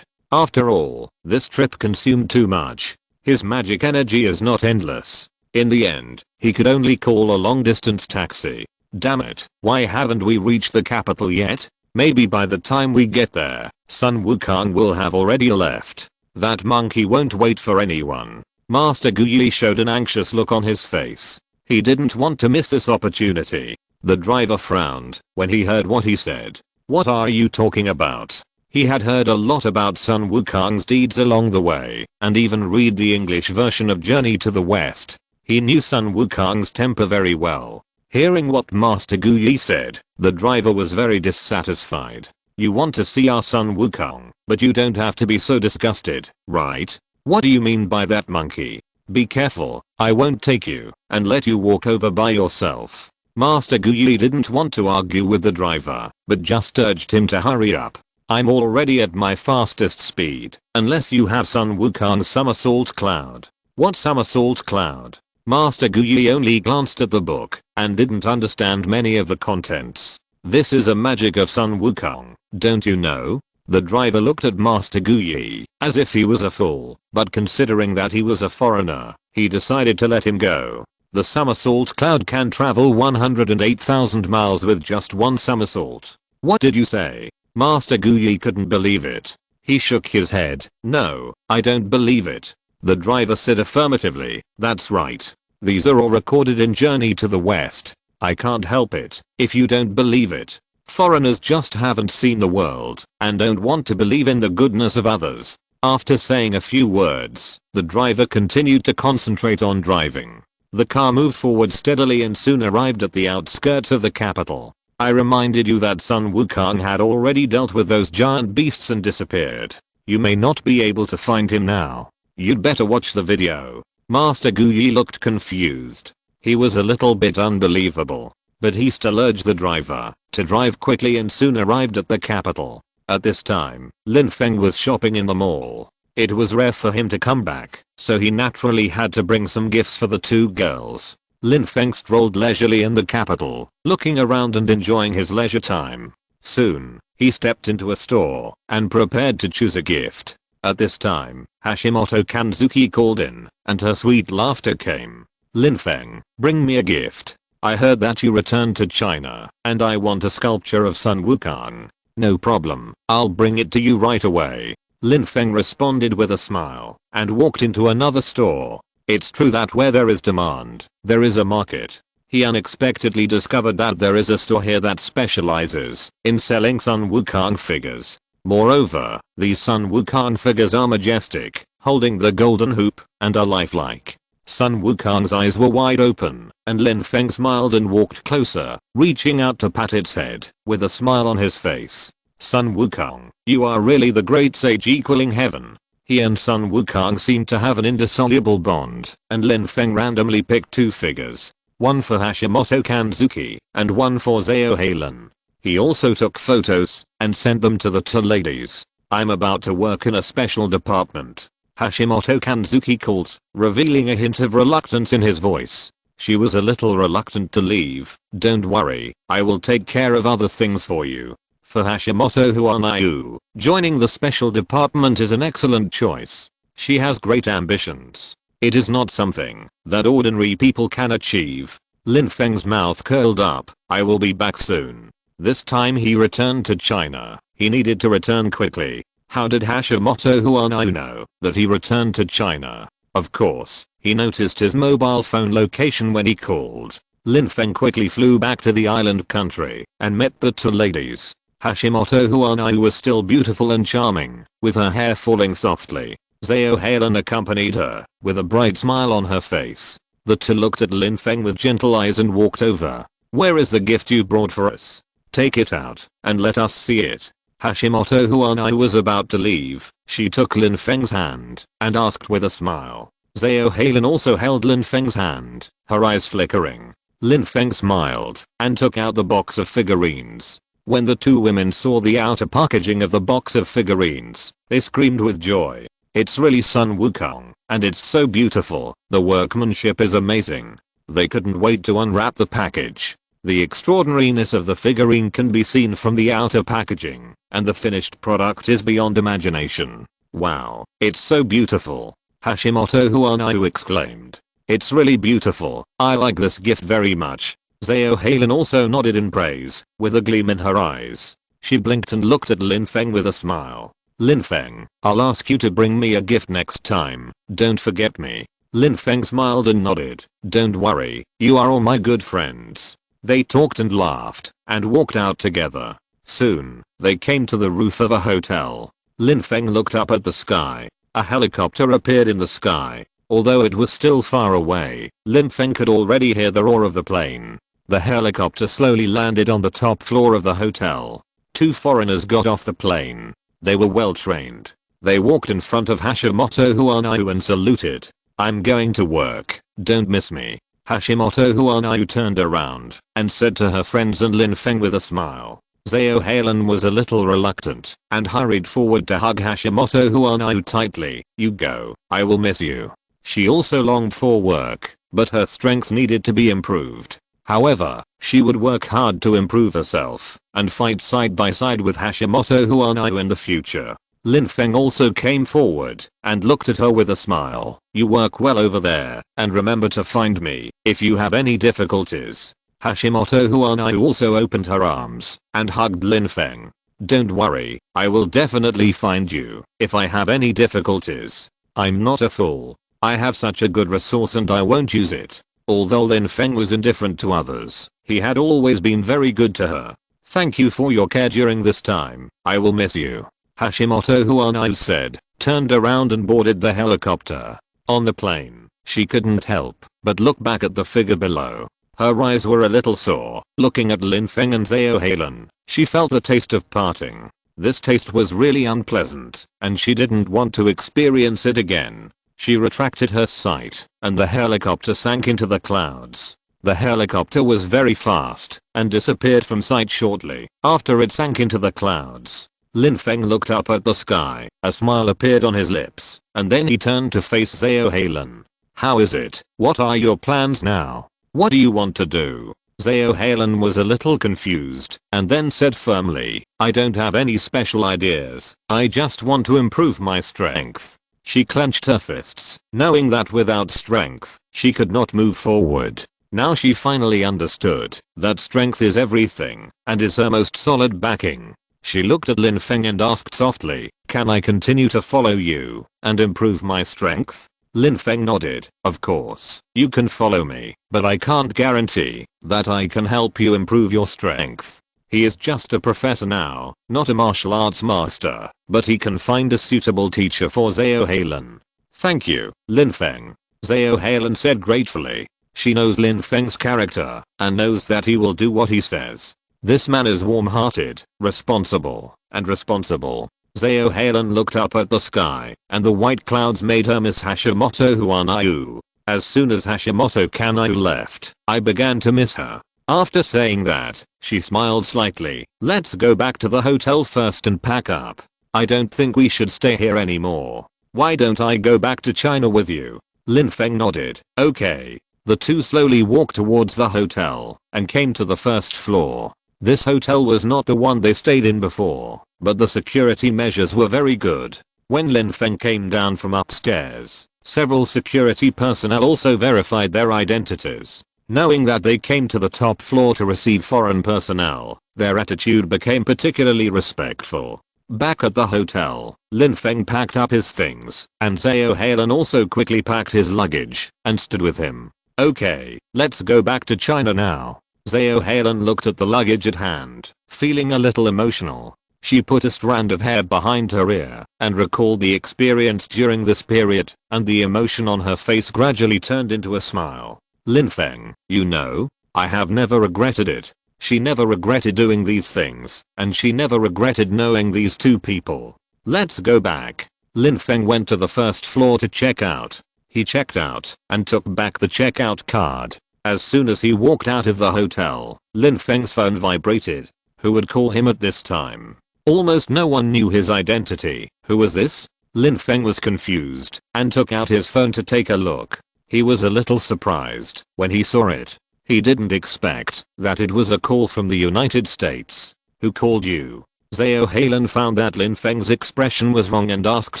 Speaker 1: After all, this trip consumed too much. His magic energy is not endless. In the end, he could only call a long-distance taxi. Damn it, why haven't we reached the capital yet? Maybe by the time we get there, Sun Wukong will have already left. That monkey won't wait for anyone. Master Gu Yi showed an anxious look on his face. He didn't want to miss this opportunity. The driver frowned when he heard what he said. What are you talking about? He had heard a lot about Sun Wukong's deeds along the way, and even read the English version of Journey to the West. He knew Sun Wukong's temper very well. Hearing what Master Gu Yi said, the driver was very dissatisfied. You want to see our Sun Wukong, but you don't have to be so disgusted, right? What do you mean by that, monkey? Be careful, I won't take you and let you walk over by yourself. Master Gu Yi didn't want to argue with the driver, but just urged him to hurry up. I'm already at my fastest speed, unless you have Sun Wukong's somersault cloud. What somersault cloud? Master Gu Yi only glanced at the book and didn't understand many of the contents. This is a magic of Sun Wukong, don't you know? The driver looked at Master Gu Yi as if he was a fool, but considering that he was a foreigner, he decided to let him go. The somersault cloud can travel 108,000 miles with just one somersault. What did you say? Master Gu Yi couldn't believe it. He shook his head. No, I don't believe it. The driver said affirmatively, that's right. These are all recorded in Journey to the West. I can't help it if you don't believe it. Foreigners just haven't seen the world and don't want to believe in the goodness of others. After saying a few words, the driver continued to concentrate on driving. The car moved forward steadily and soon arrived at the outskirts of the capital. I reminded you that Sun Wukong had already dealt with those giant beasts and disappeared. You may not be able to find him now. You'd better watch the video. Master Guyi looked confused. He was a little bit unbelievable, but he still urged the driver to drive quickly and soon arrived at the capital. At this time, Lin Feng was shopping in the mall. It was rare for him to come back, so he naturally had to bring some gifts for the two girls. Lin Feng strolled leisurely in the capital, looking around and enjoying his leisure time. Soon, he stepped into a store and prepared to choose a gift. At this time, Hashimoto Kanzuki called in, and her sweet laughter came. Lin Feng, bring me a gift. I heard that you returned to China, and I want a sculpture of Sun Wukong. No problem, I'll bring it to you right away. Lin Feng responded with a smile, and walked into another store. It's true that where there is demand, there is a market. He unexpectedly discovered that there is a store here that specializes in selling Sun Wukong figures. Moreover, these Sun Wukong figures are majestic, holding the golden hoop, and are lifelike. Sun Wukong's eyes were wide open, and Lin Feng smiled and walked closer, reaching out to pat its head, with a smile on his face. Sun Wukong, you are really the great sage equaling heaven. He and Sun Wukong seemed to have an indissoluble bond, and Lin Feng randomly picked two figures. One for Hashimoto Kanzuki, and one for Zhao Heilun. He also took photos, and sent them to the two ladies. I'm about to work in a special department. Hashimoto Kanzuki called, revealing a hint of reluctance in his voice. She was a little reluctant to leave. Don't worry, I will take care of other things for you. For Hashimoto Huanayu, joining the special department is an excellent choice. She has great ambitions. It is not something that ordinary people can achieve. Lin Feng's mouth curled up. I will be back soon. This time he returned to China. He needed to return quickly. How did Hashimoto Huanayu know that he returned to China? Of course, he noticed his mobile phone location when he called. Lin Feng quickly flew back to the island country and met the two ladies. Hashimoto Huanayu was still beautiful and charming, with her hair falling softly. Zhao Heilun accompanied her, with a bright smile on her face. The two looked at Lin Feng with gentle eyes and walked over. Where is the gift you brought for us? Take it out, and let us see it. Hashimoto Huanayu was about to leave. She took Lin Feng's hand, and asked with a smile. Zhao Heilun also held Lin Feng's hand, her eyes flickering. Lin Feng smiled, and took out the box of figurines. When the two women saw the outer packaging of the box of figurines, they screamed with joy. It's really Sun Wukong, and it's so beautiful. The workmanship is amazing. They couldn't wait to unwrap the package. The extraordinariness of the figurine can be seen from the outer packaging, and the finished product is beyond imagination. Wow, it's so beautiful. Hashimoto Huanayu exclaimed. It's really beautiful. I like this gift very much. Zhao Heilun also nodded in praise, with a gleam in her eyes. She blinked and looked at Lin Feng with a smile. Lin Feng, I'll ask you to bring me a gift next time. Don't forget me. Lin Feng smiled and nodded. Don't worry, you are all my good friends. They talked and laughed, and walked out together. Soon, they came to the roof of a hotel. Lin Feng looked up at the sky. A helicopter appeared in the sky. Although it was still far away, Lin Feng could already hear the roar of the plane. The helicopter slowly landed on the top floor of the hotel. Two foreigners got off the plane. They were well trained. They walked in front of Hashimoto Huanayu and saluted. I'm going to work. Don't miss me. Hashimoto Huanayu turned around and said to her friends and Lin Feng with a smile. Zhao Heilun was a little reluctant and hurried forward to hug Hashimoto Huanayu tightly. You go. I will miss you. She also longed for work, but her strength needed to be improved. However, she would work hard to improve herself and fight side by side with Hashimoto Huanayu in the future. Lin Feng also came forward and looked at her with a smile. You work well over there, and remember to find me if you have any difficulties. Hashimoto Huanayu also opened her arms and hugged Lin Feng. Don't worry, I will definitely find you if I have any difficulties. I'm not a fool. I have such a good resource and I won't use it. Although Lin Feng was indifferent to others, he had always been very good to her. Thank you for your care during this time. I will miss you. Hashimoto Huanayu said, turned around and boarded the helicopter. On the plane, she couldn't help but look back at the figure below. Her eyes were a little sore. Looking at Lin Feng and Zhao Heilun, she felt the taste of parting. This taste was really unpleasant, and she didn't want to experience it again. She retracted her sight, and the helicopter sank into the clouds. The helicopter was very fast and disappeared from sight shortly after it sank into the clouds. Lin Feng looked up at the sky, a smile appeared on his lips, and then he turned to face Zhao Halen. How is it? What are your plans now? What do you want to do? Zhao Halen was a little confused, and then said firmly, I don't have any special ideas, I just want to improve my strength. She clenched her fists, knowing that without strength, she could not move forward. Now she finally understood that strength is everything, and is her most solid backing. She looked at Lin Feng and asked softly, can I continue to follow you and improve my strength? Lin Feng nodded, of course, you can follow me, but I can't guarantee that I can help you improve your strength. He is just a professor now, not a martial arts master, but he can find a suitable teacher for Zhao Halen. Thank you, Lin Feng. Zhao Halen said gratefully. She knows Lin Feng's character and knows that he will do what he says. This man is warm-hearted, responsible, and responsible. Zhao Halen looked up at the sky, and the white clouds made her miss Hashimoto Huanayu. As soon as Hashimoto Kanayu left, I began to miss her. After saying that, she smiled slightly. Let's go back to the hotel first and pack up. I don't think we should stay here anymore. Why don't I go back to China with you? Lin Feng nodded. Okay. The two slowly walked towards the hotel and came to the first floor. This hotel was not the one they stayed in before, but the security measures were very good. When Lin Feng came down from upstairs, several security personnel also verified their identities. Knowing that they came to the top floor to receive foreign personnel, their attitude became particularly respectful. Back at the hotel, Lin Feng packed up his things, and Zhao Halen also quickly packed his luggage and stood with him. Okay, let's go back to China now. Zhao Halen looked at the luggage at hand, feeling a little emotional. She put a strand of hair behind her ear and recalled the experience during this period, and the emotion on her face gradually turned into a smile. Lin Feng, you know, I have never regretted it. She never regretted doing these things, and she never regretted knowing these two people. Let's go back. Lin Feng went to the first floor to check out. He checked out and took back the checkout card. As soon as he walked out of the hotel, Lin Feng's phone vibrated. Who would call him at this time? Almost no one knew his identity. Who was this? Lin Feng was confused and took out his phone to take a look. He was a little surprised when he saw it. He didn't expect that it was a call from the United States. Who called you? Zhao Halen found that Lin Feng's expression was wrong and asked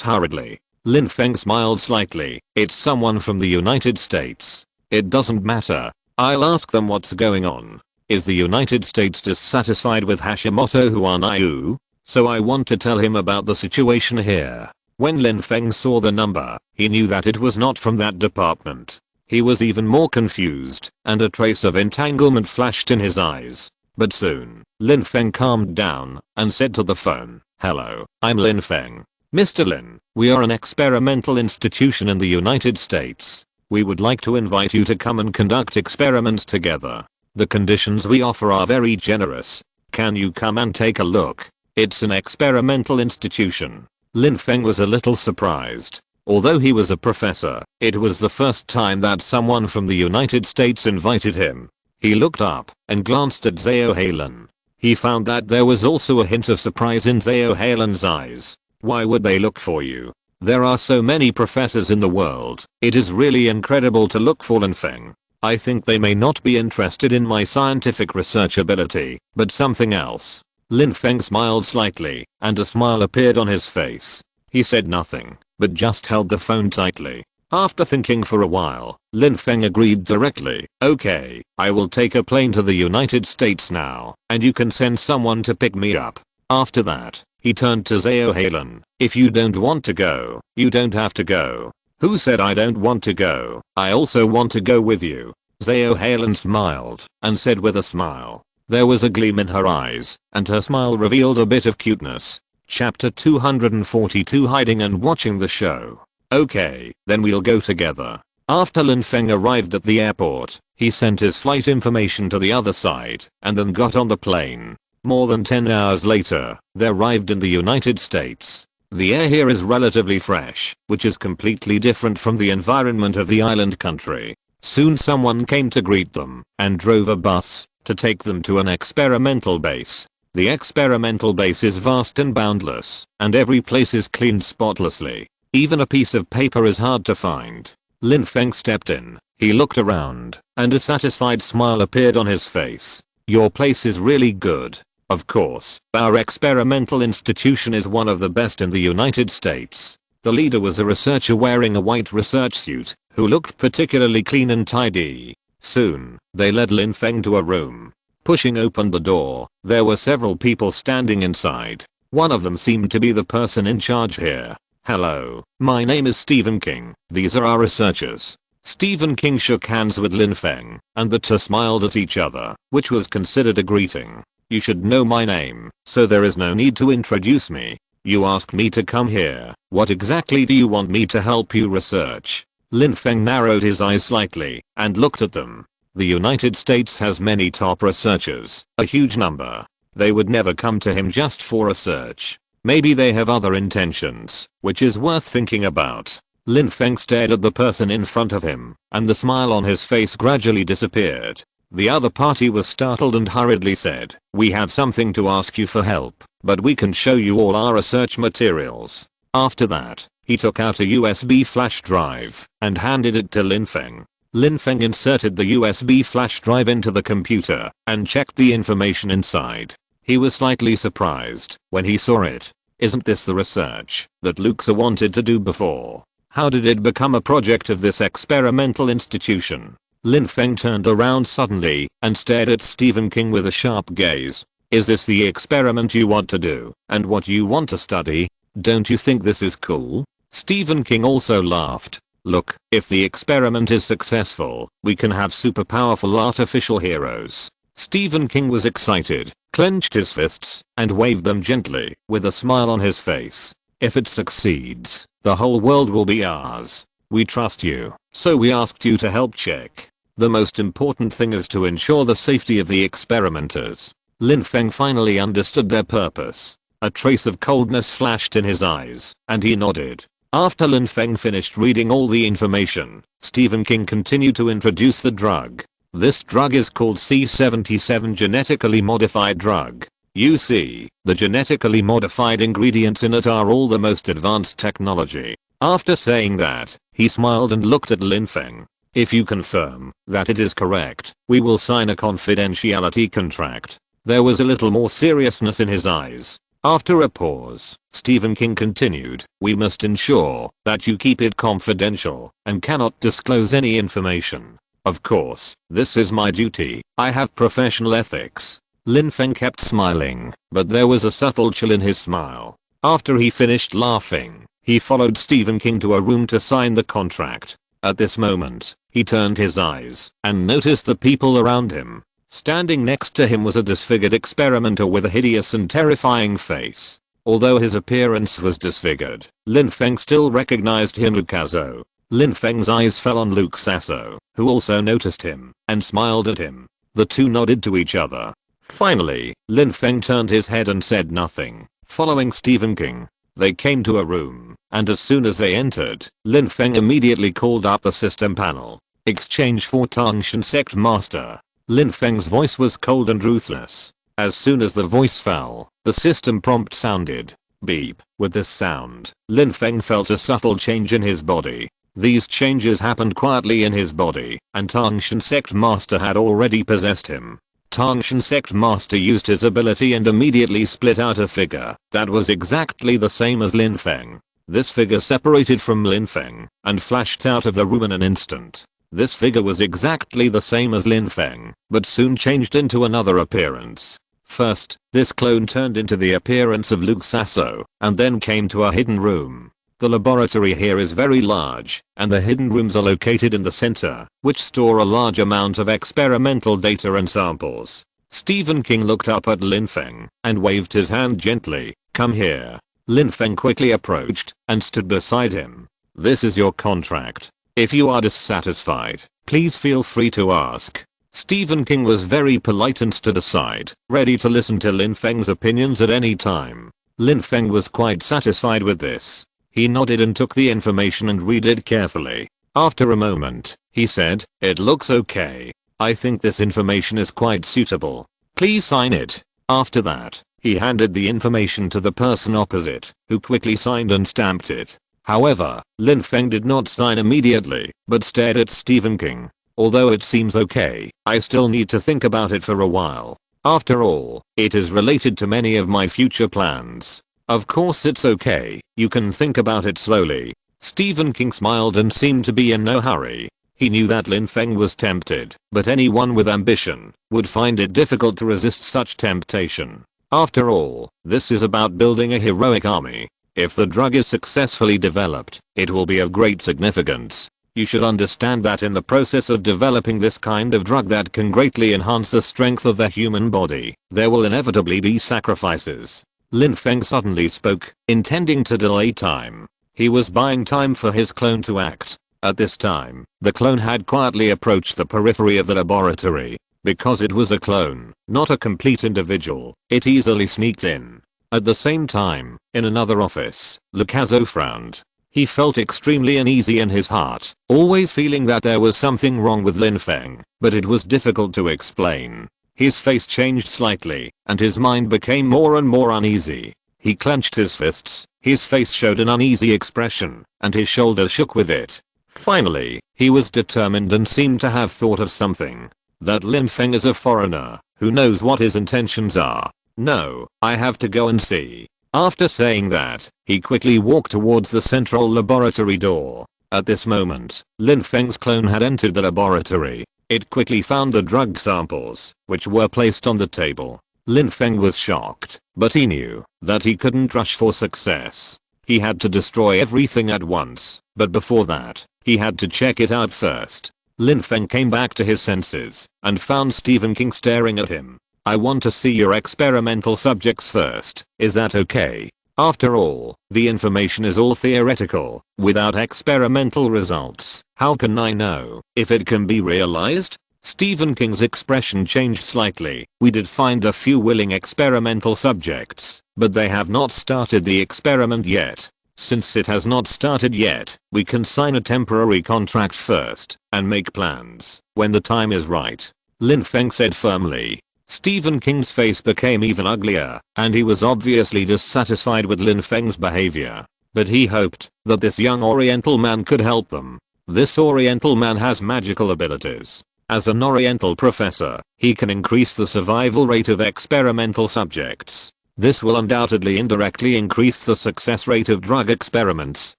Speaker 1: hurriedly. Lin Feng smiled slightly. It's someone from the United States. It doesn't matter. I'll ask them what's going on. Is the United States dissatisfied with Hashimoto Huanayu? So I want to tell him about the situation here. When Lin Feng saw the number, he knew that it was not from that department. He was even more confused, and a trace of entanglement flashed in his eyes. But soon, Lin Feng calmed down and said to the phone, hello, I'm Lin Feng. Mr. Lin, we are an experimental institution in the United States. We would like to invite you to come and conduct experiments together. The conditions we offer are very generous. Can you come and take a look? It's an experimental institution. Lin Feng was a little surprised. Although he was a professor, it was the first time that someone from the United States invited him. He looked up and glanced at Zhao Halen. He found that there was also a hint of surprise in Zhao Halen's eyes. Why would they look for you? There are so many professors in the world. It is really incredible to look for Lin Feng. I think they may not be interested in my scientific research ability, but something else. Lin Feng smiled slightly, and a smile appeared on his face. He said nothing, but just held the phone tightly. After thinking for a while, Lin Feng agreed directly. Okay, I will take a plane to the United States now, and you can send someone to pick me up. After that, he turned to Zhao Halen. If you don't want to go, you don't have to go. Who said I don't want to go? I also want to go with you. Zhao Halen smiled and said with a smile. There was a gleam in her eyes, and her smile revealed a bit of cuteness. Chapter 242 Hiding and watching the show. Okay, then we'll go together. After Lin Feng arrived at the airport, he sent his flight information to the other side, and then got on the plane. More than 10 hours later, they arrived in the United States. The air here is relatively fresh, which is completely different from the environment of the island country. Soon someone came to greet them and drove a bus to take them to an experimental base. The experimental base is vast and boundless, and every place is cleaned spotlessly. Even a piece of paper is hard to find. Lin Feng stepped in. He looked around, and a satisfied smile appeared on his face. Your place is really good. Of course, our experimental institution is one of the best in the United States. The leader was a researcher wearing a white research suit, who looked particularly clean and tidy. Soon, they led Lin Feng to a room. Pushing open the door, there were several people standing inside. One of them seemed to be the person in charge here. Hello, my name is Stephen King. These are our researchers. Stephen King shook hands with Lin Feng, and the two smiled at each other, which was considered a greeting. You should know my name, so there is no need to introduce me. You asked me to come here. What exactly do you want me to help you research? Lin Feng narrowed his eyes slightly and looked at them. The United States has many top researchers, a huge number. They would never come to him just for research. Maybe they have other intentions, which is worth thinking about. Lin Feng stared at the person in front of him, and the smile on his face gradually disappeared. The other party was startled and hurriedly said, "We have something to ask you for help, but we can show you all our research materials." After that, he took out a USB flash drive and handed it to Lin Feng. Lin Feng inserted the USB flash drive into the computer and checked the information inside. He was slightly surprised when he saw it. Isn't this the research that Luxa wanted to do before? How did it become a project of this experimental institution? Lin Feng turned around suddenly and stared at Stephen King with a sharp gaze. Is this the experiment you want to do and what you want to study? Don't you think this is cool? Stephen King also laughed. Look, if the experiment is successful, we can have super powerful artificial heroes. Stephen King was excited, clenched his fists, and waved them gently, with a smile on his face. If it succeeds, the whole world will be ours. We trust you, so we asked you to help check. The most important thing is to ensure the safety of the experimenters. Lin Feng finally understood their purpose. A trace of coldness flashed in his eyes, and he nodded. After Lin Feng finished reading all the information, Stephen King continued to introduce the drug. This drug is called C-77 genetically modified drug. You see, the genetically modified ingredients in it are all the most advanced technology. After saying that, he smiled and looked at Lin Feng. If you confirm that it is correct, we will sign a confidentiality contract. There was a little more seriousness in his eyes. After a pause, Stephen King continued, we must ensure that you keep it confidential and cannot disclose any information. Of course, this is my duty. I have professional ethics. Lin Feng kept smiling, but there was a subtle chill in his smile. After he finished laughing, he followed Stephen King to a room to sign the contract. At this moment, he turned his eyes and noticed the people around him. Standing next to him was a disfigured experimenter with a hideous and terrifying face. Although his appearance was disfigured, Lin Feng still recognized Hinukazo. Lin Feng's eyes fell on Luke Sasso, who also noticed him and smiled at him. The two nodded to each other. Finally, Lin Feng turned his head and said nothing. Following Stephen King, they came to a room, and as soon as they entered, Lin Feng immediately called up the system panel. Exchange for Tangshan Sect Master. Lin Feng's voice was cold and ruthless. As soon as the voice fell, the system prompt sounded. Beep. With this sound, Lin Feng felt a subtle change in his body. These changes happened quietly in his body, and Tangshan Sect Master had already possessed him. Tangshan Sect Master used his ability and immediately split out a figure that was exactly the same as Lin Feng. This figure separated from Lin Feng and flashed out of the room in an instant. This figure was exactly the same as Lin Feng, but soon changed into another appearance. First, this clone turned into the appearance of Luke Sasso, and then came to a hidden room. The laboratory here is very large, and the hidden rooms are located in the center, which store a large amount of experimental data and samples. Stephen King looked up at Lin Feng and waved his hand gently. Come here. Lin Feng quickly approached and stood beside him. This is your contract. If you are dissatisfied, please feel free to ask. Stephen King was very polite and stood aside, ready to listen to Lin Feng's opinions at any time. Lin Feng was quite satisfied with this. He nodded and took the information and read it carefully. After a moment, he said, "It looks okay. I think this information is quite suitable. Please sign it." After that, he handed the information to the person opposite, who quickly signed and stamped it. However, Lin Feng did not sign immediately, but stared at Stephen King. "Although it seems okay, I still need to think about it for a while. After all, it is related to many of my future plans." "Of course it's okay, you can think about it slowly." Stephen King smiled and seemed to be in no hurry. He knew that Lin Feng was tempted, but anyone with ambition would find it difficult to resist such temptation. After all, this is about building a heroic army. If the drug is successfully developed, it will be of great significance. You should understand that in the process of developing this kind of drug that can greatly enhance the strength of the human body, there will inevitably be sacrifices. Lin Feng suddenly spoke, intending to delay time. He was buying time for his clone to act. At this time, the clone had quietly approached the periphery of the laboratory. Because it was a clone, not a complete individual, it easily sneaked in. At the same time, in another office, Lucaso frowned. He felt extremely uneasy in his heart, always feeling that there was something wrong with Lin Feng, but it was difficult to explain. His face changed slightly, and his mind became more and more uneasy. He clenched his fists, his face showed an uneasy expression, and his shoulders shook with it. Finally, he was determined and seemed to have thought of something. That Lin Feng is a foreigner, who knows what his intentions are. "No, I have to go and see." After saying that, he quickly walked towards the central laboratory door. At this moment, Lin Feng's clone had entered the laboratory. It quickly found the drug samples, which were placed on the table. Lin Feng was shocked, but he knew that he couldn't rush for success. He had to destroy everything at once, but before that, he had to check it out first. Lin Feng came back to his senses and found Stephen King staring at him. "I want to see your experimental subjects first, is that okay? After all, the information is all theoretical. Without experimental results, how can I know if it can be realized?" Stephen King's expression changed slightly. "We did find a few willing experimental subjects, but they have not started the experiment yet. Since it has not started yet, we can sign a temporary contract first and make plans when the time is right," Lin Feng said firmly. Stephen King's face became even uglier, and he was obviously dissatisfied with Lin Feng's behavior. But he hoped that this young Oriental man could help them. This Oriental man has magical abilities. As an Oriental professor, he can increase the survival rate of experimental subjects. This will undoubtedly indirectly increase the success rate of drug experiments,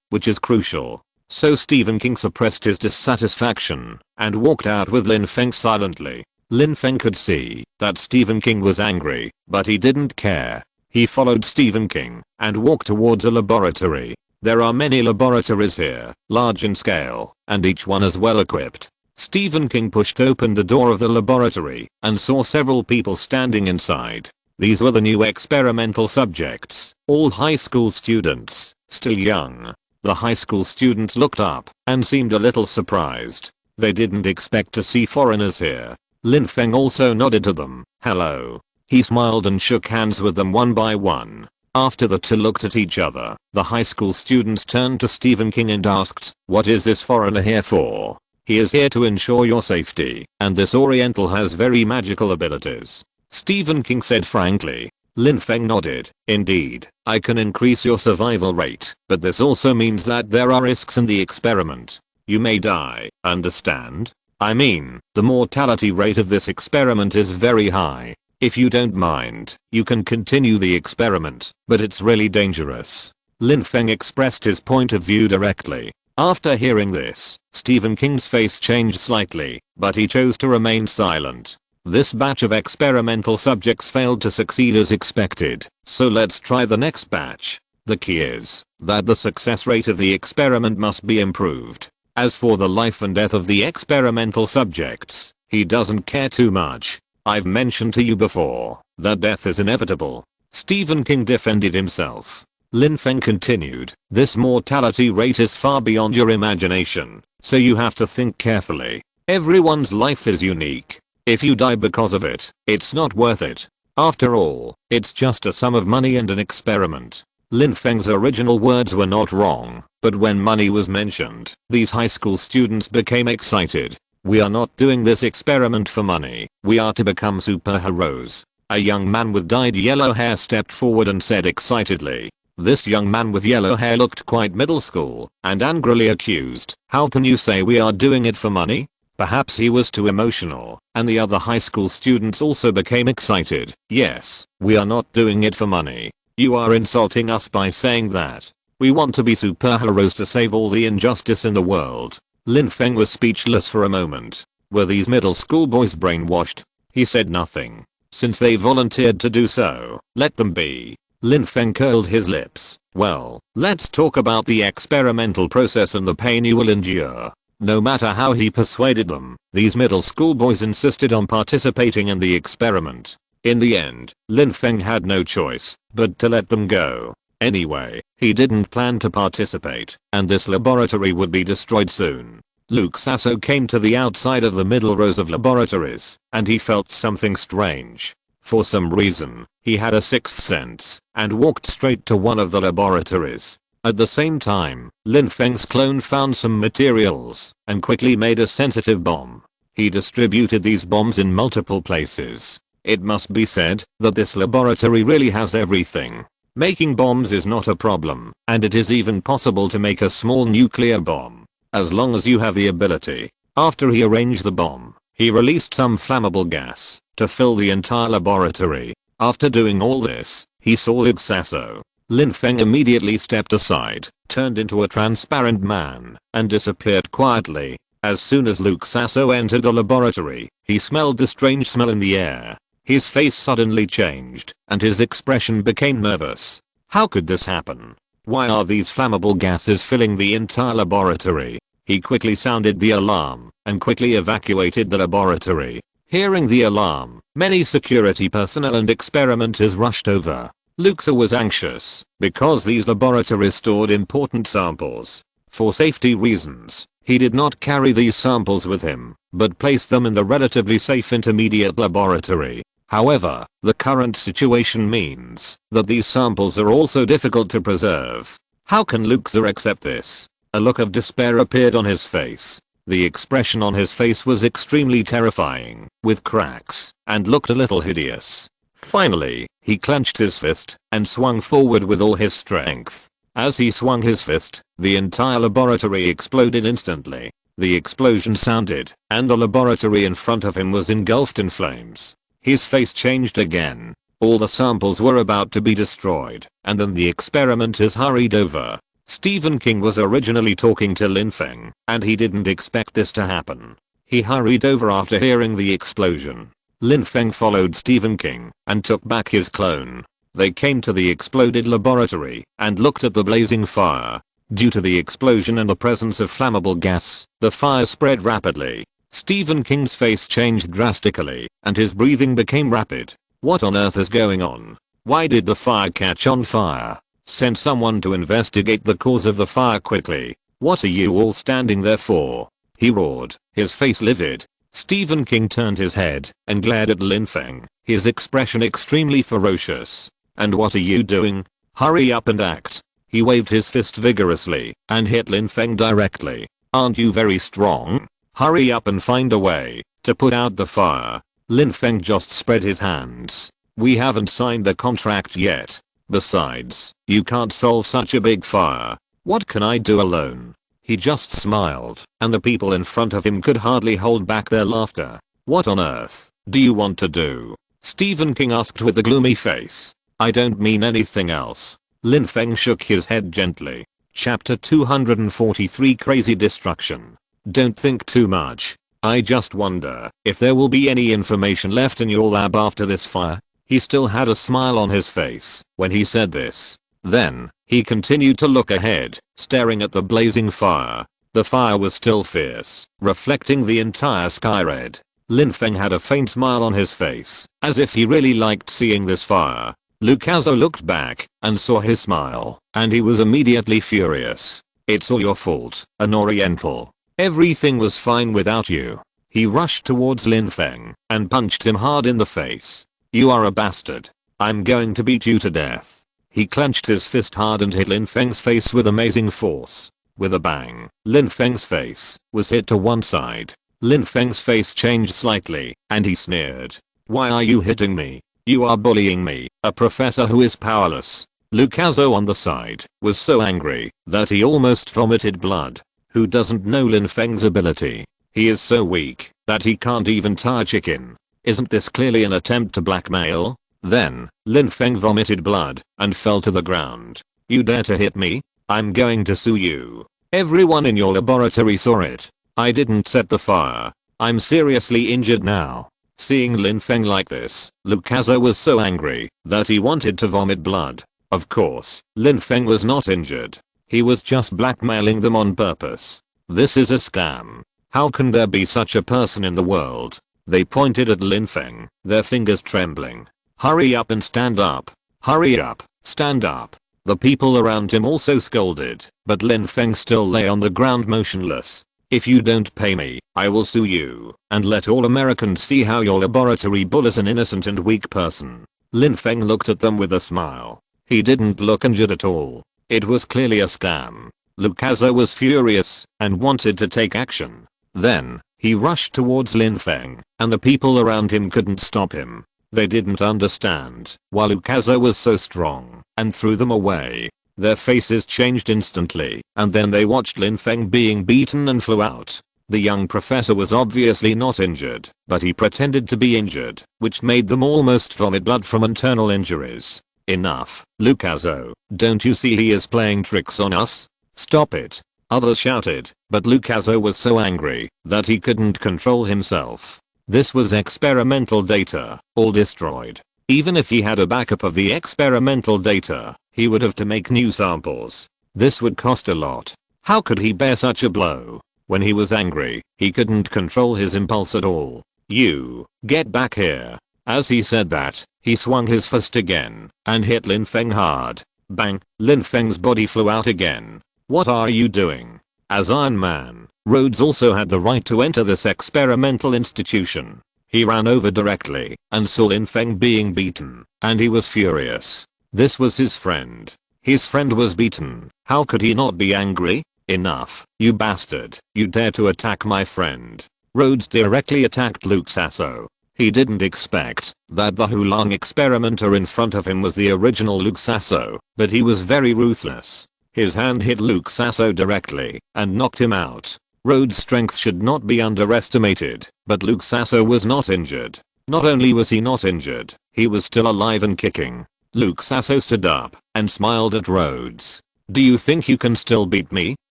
Speaker 1: which is crucial. So Stephen King suppressed his dissatisfaction and walked out with Lin Feng silently. Lin Feng could see that Stephen King was angry, but he didn't care. He followed Stephen King and walked towards a laboratory. There are many laboratories here, large in scale, and each one is well equipped. Stephen King pushed open the door of the laboratory and saw several people standing inside. These were the new experimental subjects, all high school students, still young. The high school students looked up and seemed a little surprised. They didn't expect to see foreigners here. Lin Feng also nodded to them. "Hello." He smiled and shook hands with them one by one. After the two looked at each other, the high school students turned to Stephen King and asked, "What is this foreigner here for?" "He is here to ensure your safety, and this Oriental has very magical abilities," Stephen King said frankly. Lin Feng nodded. "Indeed, I can increase your survival rate, but this also means that there are risks in the experiment. You may die, understand? I mean, the mortality rate of this experiment is very high. If you don't mind, you can continue the experiment, but it's really dangerous." Lin Feng expressed his point of view directly. After hearing this, Stephen King's face changed slightly, but he chose to remain silent. This batch of experimental subjects failed to succeed as expected, so let's try the next batch. The key is that the success rate of the experiment must be improved. As for the life and death of the experimental subjects, he doesn't care too much. I've mentioned to you before that death is inevitable. Stephen King defended himself. Lin Feng continued, "This mortality rate is far beyond your imagination, so you have to think carefully. Everyone's life is unique. If you die because of it, it's not worth it." After all, it's just a sum of money and an experiment. Lin Feng's original words were not wrong, but when money was mentioned, these high school students became excited. We are not doing this experiment for money, we are to become superheroes. A young man with dyed yellow hair stepped forward and said excitedly. This young man with yellow hair looked quite middle school, and angrily accused, "How can you say we are doing it for money?" Perhaps he was too emotional, and the other high school students also became excited. "Yes, we are not doing it for money. You are insulting us by saying that. We want to be superheroes to save all the injustice in the world." Lin Feng was speechless for a moment. Were these middle school boys brainwashed? He said nothing. Since they volunteered to do so, let them be. Lin Feng curled his lips. "Well, let's talk about the experimental process and the pain you will endure." No matter how he persuaded them, these middle school boys insisted on participating in the experiment. In the end, Lin Feng had no choice but to let them go. Anyway, he didn't plan to participate, and this laboratory would be destroyed soon. Luke Sasso came to the outside of the middle rows of laboratories, and he felt something strange. For some reason, he had a sixth sense, and walked straight to one of the laboratories. At the same time, Lin Feng's clone found some materials, and quickly made a sensitive bomb. He distributed these bombs in multiple places. It must be said that this laboratory really has everything. Making bombs is not a problem, and it is even possible to make a small nuclear bomb. As long as you have the ability. After he arranged the bomb, he released some flammable gas to fill the entire laboratory. After doing all this, he saw Luke Sasso. Lin Feng immediately stepped aside, turned into a transparent man, and disappeared quietly. As soon as Luke Sasso entered the laboratory, he smelled the strange smell in the air. His face suddenly changed, and his expression became nervous. How could this happen? Why are these flammable gases filling the entire laboratory? He quickly sounded the alarm, and quickly evacuated the laboratory. Hearing the alarm, many security personnel and experimenters rushed over. Luxa was anxious, because these laboratories stored important samples. For safety reasons, he did not carry these samples with him, but placed them in the relatively safe intermediate laboratory. However, the current situation means that these samples are also difficult to preserve. How can Luxa accept this? A look of despair appeared on his face. The expression on his face was extremely terrifying, with cracks, and looked a little hideous. Finally, he clenched his fist and swung forward with all his strength. As he swung his fist, the entire laboratory exploded instantly. The explosion sounded, and the laboratory in front of him was engulfed in flames. His face changed again. All the samples were about to be destroyed, and then the experimenters hurried over. Stephen King was originally talking to Lin Feng, and he didn't expect this to happen. He hurried over after hearing the explosion. Lin Feng followed Stephen King and took back his clone. They came to the exploded laboratory and looked at the blazing fire. Due to the explosion and the presence of flammable gas, the fire spread rapidly. Stephen King's face changed drastically, and his breathing became rapid. What on earth is going on? Why did the fire catch on fire? Send someone to investigate the cause of the fire quickly. What are you all standing there for? He roared, his face livid. Stephen King turned his head and glared at Lin Feng, his expression extremely ferocious. And what are you doing? Hurry up and act. He waved his fist vigorously and hit Lin Feng directly. Aren't you very strong? Hurry up and find a way to put out the fire. Lin Feng just spread his hands. We haven't signed the contract yet. Besides, you can't solve such a big fire. What can I do alone? He just smiled, and the people in front of him could hardly hold back their laughter. What on earth do you want to do? Stephen King asked with a gloomy face. I don't mean anything else. Lin Feng shook his head gently. Chapter 243 Crazy Destruction. Don't think too much. I just wonder if there will be any information left in your lab after this fire. He still had a smile on his face when he said this. Then, he continued to look ahead, staring at the blazing fire. The fire was still fierce, reflecting the entire sky red. Lin Feng had a faint smile on his face, as if he really liked seeing this fire. Lucaso looked back and saw his smile, and he was immediately furious. It's all your fault, an Oriental. Everything was fine without you. He rushed towards Lin Feng and punched him hard in the face. You are a bastard. I'm going to beat you to death. He clenched his fist hard and hit Lin Feng's face with amazing force. With a bang, Lin Feng's face was hit to one side. Lin Feng's face changed slightly, and he sneered. Why are you hitting me? You are bullying me, a professor who is powerless. Lucaso on the side was so angry that he almost vomited blood. Who doesn't know Lin Feng's ability? He is so weak that he can't even tie a chicken. Isn't this clearly an attempt to blackmail? Then, Lin Feng vomited blood and fell to the ground. You dare to hit me? I'm going to sue you. Everyone in your laboratory saw it. I didn't set the fire. I'm seriously injured now. Seeing Lin Feng like this, Lucaso was so angry that he wanted to vomit blood. Of course, Lin Feng was not injured. He was just blackmailing them on purpose. This is a scam. How can there be such a person in the world? They pointed at Lin Feng, their fingers trembling. Hurry up and stand up. Hurry up, stand up. The people around him also scolded, but Lin Feng still lay on the ground motionless. If you don't pay me, I will sue you, and let all Americans see how your laboratory bullies an innocent and weak person. Lin Feng looked at them with a smile. He didn't look injured at all. It was clearly a scam. Lucaso was furious and wanted to take action. Then, he rushed towards Lin Feng, and the people around him couldn't stop him. They didn't understand why Lucaso was so strong and threw them away. Their faces changed instantly, and then they watched Lin Feng being beaten and flew out. The young professor was obviously not injured, but he pretended to be injured, which made them almost vomit blood from internal injuries. Enough, Lucaso, don't you see he is playing tricks on us? Stop it. Others shouted, but Lucaso was so angry that he couldn't control himself. This was experimental data, all destroyed. Even if he had a backup of the experimental data, he would have to make new samples. This would cost a lot. How could he bear such a blow? When he was angry, he couldn't control his impulse at all. You, get back here. As he said that, he swung his fist again and hit Lin Feng hard. Bang, Lin Feng's body flew out again. What are you doing? As Iron Man, Rhodes also had the right to enter this experimental institution. He ran over directly and saw Lin Feng being beaten, and he was furious. This was his friend. His friend was beaten. How could he not be angry? Enough, you bastard. You dare to attack my friend. Rhodes directly attacked Lucaso. He didn't expect that the Hulong experimenter in front of him was the original Lucaso, but he was very ruthless. His hand hit Lucaso directly and knocked him out. Rhodes' strength should not be underestimated, but Lucaso was not injured. Not only was he not injured, he was still alive and kicking. Lucaso stood up and smiled at Rhodes. Do you think you can still beat me?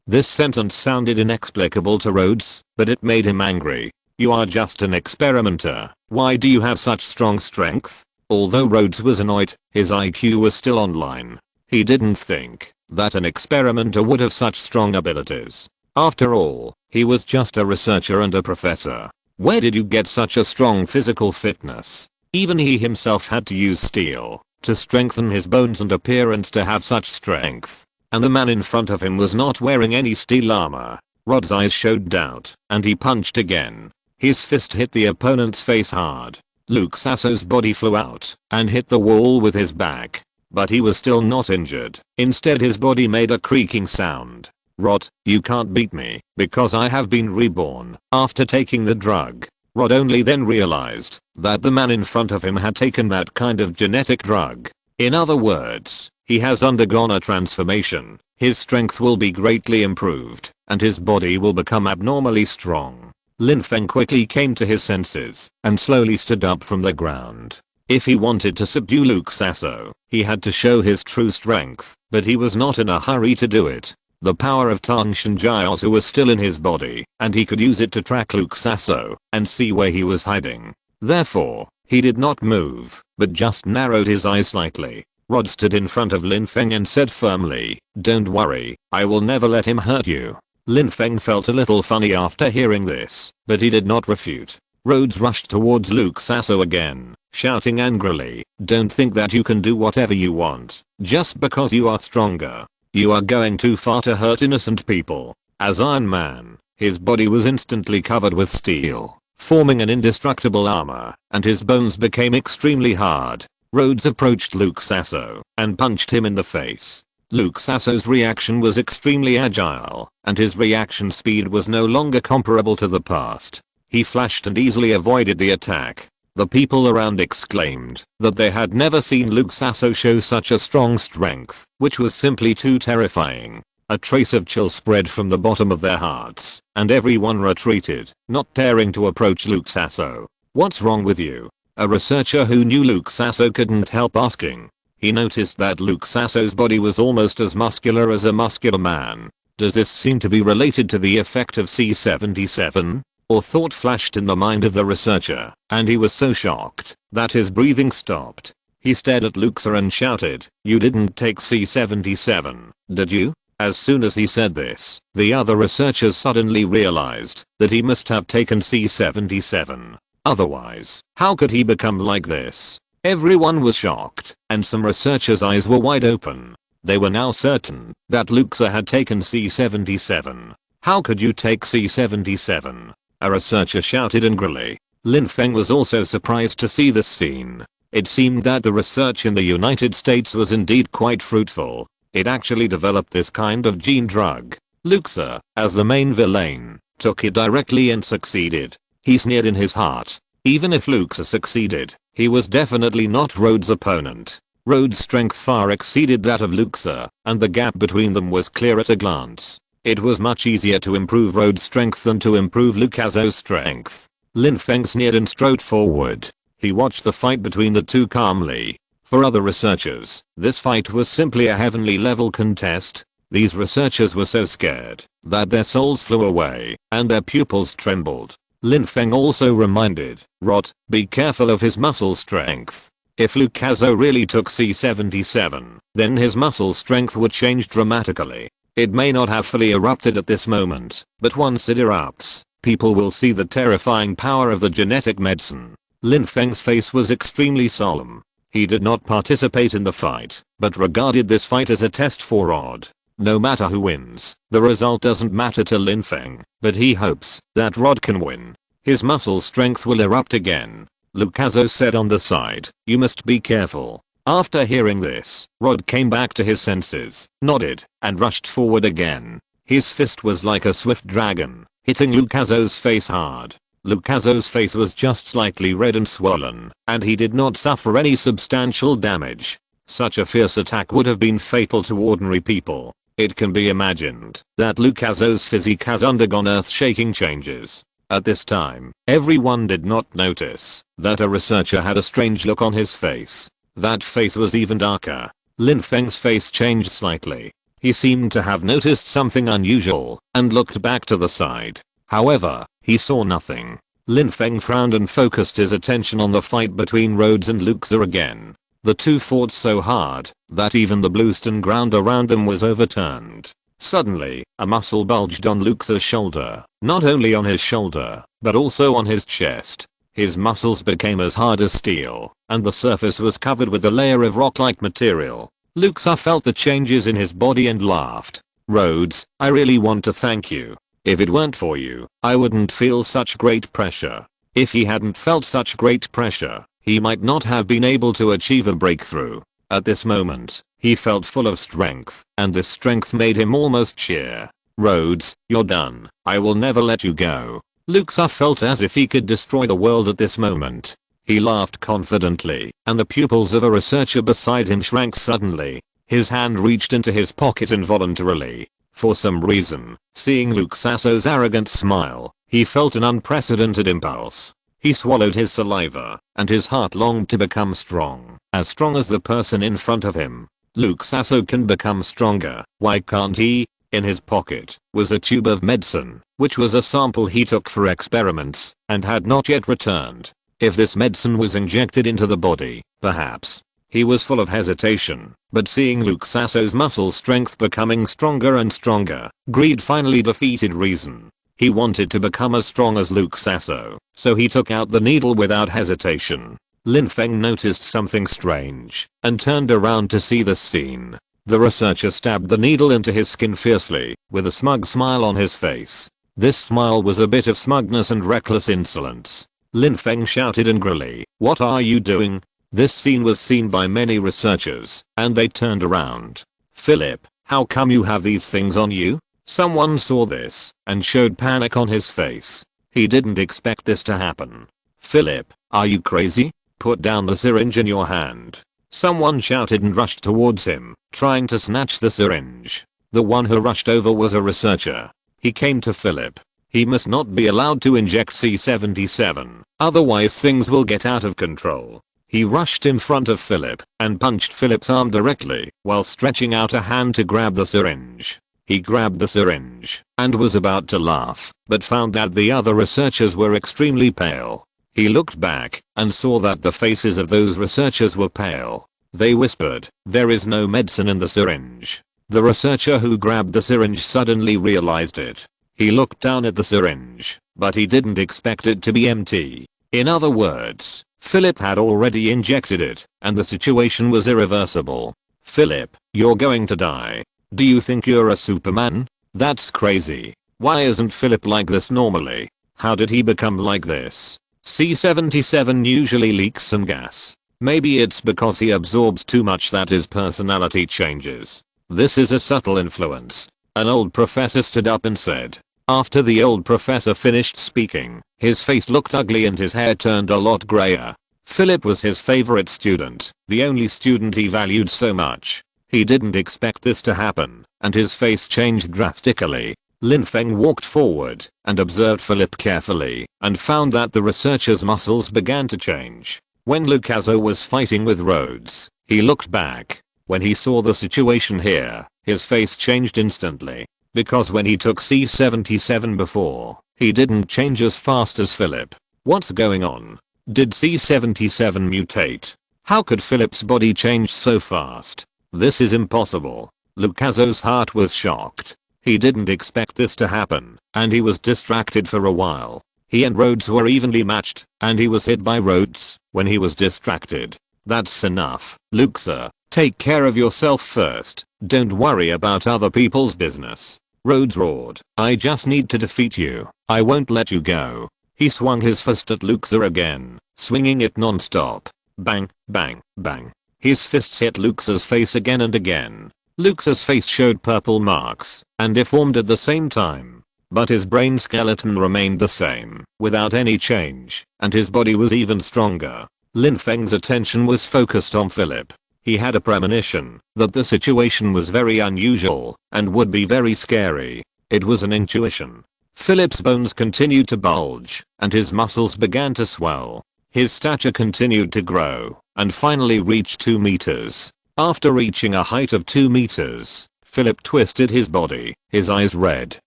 Speaker 1: This sentence sounded inexplicable to Rhodes, but it made him angry. You are just an experimenter. Why do you have such strong strength? Although Rhodes was annoyed, his IQ was still online. He didn't think that an experimenter would have such strong abilities. After all, he was just a researcher and a professor. Where did you get such a strong physical fitness? Even he himself had to use steel to strengthen his bones and appearance to have such strength. And the man in front of him was not wearing any steel armor. Rod's eyes showed doubt, and he punched again. His fist hit the opponent's face hard. Lucaso's body flew out and hit the wall with his back. But he was still not injured. Instead his body made a creaking sound. Rod, you can't beat me because I have been reborn after taking the drug. Rod only then realized that the man in front of him had taken that kind of genetic drug. In other words, he has undergone a transformation. His strength will be greatly improved and his body will become abnormally strong. Lin Feng quickly came to his senses and slowly stood up from the ground. If he wanted to subdue Lucaso, he had to show his true strength, but he was not in a hurry to do it. The power of Tang Shenjiaozu was still in his body, and he could use it to track Lucaso and see where he was hiding. Therefore, he did not move, but just narrowed his eyes slightly. Rod stood in front of Lin Feng and said firmly, "Don't worry, I will never let him hurt you." Lin Feng felt a little funny after hearing this, but he did not refute. Rhodes rushed towards Lucaso again, shouting angrily, "Don't think that you can do whatever you want, just because you are stronger. You are going too far to hurt innocent people." As Iron Man, his body was instantly covered with steel. forming an indestructible armor, and his bones became extremely hard. Rhodes approached Luke Sasso and punched him in the face. Luke Sasso's reaction was extremely agile, and his reaction speed was no longer comparable to the past. He flashed and easily avoided the attack. The people around exclaimed that they had never seen Luke Sasso show such a strong strength, which was simply too terrifying. A trace of chill spread from the bottom of their hearts, and everyone retreated, not daring to approach Luke Sasso. "What's wrong with you?" A researcher who knew Luke Sasso couldn't help asking. He noticed that Luke Sasso's body was almost as muscular as a muscular man. Does this seem to be related to the effect of C77? Or thought flashed in the mind of the researcher, and he was so shocked that his breathing stopped. He stared at Luxa and shouted, "You didn't take C77, did you?" As soon as he said this, the other researchers suddenly realized that he must have taken C77. Otherwise, how could he become like this? Everyone was shocked, and some researchers' eyes were wide open. They were now certain that Luxa had taken C77. "How could you take C77? A researcher shouted angrily. Lin Feng was also surprised to see this scene. It seemed that the research in the United States was indeed quite fruitful. It actually developed this kind of gene drug. Luxa, as the main villain, took it directly and succeeded. He sneered in his heart. Even if Luxa succeeded, he was definitely not Rhodes' opponent. Rhodes' strength far exceeded that of Luxa, and the gap between them was clear at a glance. It was much easier to improve Rhodes' strength than to improve Lucaso's strength. Lin Feng sneered and strode forward. He watched the fight between the two calmly. For other researchers, this fight was simply a heavenly level contest. These researchers were so scared that their souls flew away and their pupils trembled. Lin Feng also reminded Rod, be careful of his muscle strength. If Lucaso really took C77, then his muscle strength would change dramatically. It may not have fully erupted at this moment, but once it erupts, people will see the terrifying power of the genetic medicine. Lin Feng's face was extremely solemn. He did not participate in the fight, but regarded this fight as a test for Rod. No matter who wins, the result doesn't matter to Lin Feng, but he hopes that Rod can win. His muscle strength will erupt again. Lucaso said on the side, "You must be careful." After hearing this, Rod came back to his senses, nodded, and rushed forward again. His fist was like a swift dragon, hitting Lucaso's face hard. Lucaso's face was just slightly red and swollen, and he did not suffer any substantial damage. Such a fierce attack would have been fatal to ordinary people. It can be imagined that Lucaso's physique has undergone earth-shaking changes. At this time, everyone did not notice that a researcher had a strange look on his face. That face was even darker. Lin Feng's face changed slightly. He seemed to have noticed something unusual and looked back to the side. However, he saw nothing. Lin Feng frowned and focused his attention on the fight between Rhodes and Luxa again. The two fought so hard that even the bluestone ground around them was overturned. Suddenly, a muscle bulged on Luxa's shoulder, not only on his shoulder, but also on his chest. His muscles became as hard as steel, and the surface was covered with a layer of rock-like material. Luxa felt the changes in his body and laughed. "Rhodes, I really want to thank you. If it weren't for you, I wouldn't feel such great pressure." If he hadn't felt such great pressure, he might not have been able to achieve a breakthrough. At this moment, he felt full of strength, and this strength made him almost cheer. "Rhodes, you're done. I will never let you go." Luxa felt as if he could destroy the world at this moment. He laughed confidently, and the pupils of a researcher beside him shrank suddenly. His hand reached into his pocket involuntarily. For some reason, seeing Luke Sasso's arrogant smile, he felt an unprecedented impulse. He swallowed his saliva, and his heart longed to become strong as the person in front of him. Luke Sasso can become stronger, why can't he? In his pocket was a tube of medicine, which was a sample he took for experiments, and had not yet returned. If this medicine was injected into the body, perhaps. He was full of hesitation, but seeing Luke Sasso's muscle strength becoming stronger and stronger, greed finally defeated reason. He wanted to become as strong as Luke Sasso, so he took out the needle without hesitation. Lin Feng noticed something strange, and turned around to see the scene. The researcher stabbed the needle into his skin fiercely, with a smug smile on his face. This smile was a bit of smugness and reckless insolence. Lin Feng shouted angrily, "What are you doing?" This scene was seen by many researchers, and they turned around. "Philip, how come you have these things on you?" Someone saw this, and showed panic on his face. He didn't expect this to happen. "Philip, are you crazy? Put down the syringe in your hand." Someone shouted and rushed towards him, trying to snatch the syringe. The one who rushed over was a researcher. He came to Philip. He must not be allowed to inject C-77, otherwise things will get out of control. He rushed in front of Philip and punched Philip's arm directly while stretching out a hand to grab the syringe. He grabbed the syringe and was about to laugh, but found that the other researchers were extremely pale. He looked back and saw that the faces of those researchers were pale. They whispered, "There is no medicine in the syringe." The researcher who grabbed the syringe suddenly realized it. He looked down at the syringe, but he didn't expect it to be empty. In other words, Philip had already injected it, and the situation was irreversible. "Philip, you're going to die. Do you think you're a Superman? That's crazy. Why isn't Philip like this normally? How did he become like this?" C-77 usually leaks some gas. Maybe it's because he absorbs too much that his personality changes. This is a subtle influence. An old professor stood up and said. After the old professor finished speaking, his face looked ugly and his hair turned a lot grayer. Philip was his favorite student, the only student he valued so much. He didn't expect this to happen, and his face changed drastically. Lin Feng walked forward and observed Philip carefully and found that the researcher's muscles began to change. When Lucaso was fighting with Rhodes, he looked back. When he saw the situation here, his face changed instantly. Because when he took C-77 before, he didn't change as fast as Philip. What's going on? Did C-77 mutate? How could Philip's body change so fast? This is impossible. Lucaso's heart was shocked. He didn't expect this to happen, and he was distracted for a while. He and Rhodes were evenly matched, and he was hit by Rhodes when he was distracted. That's enough, Luxa. Take care of yourself first. Don't worry about other people's business. Rhodes roared. I just need to defeat you. I won't let you go. He swung his fist at Luxa again, swinging it non-stop. Bang, bang, bang. His fists hit Luxa's face again and again. Luxa's face showed purple marks and deformed at the same time. But his brain skeleton remained the same, without any change, and his body was even stronger. Lin Feng's attention was focused on Philip. He had a premonition that the situation was very unusual and would be very scary. It was an intuition. Philip's bones continued to bulge, and his muscles began to swell. His stature continued to grow, and finally reached 2 meters. After reaching a height of 2 meters, Philip twisted his body, his eyes red.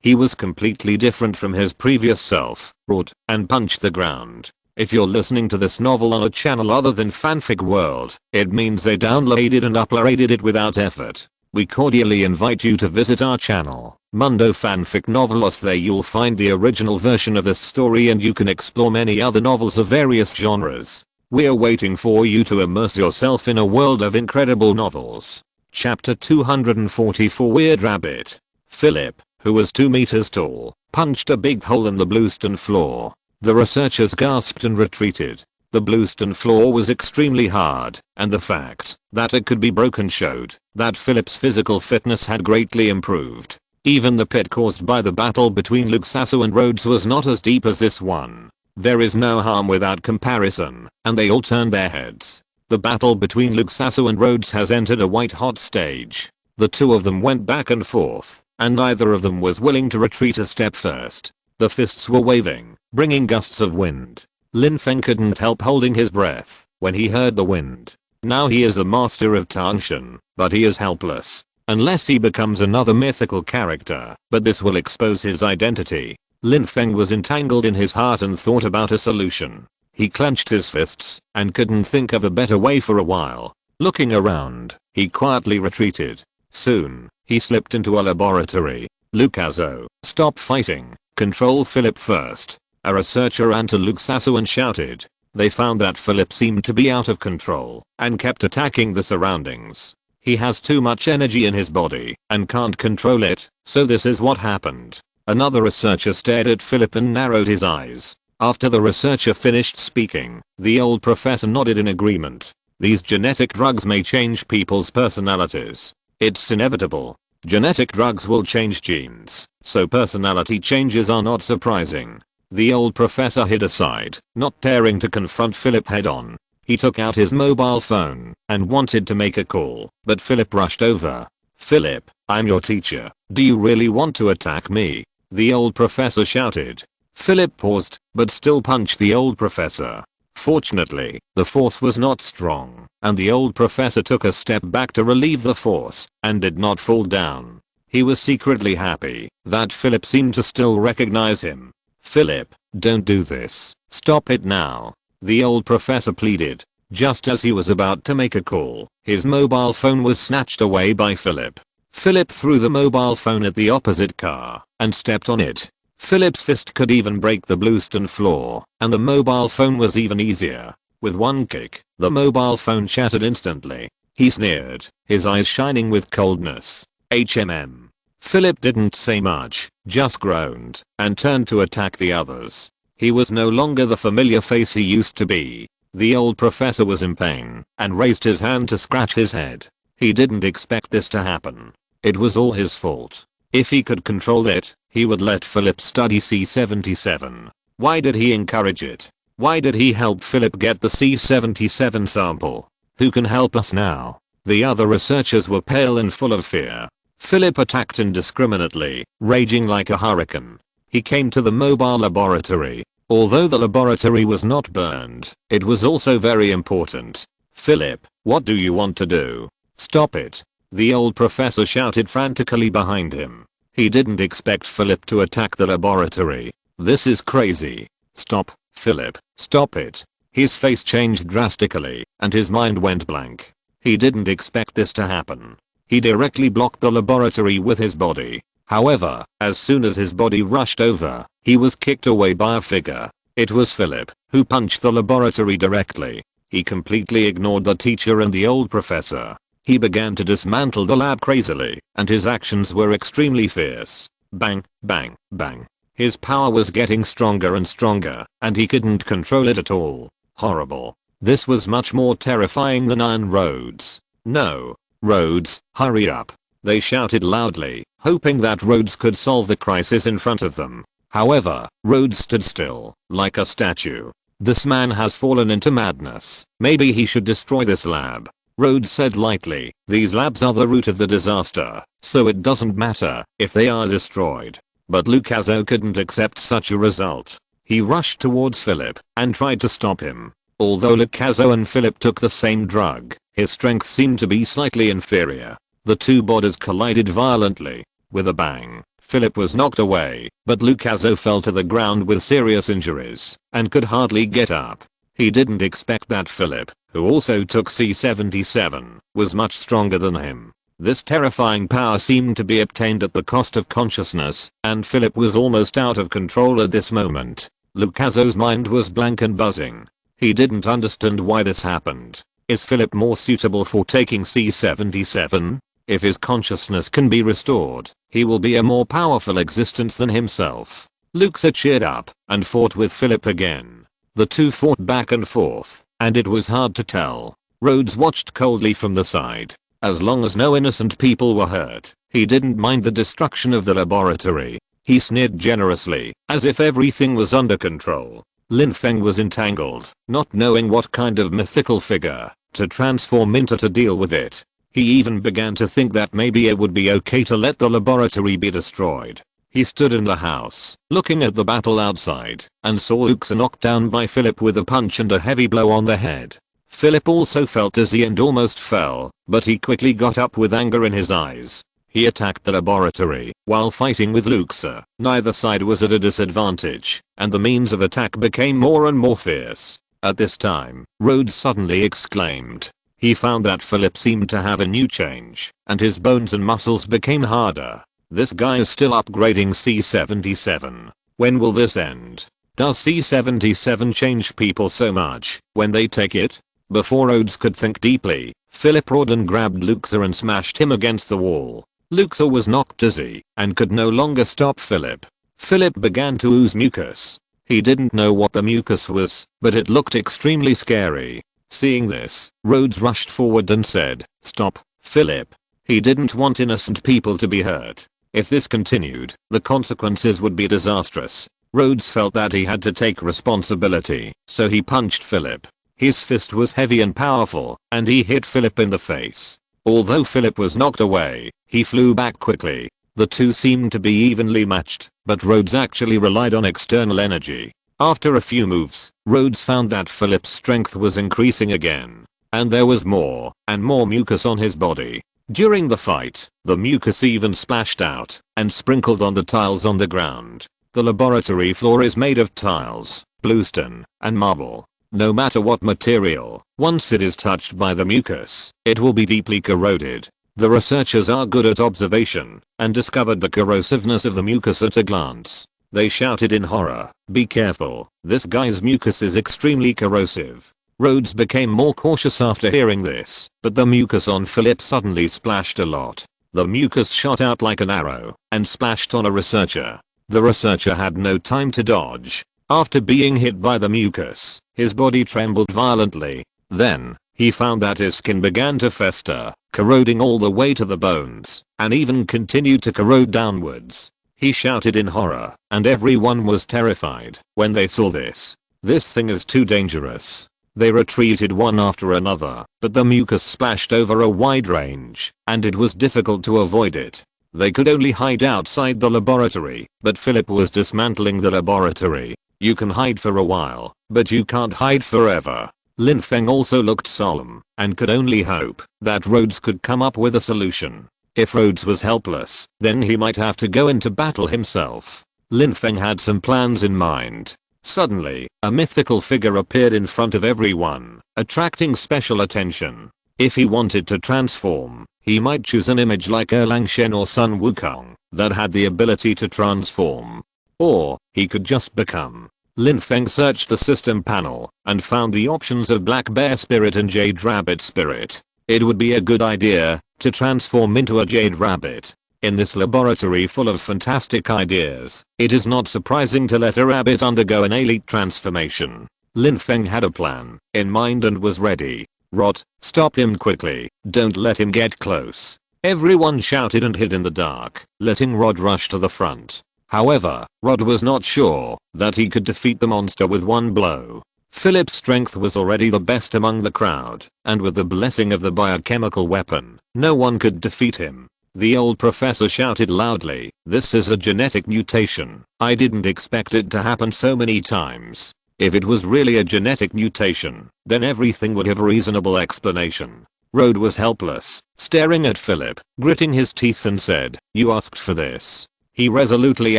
Speaker 1: He was completely different from his previous self, roared, and punched the ground. If you're listening to this novel on a channel other than Fanfic World, it means they downloaded and uploaded it without effort. We cordially invite you to visit our channel, Mundo Fanfic Novelos. There you'll find the original version of this story and you can explore many other novels of various genres. We're waiting for you to immerse yourself in a world of incredible novels. Chapter 244 Weird Rabbit. Philip, who was 2 meters tall, punched a big hole in the bluestone floor. The researchers gasped and retreated. The bluestone floor was extremely hard, and the fact that it could be broken showed that Philip's physical fitness had greatly improved. Even the pit caused by the battle between Luxaso and Rhodes was not as deep as this one. There is no harm without comparison, and they all turned their heads. The battle between Luxaso and Rhodes has entered a white-hot stage. The two of them went back and forth, and neither of them was willing to retreat a step first. The fists were waving, bringing gusts of wind. Lin Feng couldn't help holding his breath when he heard the wind. Now he is the master of Tangshan, but he is helpless. Unless he becomes another mythical character, but this will expose his identity. Lin Feng was entangled in his heart and thought about a solution. He clenched his fists and couldn't think of a better way for a while. Looking around, he quietly retreated. Soon, he slipped into a laboratory. Lucaso, stop fighting. Control Philip first. A researcher ran to Luxaso and shouted. They found that Philip seemed to be out of control and kept attacking the surroundings. He has too much energy in his body and can't control it, so this is what happened. Another researcher stared at Philip and narrowed his eyes. After the researcher finished speaking, the old professor nodded in agreement. These genetic drugs may change people's personalities. It's inevitable. Genetic drugs will change genes, so personality changes are not surprising. The old professor hid aside, not daring to confront Philip head on. He took out his mobile phone and wanted to make a call, but Philip rushed over. "Philip, I'm your teacher. Do you really want to attack me?" the old professor shouted. Philip paused, but still punched the old professor. Fortunately, the force was not strong, and the old professor took a step back to relieve the force, and did not fall down. He was secretly happy that Philip seemed to still recognize him. "Philip, don't do this. Stop it now," the old professor pleaded. Just as he was about to make a call, his mobile phone was snatched away by Philip. Philip threw the mobile phone at the opposite car and stepped on it. Philip's fist could even break the bluestone floor, and the mobile phone was even easier. With one kick, the mobile phone shattered instantly. He sneered, his eyes shining with coldness. "HMM. Philip didn't say much, just groaned, and turned to attack the others. He was no longer the familiar face he used to be. The old professor was in pain, and raised his hand to scratch his head. He didn't expect this to happen. It was all his fault. If he could control it, he would let Philip study C-77. Why did he encourage it? Why did he help Philip get the C-77 sample? Who can help us now? The other researchers were pale and full of fear. Philip attacked indiscriminately, raging like a hurricane. He came to the mobile laboratory. Although the laboratory was not burned, it was also very important. "Philip, what do you want to do? Stop it," the old professor shouted frantically behind him. He didn't expect Philip to attack the laboratory. "This is crazy. Stop, Philip, stop it." His face changed drastically, and his mind went blank. He didn't expect this to happen. He directly blocked the laboratory with his body. However, as soon as his body rushed over, he was kicked away by a figure. It was Philip, who punched the laboratory directly. He completely ignored the teacher and the old professor. He began to dismantle the lab crazily, and his actions were extremely fierce. Bang, bang, bang. His power was getting stronger and stronger, and he couldn't control it at all. Horrible. This was much more terrifying than Iron Rhodes. "No. Rhodes, hurry up," they shouted loudly, hoping that Rhodes could solve the crisis in front of them. However, Rhodes stood still, like a statue. "This man has fallen into madness. Maybe he should destroy this lab," Rhodes said lightly. "These labs are the root of the disaster, so it doesn't matter if they are destroyed." But Lucaso couldn't accept such a result. He rushed towards Philip and tried to stop him. Although Lucaso and Philip took the same drug, his strength seemed to be slightly inferior. The two bodies collided violently. With a bang, Philip was knocked away, but Lucaso fell to the ground with serious injuries and could hardly get up. He didn't expect that Philip, who also took C-77, was much stronger than him. This terrifying power seemed to be obtained at the cost of consciousness, and Philip was almost out of control at this moment. Lucaso's mind was blank and buzzing. He didn't understand why this happened. Is Philip more suitable for taking C-77? If his consciousness can be restored, he will be a more powerful existence than himself. Luxa cheered up and fought with Philip again. The two fought back and forth, and it was hard to tell. Rhodes watched coldly from the side. As long as no innocent people were hurt, he didn't mind the destruction of the laboratory. He sneered generously, as if everything was under control. Lin Feng was entangled, not knowing what kind of mythical figure to transform into to deal with it. He even began to think that maybe it would be okay to let the laboratory be destroyed. He stood in the house, looking at the battle outside, and saw Luxa knocked down by Philip with a punch and a heavy blow on the head. Philip also felt dizzy and almost fell, but he quickly got up with anger in his eyes. He attacked the laboratory while fighting with Luxa. Neither side was at a disadvantage, and the means of attack became more and more fierce. At this time, Rhodes suddenly exclaimed. He found that Philip seemed to have a new change, and his bones and muscles became harder. This guy is still upgrading C-77. When will this end? Does C-77 change people so much when they take it? Before Rhodes could think deeply, Philip roared and grabbed Luxa and smashed him against the wall. Luxa was knocked dizzy and could no longer stop Philip. Philip began to ooze mucus. He didn't know what the mucus was, but it looked extremely scary. Seeing this, Rhodes rushed forward and said, "Stop, Philip." He didn't want innocent people to be hurt. If this continued, the consequences would be disastrous. Rhodes felt that he had to take responsibility, so he punched Philip. His fist was heavy and powerful, and he hit Philip in the face. Although Philip was knocked away, he flew back quickly. The two seemed to be evenly matched, but Rhodes actually relied on external energy. After a few moves, Rhodes found that Philip's strength was increasing again, and there was more and more mucus on his body. During the fight, the mucus even splashed out and sprinkled on the tiles on the ground. The laboratory floor is made of tiles, bluestone, and marble. No matter what material, once it is touched by the mucus, it will be deeply corroded. The researchers are good at observation and discovered the corrosiveness of the mucus at a glance. They shouted in horror, "Be careful, this guy's mucus is extremely corrosive." Rhodes became more cautious after hearing this, but the mucus on Philip suddenly splashed a lot. The mucus shot out like an arrow and splashed on a researcher. The researcher had no time to dodge. After being hit by the mucus, his body trembled violently. Then, he found that his skin began to fester, corroding all the way to the bones, and even continued to corrode downwards. He shouted in horror, and everyone was terrified when they saw this. "This thing is too dangerous." They retreated one after another, but the mucus splashed over a wide range, and it was difficult to avoid it. They could only hide outside the laboratory, but Philip was dismantling the laboratory. You can hide for a while, but you can't hide forever. Lin Feng also looked solemn, and could only hope that Rhodes could come up with a solution. If Rhodes was helpless, then he might have to go into battle himself. Lin Feng had some plans in mind. Suddenly, a mythical figure appeared in front of everyone, attracting special attention. If he wanted to transform, he might choose an image like Erlang Shen or Sun Wukong that had the ability to transform. Or, he could just become. Lin Feng searched the system panel and found the options of Black Bear Spirit and Jade Rabbit Spirit. It would be a good idea to transform into a Jade Rabbit. In this laboratory full of fantastic ideas, it is not surprising to let a rabbit undergo an elite transformation. Lin Feng had a plan in mind and was ready. "Rod, stop him quickly, don't let him get close." Everyone shouted and hid in the dark, letting Rod rush to the front. However, Rod was not sure that he could defeat the monster with one blow. Philip's strength was already the best among the crowd, and with the blessing of the biochemical weapon, no one could defeat him. The old professor shouted loudly, "This is a genetic mutation. I didn't expect it to happen so many times." If it was really a genetic mutation, then everything would have a reasonable explanation. Rhodes was helpless, staring at Philip, gritting his teeth and said, "You asked for this." He resolutely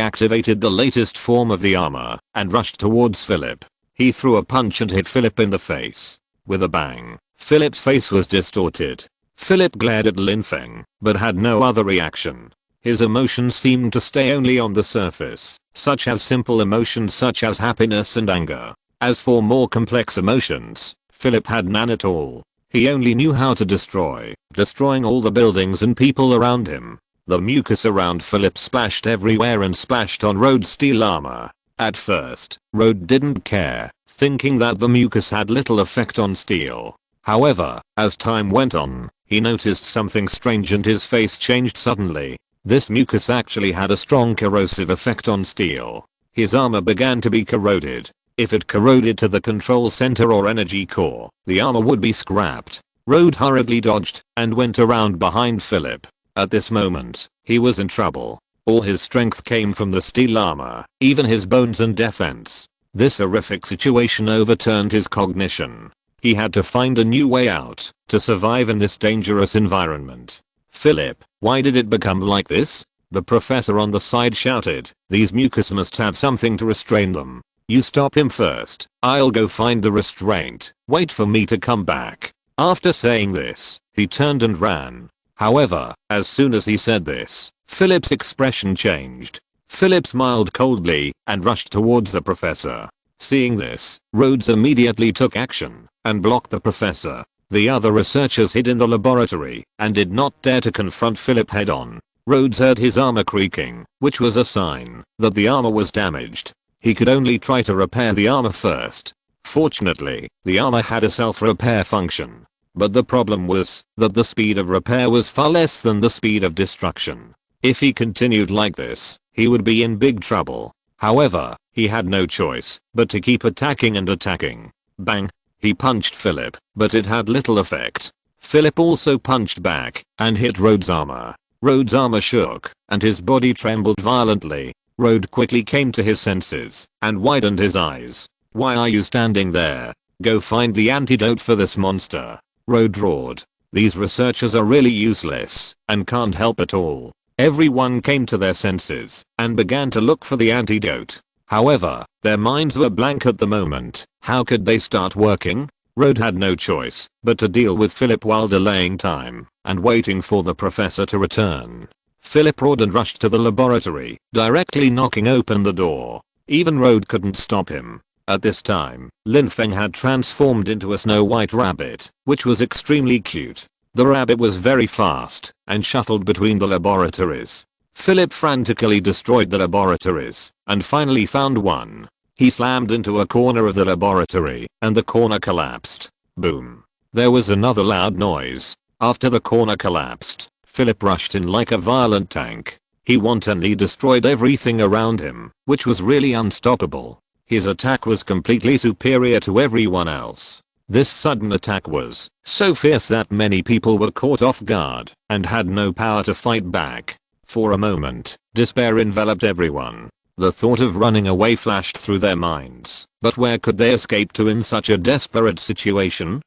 Speaker 1: activated the latest form of the armor and rushed towards Philip. He threw a punch and hit Philip in the face. With a bang, Philip's face was distorted. Philip glared at Lin Feng, but had no other reaction. His emotions seemed to stay only on the surface, such as simple emotions such as happiness and anger. As for more complex emotions, Philip had none at all. He only knew how to destroying all the buildings and people around him. The mucus around Philip splashed everywhere and splashed on Rhodes' steel armor. At first, Rhodes didn't care, thinking that the mucus had little effect on steel. However, as time went on, he noticed something strange and his face changed suddenly. This mucus actually had a strong corrosive effect on steel. His armor began to be corroded. If it corroded to the control center or energy core, the armor would be scrapped. Rhodes hurriedly dodged and went around behind Philip. At this moment, he was in trouble. All his strength came from the steel armor, even his bones and defense. This horrific situation overturned his cognition. He had to find a new way out to survive in this dangerous environment. "Philip, why did it become like this?" the professor on the side shouted. "These mucus must have something to restrain them. You stop him first. I'll go find the restraint. Wait for me to come back." After saying this, he turned and ran. However, as soon as he said this, Philip's expression changed. Philip smiled coldly and rushed towards the professor. Seeing this, Rhodes immediately took action and blocked the professor. The other researchers hid in the laboratory and did not dare to confront Philip head on. Rhodes heard his armor creaking, which was a sign that the armor was damaged. He could only try to repair the armor first. Fortunately, the armor had a self-repair function. But the problem was that the speed of repair was far less than the speed of destruction. If he continued like this, he would be in big trouble. However, he had no choice but to keep attacking and attacking. Bang! He punched Philip, but it had little effect. Philip also punched back and hit Rhodes' armor. Rhodes' armor shook, and his body trembled violently. Rhodes quickly came to his senses and widened his eyes. "Why are you standing there? Go find the antidote for this monster." Rhodes roared. "These researchers are really useless and can't help at all." Everyone came to their senses and began to look for the antidote. However, their minds were blank at the moment. How could they start working? Rhodes had no choice but to deal with Philip while delaying time and waiting for the professor to return. Philip roared and rushed to the laboratory, directly knocking open the door. Even Rhodes couldn't stop him. At this time, Lin Feng had transformed into a snow white rabbit, which was extremely cute. The rabbit was very fast and shuttled between the laboratories. Philip frantically destroyed the laboratories and finally found one. He slammed into a corner of the laboratory and the corner collapsed. Boom. There was another loud noise. After the corner collapsed, Philip rushed in like a violent tank. He wantonly destroyed everything around him, which was really unstoppable. His attack was completely superior to everyone else. This sudden attack was so fierce that many people were caught off guard and had no power to fight back. For a moment, despair enveloped everyone. The thought of running away flashed through their minds, but where could they escape to in such a desperate situation?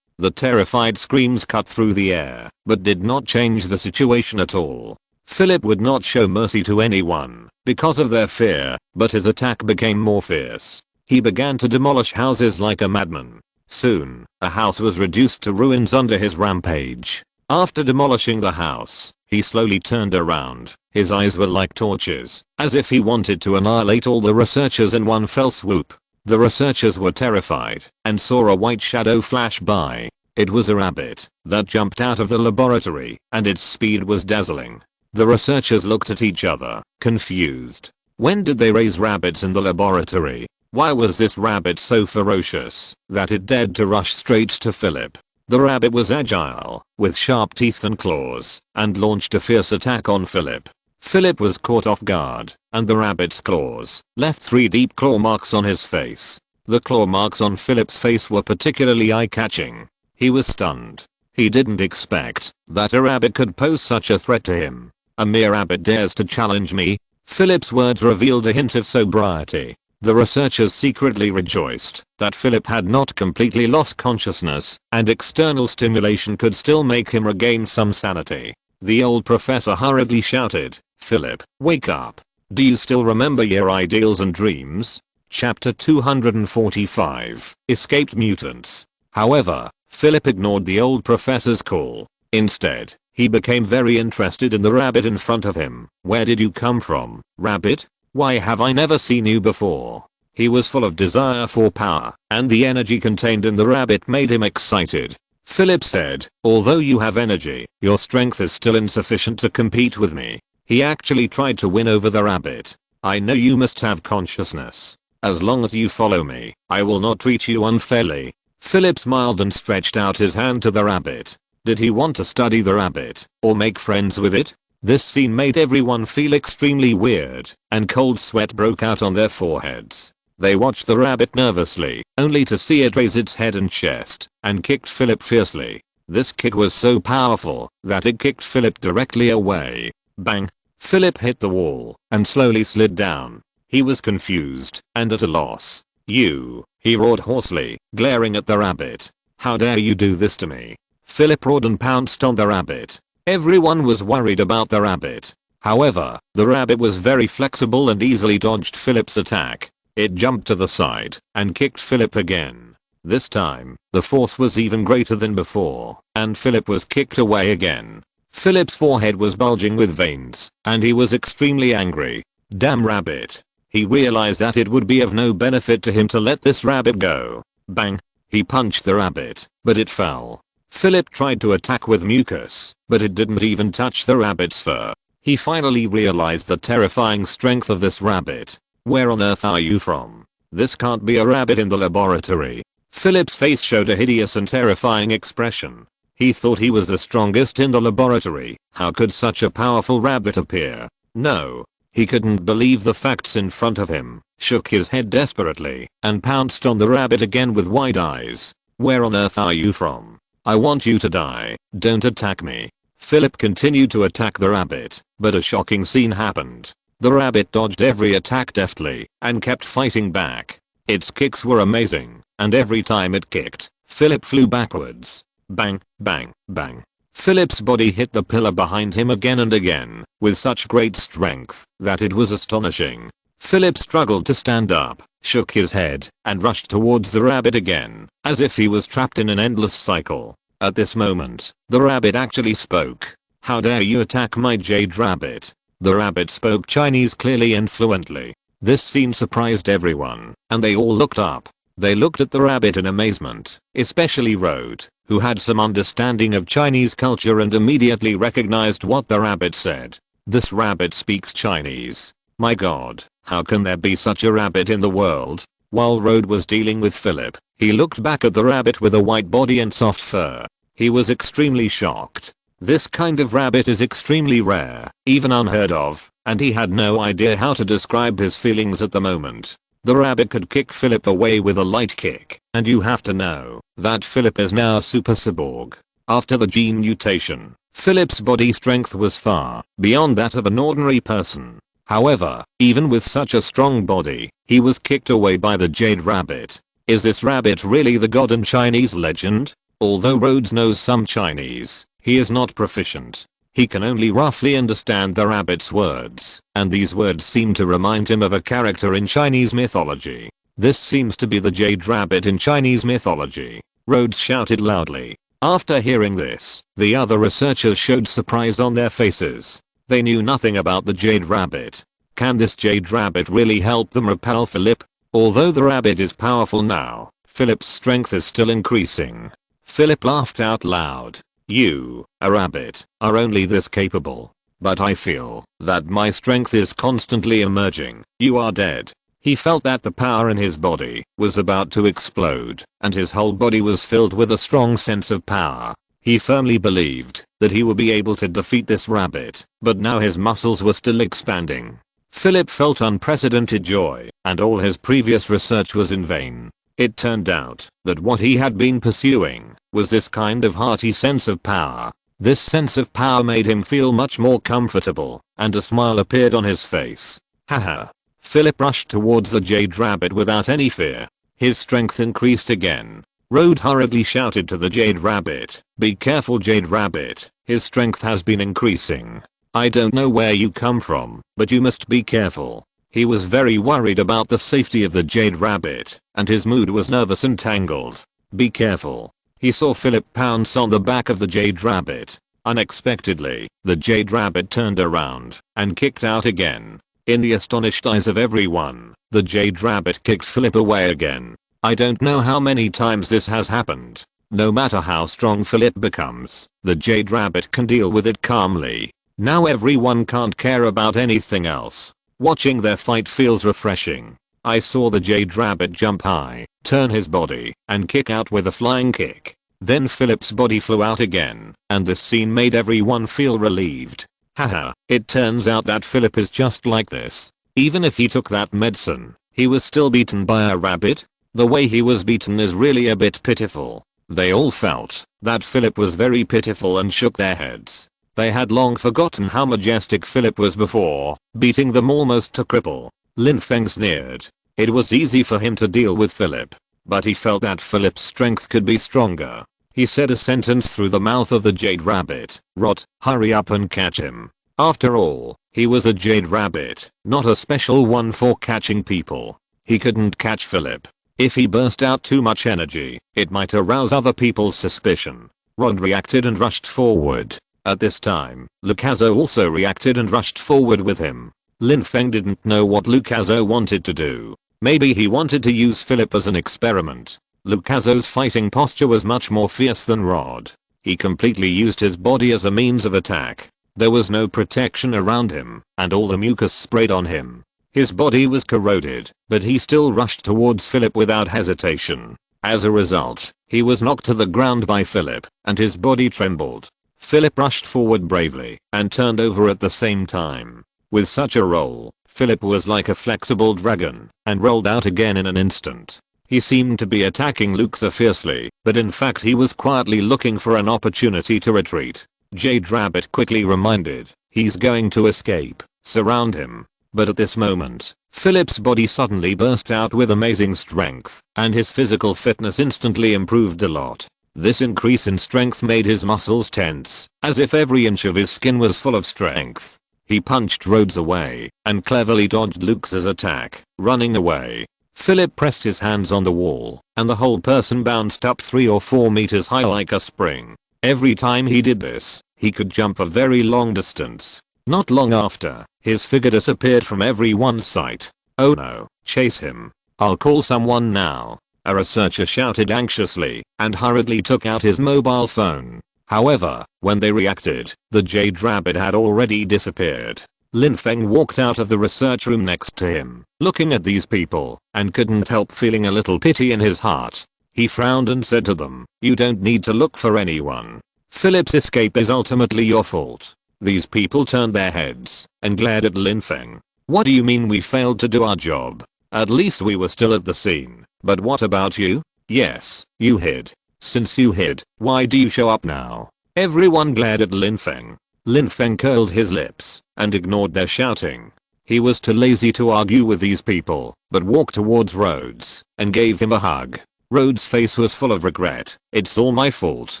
Speaker 1: The terrified screams cut through the air, but did not change the situation at all. Philip would not show mercy to anyone because of their fear, but his attack became more fierce. He began to demolish houses like a madman. Soon, a house was reduced to ruins under his rampage. After demolishing the house, he slowly turned around. His eyes were like torches, as if he wanted to annihilate all the researchers in one fell swoop. The researchers were terrified and saw a white shadow flash by. It was a rabbit that jumped out of the laboratory, and its speed was dazzling. The researchers looked at each other, confused. When did they raise rabbits in the laboratory? Why was this rabbit so ferocious that it dared to rush straight to Philip? The rabbit was agile, with sharp teeth and claws, and launched a fierce attack on Philip. Philip was caught off guard, and the rabbit's claws left 3 deep claw marks on his face. The claw marks on Philip's face were particularly eye-catching. He was stunned. He didn't expect that a rabbit could pose such a threat to him. "A mere rabbit dares to challenge me?" Philip's words revealed a hint of sobriety. The researchers secretly rejoiced that Philip had not completely lost consciousness, and external stimulation could still make him regain some sanity. The old professor hurriedly shouted, "Philip, wake up. Do you still remember your ideals and dreams?" Chapter 245, Escaped Mutants. However, Philip ignored the old professor's call. Instead, he became very interested in the rabbit in front of him. "Where did you come from, rabbit? Why have I never seen you before?" He was full of desire for power, and the energy contained in the rabbit made him excited. Philip said, "Although you have energy, your strength is still insufficient to compete with me." He actually tried to win over the rabbit. "I know you must have consciousness. As long as you follow me, I will not treat you unfairly." Philip smiled and stretched out his hand to the rabbit. Did he want to study the rabbit or make friends with it? This scene made everyone feel extremely weird, and cold sweat broke out on their foreheads. They watched the rabbit nervously, only to see it raise its head and chest, and kicked Philip fiercely. This kick was so powerful that it kicked Philip directly away. Bang! Philip hit the wall, and slowly slid down. He was confused, and at a loss. "You!" he roared hoarsely, glaring at the rabbit. "How dare you do this to me?" Philip roared and pounced on the rabbit. Everyone was worried about the rabbit. However, the rabbit was very flexible and easily dodged Philip's attack. It jumped to the side and kicked Philip again. This time, the force was even greater than before, and Philip was kicked away again. Philip's forehead was bulging with veins, and he was extremely angry. Damn rabbit. He realized that it would be of no benefit to him to let this rabbit go. Bang! He punched the rabbit, but it fell. Philip tried to attack with mucus, but it didn't even touch the rabbit's fur. He finally realized the terrifying strength of this rabbit. Where on earth are you from? This can't be a rabbit in the laboratory. Philip's face showed a hideous and terrifying expression. He thought he was the strongest in the laboratory. How could such a powerful rabbit appear? No. He couldn't believe the facts in front of him, shook his head desperately, and pounced on the rabbit again with wide eyes. Where on earth are you from? I want you to die. Don't attack me. Philip continued to attack the rabbit, but a shocking scene happened. The rabbit dodged every attack deftly and kept fighting back. Its kicks were amazing, and every time it kicked, Philip flew backwards. Bang, bang, bang. Philip's body hit the pillar behind him again and again, with such great strength that it was astonishing. Philip struggled to stand up, shook his head, and rushed towards the rabbit again, as if he was trapped in an endless cycle. At this moment, the rabbit actually spoke. How dare you attack my jade rabbit? The rabbit spoke Chinese clearly and fluently. This scene surprised everyone, and they all looked up. They looked at the rabbit in amazement, especially Rode, who had some understanding of Chinese culture and immediately recognized what the rabbit said. This rabbit speaks Chinese. My god, how can there be such a rabbit in the world? While Rode was dealing with Philip, he looked back at the rabbit with a white body and soft fur. He was extremely shocked. This kind of rabbit is extremely rare, even unheard of, and he had no idea how to describe his feelings at the moment. The rabbit could kick Philip away with a light kick, and you have to know that Philip is now super cyborg. After the gene mutation, Philip's body strength was far beyond that of an ordinary person. However, even with such a strong body, he was kicked away by the jade rabbit. Is this rabbit really the god in Chinese legend? Although Rhodes knows some Chinese, he is not proficient. He can only roughly understand the rabbit's words, and these words seem to remind him of a character in Chinese mythology. This seems to be the jade rabbit in Chinese mythology. Rhodes shouted loudly. After hearing this, the other researchers showed surprise on their faces. They knew nothing about the jade rabbit. Can this jade rabbit really help them repel Philip? Although the rabbit is powerful now, Philip's strength is still increasing. Philip laughed out loud. You, a rabbit, are only this capable. But I feel that my strength is constantly emerging. You are dead. He felt that the power in his body was about to explode, and his whole body was filled with a strong sense of power. He firmly believed that he would be able to defeat this rabbit, but now his muscles were still expanding. Philip felt unprecedented joy, and all his previous research was in vain. It turned out that what he had been pursuing was this kind of hearty sense of power. This sense of power made him feel much more comfortable, and a smile appeared on his face. Haha. Philip rushed towards the jade rabbit without any fear. His strength increased again. Rode hurriedly shouted to the jade rabbit, "Be careful, jade rabbit, his strength has been increasing. I don't know where you come from, but you must be careful." He was very worried about the safety of the jade rabbit, and his mood was nervous and tangled. Be careful. He saw Philip pounce on the back of the jade rabbit. Unexpectedly, the jade rabbit turned around and kicked out again. In the astonished eyes of everyone, the jade rabbit kicked Philip away again. I don't know how many times this has happened. No matter how strong Philip becomes, the jade rabbit can deal with it calmly. Now everyone can't care about anything else. Watching their fight feels refreshing. I saw the jade rabbit jump high, turn his body, and kick out with a flying kick. Then Philip's body flew out again, and this scene made everyone feel relieved. Haha, it turns out that Philip is just like this. Even if he took that medicine, he was still beaten by a rabbit. The way he was beaten is really a bit pitiful. They all felt that Philip was very pitiful and shook their heads. They had long forgotten how majestic Philip was before, beating them almost to cripple. Lin Feng sneered. It was easy for him to deal with Philip, but he felt that Philip's strength could be stronger. He said a sentence through the mouth of the jade rabbit. Rot, hurry up and catch him. After all, he was a jade rabbit, not a special one for catching people. He couldn't catch Philip. If he burst out too much energy, it might arouse other people's suspicion. Rod reacted and rushed forward. At this time, Lucaso also reacted and rushed forward with him. Lin Feng didn't know what Lucaso wanted to do. Maybe he wanted to use Philip as an experiment. Lucaso's fighting posture was much more fierce than Rod. He completely used his body as a means of attack. There was no protection around him, and all the mucus sprayed on him. His body was corroded, but he still rushed towards Philip without hesitation. As a result, he was knocked to the ground by Philip, and his body trembled. Philip rushed forward bravely, and turned over at the same time. With such a roll, Philip was like a flexible dragon, and rolled out again in an instant. He seemed to be attacking Luke so fiercely, but in fact he was quietly looking for an opportunity to retreat. Jade Rabbit quickly reminded, he's going to escape, surround him. But at this moment, Philip's body suddenly burst out with amazing strength, and his physical fitness instantly improved a lot. This increase in strength made his muscles tense, as if every inch of his skin was full of strength. He punched Rhodes away, and cleverly dodged Luke's attack, running away. Philip pressed his hands on the wall, and the whole person bounced up 3 or 4 meters high like a spring. Every time he did this, he could jump a very long distance. Not long after, his figure disappeared from everyone's sight. Oh no, chase him. I'll call someone now. A researcher shouted anxiously, and hurriedly took out his mobile phone. However, when they reacted, the Jade Rabbit had already disappeared. Lin Feng walked out of the research room next to him, looking at these people, and couldn't help feeling a little pity in his heart. He frowned and said to them, "You don't need to look for anyone. Philip's escape is ultimately your fault." These people turned their heads and glared at Lin Feng. "What do you mean we failed to do our job? At least we were still at the scene. But what about you? Yes, you hid. Since you hid, why do you show up now?" Everyone glared at Lin Feng. Lin Feng curled his lips and ignored their shouting. He was too lazy to argue with these people, but walked towards Rhodes and gave him a hug. Rhodes' face was full of regret. "It's all my fault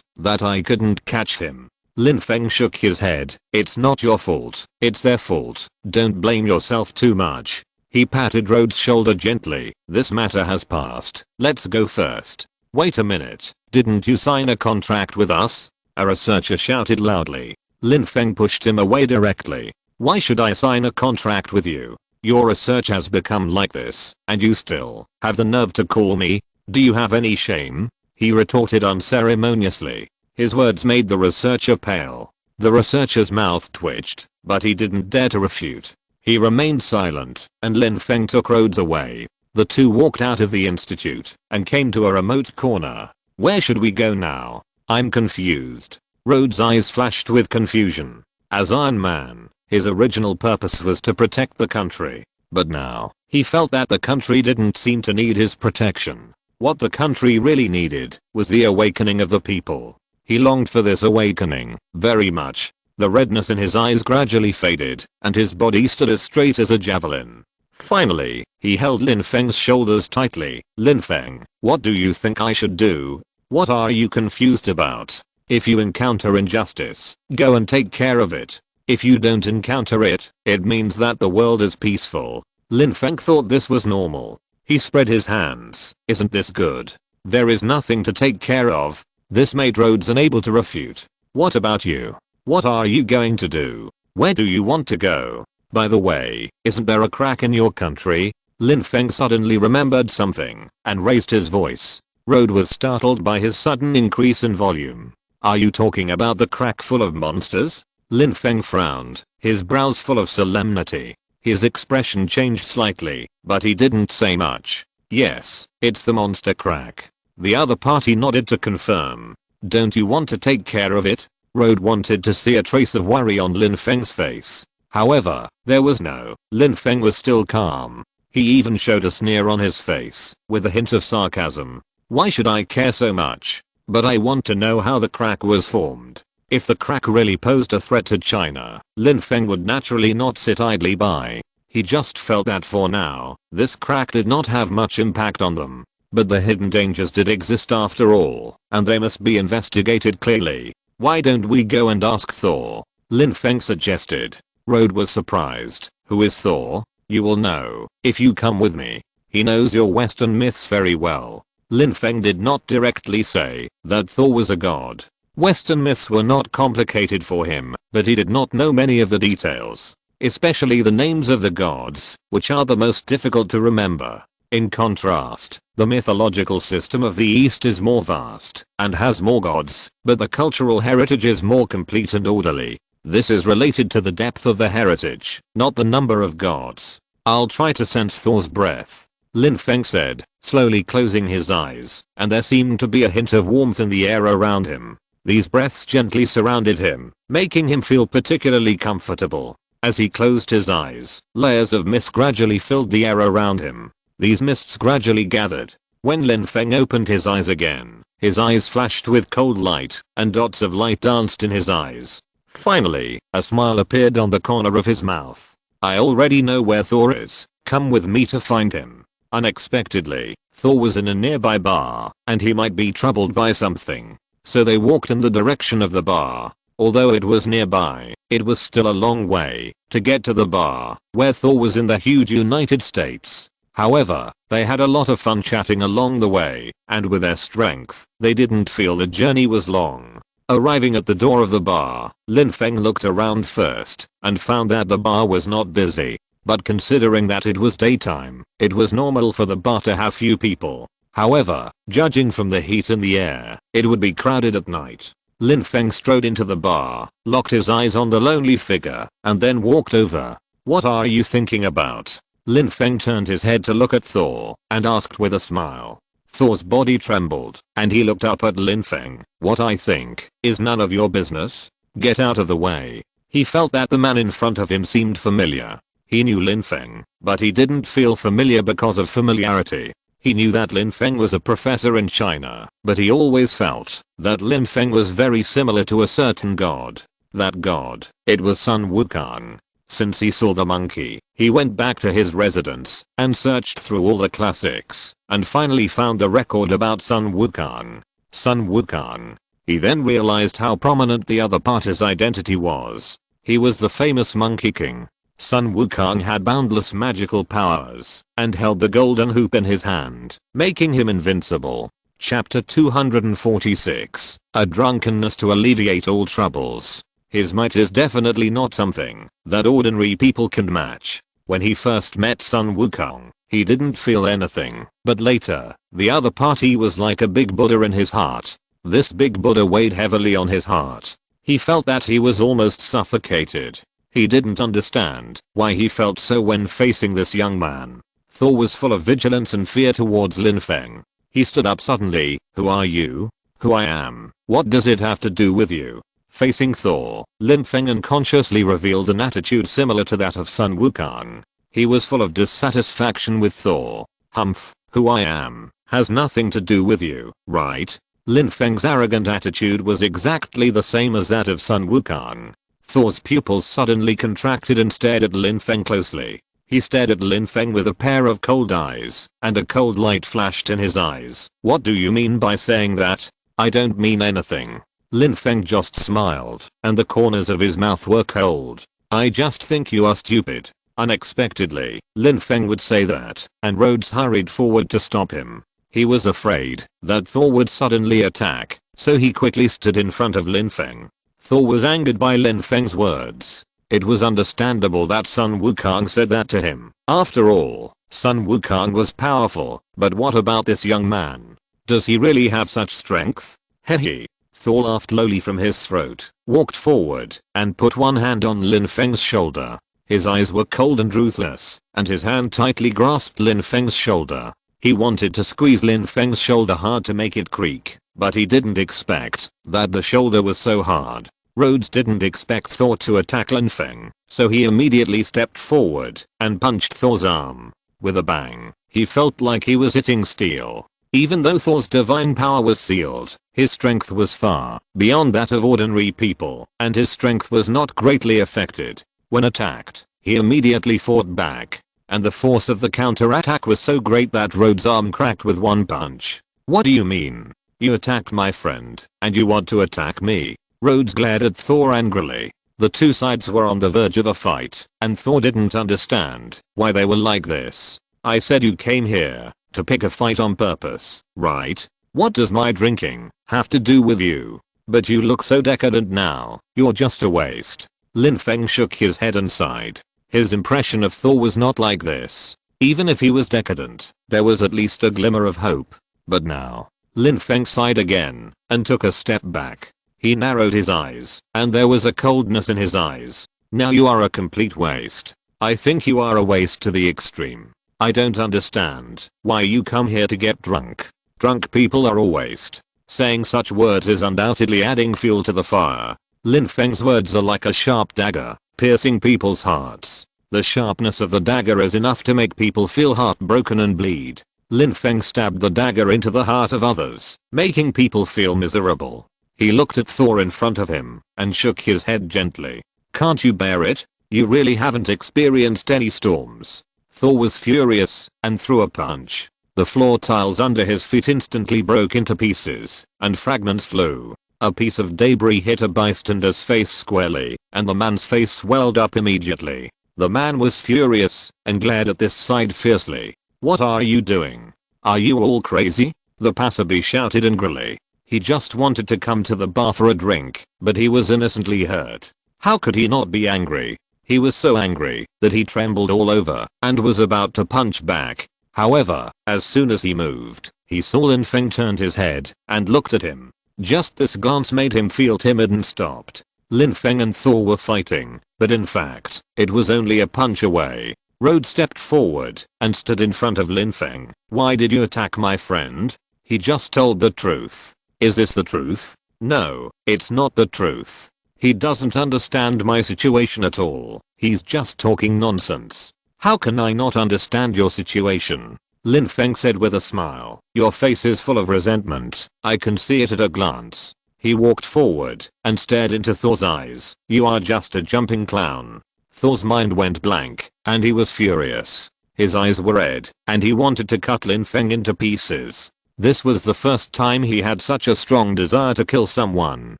Speaker 1: that I couldn't catch him." Lin Feng shook his head. "It's not your fault, it's their fault. Don't blame yourself too much." He patted Rhodes' shoulder gently. "This matter has passed. Let's go first." "Wait a minute, didn't you sign a contract with us?" a researcher shouted loudly. Lin Feng pushed him away directly. "Why should I sign a contract with you? Your research has become like this, and you still have the nerve to call me? Do you have any shame?" he retorted unceremoniously. His words made the researcher pale. The researcher's mouth twitched, but he didn't dare to refute. He remained silent, and Lin Feng took Rhodes away. The two walked out of the institute and came to a remote corner. "Where should we go now? I'm confused." Rhodes' eyes flashed with confusion. As Iron Man, his original purpose was to protect the country. But now, he felt that the country didn't seem to need his protection. What the country really needed was the awakening of the people. He longed for this awakening very much. The redness in his eyes gradually faded, and his body stood as straight as a javelin. Finally, he held Lin Feng's shoulders tightly. "Lin Feng, what do you think I should do? What are you confused about? If you encounter injustice, go and take care of it. If you don't encounter it, it means that the world is peaceful." Lin Feng thought this was normal. He spread his hands. "Isn't this good? There is nothing to take care of." This made Rhodes unable to refute. "What about you? What are you going to do? Where do you want to go? By the way, isn't there a crack in your country?" Lin Feng suddenly remembered something and raised his voice. Rhodes was startled by his sudden increase in volume. "Are you talking about the crack full of monsters?" Lin Feng frowned, his brows full of solemnity. His expression changed slightly, but he didn't say much. "Yes, it's the monster crack." The other party nodded to confirm. "Don't you want to take care of it?" Rhodes wanted to see a trace of worry on Lin Feng's face. However, there was no. Lin Feng was still calm. He even showed a sneer on his face, with a hint of sarcasm. "Why should I care so much? But I want to know how the crack was formed." If the crack really posed a threat to China, Lin Feng would naturally not sit idly by. He just felt that for now, this crack did not have much impact on them. But the hidden dangers did exist after all, and they must be investigated clearly. "Why don't we go and ask Thor?" Lin Feng suggested. Rhodes was surprised. "Who is Thor?" "You will know if you come with me. He knows your Western myths very well." Lin Feng did not directly say that Thor was a god. Western myths were not complicated for him, but he did not know many of the details, especially the names of the gods, which are the most difficult to remember. In contrast, the mythological system of the East is more vast and has more gods, but the cultural heritage is more complete and orderly. This is related to the depth of the heritage, not the number of gods. I'll try to sense Thor's breath, Lin Feng said, slowly closing his eyes, and there seemed to be a hint of warmth in the air around him. These breaths gently surrounded him, making him feel particularly comfortable. As he closed his eyes, layers of mist gradually filled the air around him. These mists gradually gathered. When Lin Feng opened his eyes again, his eyes flashed with cold light, and dots of light danced in his eyes. Finally, a smile appeared on the corner of his mouth. I already know where Thor is. Come with me to find him. Unexpectedly, Thor was in a nearby bar, and he might be troubled by something. So they walked in the direction of the bar. Although it was nearby, it was still a long way to get to the bar, where Thor was in the huge United States. However, they had a lot of fun chatting along the way, and with their strength, they didn't feel the journey was long. Arriving at the door of the bar, Lin Feng looked around first, and found that the bar was not busy. But considering that it was daytime, it was normal for the bar to have few people. However, judging from the heat in the air, it would be crowded at night. Lin Feng strode into the bar, locked his eyes on the lonely figure, and then walked over. What are you thinking about? Lin Feng turned his head to look at Thor, and asked with a smile. Thor's body trembled, and he looked up at Lin Feng. What I think is none of your business. Get out of the way. He felt that the man in front of him seemed familiar. He knew Lin Feng, but he didn't feel familiar because of familiarity. He knew that Lin Feng was a professor in China, but he always felt that Lin Feng was very similar to a certain god. That god, it was Sun Wukong. Since he saw the monkey, he went back to his residence and searched through all the classics, and finally found the record about Sun Wukong. Sun Wukong. He then realized how prominent the other party's identity was. He was the famous Monkey King. Sun Wukong had boundless magical powers and held the golden hoop in his hand, making him invincible. Chapter 246. A drunkenness to alleviate all troubles. His might is definitely not something that ordinary people can match. When he first met Sun Wukong, he didn't feel anything, but later, the other party was like a big Buddha in his heart. This big Buddha weighed heavily on his heart. He felt that he was almost suffocated. He didn't understand why he felt so when facing this young man. Thor was full of vigilance and fear towards Lin Feng. He stood up suddenly. Who are you? Who I am. What does it have to do with you? Facing Thor, Lin Feng unconsciously revealed an attitude similar to that of Sun Wukong. He was full of dissatisfaction with Thor. Humph, who I am has nothing to do with you, right? Lin Feng's arrogant attitude was exactly the same as that of Sun Wukong. Thor's pupils suddenly contracted and stared at Lin Feng closely. He stared at Lin Feng with a pair of cold eyes, and a cold light flashed in his eyes. What do you mean by saying that? I don't mean anything. Lin Feng just smiled, and the corners of his mouth were cold. I just think you are stupid. Unexpectedly, Lin Feng would say that, and Rhodes hurried forward to stop him. He was afraid that Thor would suddenly attack, so he quickly stood in front of Lin Feng. Thor was angered by Lin Feng's words. It was understandable that Sun Wukong said that to him. After all, Sun Wukong was powerful, but what about this young man? Does he really have such strength? Hehe. Thor laughed lowly from his throat, walked forward, and put one hand on Lin Feng's shoulder. His eyes were cold and ruthless, and his hand tightly grasped Lin Feng's shoulder. He wanted to squeeze Lin Feng's shoulder hard to make it creak, but he didn't expect that the shoulder was so hard. Rhodes didn't expect Thor to attack Lin Feng, so he immediately stepped forward and punched Thor's arm. With a bang, he felt like he was hitting steel. Even though Thor's divine power was sealed, his strength was far beyond that of ordinary people, and his strength was not greatly affected. When attacked, he immediately fought back, and the force of the counterattack was so great that Rhodes' arm cracked with one punch. What do you mean? You attacked my friend, and you want to attack me? Rhodes glared at Thor angrily. The two sides were on the verge of a fight, and Thor didn't understand why they were like this. I said you came here to pick a fight on purpose, right? What does my drinking have to do with you? But you look so decadent now, you're just a waste. Lin Feng shook his head and sighed. His impression of Thor was not like this. Even if he was decadent, there was at least a glimmer of hope. But now, Lin Feng sighed again and took a step back. He narrowed his eyes, and there was a coldness in his eyes. Now you are a complete waste. I think you are a waste to the extreme. I don't understand why you come here to get drunk. Drunk people are a waste. Saying such words is undoubtedly adding fuel to the fire. Lin Feng's words are like a sharp dagger, piercing people's hearts. The sharpness of the dagger is enough to make people feel heartbroken and bleed. Lin Feng stabbed the dagger into the heart of others, making people feel miserable. He looked at Thor in front of him and shook his head gently. Can't you bear it? You really haven't experienced any storms. Thor was furious and threw a punch. The floor tiles under his feet instantly broke into pieces, and fragments flew. A piece of debris hit a bystander's face squarely, and the man's face swelled up immediately. The man was furious and glared at this side fiercely. What are you doing? Are you all crazy? The passerby shouted angrily. He just wanted to come to the bar for a drink, but he was innocently hurt. How could he not be angry? He was so angry that he trembled all over and was about to punch back. However, as soon as he moved, he saw Lin Feng turned his head and looked at him. Just this glance made him feel timid and stopped. Lin Feng and Thor were fighting, but in fact, it was only a punch away. Rode stepped forward and stood in front of Lin Feng. Why did you attack my friend? He just told the truth. Is this the truth? No, it's not the truth. He doesn't understand my situation at all. He's just talking nonsense. How can I not understand your situation? Lin Feng said with a smile. Your face is full of resentment. I can see it at a glance. He walked forward and stared into Thor's eyes. You are just a jumping clown. Thor's mind went blank, and he was furious. His eyes were red, and he wanted to cut Lin Feng into pieces. This was the first time he had such a strong desire to kill someone.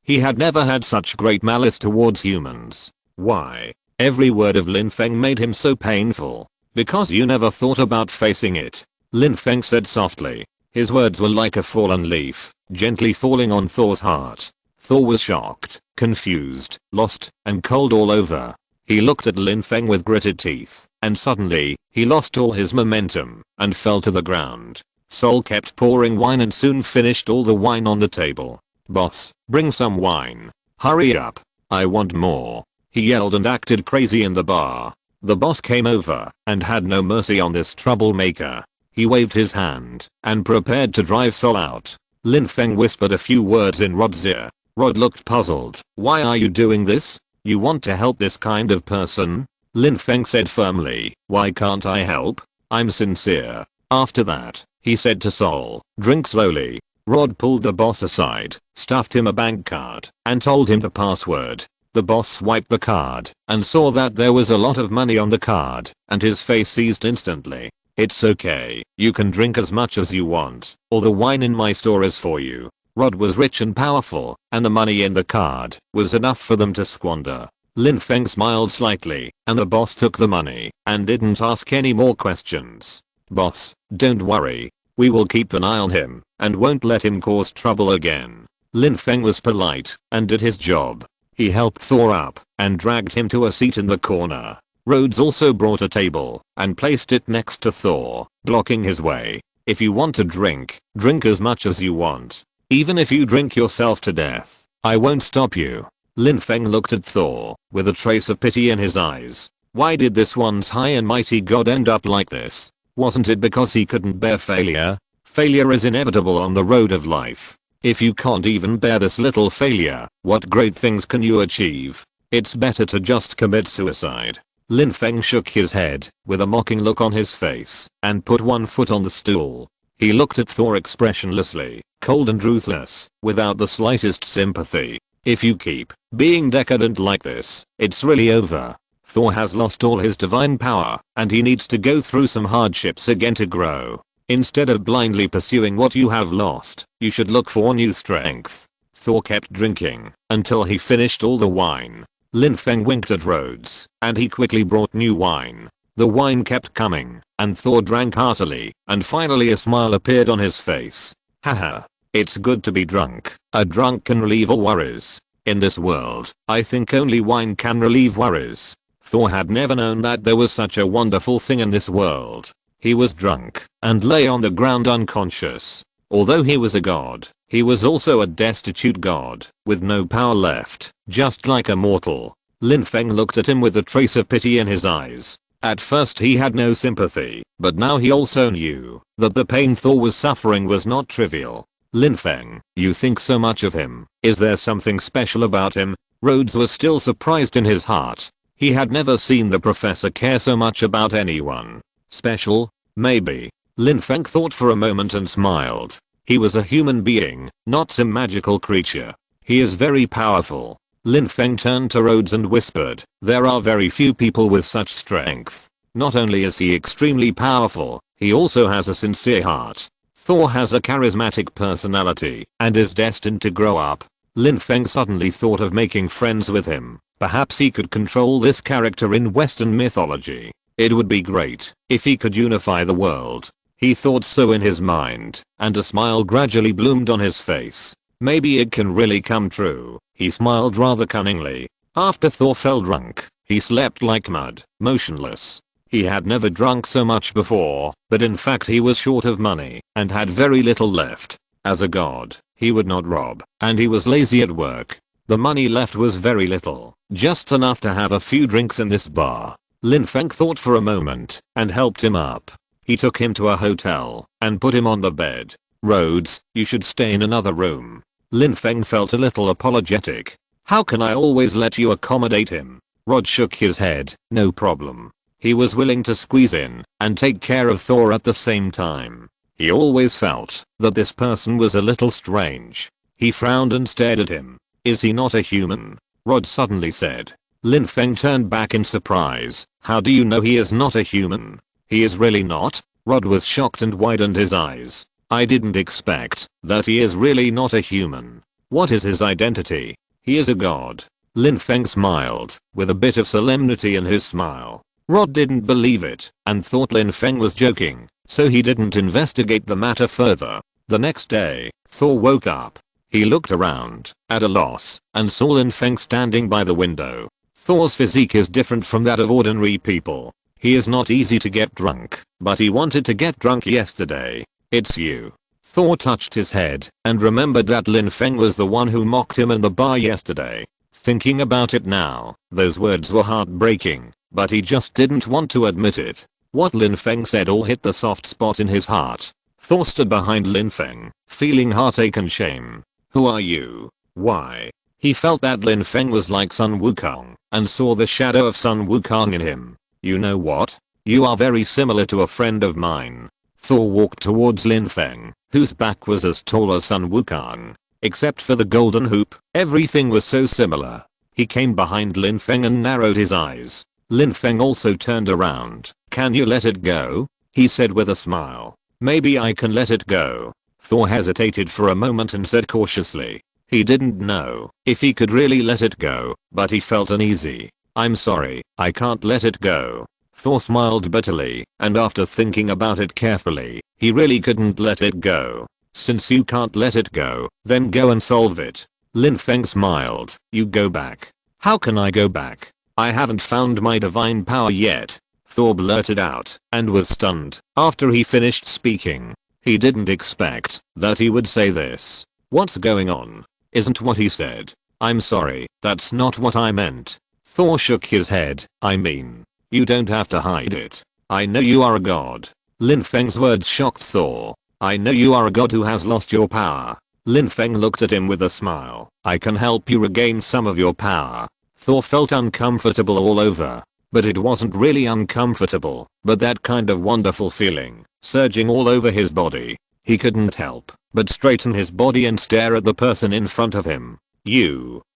Speaker 1: He had never had such great malice towards humans. Why? Every word of Lin Feng made him so painful. Because you never thought about facing it. Lin Feng said softly. His words were like a fallen leaf, gently falling on Thor's heart. Thor was shocked, confused, lost, and cold all over. He looked at Lin Feng with gritted teeth, and suddenly, he lost all his momentum, and fell to the ground. Sol kept pouring wine and soon finished all the wine on the table. Boss, bring some wine. Hurry up. I want more. He yelled and acted crazy in the bar. The boss came over and had no mercy on this troublemaker. He waved his hand and prepared to drive Sol out. Lin Feng whispered a few words in Rod's ear. Rod looked puzzled. Why are you doing this? You want to help this kind of person? Lin Feng said firmly. Why can't I help? I'm sincere. After that, he said to Sol, drink slowly. Rod pulled the boss aside, stuffed him a bank card, and told him the password. The boss swiped the card and saw that there was a lot of money on the card, and his face eased instantly. It's okay, you can drink as much as you want. All the wine in my store is for you. Rod was rich and powerful, and the money in the card was enough for them to squander. Lin Feng smiled slightly, and the boss took the money and didn't ask any more questions. Boss, don't worry. We will keep an eye on him and won't let him cause trouble again. Lin Feng was polite and did his job. He helped Thor up and dragged him to a seat in the corner. Rhodes also brought a table and placed it next to Thor, blocking his way. If you want to drink, drink as much as you want. Even if you drink yourself to death, I won't stop you. Lin Feng looked at Thor with a trace of pity in his eyes. Why did this once high and mighty god end up like this? Wasn't it because he couldn't bear failure? Failure is inevitable on the road of life. If you can't even bear this little failure, what great things can you achieve? It's better to just commit suicide. Lin Feng shook his head with a mocking look on his face and put one foot on the stool. He looked at Thor expressionlessly, cold and ruthless, without the slightest sympathy. If you keep being decadent like this, it's really over. Thor has lost all his divine power, and he needs to go through some hardships again to grow. Instead of blindly pursuing what you have lost, you should look for new strength. Thor kept drinking until he finished all the wine. Lin Feng winked at Rhodes, and he quickly brought new wine. The wine kept coming, and Thor drank heartily, and finally a smile appeared on his face. Haha. It's good to be drunk. A drunk can relieve all worries. In this world, I think only wine can relieve worries. Thor had never known that there was such a wonderful thing in this world. He was drunk and lay on the ground unconscious. Although he was a god, he was also a destitute god, with no power left, just like a mortal. Lin Feng looked at him with a trace of pity in his eyes. At first he had no sympathy, but now he also knew that the pain Thor was suffering was not trivial. Lin Feng, you think so much of him. Is there something special about him? Rhodes was still surprised in his heart. He had never seen the professor care so much about anyone. Special? Maybe. Lin Feng thought for a moment and smiled. He was a human being, not some magical creature. He is very powerful. Lin Feng turned to Rhodes and whispered, there are very few people with such strength. Not only is he extremely powerful, he also has a sincere heart. Thor has a charismatic personality and is destined to grow up. Lin Feng suddenly thought of making friends with him. Perhaps he could control this character in Western mythology. It would be great if he could unify the world. He thought so in his mind, and a smile gradually bloomed on his face. Maybe it can really come true. He smiled rather cunningly. After Thor fell drunk, he slept like mud, motionless. He had never drunk so much before, but in fact he was short of money and had very little left. As a god, he would not rob, and he was lazy at work. The money left was very little, just enough to have a few drinks in this bar. Lin Feng thought for a moment and helped him up. He took him to a hotel and put him on the bed. Rhodes, you should stay in another room. Lin Feng felt a little apologetic. How can I always let you accommodate him? Rod shook his head, no problem. He was willing to squeeze in and take care of Thor at the same time. He always felt that this person was a little strange. He frowned and stared at him. Is he not a human? Rod suddenly said. Lin Feng turned back in surprise. How do you know he is not a human? He is really not? Rod was shocked and widened his eyes. I didn't expect that he is really not a human. What is his identity? He is a god. Lin Feng smiled, with a bit of solemnity in his smile. Rod didn't believe it, and thought Lin Feng was joking, so he didn't investigate the matter further. The next day, Thor woke up. He looked around, at a loss, and saw Lin Feng standing by the window. Thor's physique is different from that of ordinary people. He is not easy to get drunk, but he wanted to get drunk yesterday. It's you. Thor touched his head and remembered that Lin Feng was the one who mocked him in the bar yesterday. Thinking about it now, those words were heartbreaking, but he just didn't want to admit it. What Lin Feng said all hit the soft spot in his heart. Thor stood behind Lin Feng, feeling heartache and shame. Who are you? Why? He felt that Lin Feng was like Sun Wukong and saw the shadow of Sun Wukong in him. You know what? You are very similar to a friend of mine. Thor walked towards Lin Feng, whose back was as tall as Sun Wukong. Except for the golden hoop, everything was so similar. He came behind Lin Feng and narrowed his eyes. Lin Feng also turned around. Can you let it go? He said with a smile. Maybe I can let it go. Thor hesitated for a moment and said cautiously. He didn't know if he could really let it go, but he felt uneasy. I'm sorry, I can't let it go. Thor smiled bitterly, and after thinking about it carefully, he really couldn't let it go. Since you can't let it go, then go and solve it. Lin Feng smiled. You go back. How can I go back? I haven't found my divine power yet. Thor blurted out, and was stunned after he finished speaking. He didn't expect that he would say this. What's going on? Isn't what he said. I'm sorry, that's not what I meant. Thor shook his head. I mean, you don't have to hide it. I know you are a god. Lin Feng's words shocked Thor. I know you are a god who has lost your power. Lin Feng looked at him with a smile. I can help you regain some of your power. Thor felt uncomfortable all over. But it wasn't really uncomfortable, but that kind of wonderful feeling, surging all over his body. He couldn't help but straighten his body and stare at the person in front of him.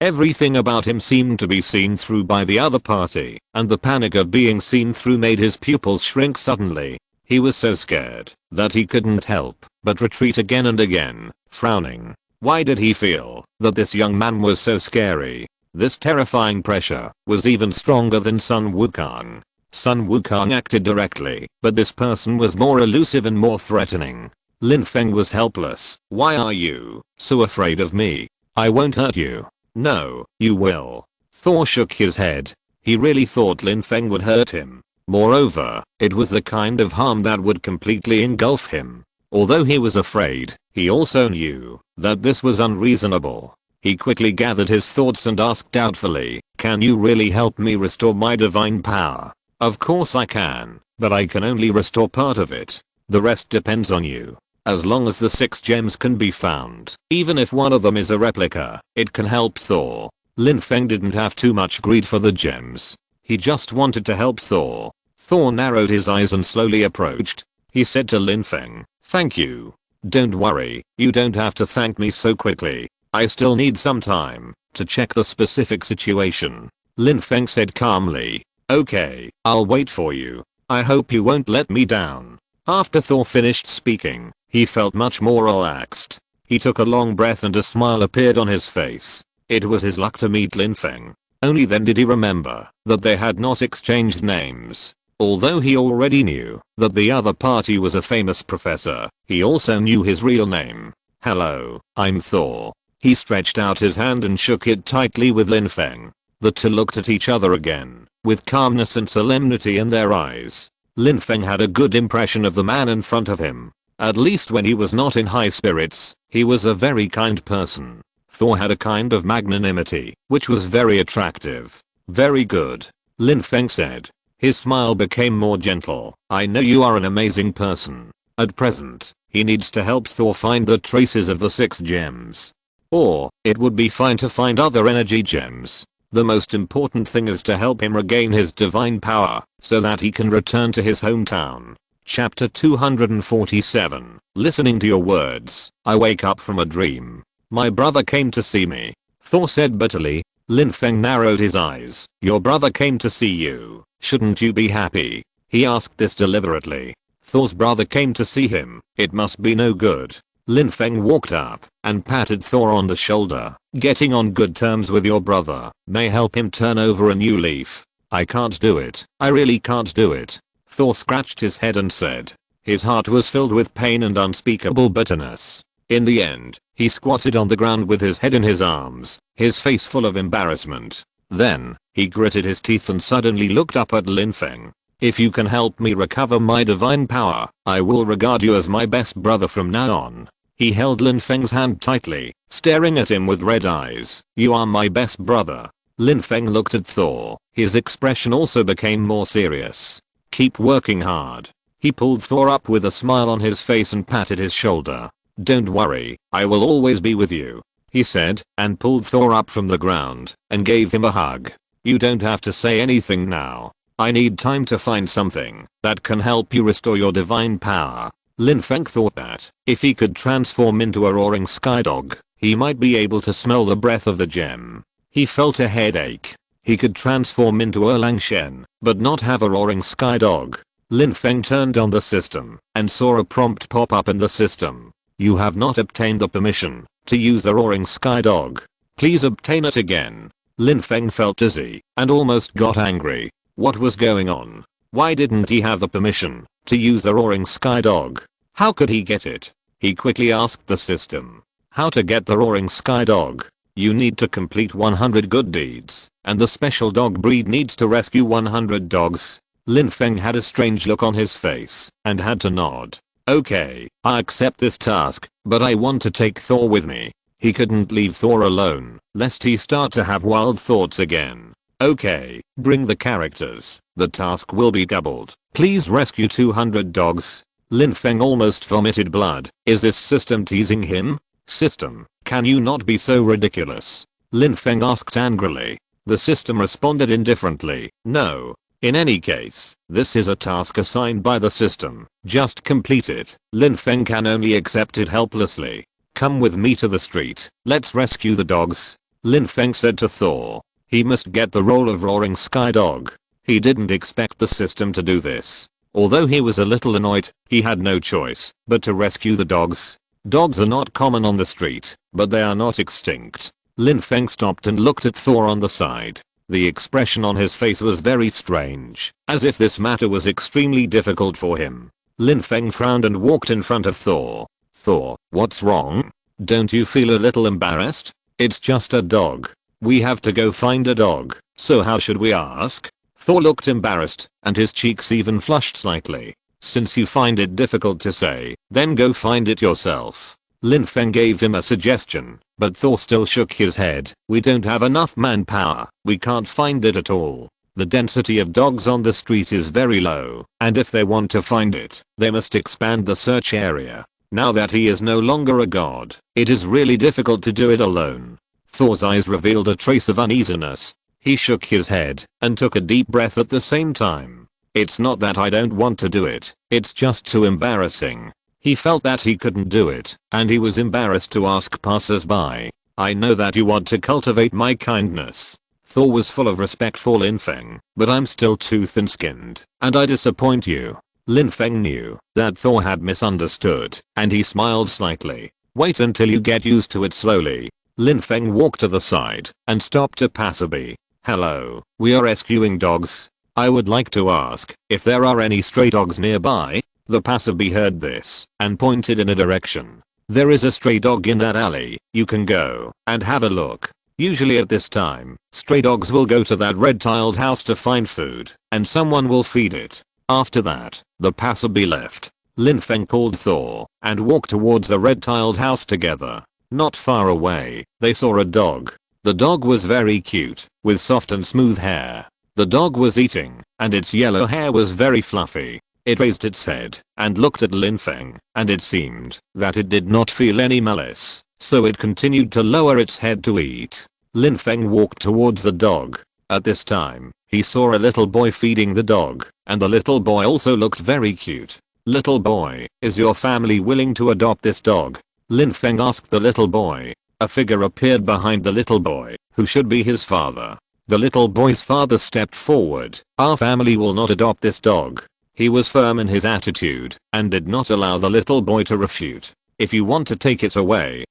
Speaker 1: Everything about him seemed to be seen through by the other party, and the panic of being seen through made his pupils shrink suddenly. He was so scared that he couldn't help but retreat again and again, frowning. Why did he feel that this young man was so scary? This terrifying pressure was even stronger than Sun Wukong. Sun Wukong acted directly, but this person was more elusive and more threatening. Lin Feng was helpless. Why are you so afraid of me? I won't hurt you. No, you will. Thor shook his head. He really thought Lin Feng would hurt him. Moreover, it was the kind of harm that would completely engulf him. Although he was afraid, he also knew that this was unreasonable. He quickly gathered his thoughts and asked doubtfully, "Can you really help me restore my divine power?" "Of course I can, but I can only restore part of it. The rest depends on you. As long as the 6 gems can be found, even if one of them is a replica, it can help Thor." Lin Feng didn't have too much greed for the gems. He just wanted to help Thor. Thor narrowed his eyes and slowly approached. He said to Lin Feng, "Thank you." "Don't worry, you don't have to thank me so quickly. I still need some time to check the specific situation." Lin Feng said calmly, "Okay, I'll wait for you. I hope you won't let me down." After Thor finished speaking, he felt much more relaxed. He took a long breath and a smile appeared on his face. It was his luck to meet Lin Feng. Only then did he remember that they had not exchanged names. Although he already knew that the other party was a famous professor, he also knew his real name. "Hello, I'm Thor." He stretched out his hand and shook it tightly with Lin Feng. The two looked at each other again, with calmness and solemnity in their eyes. Lin Feng had a good impression of the man in front of him. At least when he was not in high spirits, he was a very kind person. Thor had a kind of magnanimity, which was very attractive. "Very good," Lin Feng said. His smile became more gentle. "I know you are an amazing person." At present, he needs to help Thor find the traces of the 6 gems. Or, it would be fine to find other energy gems. The most important thing is to help him regain his divine power, so that he can return to his hometown. Chapter 247. Listening to your words, I wake up from a dream. My brother came to see me, Thor said bitterly. Lin Feng narrowed his eyes. "Your brother came to see you. Shouldn't you be happy?" He asked this deliberately. Thor's brother came to see him. It must be no good. Lin Feng walked up and patted Thor on the shoulder. "Getting on good terms with your brother may help him turn over a new leaf." "I can't do it. I really can't do it." Thor scratched his head and said. His heart was filled with pain and unspeakable bitterness. In the end, he squatted on the ground with his head in his arms, his face full of embarrassment. Then, he gritted his teeth and suddenly looked up at Lin Feng. "If you can help me recover my divine power, I will regard you as my best brother from now on." He held Lin Feng's hand tightly, staring at him with red eyes. "You are my best brother." Lin Feng looked at Thor. His expression also became more serious. "Keep working hard." He pulled Thor up with a smile on his face and patted his shoulder. "Don't worry, I will always be with you," he said, and pulled Thor up from the ground and gave him a hug. "You don't have to say anything now. I need time to find something that can help you restore your divine power." Lin Feng thought that if he could transform into a roaring skydog, he might be able to smell the breath of the gem. He felt a headache. He could transform into Erlang Shen, but not have a roaring skydog. Lin Feng turned on the system and saw a prompt pop up in the system. "You have not obtained the permission to use the roaring skydog. Please obtain it again." Lin Feng felt dizzy and almost got angry. What was going on? Why didn't he have the permission to use the roaring skydog? How could he get it? He quickly asked the system. "How to get the roaring skydog? You need to complete 100 good deeds, and the special dog breed needs to rescue 100 dogs." Lin Feng had a strange look on his face and had to nod. "Okay, I accept this task, but I want to take Thor with me." He couldn't leave Thor alone, lest he start to have wild thoughts again. "Okay, bring the characters. The task will be doubled. Please rescue 200 dogs." Lin Feng almost vomited blood. Is this system teasing him? "System, can you not be so ridiculous?" Lin Feng asked angrily. The system responded indifferently. "No. In any case, this is a task assigned by the system. Just complete it." Lin Feng can only accept it helplessly. "Come with me to the street. Let's rescue the dogs," Lin Feng said to Thor. He must get the role of roaring skydog. He didn't expect the system to do this. Although he was a little annoyed, he had no choice but to rescue the dogs. Dogs are not common on the street, but they are not extinct. Lin Feng stopped and looked at Thor on the side. The expression on his face was very strange, as if this matter was extremely difficult for him. Lin Feng frowned and walked in front of Thor. "Thor, what's wrong? Don't you feel a little embarrassed? It's just a dog. We have to go find a dog." So how should we ask? Thor looked embarrassed, and his cheeks even flushed slightly. Since you find it difficult to say, then go find it yourself. Lin Feng gave him a suggestion, but Thor still shook his head. We don't have enough manpower, we can't find it at all. The density of dogs on the street is very low, and if they want to find it, they must expand the search area. Now that he is no longer a god, it is really difficult to do it alone. Thor's eyes revealed a trace of uneasiness. He shook his head and took a deep breath at the same time. It's not that I don't want to do it, it's just too embarrassing. He felt that he couldn't do it, and he was embarrassed to ask passers-by. I know that you want to cultivate my kindness. Thor was full of respect for Lin Feng, but I'm still too thin-skinned, and I disappoint you. Lin Feng knew that Thor had misunderstood, and he smiled slightly. Wait until you get used to it slowly. Lin Feng walked to the side and stopped a passerby. Hello, we are rescuing dogs. I would like to ask if there are any stray dogs nearby. The passerby heard this and pointed in a direction. There is a stray dog in that alley, you can go and have a look. Usually at this time, stray dogs will go to that red tiled house to find food, and someone will feed it. After that, the passerby left. Lin Feng called Thor and walked towards the red tiled house together. Not far away, they saw a dog. The dog was very cute, with soft and smooth hair. The dog was eating, and its yellow hair was very fluffy. It raised its head and looked at Lin Feng, and it seemed that it did not feel any malice, so it continued to lower its head to eat. Lin Feng walked towards the dog. At this time, he saw a little boy feeding the dog, and the little boy also looked very cute. Little boy, is your family willing to adopt this dog? Lin Feng asked the little boy. A figure appeared behind the little boy, who should be his father. The little boy's father stepped forward. Our family will not adopt this dog. He was firm in his attitude and did not allow the little boy to refute. If you want to take it away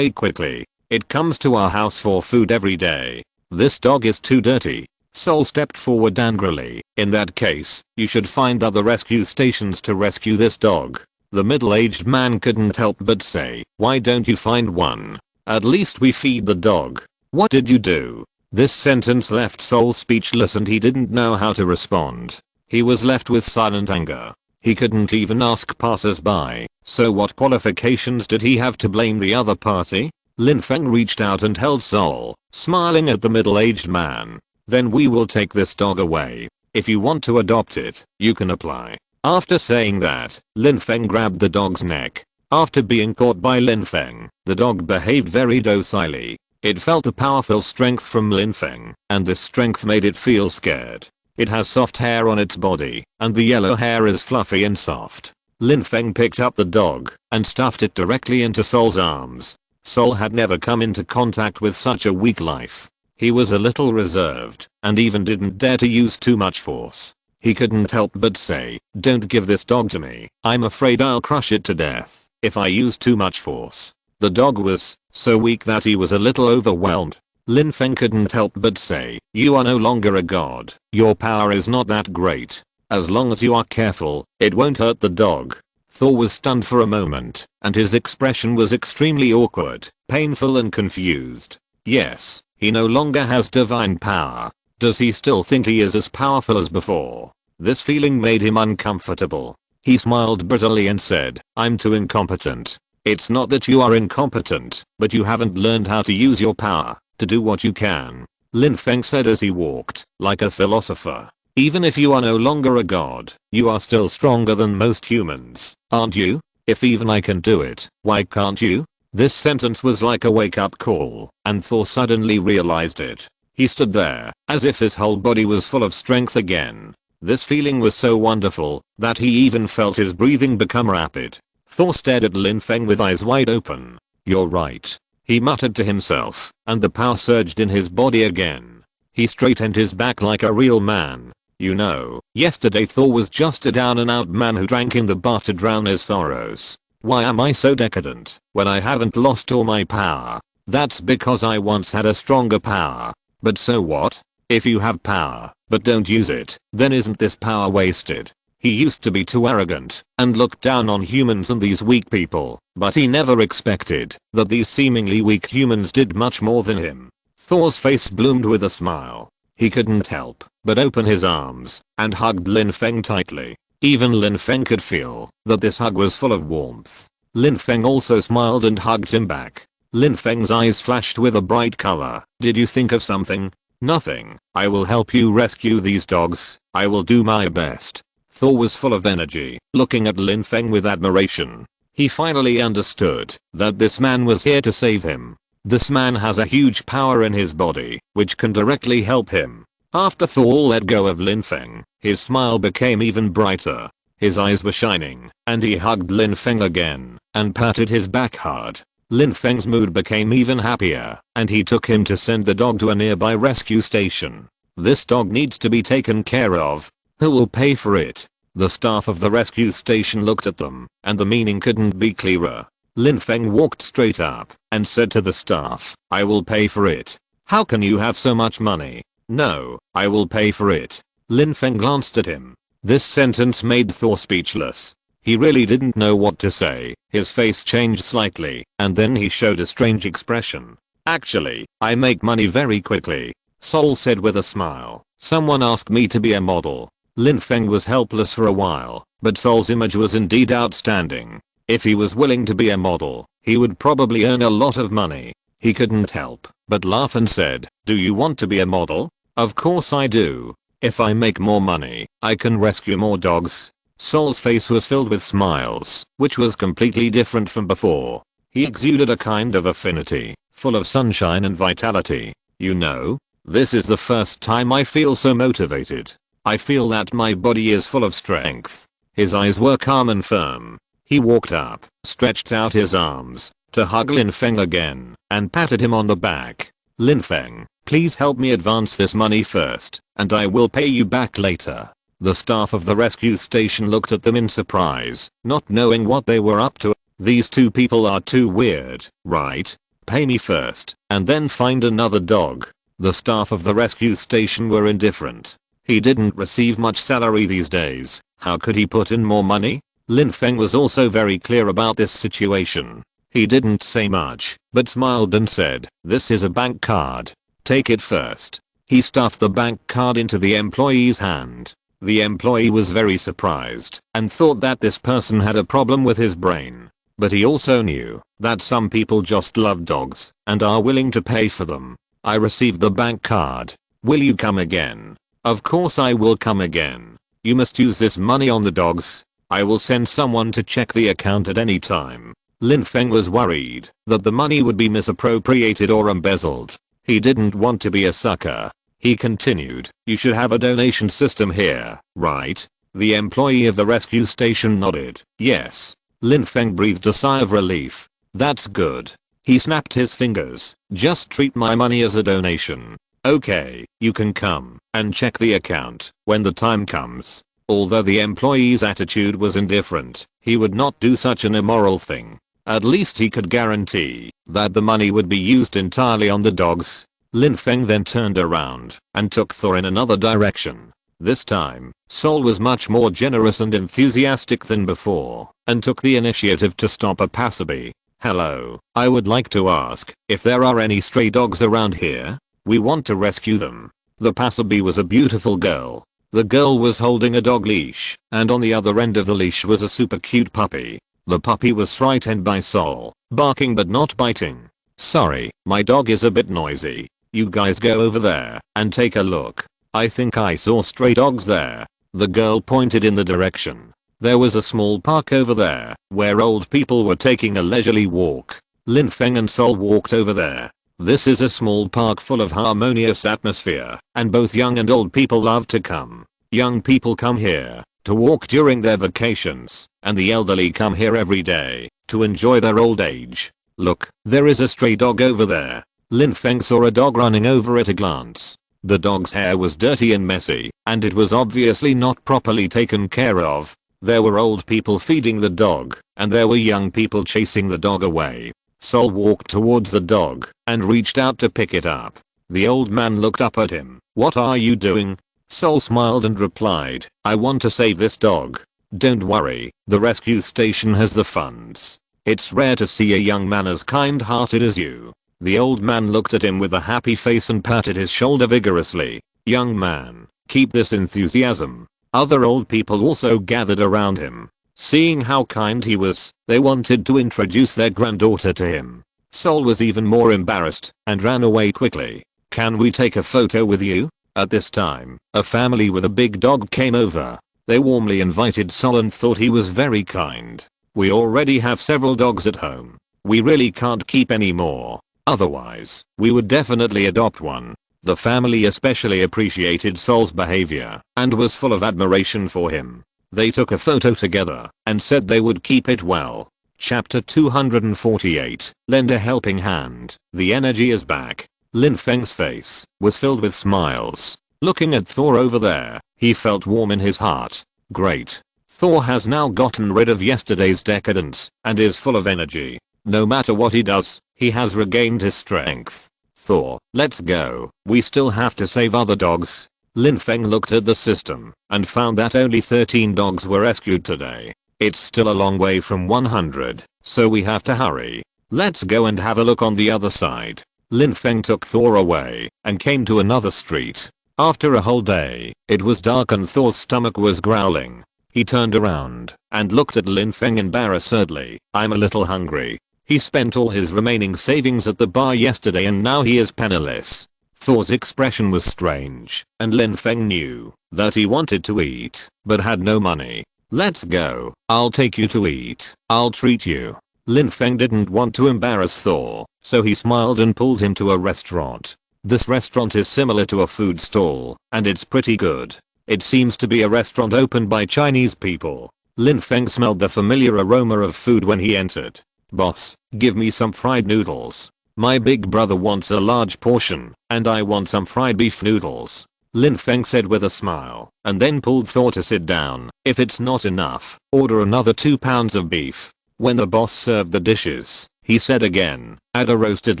Speaker 1: quickly. It comes to our house for food every day. This dog is too dirty. Sol stepped forward angrily. In that case, you should find other rescue stations to rescue this dog. The middle-aged man couldn't help but say, why don't you find one? At least we feed the dog. What did you do? This sentence left Sol speechless and he didn't know how to respond. He was left with silent anger. He couldn't even ask passers-by, so what qualifications did he have to blame the other party? Lin Feng reached out and held Sol, smiling at the middle-aged man. Then we will take this dog away. If you want to adopt it, you can apply. After saying that, Lin Feng grabbed the dog's neck. After being caught by Lin Feng, the dog behaved very docilely. It felt a powerful strength from Lin Feng, and this strength made it feel scared. It has soft hair on its body, and the yellow hair is fluffy and soft. Lin Feng picked up the dog and stuffed it directly into Sol's arms. Sol had never come into contact with such a weak life. He was a little reserved and even didn't dare to use too much force. He couldn't help but say, don't give this dog to me. I'm afraid I'll crush it to death if I use too much force. The dog was so weak that he was a little overwhelmed. Lin Feng couldn't help but say, you are no longer a god. Your power is not that great. As long as you are careful, it won't hurt the dog. Thor was stunned for a moment, and his expression was extremely awkward, painful and confused. Yes, he no longer has divine power. Does he still think he is as powerful as before? This feeling made him uncomfortable. He smiled bitterly and said, I'm too incompetent. It's not that you are incompetent, but you haven't learned how to use your power to do what you can. Lin Feng said as he walked, like a philosopher. Even if you are no longer a god, you are still stronger than most humans, aren't you? If even I can do it, why can't you? This sentence was like a wake-up call, and Thor suddenly realized it. He stood there, as if his whole body was full of strength again. This feeling was so wonderful, that he even felt his breathing become rapid. Thor stared at Lin Feng with eyes wide open. You're right. He muttered to himself, and the power surged in his body again. He straightened his back like a real man. You know, yesterday Thor was just a down-and-out man who drank in the bar to drown his sorrows. Why am I so decadent when I haven't lost all my power? That's because I once had a stronger power. But so what? If you have power, but don't use it, then isn't this power wasted? He used to be too arrogant and looked down on humans and these weak people, but he never expected that these seemingly weak humans did much more than him. Thor's face bloomed with a smile. He couldn't help but open his arms and hugged Lin Feng tightly. Even Lin Feng could feel that this hug was full of warmth. Lin Feng also smiled and hugged him back. Lin Feng's eyes flashed with a bright color. Did you think of something? Nothing. I will help you rescue these dogs. I will do my best. Thor was full of energy, looking at Lin Feng with admiration. He finally understood that this man was here to save him. This man has a huge power in his body, which can directly help him. After Thor let go of Lin Feng, his smile became even brighter. His eyes were shining, and he hugged Lin Feng again, and patted his back hard. Lin Feng's mood became even happier, and he took him to send the dog to a nearby rescue station. This dog needs to be taken care of. Who will pay for it? The staff of the rescue station looked at them, and the meaning couldn't be clearer. Lin Feng walked straight up and said to the staff, I will pay for it. How can you have so much money? No, I will pay for it. Lin Feng glanced at him. This sentence made Thor speechless. He really didn't know what to say. His face changed slightly, and then he showed a strange expression. Actually, I make money very quickly, Sol said with a smile. Someone asked me to be a model. Lin Feng was helpless for a while, but Sol's image was indeed outstanding. If he was willing to be a model, he would probably earn a lot of money. He couldn't help but laugh and said, do you want to be a model? Of course I do. If I make more money, I can rescue more dogs. Sol's face was filled with smiles, which was completely different from before. He exuded a kind of affinity, full of sunshine and vitality. You know, this is the first time I feel so motivated. I feel that my body is full of strength. His eyes were calm and firm. He walked up, stretched out his arms to hug Lin Feng again, and patted him on the back. Lin Feng, please help me advance this money first, and I will pay you back later. The staff of the rescue station looked at them in surprise, not knowing what they were up to. These two people are too weird, right? Pay me first, and then find another dog. The staff of the rescue station were indifferent. He didn't receive much salary these days. How could he put in more money? Lin Feng was also very clear about this situation. He didn't say much, but smiled and said, this is a bank card. Take it first. He stuffed the bank card into the employee's hand. The employee was very surprised and thought that this person had a problem with his brain. But he also knew that some people just love dogs and are willing to pay for them. I received the bank card. Will you come again? Of course I will come again. You must use this money on the dogs. I will send someone to check the account at any time. Lin Feng was worried that the money would be misappropriated or embezzled. He didn't want to be a sucker. He continued, you should have a donation system here, right? The employee of the rescue station nodded. Yes. Lin Feng breathed a sigh of relief. That's good. He snapped his fingers. Just treat my money as a donation. Okay, you can come and check the account when the time comes. Although the employee's attitude was indifferent, he would not do such an immoral thing. At least he could guarantee that the money would be used entirely on the dogs. Lin Feng then turned around and took Thor in another direction. This time, Sol was much more generous and enthusiastic than before, and took the initiative to stop a passerby. Hello, I would like to ask if there are any stray dogs around here. We want to rescue them. The passerby was a beautiful girl. The girl was holding a dog leash, and on the other end of the leash was a super cute puppy. The puppy was frightened by Sol, barking but not biting. Sorry, my dog is a bit noisy. You guys go over there and take a look. I think I saw stray dogs there. The girl pointed in the direction. There was a small park over there where old people were taking a leisurely walk. Lin Feng and Sol walked over there. This is a small park full of harmonious atmosphere, and both young and old people love to come. Young people come here to walk during their vacations, and the elderly come here every day to enjoy their old age. Look, there is a stray dog over there. Lin Feng saw a dog running over at a glance. The dog's hair was dirty and messy, and it was obviously not properly taken care of. There were old people feeding the dog, and there were young people chasing the dog away. Sol walked towards the dog and reached out to pick it up. The old man looked up at him. What are you doing? Sol smiled and replied, I want to save this dog. Don't worry, the rescue station has the funds. It's rare to see a young man as kind-hearted as you. The old man looked at him with a happy face and patted his shoulder vigorously. Young man, keep this enthusiasm. Other old people also gathered around him. Seeing how kind he was, they wanted to introduce their granddaughter to him. Sol was even more embarrassed and ran away quickly. Can we take a photo with you? At this time, a family with a big dog came over. They warmly invited Sol and thought he was very kind. We already have several dogs at home. We really can't keep any more. Otherwise, we would definitely adopt one. The family especially appreciated Sol's behavior and was full of admiration for him. They took a photo together and said they would keep it well. Chapter 248, Lend a Helping Hand. The energy is back. Lin Feng's face was filled with smiles. Looking at Thor over there, he felt warm in his heart. Great. Thor has now gotten rid of yesterday's decadence and is full of energy. No matter what he does, he has regained his strength. Thor, let's go. We still have to save other dogs. Lin Feng looked at the system and found that only 13 dogs were rescued today. It's still a long way from 100, so we have to hurry. Let's go and have a look on the other side. Lin Feng took Thor away and came to another street. After a whole day, it was dark and Thor's stomach was growling. He turned around and looked at Lin Feng embarrassedly. I'm a little hungry. He spent all his remaining savings at the bar yesterday and now he is penniless. Thor's expression was strange, and Lin Feng knew that he wanted to eat, but had no money. Let's go. I'll take you to eat. I'll treat you. Lin Feng didn't want to embarrass Thor, so he smiled and pulled him to a restaurant. This restaurant is similar to a food stall, and it's pretty good. It seems to be a restaurant opened by Chinese people. Lin Feng smelled the familiar aroma of food when he entered. Boss, give me some fried noodles. My big brother wants a large portion, and I want some fried beef noodles. Lin Feng said with a smile, and then pulled Thor to sit down. If it's not enough, order another 2 pounds of beef. When the boss served the dishes, he said again, add a roasted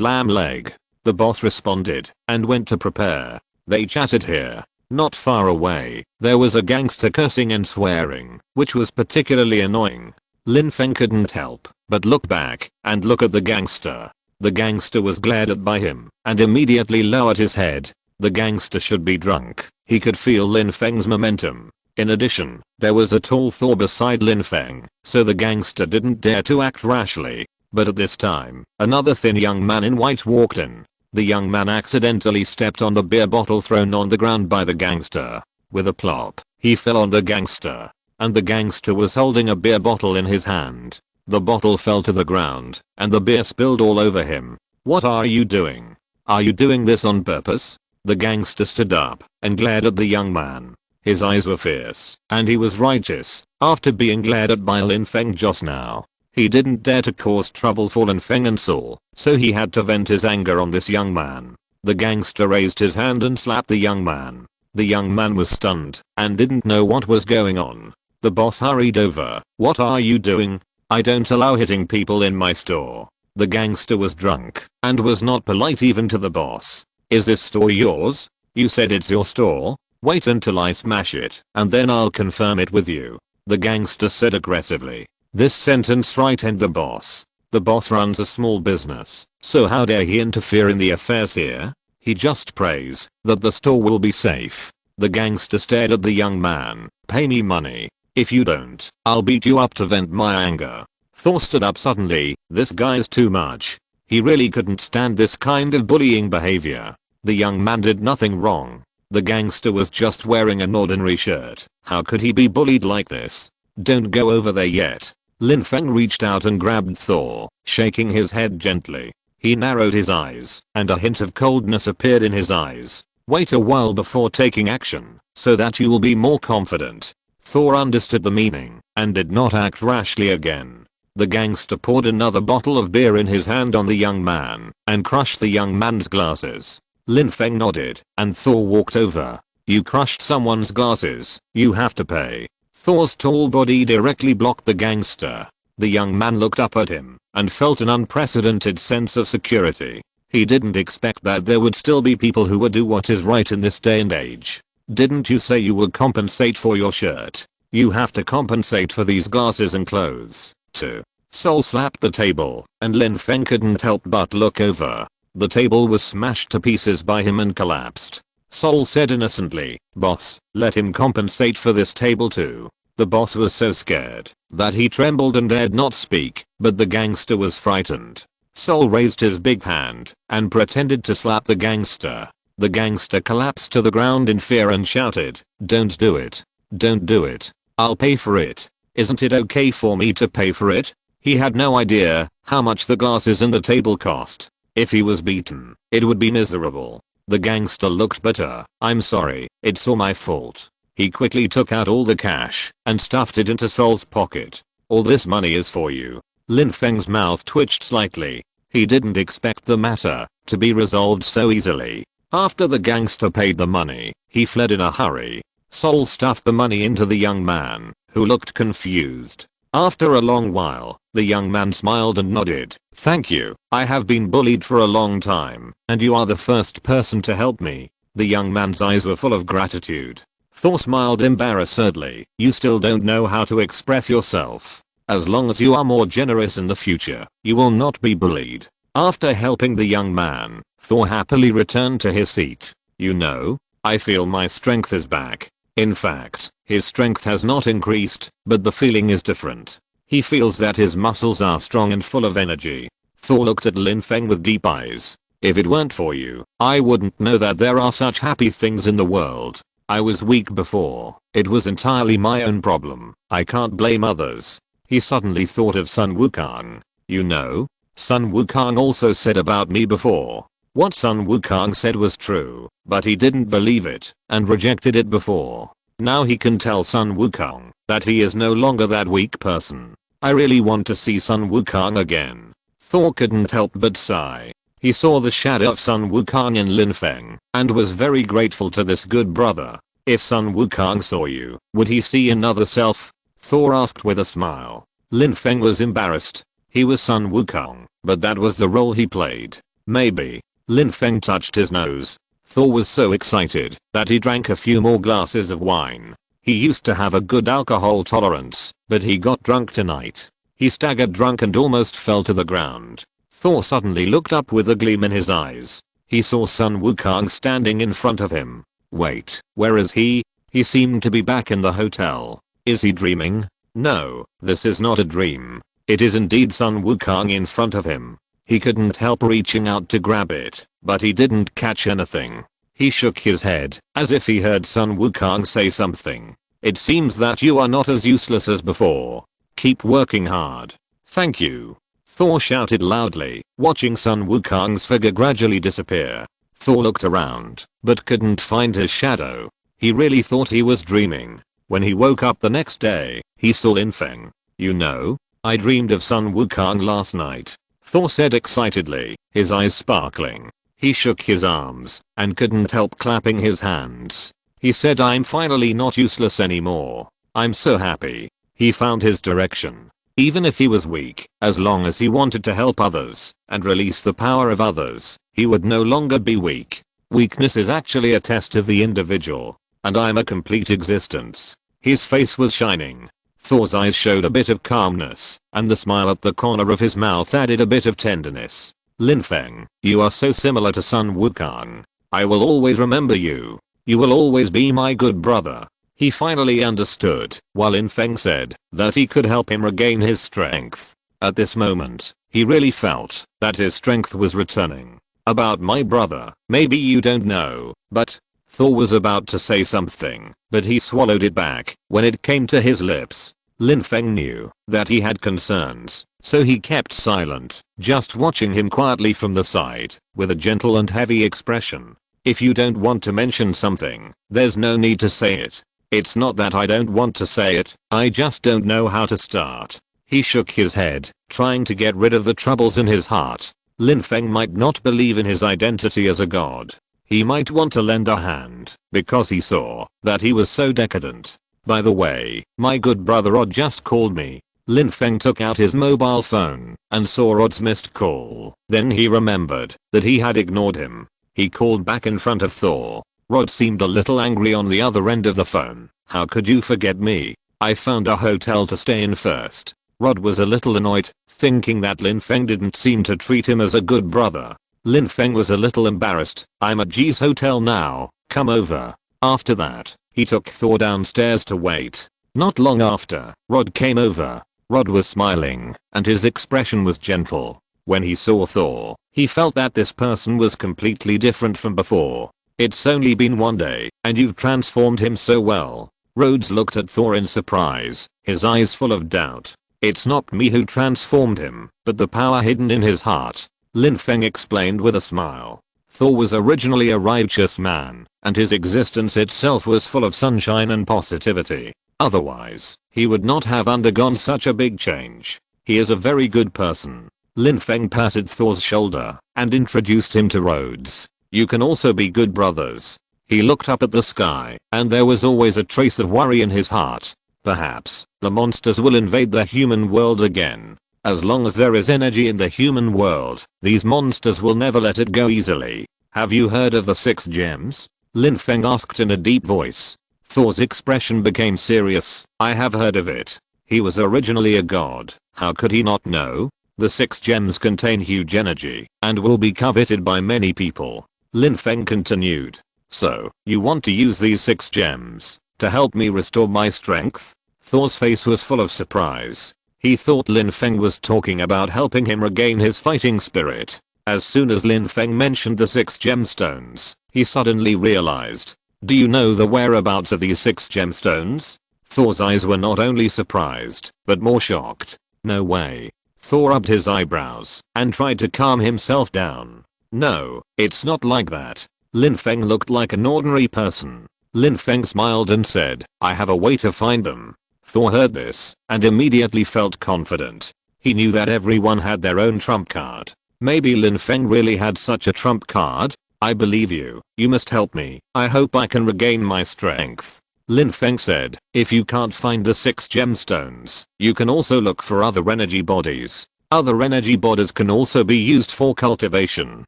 Speaker 1: lamb leg. The boss responded, and went to prepare. They chatted here. Not far away, there was a gangster cursing and swearing, which was particularly annoying. Lin Feng couldn't help but look back and look at the gangster. The gangster was glared at by him and immediately lowered his head. The gangster should be drunk. He could feel Lin Feng's momentum. In addition, there was a tall Thor beside Lin Feng, so the gangster didn't dare to act rashly. But at this time, another thin young man in white walked in. The young man accidentally stepped on the beer bottle thrown on the ground by the gangster. With a plop, he fell on the gangster. And the gangster was holding a beer bottle in his hand. The bottle fell to the ground, and the beer spilled all over him. What are you doing? Are you doing this on purpose? The gangster stood up and glared at the young man. His eyes were fierce, and he was righteous. After being glared at by Lin Feng just now, he didn't dare to cause trouble for Lin Feng and Sol, so he had to vent his anger on this young man. The gangster raised his hand and slapped the young man. The young man was stunned and didn't know what was going on. The boss hurried over. What are you doing? I don't allow hitting people in my store. The gangster was drunk and was not polite even to the boss. Is this store yours? You said it's your store? Wait until I smash it, and then I'll confirm it with you. The gangster said aggressively. This sentence frightened the boss. The boss runs a small business, so how dare he interfere in the affairs here? He just prays that the store will be safe. The gangster stared at the young man. Pay me money. If you don't, I'll beat you up to vent my anger. Thor stood up suddenly. This guy's too much. He really couldn't stand this kind of bullying behavior. The young man did nothing wrong. The gangster was just wearing an ordinary shirt. How could he be bullied like this? Don't go over there yet. Lin Feng reached out and grabbed Thor, shaking his head gently. He narrowed his eyes, and a hint of coldness appeared in his eyes. Wait a while before taking action, so that you will be more confident. Thor understood the meaning, and did not act rashly again. The gangster poured another bottle of beer in his hand on the young man, and crushed the young man's glasses. Lin Feng nodded, and Thor walked over. You crushed someone's glasses, you have to pay. Thor's tall body directly blocked the gangster. The young man looked up at him, and felt an unprecedented sense of security. He didn't expect that there would still be people who would do what is right in this day and age. Didn't you say you would compensate for your shirt? You have to compensate for these glasses and clothes, too. Sol slapped the table, and Lin Feng couldn't help but look over. The table was smashed to pieces by him and collapsed. Sol said innocently, "Boss, let him compensate for this table too." The boss was so scared that he trembled and dared not speak, but the gangster was frightened. Sol raised his big hand and pretended to slap the gangster. The gangster collapsed to the ground in fear and shouted, "Don't do it. Don't do it. I'll pay for it. Isn't it okay for me to pay for it?" He had no idea how much the glasses and the table cost. If he was beaten, it would be miserable. The gangster looked bitter. "I'm sorry, it's all my fault." He quickly took out all the cash and stuffed it into Sol's pocket. "All this money is for you." Lin Feng's mouth twitched slightly. He didn't expect the matter to be resolved so easily. After the gangster paid the money, he fled in a hurry. Sol stuffed the money into the young man, who looked confused. After a long while, the young man smiled and nodded. "Thank you. I have been bullied for a long time, and you are the first person to help me." The young man's eyes were full of gratitude. Thor smiled embarrassedly. "You still don't know how to express yourself. As long as you are more generous in the future, you will not be bullied." After helping the young man, Thor happily returned to his seat. "You know, I feel my strength is back." In fact, his strength has not increased, but the feeling is different. He feels that his muscles are strong and full of energy. Thor looked at Lin Feng with deep eyes. "If it weren't for you, I wouldn't know that there are such happy things in the world. I was weak before. It was entirely my own problem. I can't blame others." He suddenly thought of Sun Wukong. "You know, Sun Wukong also said about me before." What Sun Wukong said was true, but he didn't believe it and rejected it before. Now he can tell Sun Wukong that he is no longer that weak person. "I really want to see Sun Wukong again." Thor couldn't help but sigh. He saw the shadow of Sun Wukong in Lin Feng and was very grateful to this good brother. "If Sun Wukong saw you, would he see another self?" Thor asked with a smile. Lin Feng was embarrassed. He was Sun Wukong, but that was the role he played. "Maybe." Lin Feng touched his nose. Thor was so excited that he drank a few more glasses of wine. He used to have a good alcohol tolerance, but he got drunk tonight. He staggered drunk and almost fell to the ground. Thor suddenly looked up with a gleam in his eyes. He saw Sun Wukong standing in front of him. Wait, where is he? He seemed to be back in the hotel. Is he dreaming? No, this is not a dream. It is indeed Sun Wukong in front of him. He couldn't help reaching out to grab it, but he didn't catch anything. He shook his head, as if he heard Sun Wukong say something. "It seems that you are not as useless as before. Keep working hard." "Thank you." Thor shouted loudly, watching Sun Wukong's figure gradually disappear. Thor looked around, but couldn't find his shadow. He really thought he was dreaming. When he woke up the next day, he saw Lin Feng. "You know, I dreamed of Sun Wukong last night," Thor said excitedly, his eyes sparkling. He shook his arms and couldn't help clapping his hands. He said, "I'm finally not useless anymore. I'm so happy." He found his direction. Even if he was weak, as long as he wanted to help others and release the power of others, he would no longer be weak. Weakness is actually a test of the individual, and I'm a complete existence. His face was shining. Thor's eyes showed a bit of calmness, and the smile at the corner of his mouth added a bit of tenderness. "Lin Feng, you are so similar to Sun Wukong. I will always remember you. You will always be my good brother." He finally understood, while Lin Feng said that he could help him regain his strength. At this moment, he really felt that his strength was returning. "About my brother, maybe you don't know, but..." Thor was about to say something, but he swallowed it back when it came to his lips. Lin Feng knew that he had concerns, so he kept silent, just watching him quietly from the side, with a gentle and heavy expression. "If you don't want to mention something, there's no need to say it. It's not that I don't want to say it, I just don't know how to start." He shook his head, trying to get rid of the troubles in his heart. Lin Feng might not believe in his identity as a god. He might want to lend a hand, because he saw that he was so decadent. "By the way, my good brother Rod just called me." Lin Feng took out his mobile phone and saw Rod's missed call. Then he remembered that he had ignored him. He called back in front of Thor. Rod seemed a little angry on the other end of the phone. "How could you forget me? I found a hotel to stay in first." Rod was a little annoyed, thinking that Lin Feng didn't seem to treat him as a good brother. Lin Feng was a little embarrassed. "I'm at G's hotel now. Come over. After that, he took Thor downstairs to wait. Not long after, Rod came over. Rod was smiling, and his expression was gentle. When he saw Thor, he felt that this person was completely different from before. It's only been one day, and you've transformed him so well. Rhodes looked at Thor in surprise, his eyes full of doubt. It's not me who transformed him, but the power hidden in his heart. Lin Feng explained with a smile. Thor was originally a righteous man, and his existence itself was full of sunshine and positivity. Otherwise, he would not have undergone such a big change. He is a very good person. Lin Feng patted Thor's shoulder and introduced him to Rhodes. You can also be good brothers. He looked up at the sky, and there was always a trace of worry in his heart. Perhaps, the monsters will invade the human world again. As long as there is energy in the human world, these monsters will never let it go easily. Have you heard of the 6 gems? Lin Feng asked in a deep voice. Thor's expression became serious. I have heard of it. He was originally a god. How could he not know? The 6 gems contain huge energy and will be coveted by many people. Lin Feng continued. So, you want to use these 6 gems to help me restore my strength? Thor's face was full of surprise. He thought Lin Feng was talking about helping him regain his fighting spirit. As soon as Lin Feng mentioned the 6 gemstones, he suddenly realized. Do you know the whereabouts of these 6 gemstones? Thor's eyes were not only surprised, but more shocked. No way. Thor rubbed his eyebrows and tried to calm himself down. No, it's not like that. Lin Feng looked like an ordinary person. Lin Feng smiled and said, I have a way to find them. Thor heard this and immediately felt confident. He knew that everyone had their own trump card. Maybe Lin Feng really had such a trump card? I believe you. You must help me. I hope I can regain my strength. Lin Feng said, if you can't find the 6 gemstones, you can also look for other energy bodies. Other energy bodies can also be used for cultivation.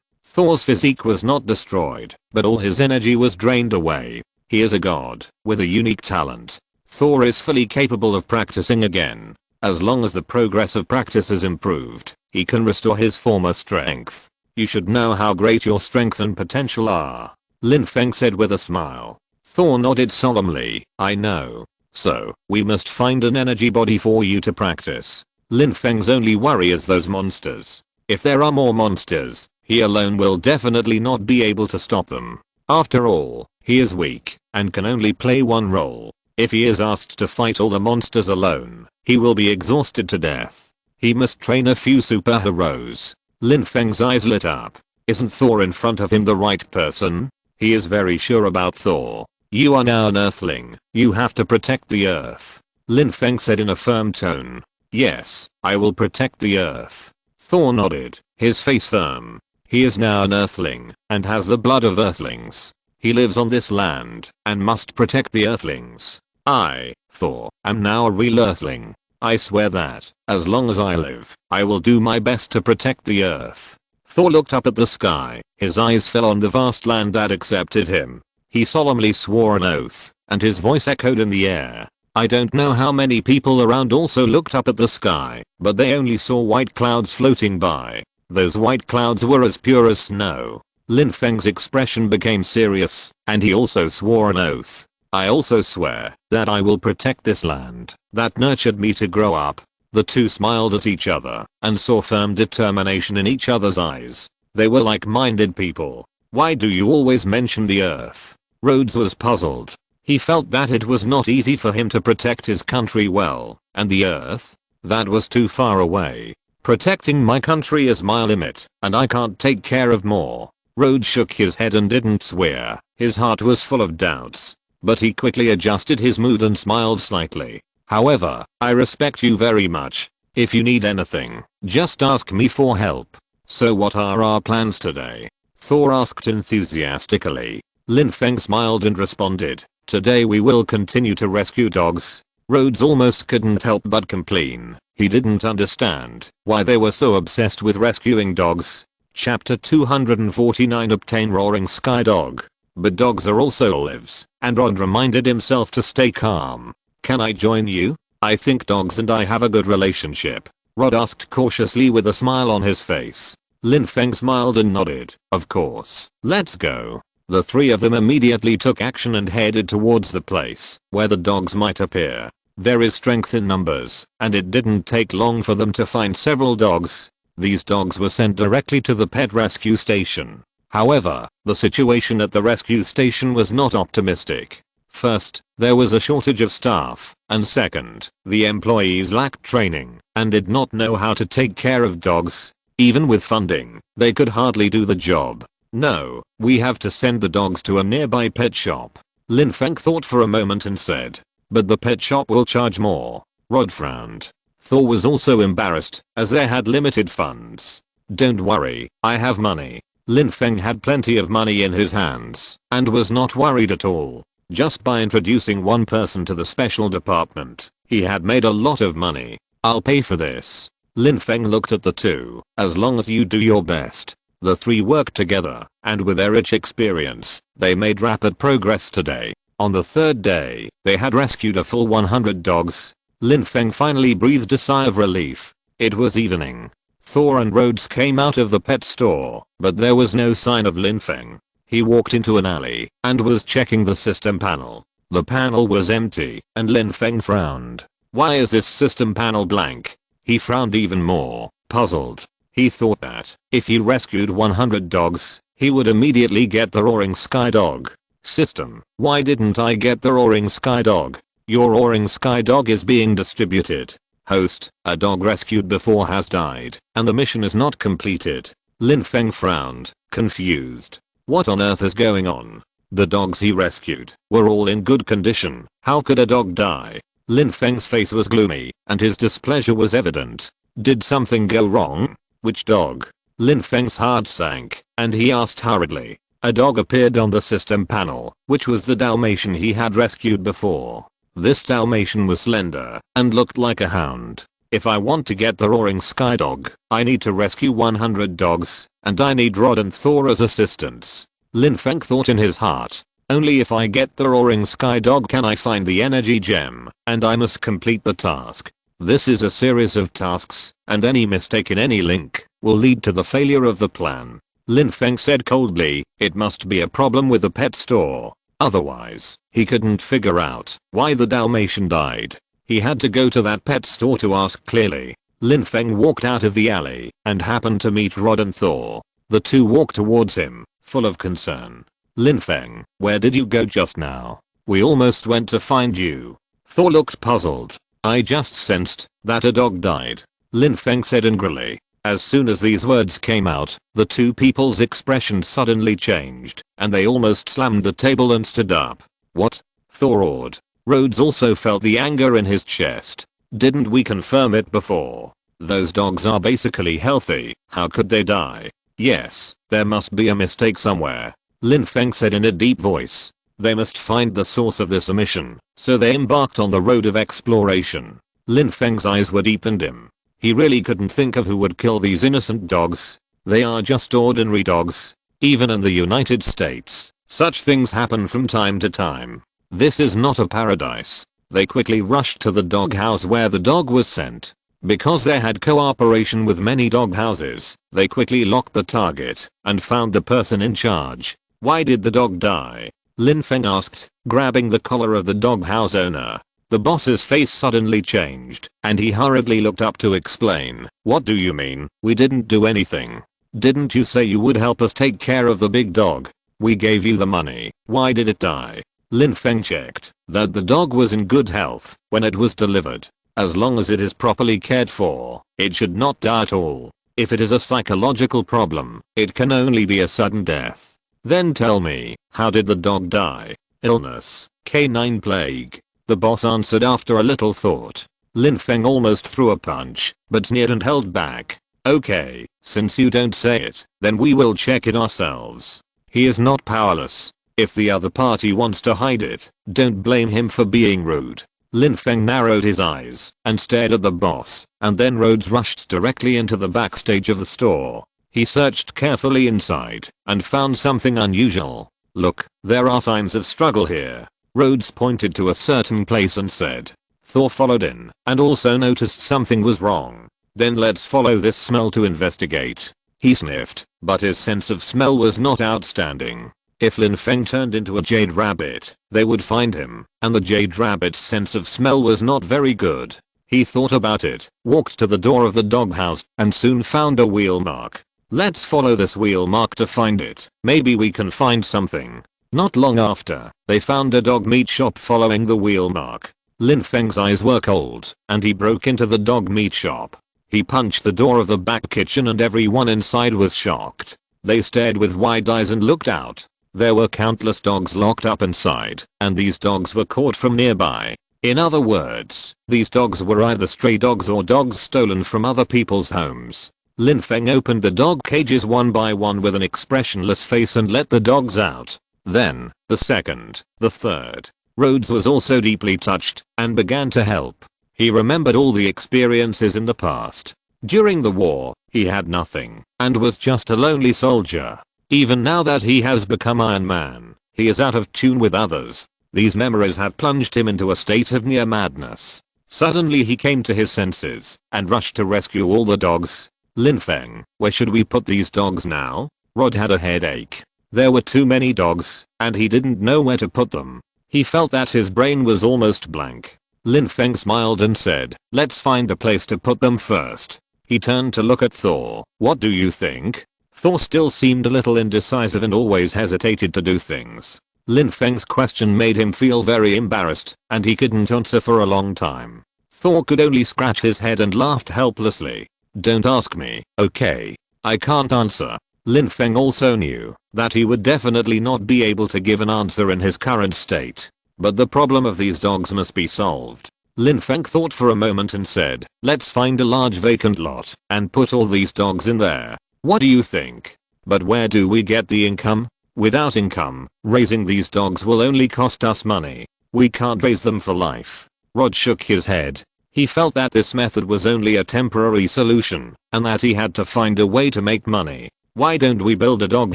Speaker 1: Thor's physique was not destroyed, but all his energy was drained away. He is a god with a unique talent. Thor is fully capable of practicing again. As long as the progress of practice is improved, he can restore his former strength. You should know how great your strength and potential are. Lin Feng said with a smile. Thor nodded solemnly. I know. So, we must find an energy body for you to practice. Lin Feng's only worry is those monsters. If there are more monsters, he alone will definitely not be able to stop them. After all, he is weak and can only play one role. If he is asked to fight all the monsters alone, he will be exhausted to death. He must train a few superheroes. Lin Feng's eyes lit up. Isn't Thor in front of him the right person? He is very sure about Thor. You are now an earthling. You have to protect the earth. Lin Feng said in a firm tone. Yes, I will protect the earth. Thor nodded, his face firm. He is now an earthling and has the blood of earthlings. He lives on this land and must protect the earthlings. I, Thor, am now a real earthling. I swear that, as long as I live, I will do my best to protect the earth. Thor looked up at the sky, his eyes fell on the vast land that accepted him. He solemnly swore an oath, and his voice echoed in the air. I don't know how many people around also looked up at the sky, but they only saw white clouds floating by. Those white clouds were as pure as snow. Lin Feng's expression became serious, and he also swore an oath. I also swear that I will protect this land that nurtured me to grow up. The two smiled at each other and saw firm determination in each other's eyes. They were like-minded people. Why do you always mention the earth? Rhodes was puzzled. He felt that it was not easy for him to protect his country well, and the earth? That was too far away. Protecting my country is my limit, and I can't take care of more. Rhodes shook his head and didn't swear. His heart was full of doubts. But he quickly adjusted his mood and smiled slightly. However, I respect you very much. If you need anything, just ask me for help. So what are our plans today? Thor asked enthusiastically. Lin Feng smiled and responded. Today we will continue to rescue dogs. Rhodes almost couldn't help but complain. He didn't understand why they were so obsessed with rescuing dogs. Chapter 249 Obtain Roaring Sky Dog. But dogs are also lives, and Rod reminded himself to stay calm. Can I join you? I think dogs and I have a good relationship. Rod asked cautiously with a smile on his face. Lin Feng smiled and nodded. Of course. Let's go. The three of them immediately took action and headed towards the place where the dogs might appear. There is strength in numbers, and it didn't take long for them to find several dogs. These dogs were sent directly to the pet rescue station. However, the situation at the rescue station was not optimistic. First, there was a shortage of staff, and second, the employees lacked training and did not know how to take care of dogs. Even with funding, they could hardly do the job. No, we have to send the dogs to a nearby pet shop. Lin Feng thought for a moment and said, but the pet shop will charge more. Rod frowned. Thor was also embarrassed, as they had limited funds. Don't worry, I have money. Lin Feng had plenty of money in his hands, and was not worried at all. Just by introducing one person to the special department, he had made a lot of money. I'll pay for this. Lin Feng looked at the two. As long as you do your best. The three worked together, and with their rich experience, they made rapid progress today. On the third day, they had rescued a full 100 dogs. Lin Feng finally breathed a sigh of relief. It was evening. Thor and Rhodes came out of the pet store, but there was no sign of Lin Feng. He walked into an alley and was checking the system panel. The panel was empty, and Lin Feng frowned. Why is this system panel blank? He frowned even more, puzzled. He thought that if he rescued 100 dogs, he would immediately get the roaring sky dog. System, why didn't I get the roaring sky dog? Your roaring sky dog is being distributed. Host, a dog rescued before has died, and the mission is not completed. Lin Feng frowned, confused. What on earth is going on? The dogs he rescued were all in good condition. How could a dog die? Lin Feng's face was gloomy, and his displeasure was evident. Did something go wrong? Which dog? Lin Feng's heart sank, and he asked hurriedly. A dog appeared on the system panel, which was the Dalmatian he had rescued before. This Dalmatian was slender, and looked like a hound. If I want to get the roaring sky dog, I need to rescue 100 dogs, and I need Rod and Thor as assistants. Lin Feng thought in his heart. Only if I get the roaring sky dog can I find the energy gem, and I must complete the task. This is a series of tasks, and any mistake in any link will lead to the failure of the plan. Lin Feng said coldly, it must be a problem with the pet store. Otherwise, he couldn't figure out why the Dalmatian died. He had to go to that pet store to ask clearly. Lin Feng walked out of the alley and happened to meet Rod and Thor. The two walked towards him, full of concern. Lin Feng, where did you go just now? We almost went to find you. Thor looked puzzled. I just sensed that a dog died. Lin Feng said angrily. As soon as these words came out, the two people's expressions suddenly changed, and they almost slammed the table and stood up. What? Thor roared. Rhodes also felt the anger in his chest. Didn't we confirm it before? Those dogs are basically healthy, how could they die? Yes, there must be a mistake somewhere. Lin Feng said in a deep voice. They must find the source of this omission, so they embarked on the road of exploration. Lin Feng's eyes were deep and dim. He really couldn't think of who would kill these innocent dogs. They are just ordinary dogs. Even in the United States, such things happen from time to time. This is not a paradise. They quickly rushed to the doghouse where the dog was sent. Because they had cooperation with many doghouses, they quickly locked the target and found the person in charge. Why did the dog die? Lin Feng asked, grabbing the collar of the doghouse owner. The boss's face suddenly changed, and he hurriedly looked up to explain. What do you mean? We didn't do anything. Didn't you say you would help us take care of the big dog? We gave you the money. Why did it die? Lin Feng checked that the dog was in good health when it was delivered. As long as it is properly cared for, it should not die at all. If it is a psychological problem, it can only be a sudden death. Then tell me, how did the dog die? Illness, canine plague. The boss answered after a little thought. Lin Feng almost threw a punch, but sneered and held back. Okay, since you don't say it, then we will check it ourselves. He is not powerless. If the other party wants to hide it, don't blame him for being rude. Lin Feng narrowed his eyes and stared at the boss, and then Rhodes rushed directly into the backstage of the store. He searched carefully inside and found something unusual. Look, there are signs of struggle here. Rhodes pointed to a certain place and said. Thor followed in and also noticed something was wrong. Then let's follow this smell to investigate. He sniffed, but his sense of smell was not outstanding. If Lin Feng turned into a jade rabbit, they would find him, and the jade rabbit's sense of smell was not very good. He thought about it, walked to the door of the doghouse, and soon found a wheel mark. Let's follow this wheel mark to find it. Maybe we can find something. Not long after, they found a dog meat shop following the wheel mark. Lin Feng's eyes were cold, and he broke into the dog meat shop. He punched the door of the back kitchen and everyone inside was shocked. They stared with wide eyes and looked out. There were countless dogs locked up inside, and these dogs were caught from nearby. In other words, these dogs were either stray dogs or dogs stolen from other people's homes. Lin Feng opened the dog cages one by one with an expressionless face and let the dogs out. Then, the second, the third. Rhodes was also deeply touched, and began to help. He remembered all the experiences in the past. During the war, he had nothing, and was just a lonely soldier. Even now that he has become Iron Man, he is out of tune with others. These memories have plunged him into a state of near madness. Suddenly he came to his senses, and rushed to rescue all the dogs. Lin Feng, where should we put these dogs now? Rod had a headache. There were too many dogs, and he didn't know where to put them. He felt that his brain was almost blank. Lin Feng smiled and said, let's find a place to put them first. He turned to look at Thor. What do you think? Thor still seemed a little indecisive and always hesitated to do things. Lin Feng's question made him feel very embarrassed, and he couldn't answer for a long time. Thor could only scratch his head and laughed helplessly. Don't ask me, okay? I can't answer. Lin Feng also knew that he would definitely not be able to give an answer in his current state. But the problem of these dogs must be solved. Lin Feng thought for a moment and said, let's find a large vacant lot and put all these dogs in there. What do you think? But where do we get the income? Without income, raising these dogs will only cost us money. We can't raise them for life. Rod shook his head. He felt that this method was only a temporary solution, and that he had to find a way to make money. Why don't we build a dog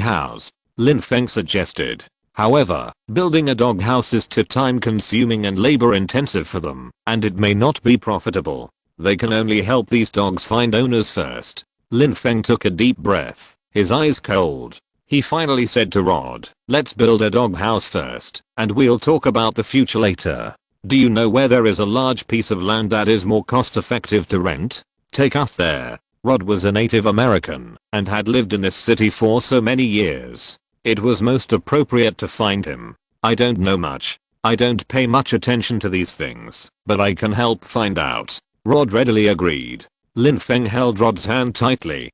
Speaker 1: house? Lin Feng suggested. However, building a dog house is too time consuming and labor intensive for them, and it may not be profitable. They can only help these dogs find owners first. Lin Feng took a deep breath, his eyes cold. He finally said to Rod, let's build a dog house first, and we'll talk about the future later. Do you know where there is a large piece of land that is more cost effective to rent? Take us there. Rod was a Native American, and had lived in this city for so many years. It was most appropriate to find him. I don't know much. I don't pay much attention to these things, but I can help find out. Rod readily agreed. Lin Feng held Rod's hand tightly.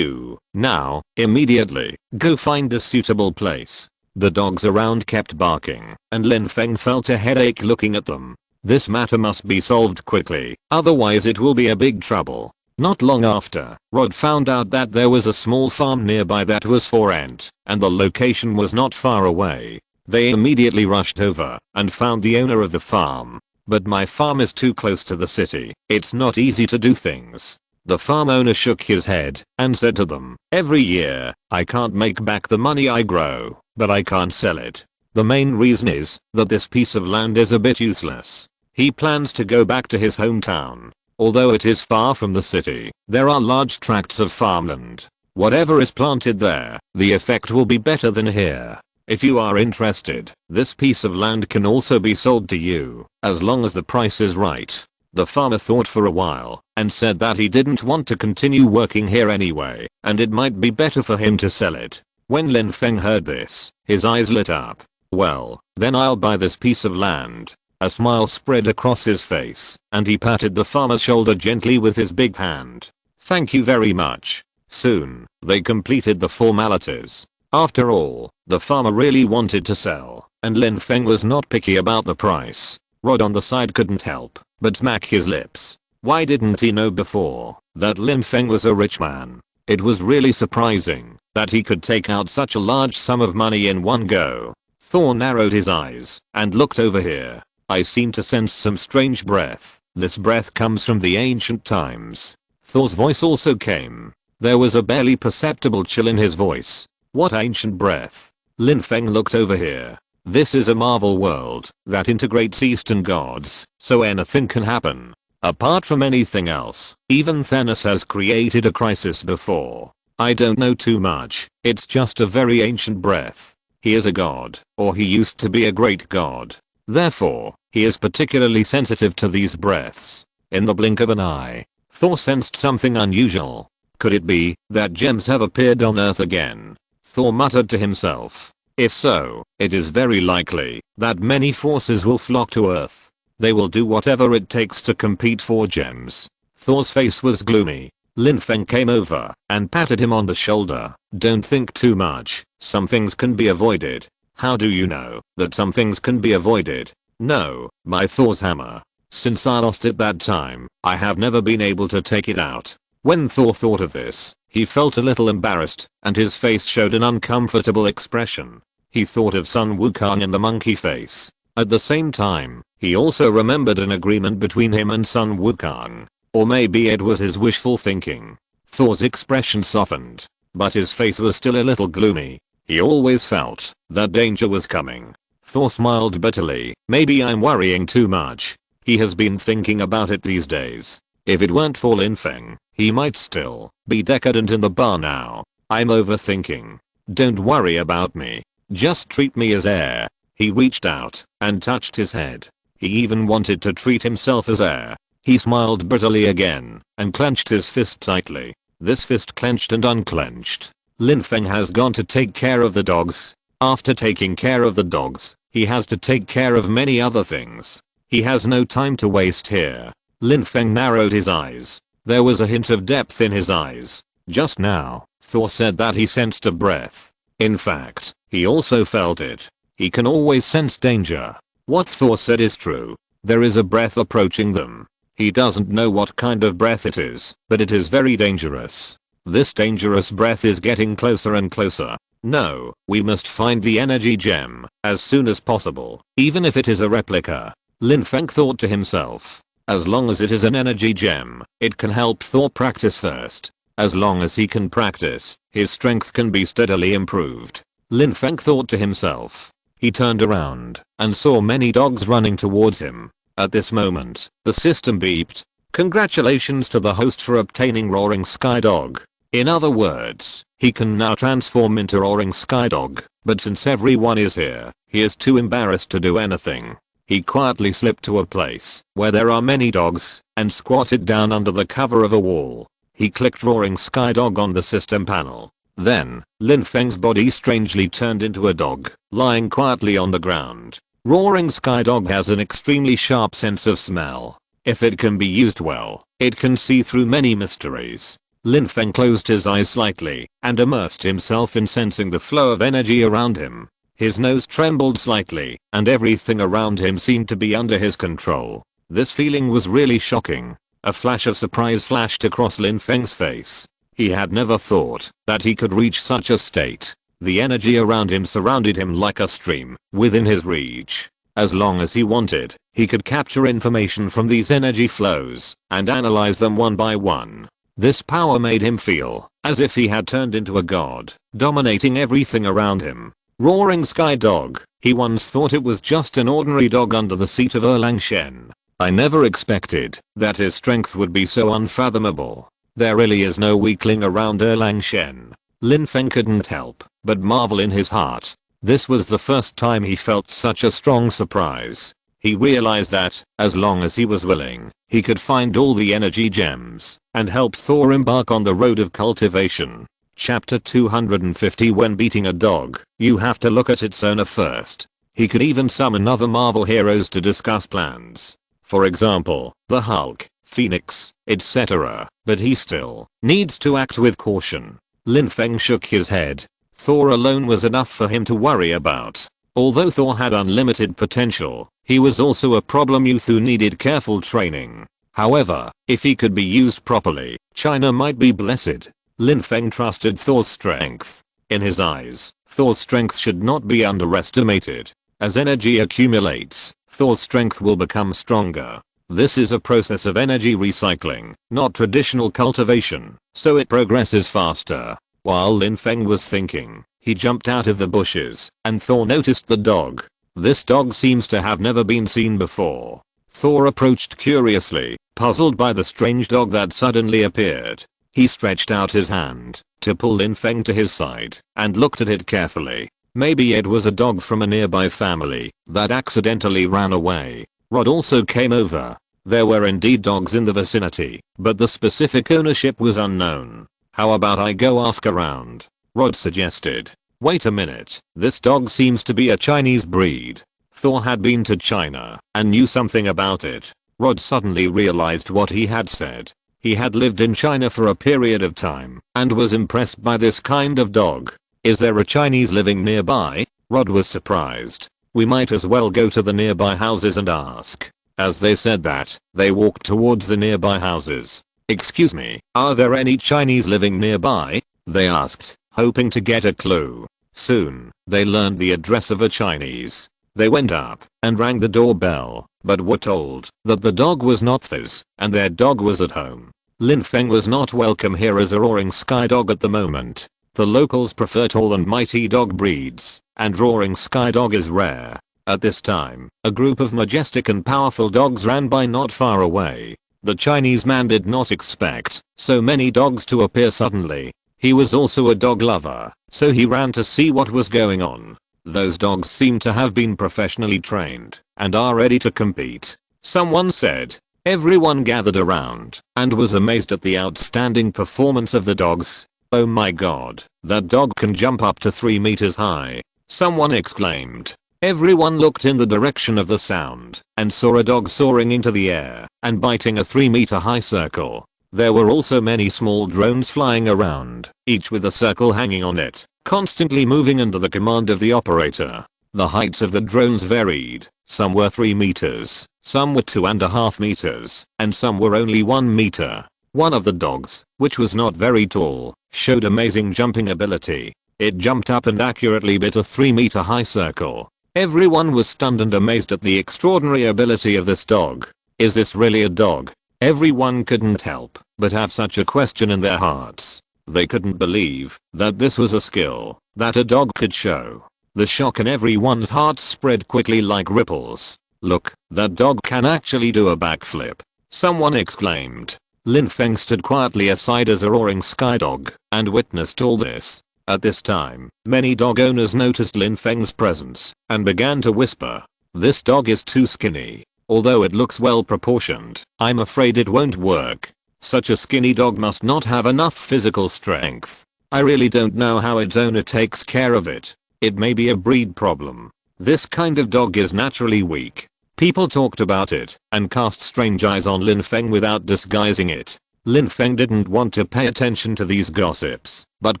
Speaker 1: Now, immediately, go find a suitable place. The dogs around kept barking, and Lin Feng felt a headache looking at them. This matter must be solved quickly, otherwise it will be a big trouble. Not long after, Rod found out that there was a small farm nearby that was for rent, and the location was not far away. They immediately rushed over, and found the owner of the farm. But my farm is too close to the city. It's not easy to do things. The farm owner shook his head, and said to them, every year, I can't make back the money I grow, but I can't sell it. The main reason is that this piece of land is a bit useless. He plans to go back to his hometown. Although it is far from the city, there are large tracts of farmland. Whatever is planted there, the effect will be better than here. If you are interested, this piece of land can also be sold to you, as long as the price is right. The farmer thought for a while, and said that he didn't want to continue working here anyway, and it might be better for him to sell it. When Lin Feng heard this, his eyes lit up. Well, then I'll buy this piece of land. A smile spread across his face, and he patted the farmer's shoulder gently with his big hand. Thank you very much. Soon, they completed the formalities. After all, the farmer really wanted to sell, and Lin Feng was not picky about the price. Rod on the side couldn't help but smack his lips. Why didn't he know before that Lin Feng was a rich man? It was really surprising that he could take out such a large sum of money in one go. Thor narrowed his eyes and looked over here. I seem to sense some strange breath. This breath comes from the ancient times. Thor's voice also came. There was a barely perceptible chill in his voice. What ancient breath? Lin Feng looked over here. This is a Marvel world that integrates Eastern gods, so anything can happen. Apart from anything else, even Thanos has created a crisis before. I don't know too much, it's just a very ancient breath. He is a god, or he used to be a great god. Therefore, he is particularly sensitive to these breaths. In the blink of an eye, Thor sensed something unusual. Could it be that gems have appeared on Earth again? Thor muttered to himself. If so, it is very likely that many forces will flock to Earth. They will do whatever it takes to compete for gems. Thor's face was gloomy. Lin Feng came over and patted him on the shoulder. Don't think too much. Some things can be avoided. How do you know that some things can be avoided? No, by Thor's hammer. Since I lost it that time, I have never been able to take it out. When Thor thought of this, he felt a little embarrassed, and his face showed an uncomfortable expression. He thought of Sun Wukong and the monkey face. At the same time, he also remembered an agreement between him and Sun Wukong. Or maybe it was his wishful thinking. Thor's expression softened, but his face was still a little gloomy. He always felt that danger was coming. Thor smiled bitterly. Maybe I'm worrying too much. He has been thinking about it these days. If it weren't for Lin Feng, he might still be decadent in the bar now. I'm overthinking. Don't worry about me. Just treat me as air. He reached out and touched his head. He even wanted to treat himself as air. He smiled bitterly again and clenched his fist tightly. This fist clenched and unclenched. Lin Feng has gone to take care of the dogs. After taking care of the dogs, he has to take care of many other things. He has no time to waste here. Lin Feng narrowed his eyes. There was a hint of depth in his eyes. Just now, Thor said that he sensed a breath. In fact, he also felt it. He can always sense danger. What Thor said is true. There is a breath approaching them. He doesn't know what kind of breath it is, but it is very dangerous. This dangerous breath is getting closer and closer. No, we must find the energy gem as soon as possible, even if it is a replica. Lin Feng thought to himself. As long as it is an energy gem, it can help Thor practice first. As long as he can practice, his strength can be steadily improved. Lin Feng thought to himself. He turned around and saw many dogs running towards him. At this moment, the system beeped. Congratulations to the host for obtaining Roaring Sky Dog. In other words, he can now transform into Roaring Sky Dog, but since everyone is here, he is too embarrassed to do anything. He quietly slipped to a place where there are many dogs and squatted down under the cover of a wall. He clicked Roaring Sky Dog on the system panel. Then, Lin Feng's body strangely turned into a dog, lying quietly on the ground. Roaring Sky Dog has an extremely sharp sense of smell. If it can be used well, it can see through many mysteries. Lin Feng closed his eyes slightly and immersed himself in sensing the flow of energy around him. His nose trembled slightly, and everything around him seemed to be under his control. This feeling was really shocking. A flash of surprise flashed across Lin Feng's face. He had never thought that he could reach such a state. The energy around him surrounded him like a stream within his reach. As long as he wanted, he could capture information from these energy flows and analyze them one by one. This power made him feel as if he had turned into a god, dominating everything around him. Roaring Sky Dog. He once thought it was just an ordinary dog under the seat of Erlang Shen. I never expected that his strength would be so unfathomable. There really is no weakling around Erlang Shen. Lin Feng couldn't help but marvel in his heart. This was the first time he felt such a strong surprise. He realized that, as long as he was willing, he could find all the energy gems and help Thor embark on the road of cultivation. Chapter 250. When beating a dog, you have to look at its owner first. He could even summon other Marvel heroes to discuss plans. For example, the Hulk, Phoenix, etc. But he still needs to act with caution. Lin Feng shook his head. Thor alone was enough for him to worry about. Although Thor had unlimited potential, he was also a problem youth who needed careful training. However, if he could be used properly, China might be blessed. Lin Feng trusted Thor's strength. In his eyes, Thor's strength should not be underestimated. As energy accumulates, Thor's strength will become stronger. This is a process of energy recycling, not traditional cultivation, so it progresses faster. While Lin Feng was thinking, he jumped out of the bushes, and Thor noticed the dog. This dog seems to have never been seen before. Thor approached curiously, puzzled by the strange dog that suddenly appeared. He stretched out his hand to pull Lin Feng to his side and looked at it carefully. Maybe it was a dog from a nearby family that accidentally ran away. Rod also came over. There were indeed dogs in the vicinity, but the specific ownership was unknown. How about I go ask around? Rod suggested. Wait a minute, this dog seems to be a Chinese breed. Thor had been to China and knew something about it. Rod suddenly realized what he had said. He had lived in China for a period of time and was impressed by this kind of dog. Is there a Chinese living nearby? Rod was surprised. We might as well go to the nearby houses and ask. As they said that, they walked towards the nearby houses. Excuse me, are there any Chinese living nearby? They asked, hoping to get a clue. Soon, they learned the address of a Chinese. They went up and rang the doorbell, but were told that the dog was not theirs and their dog was at home. Lin Feng was not welcome here as a roaring sky dog at the moment. The locals prefer tall and mighty dog breeds, and roaring sky dog is rare. At this time, a group of majestic and powerful dogs ran by not far away. The Chinese man did not expect so many dogs to appear suddenly. He was also a dog lover, so he ran to see what was going on. Those dogs seem to have been professionally trained and are ready to compete. Someone said. Everyone gathered around and was amazed at the outstanding performance of the dogs. Oh my god, that dog can jump up to 3 meters high. Someone exclaimed. Everyone looked in the direction of the sound and saw a dog soaring into the air and biting a 3-meter high circle. There were also many small drones flying around, each with a circle hanging on it, constantly moving under the command of the operator. The heights of the drones varied. Some were 3 meters, some were 2.5 meters, and some were only 1 meter. One of the dogs, which was not very tall, showed amazing jumping ability. It jumped up and accurately bit a 3-meter high circle. Everyone was stunned and amazed at the extraordinary ability of this dog. Is this really a dog? Everyone couldn't help but have such a question in their hearts. They couldn't believe that this was a skill that a dog could show. The shock in everyone's hearts spread quickly like ripples. Look, that dog can actually do a backflip. Someone exclaimed. Lin Feng stood quietly aside as a roaring sky dog and witnessed all this. At this time, many dog owners noticed Lin Feng's presence and began to whisper. This dog is too skinny. Although it looks well proportioned, I'm afraid it won't work. Such a skinny dog must not have enough physical strength. I really don't know how its owner takes care of it. It may be a breed problem. This kind of dog is naturally weak. People talked about it and cast strange eyes on Lin Feng without disguising it. Lin Feng didn't want to pay attention to these gossips, but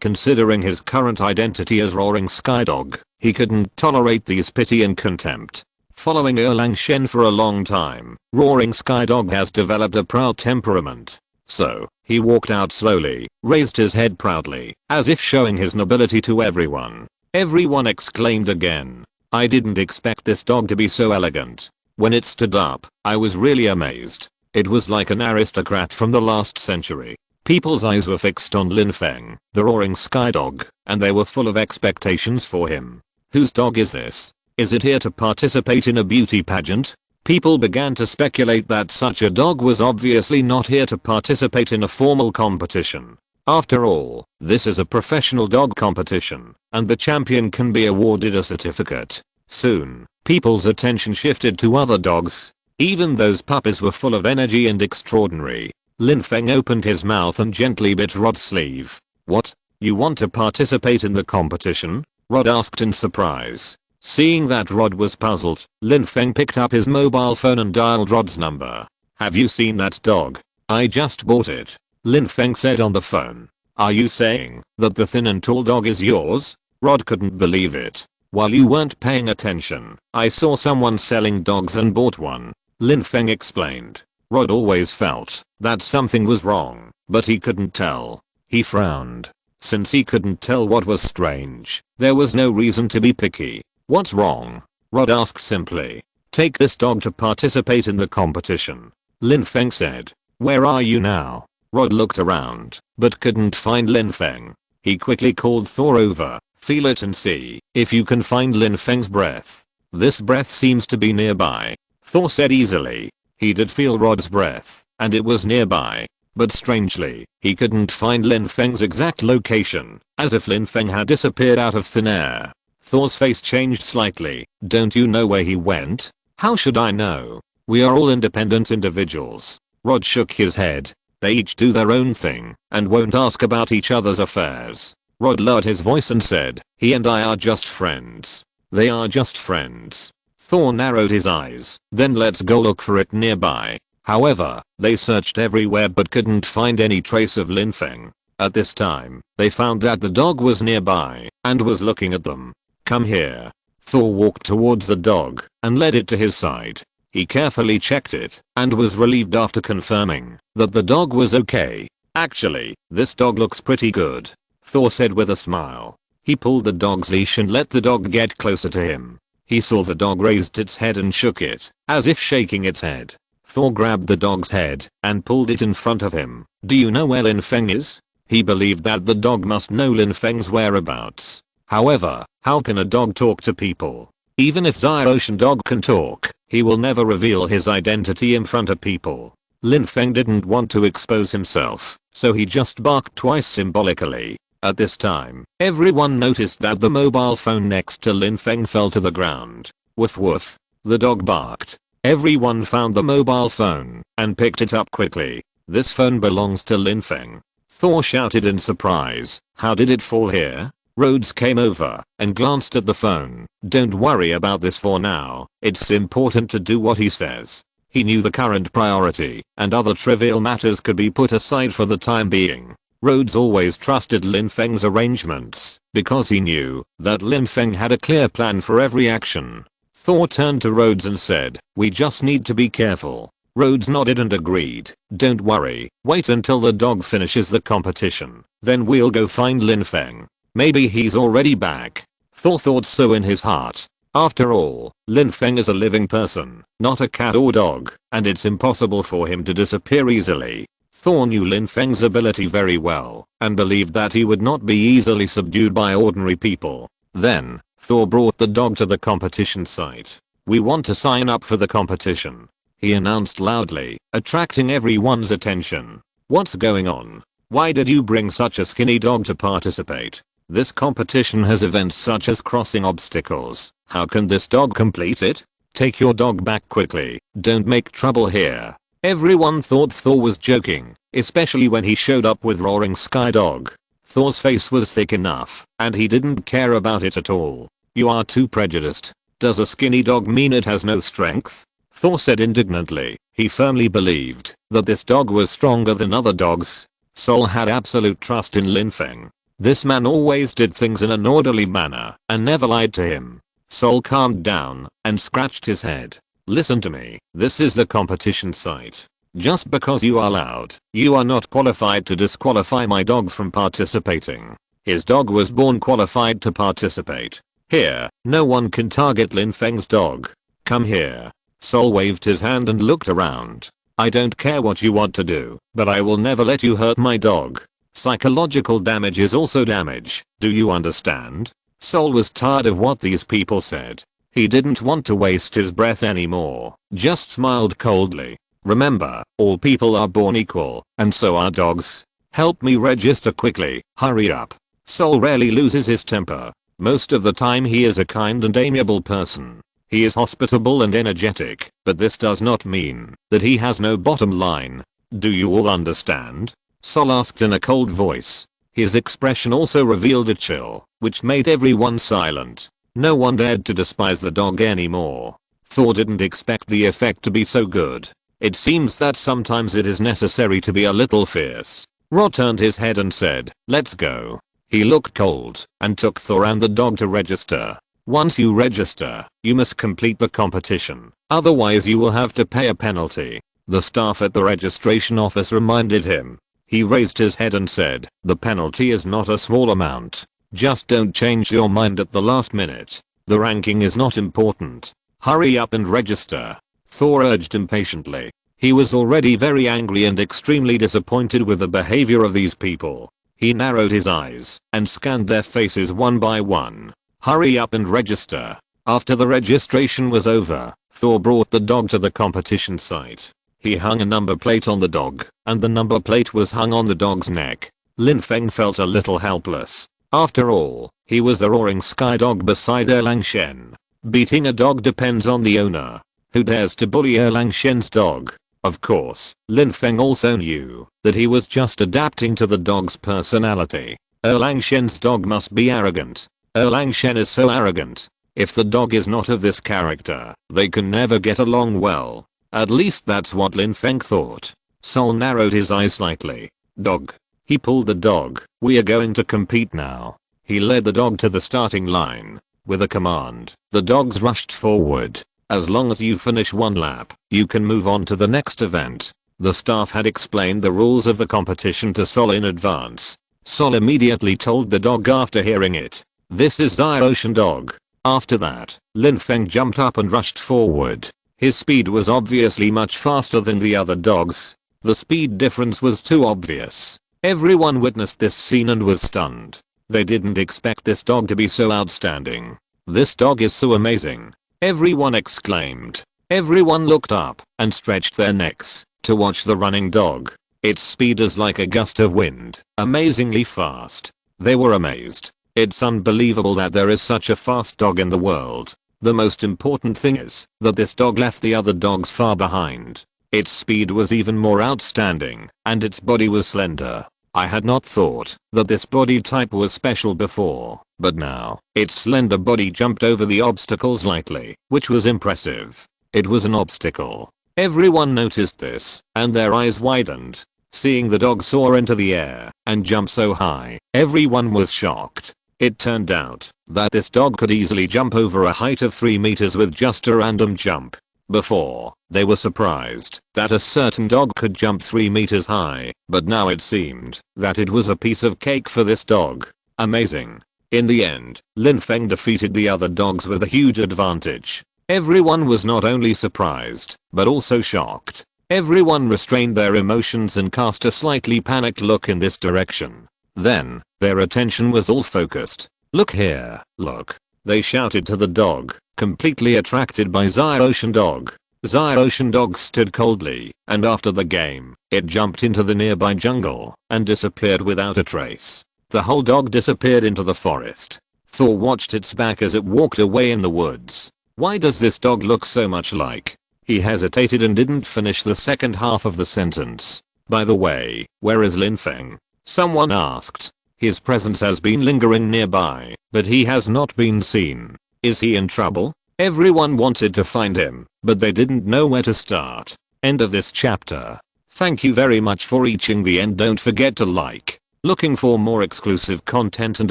Speaker 1: considering his current identity as Roaring Sky Dog, he couldn't tolerate these pity and contempt. Following Erlang Shen for a long time, Roaring Sky Dog has developed a proud temperament. So, he walked out slowly, raised his head proudly, as if showing his nobility to everyone. Everyone exclaimed again. I didn't expect this dog to be so elegant. When it stood up, I was really amazed. It was like an aristocrat from the last century. People's eyes were fixed on Lin Feng, the Roaring Sky Dog, and they were full of expectations for him. Whose dog is this? Is it here to participate in a beauty pageant? People began to speculate that such a dog was obviously not here to participate in a formal competition. After all, this is a professional dog competition, and the champion can be awarded a certificate. Soon, people's attention shifted to other dogs. Even those puppies were full of energy and extraordinary. Lin Feng opened his mouth and gently bit Rod's sleeve. What? You want to participate in the competition? Rod asked in surprise. Seeing that Rod was puzzled, Lin Feng picked up his mobile phone and dialed Rod's number. Have you seen that dog? I just bought it. Lin Feng said on the phone. Are you saying that the thin and tall dog is yours? Rod couldn't believe it. While you weren't paying attention, I saw someone selling dogs and bought one. Lin Feng explained. Rod always felt that something was wrong, but he couldn't tell. He frowned. Since he couldn't tell what was strange, there was no reason to be picky. What's wrong? Rod asked simply. Take this dog to participate in the competition. Lin Feng said. Where are you now? Rod looked around, but couldn't find Lin Feng. He quickly called Thor over. Feel it and see if you can find Lin Feng's breath. This breath seems to be nearby. Thor said easily. He did feel Rod's breath, and it was nearby. But strangely, he couldn't find Lin Feng's exact location, as if Lin Feng had disappeared out of thin air. Thor's face changed slightly. Don't you know where he went? How should I know? We are all independent individuals. Rod shook his head. They each do their own thing and won't ask about each other's affairs. Rod lowered his voice and said, he and I are just friends. They are just friends. Thor narrowed his eyes. Then let's go look for it nearby. However, they searched everywhere but couldn't find any trace of Lin Feng. At this time, they found that the dog was nearby and was looking at them. Come here. Thor walked towards the dog and led it to his side. He carefully checked it and was relieved after confirming that the dog was okay. Actually, this dog looks pretty good, Thor said with a smile. He pulled the dog's leash and let the dog get closer to him. He saw the dog raised its head and shook it, as if shaking its head. Thor grabbed the dog's head and pulled it in front of him. Do you know where Lin Feng is? He believed that the dog must know Lin Feng's whereabouts. However, how can a dog talk to people? Even if Zyrosian dog can talk, he will never reveal his identity in front of people. Lin Feng didn't want to expose himself, so he just barked twice symbolically. At this time, everyone noticed that the mobile phone next to Lin Feng fell to the ground. Woof woof. The dog barked. Everyone found the mobile phone and picked it up quickly. This phone belongs to Lin Feng. Thor shouted in surprise. How did it fall here? Rhodes came over and glanced at the phone. Don't worry about this for now. It's important to do what he says. He knew the current priority and other trivial matters could be put aside for the time being. Rhodes always trusted Lin Feng's arrangements because he knew that Lin Feng had a clear plan for every action. Thor turned to Rhodes and said, we just need to be careful. Rhodes nodded and agreed. Don't worry, wait until the dog finishes the competition. Then we'll go find Lin Feng. Maybe he's already back. Thor thought so in his heart. After all, Lin Feng is a living person, not a cat or dog, and it's impossible for him to disappear easily. Thor knew Lin Feng's ability very well and believed that he would not be easily subdued by ordinary people. Then, Thor brought the dog to the competition site. We want to sign up for the competition, he announced loudly, attracting everyone's attention. What's going on? Why did you bring such a skinny dog to participate? This competition has events such as crossing obstacles. How can this dog complete it? Take your dog back quickly. Don't make trouble here. Everyone thought Thor was joking, especially when he showed up with Roaring Sky Dog. Thor's face was thick enough, and he didn't care about it at all. You are too prejudiced. Does a skinny dog mean it has no strength? Thor said indignantly. He firmly believed that this dog was stronger than other dogs. Sol had absolute trust in Lin Feng. This man always did things in an orderly manner and never lied to him. Sol calmed down and scratched his head. Listen to me, this is the competition site. Just because you are loud, you are not qualified to disqualify my dog from participating. His dog was born qualified to participate. Here, no one can target Lin Feng's dog. Come here. Sol waved his hand and looked around. I don't care what you want to do, but I will never let you hurt my dog. Psychological damage is also damage, do you understand? Sol was tired of what these people said. He didn't want to waste his breath anymore, just smiled coldly. Remember, all people are born equal, and so are dogs. Help me register quickly, hurry up. Sol rarely loses his temper. Most of the time he is a kind and amiable person. He is hospitable and energetic, but this does not mean that he has no bottom line. Do you all understand? Sol asked in a cold voice. His expression also revealed a chill, which made everyone silent. No one dared to despise the dog anymore. Thor didn't expect the effect to be so good. It seems that sometimes it is necessary to be a little fierce. Rod turned his head and said, let's go. He looked cold and took Thor and the dog to register. Once you register, you must complete the competition. Otherwise you will have to pay a penalty. The staff at the registration office reminded him. He raised his head and said, the penalty is not a small amount. Just don't change your mind at the last minute. The ranking is not important. Hurry up and register. Thor urged impatiently. He was already very angry and extremely disappointed with the behavior of these people. He narrowed his eyes and scanned their faces one by one. Hurry up and register. After the registration was over, Thor brought the dog to the competition site. He hung a number plate on the dog, and the number plate was hung on the dog's neck. Lin Feng felt a little helpless. After all, He was the roaring sky dog beside Erlang Shen. Beating a dog depends on the owner. Who dares to bully Erlang Shen's dog? Of course, Lin Feng also knew that he was just adapting to the dog's personality. Erlang Shen's dog must be arrogant. Erlang Shen is so arrogant. If the dog is not of this character, they can never get along well. At least that's what Lin Feng thought. Sol narrowed his eyes slightly. Dog. He pulled the dog. We are going to compete now. He led the dog to the starting line. With a command, the dogs rushed forward. As long as you finish one lap, you can move on to the next event. The staff had explained the rules of the competition to Sol in advance. Sol immediately told the dog after hearing it. This is the ocean dog. After that, Lin Feng jumped up and rushed forward. His speed was obviously much faster than the other dogs. The speed difference was too obvious. Everyone witnessed this scene and was stunned. They didn't expect this dog to be so outstanding. This dog is so amazing. Everyone exclaimed. Everyone looked up and stretched their necks to watch the running dog. Its speed is like a gust of wind, amazingly fast. They were amazed. It's unbelievable that there is such a fast dog in the world. The most important thing is that this dog left the other dogs far behind. Its speed was even more outstanding, and its body was slender. I had not thought that this body type was special before, but now, its slender body jumped over the obstacles lightly, which was impressive. It was an obstacle. Everyone noticed this, and their eyes widened. Seeing the dog soar into the air and jump so high, everyone was shocked. It turned out that this dog could easily jump over a height of 3 meters with just a random jump. Before, they were surprised that a certain dog could jump 3 meters high, but now it seemed that it was a piece of cake for this dog. Amazing. In the end, Lin Feng defeated the other dogs with a huge advantage. Everyone was not only surprised, but also shocked. Everyone restrained their emotions and cast a slightly panicked look in this direction. Then, their attention was all focused. Look here, look. They shouted to the dog, completely attracted by Ocean Dog. Ocean Dog stood coldly, and after the game, it jumped into the nearby jungle and disappeared without a trace. The whole dog disappeared into the forest. Thor watched its back as it walked away in the woods. Why does this dog look so much like? He hesitated and didn't finish the second half of the sentence. By the way, where is Lin Feng? Someone asked. His presence has been lingering nearby, but he has not been seen. Is he in trouble? Everyone wanted to find him, but they didn't know where to start. End of this chapter. Thank you very much for reaching the end. Don't forget to like. Looking for more exclusive content and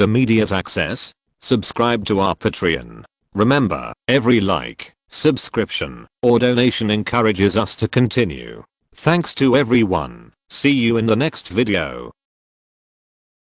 Speaker 1: immediate access? Subscribe to our Patreon. Remember, every like, subscription, or donation encourages us to continue. Thanks to everyone. See you in the next video.